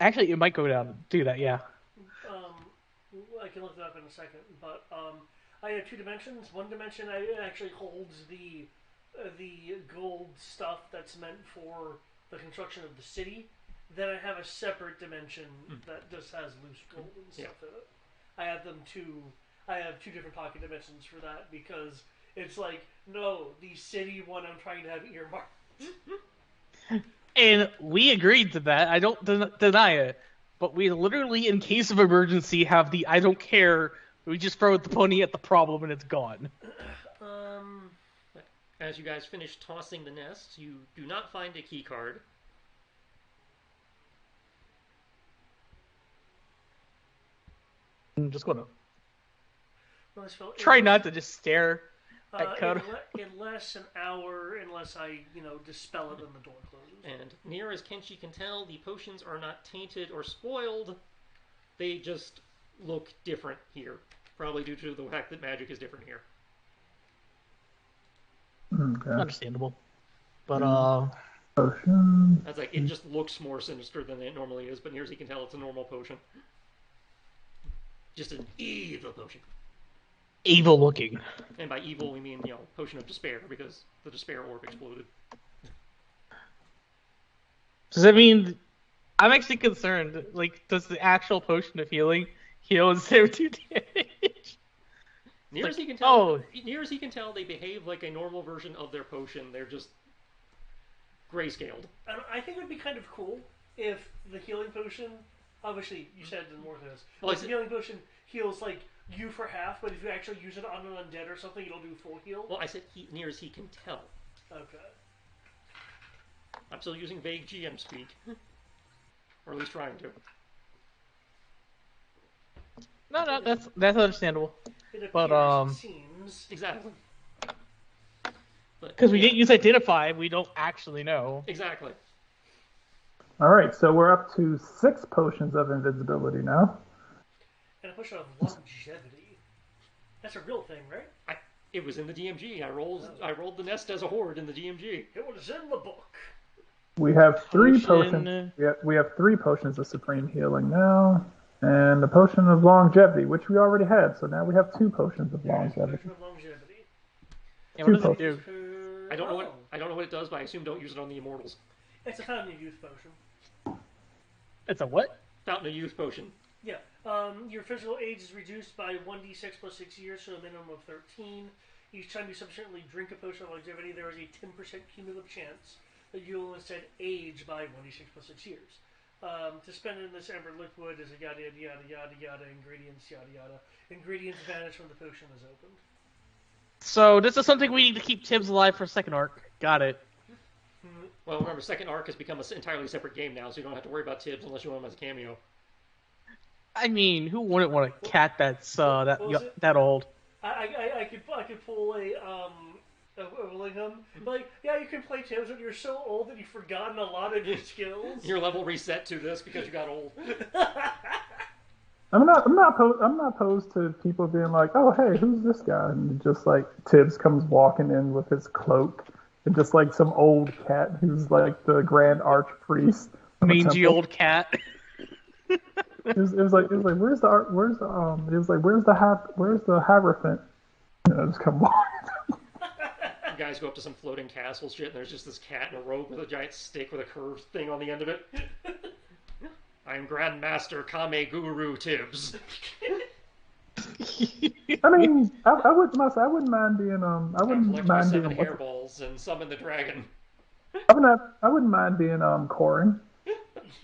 Actually, it might go down. Do that, yeah. I can look that up in a second, but I have 2 dimensions. One dimension actually holds the gold stuff that's meant for the construction of the city. Then I have a separate dimension that just has loose gold and stuff in it. I have 2 different pocket dimensions for that because It's like, no, the city one I'm trying to have earmarked. And we agreed to that. I don't deny it. But we literally, in case of emergency, have the I don't care. We just throw the pony at the problem and it's gone. As you guys finish tossing the nest, you do not find a key card. I'm just gonna Well, try not to just stare at Kodo. in less an hour, unless I, dispel it when the door closes. And near as Kenshi can tell, the potions are not tainted or spoiled. They just look different here. Probably due to the fact that magic is different here. Okay. Understandable. But, Potion. That's like, it just looks more sinister than it normally is, but near as he can tell, it's a normal potion. Just an evil potion. evil looking. And by evil, we mean, potion of despair, because the despair orb exploded. Does that mean... I'm actually concerned. Like, does the actual potion of healing heal instead of 2 damage? Near as he can tell, they behave like a normal version of their potion. They're just grayscaled. I think it would be kind of cool if the healing potion, obviously you said it in more this, Well, the healing potion heals like you for half, but if you actually use it on an undead or something, it'll do full heal. Well, I said near as he can tell. Okay. I'm still using vague GM speak. Or at least trying to. No, that's understandable. It appears, But, it seems. Exactly. Because we didn't use identify, we don't actually know. Exactly. All right, so we're up to 6 potions of invisibility now. And a potion of longevity. That's a real thing, right? It was in the DMG. I rolled the nest as a horde in the DMG. It was in the book. We have 3 Potion. potions. We have 3 potions of supreme healing now, and a potion of longevity, which we already had. So now we have 2 potions of longevity. Potion of longevity. And what does Two it do? I don't know what it does, but I assume don't use it on the immortals. It's a fountain of youth potion. It's a what? Fountain of youth potion. Yeah. Your physical age is reduced by 1d6 plus 6 years, so a minimum of 13. Each time you sufficiently drink a potion of longevity, there is a 10% cumulative chance that you will instead age by 1d6 plus 6 years. To spend in this amber liquid is a yada yada yada yada yada, ingredients yada yada. Ingredients vanish when the potion is opened. So this is something we need to keep Tibbs alive for second arc. Got it. Well, remember, second arc has become an entirely separate game now, so you don't have to worry about Tibbs unless you want him as a cameo. I mean, who wouldn't want a cat that's What was it? that old? I could pull a Willingham. Like, yeah, you can play Tibbs when you're so old that you've forgotten a lot of your skills. Your level reset to this because you got old. I'm not opposed to people being like, oh hey, who's this guy? And just like Tibbs comes walking in with his cloak, and just like some old cat who's like the grand archpriest. Mangy old cat. It was like where's the Hierophant? Just come walking. You guys go up to some floating castle shit, and there's just this cat in a robe with a giant stick with a curved thing on the end of it. I am Grandmaster Kame Guru Tibbs. I mean, I wouldn't mind being I wouldn't mind 7 being hairballs and summon the dragon. I wouldn't mind being Corin.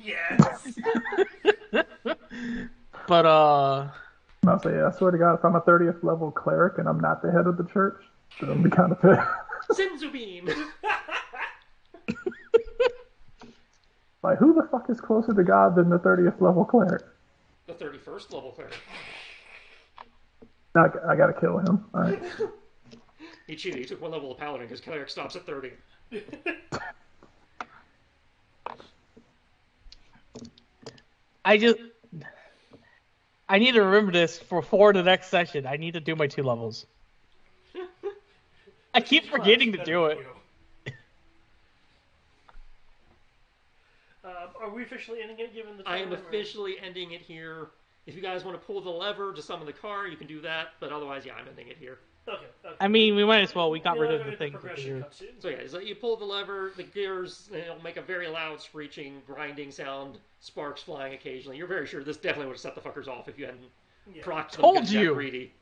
Yes. But I'll say, I swear to God, if I'm a 30th level cleric and I'm not the head of the church, then I'll be kind of pissed. Senzubin! Like, who the fuck is closer to God than the 30th level cleric? The 31st level cleric. I gotta kill him. All right. He cheated. He took 1 level of paladin because cleric stops at 30. I need to remember this for the next session. I need to do my 2 levels. I keep forgetting to do it. Are we officially ending it given the time? I am officially ending it here. If you guys want to pull the lever to summon the car, you can do that. But otherwise, yeah, I'm ending it here. Okay. I mean, we might as well. We got rid of the The thing. progression cutscene. So yeah, so you pull the lever, the gears, it'll make a very loud screeching, grinding sound, sparks flying occasionally. You're very sure this definitely would have set the fuckers off if you hadn't procced them Told because they're you. greedy.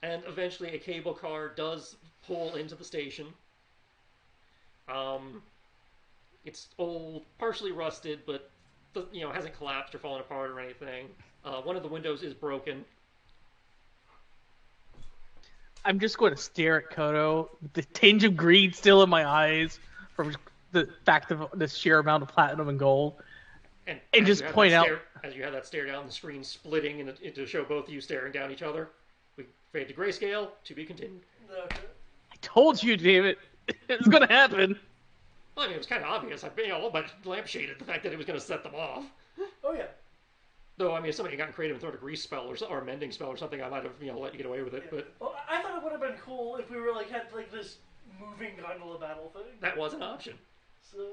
And eventually a cable car does pull into the station. Um, it's old, partially rusted, but hasn't collapsed or fallen apart or anything. One of the windows is broken. I'm just going to stare at Kodo, the tinge of greed still in my eyes from the fact of the sheer amount of platinum and gold, And just point out as you have that stare down, the screen splitting and to show both of you staring down each other. We fade to grayscale. To be continued. Okay. I told you, damn it, it was going to happen. Well, I mean, it was kind of obvious. All but lampshaded the fact that it was going to set them off. Oh yeah. Though, I mean, if somebody had gotten creative and thrown a grease spell or a mending spell or something, I might have let you get away with it. Yeah. But well, I thought it would have been cool if we were had this moving gondola battle thing. that was an option. So.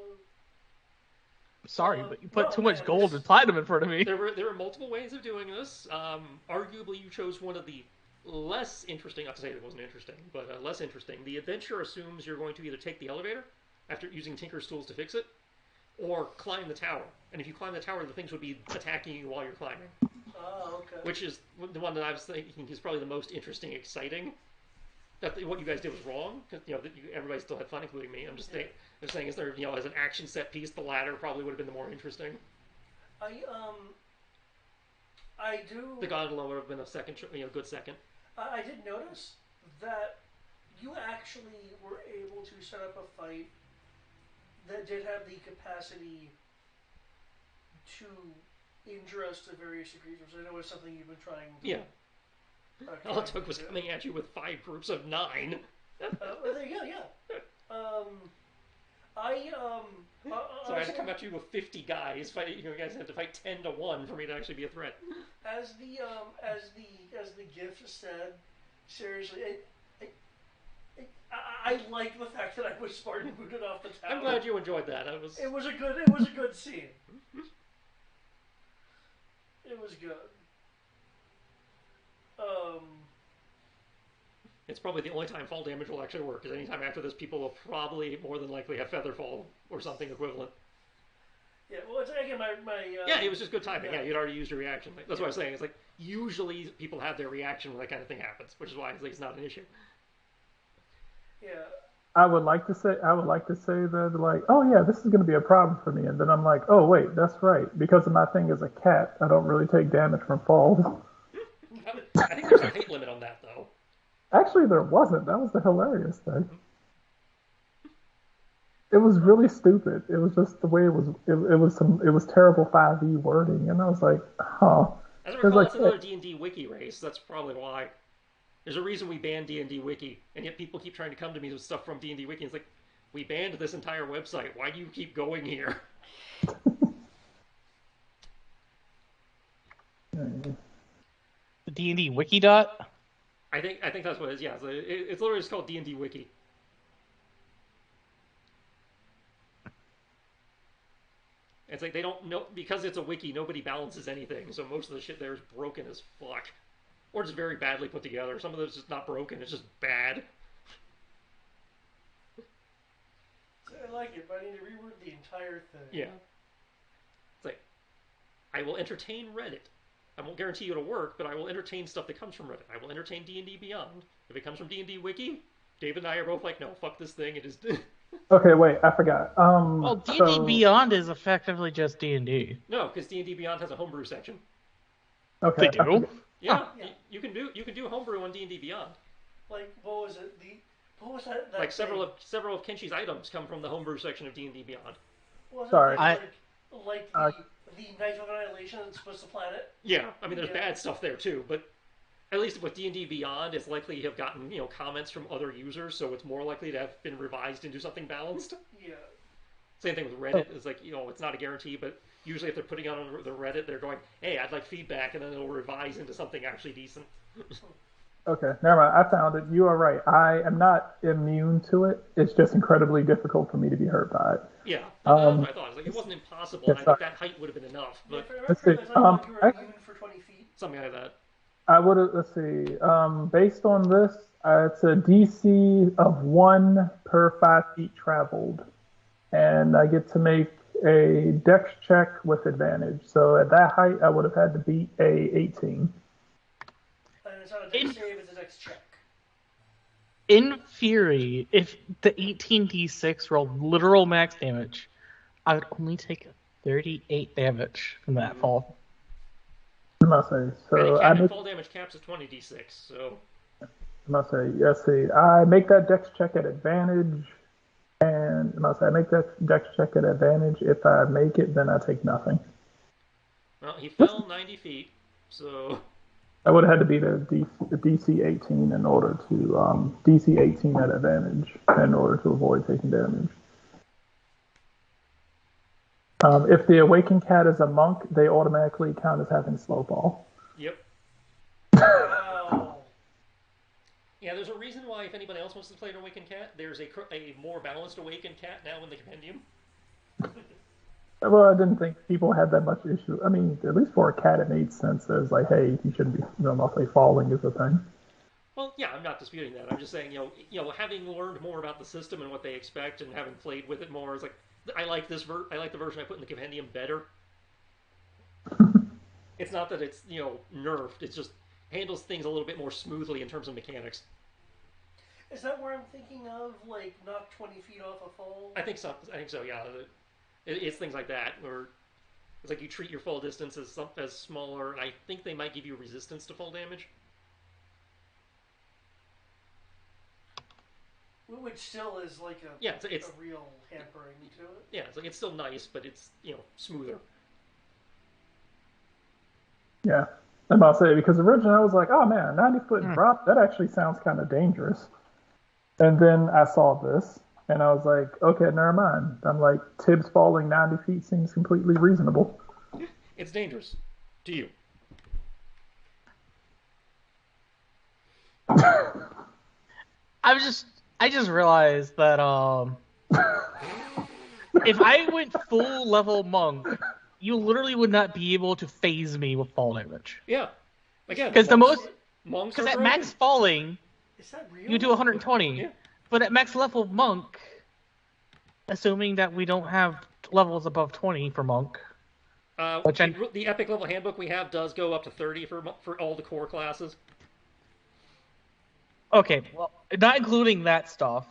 Sorry, but you put too much gold and platinum in front of me. There were multiple ways of doing this. Arguably, you chose one of the less interesting. Not to say it wasn't interesting, but less interesting. The adventure assumes you're going to either take the elevator after using Tinker's tools to fix it, or climb the tower. And if you climb the tower, the things would be attacking you while you're climbing. Oh, okay. Which is the one that I was thinking is probably the most interesting, exciting. What you guys did was wrong, because everybody still had fun, including me. I'm just saying, is there as an action set piece, the latter probably would have been the more interesting. I do. The gondola would have been a second, good second. I did notice that you actually were able to set up a fight that did have the capacity to injure us to various degrees, which I know is something you've been trying to. Yeah. All it took was coming at you with 5 groups of 9. There you go, yeah. So I had to come at you with 50 guys. You guys had to fight 10 to 1 for me to actually be a threat. As the gift said, seriously, I like the fact that I was Spartan booted off the tower. I'm glad you enjoyed that. It was a good scene. It was good. It's probably the only time fall damage will actually work, because anytime after this, people will probably more than likely have feather fall or something equivalent. Yeah, well, it's again my yeah, it was just good timing. Yeah, you'd already used your reaction. That's what I was saying. It's usually people have their reaction when that kind of thing happens, which is why it's not an issue. Yeah. I would like to say that oh yeah, this is going to be a problem for me, and then I'm like, oh wait, that's right, because of my thing as a cat, I don't really take damage from falls. I think there's a height limit on that though. Actually, there wasn't. That was the hilarious thing. It was really stupid. It was just the way it was. It was terrible 5e wording, and I was like, huh. As I recall, it's another D&D wiki race. That's probably why. There's a reason we banned D&D wiki, and yet people keep trying to come to me with stuff from D&D wiki. It's like, we banned this entire website. Why do you keep going here? The D&D wiki dot? I think that's what it is. Yeah, it's literally just called D&D wiki. It's like they don't know, because it's a wiki, nobody balances anything, so most of the shit there is broken as fuck. Or just very badly put together. Some of it's just not broken, it's just bad. I like it, but I need to reword the entire thing. Yeah. It's like, I will entertain Reddit. I won't guarantee you it'll work, but I will entertain stuff that comes from Reddit. I will entertain D&D Beyond. If it comes from D&D Wiki, David and I are both like, no, fuck this thing, it is... Okay, wait, I forgot. Well, D&D Beyond is effectively just D&D. No, because D&D Beyond has a homebrew section. Okay, they do? Yeah, you can do homebrew on D&D Beyond. Like, what was it? What was that like several of Kenshi's items come from the homebrew section of D&D Beyond. Was Sorry. It the Knife of Annihilation that splits the planet? Yeah, I mean, there's bad stuff there too, but at least with D&D Beyond, it's likely to have gotten, comments from other users, so it's more likely to have been revised into something balanced. Yeah. Same thing with Reddit. It's like, it's not a guarantee, but usually if they're putting on the Reddit, they're going, hey, I'd like feedback, and then it'll revise into something actually decent. Okay, never mind. I found it. You are right. I am not immune to it. It's just incredibly difficult for me to be hurt by it. Yeah, that's what I thought. It's like, it wasn't impossible, and I think that height would have been enough. But let's see. You were immune for 20 feet. Something like that. I would have, let's see. Based on this, it's a DC of 1 per 5 feet traveled. And I get to make a dex check with advantage. So at that height, I would have had to beat a 18. It's not a dex save, it's a dex check. In theory, if the 18d6 rolled literal max damage, I would only take 38 damage from that fall. I must say, so I make, fall damage caps at 20d6, so... I must say, yes, see, I make that dex check at advantage, and I must say, I make that dex check at advantage. If I make it, then I take nothing. Well, he fell 90 feet, so... I would have had to be the DC 18 in order to DC 18 at advantage in order to avoid taking damage. If the awakened cat is a monk, they automatically count as having slow fall. Yep. Wow. Yeah, there's a reason why if anybody else wants to play an awakened cat, there's a more balanced awakened cat now in the compendium. Well, I didn't think people had that much issue. I mean, at least for a cat, it made sense as like, hey, you shouldn't be, mostly falling is a thing. Well, yeah, I'm not disputing that. I'm just saying, having learned more about the system and what they expect, and having played with it more, it's like I like this. I like the version I put in the compendium better. It's not that it's nerfed. It's just handles things a little bit more smoothly in terms of mechanics. Is that where I'm thinking of, like, knock 20 feet off a fall? I think so. Yeah. It's things like that, where it's like you treat your fall distance as smaller, and I think they might give you resistance to fall damage. Which still is like a real hampering to it. Yeah, it's still nice, but it's smoother. Yeah, I'm about to say, because originally I was like, oh man, 90-foot drop, that actually sounds kind of dangerous. And then I saw this, and I was like, okay, never mind. I'm like, Tibbs falling 90 feet seems completely reasonable. It's dangerous. To you. I just realized that if I went full level monk, you literally would not be able to phase me with fall damage. Yeah. Again, because monks are at broken. max falling, is that real? you do 120. Yeah. But at max level monk, assuming that we don't have levels above 20 for monk, the epic level handbook we have does go up to 30 for all the core classes. Okay, well, not including that stuff,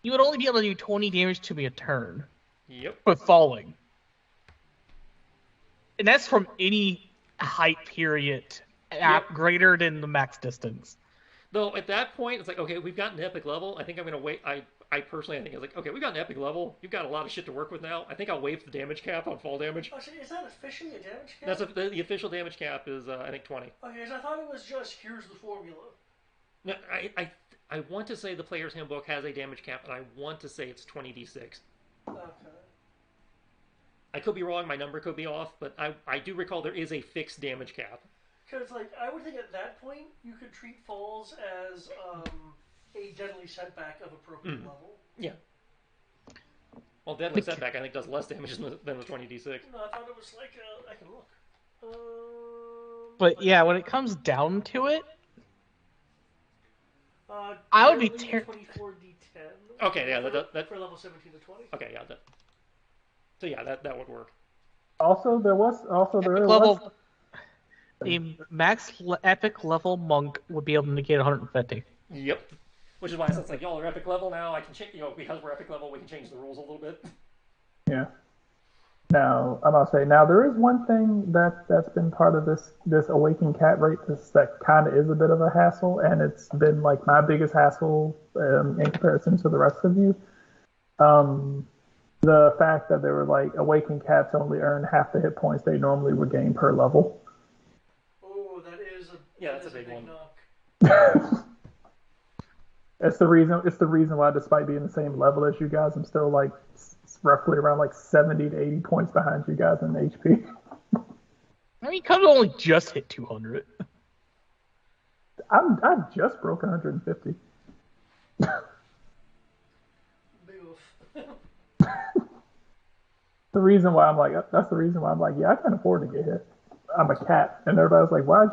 you would only be able to do 20 damage to me a turn. Yep. With falling. And that's from any height period greater than the max distance. Though at that point, it's like, okay, we've got an epic level. I think I'm going to wait. I personally think it's like, okay, we've got an epic level. You've got a lot of shit to work with now. I think I'll waive the damage cap on fall damage. Oh, so is that officially a damage cap? That's the official damage cap is, I think, 20. Okay, because I thought it was just, here's the formula. No, I want to say the player's handbook has a damage cap, and I want to say it's 20d6. Okay. I could be wrong. My number could be off, but I do recall there is a fixed damage cap. Because, like, I would think at that point, you could treat falls as a deadly setback of appropriate level. Yeah. Well, deadly setback, I think, does less damage than the 20d6. No, I thought it was like, I can look. But yeah, when it comes down to it, I would be terrified. 24d10. Okay, yeah, that for level 17 to 20. Okay, yeah, so yeah, that would work. Also, there was level. The max epic level monk would be able to negate 150. Yep. Which is why it's like, y'all are epic level now. I can change, because we're epic level, we can change the rules a little bit. Yeah. Now, I'm about to say, there is one thing that's been part of this awakened cat rate that kind of is a bit of a hassle, and it's been like my biggest hassle in comparison to the rest of you. The fact that they were like awakened cats only earn half the hit points they normally would gain per level. Oh, that's a big one. Knock. It's the reason why, despite being the same level as you guys, I'm still like roughly around like 70 to 80 points behind you guys in HP. I mean, you could have only just hit 200. I just broke 150. That's the reason why I'm like, yeah, I can't afford to get hit. I'm a cat, and everybody's like, why is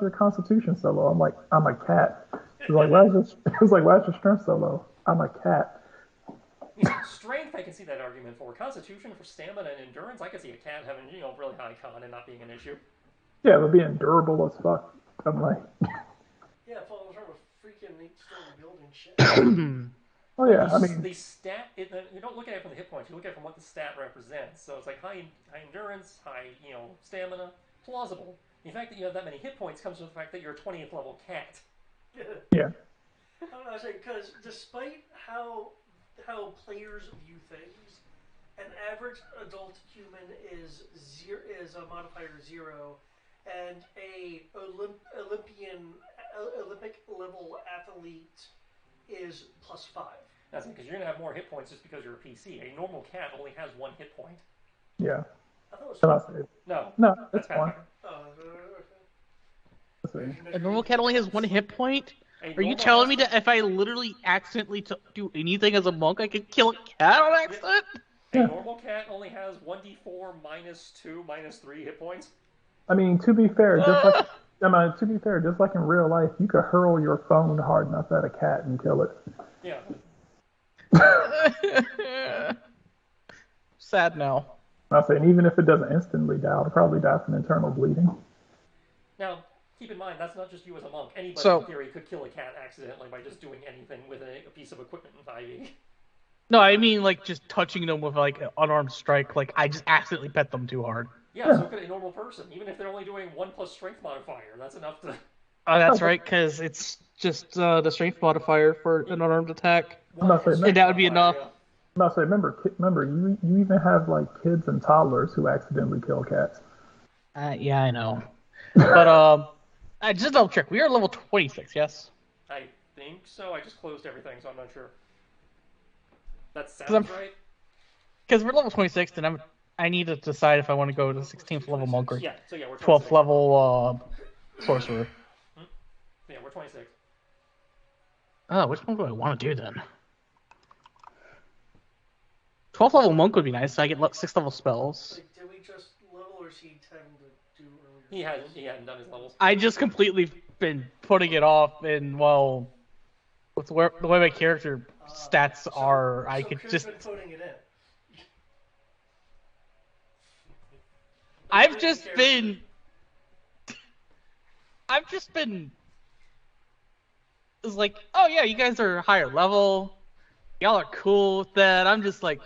your constitution so low? I'm like, I'm a cat. It's like, why is your strength so low? I'm a cat. Strength, I can see that argument for. Constitution, for stamina and endurance, I can see a cat having really high con and not being an issue. Yeah, but being durable as fuck, I'm like, freaking neat story building shit. Oh yeah, the, I mean, the stat. You don't look at it from the hit points. You look at it from what the stat represents. So it's like high endurance, high stamina, plausible. The fact that you have that many hit points comes from the fact that you're a 20th level cat. yeah, I was like, because despite how players view things, an average adult human is a modifier 0, and a Olympic level athlete is +5. That's because you're gonna have more hit points just because you're a PC. A normal cat only has 1 hit point. yeah. I thought it was Can I 5. say? No, No, that's it's one. Pathfinder. Okay. Let's see. A normal cat only has 1 hit point? A Are you normal telling me has- that if I literally accidentally do anything as a monk, I could kill a cat on accident? A Yeah. normal cat only has 1d4 -2 -3 hit points. I mean, to be fair, just like in real life, you could hurl your phone hard enough at a cat and kill it. Yeah. Sad now. I'm saying even if it doesn't instantly die, it'll probably die from internal bleeding. Now, keep in mind, that's not just you as a monk. Anybody, So- in theory, could kill a cat accidentally by just doing anything with a piece of equipment in 5e. No, I mean like just touching them with like an unarmed strike. Like I just accidentally pet them too hard. Yeah, so could a normal person. Even if they're only doing 1 plus strength modifier, that's enough to... Oh, that's right, because it's just the strength modifier for an unarmed attack. I'm not saying And that would be enough. Yeah. I'm not saying, remember, you even have like kids and toddlers who accidentally kill cats. Yeah, I know. But I just double check. We are level 26, yes? I think so. I just closed everything, so I'm not sure. That I'm- sounds right. Because we're level 26, and I need to decide if I want to go to 16th level monk or Yeah, so yeah, we're 12th 26. level sorcerer. Yeah, we're 26. Oh, which one do I want to do then? 12th level monk would be nice, so I get 6th level spells. Like, did we just level, or is he tend to do earlier? He hadn't done his levels. I just completely been putting it off, and well, with the way my character stats are, I could Chris just. been putting it in. I've just been. It's like, oh yeah, you guys are higher level. Y'all are cool with that. I'm just like,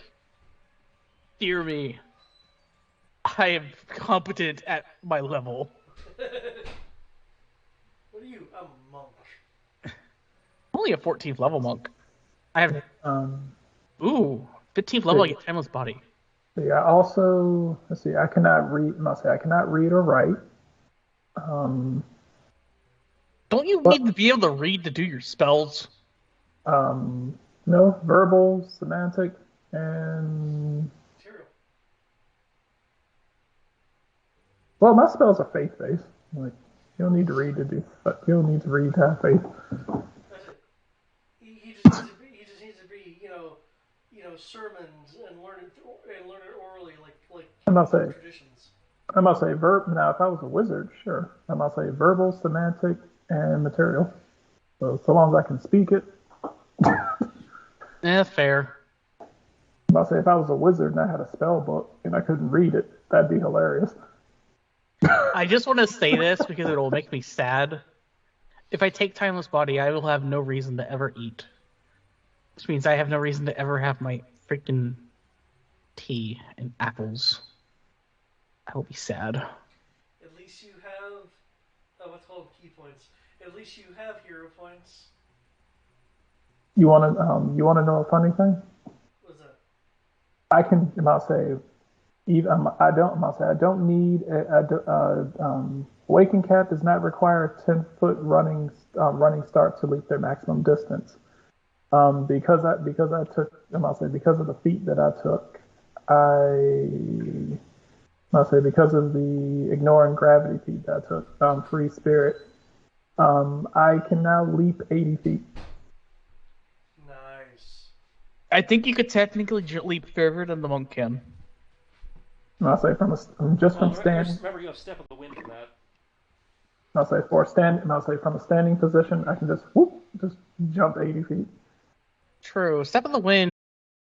dear me. I am competent at my level. What are you, a monk? Only a 14th level monk. I have. Um, 15th level, I get Timeless Body. see, I also let's see. I cannot read. I cannot read or write. Don't you need to be able to read to do your spells? No, verbal, semantic, and Material. well, my spells are faith-based. Like you don't need to read to do. You don't need to read to have faith. That's it. He just needs to be, sermons and learn it orally, like I'm not saying. traditions. I must say verb. Now, if I was a wizard, sure. I must say verbal, semantic, and material. So long as I can speak it. Fair. I must say if I was a wizard and I had a spell book and I couldn't read it, that'd be hilarious. I just want to say this because it will make me sad. If I take Timeless Body, I will have no reason to ever eat. Which means I have no reason to ever have my freaking tea and apples. I will be sad. At least you have, what's called key points. At least you have hero points. You wanna know a funny thing? What's that? I can. I'll say. Even I don't. I'll say I don't need Waking Cat does not require a 10-foot running start to leap their maximum distance. Because I took. I'll say because of the feat that I took. I'll say because of the ignoring gravity feat that I took. Free spirit. I can now leap 80 feet. Nice. I think you could technically leap further than the monk can. I'll say from standing. Remember, you have Step of the Wind from that. I'll say from a standing position, I can just jump 80 feet. True. Step of the Wind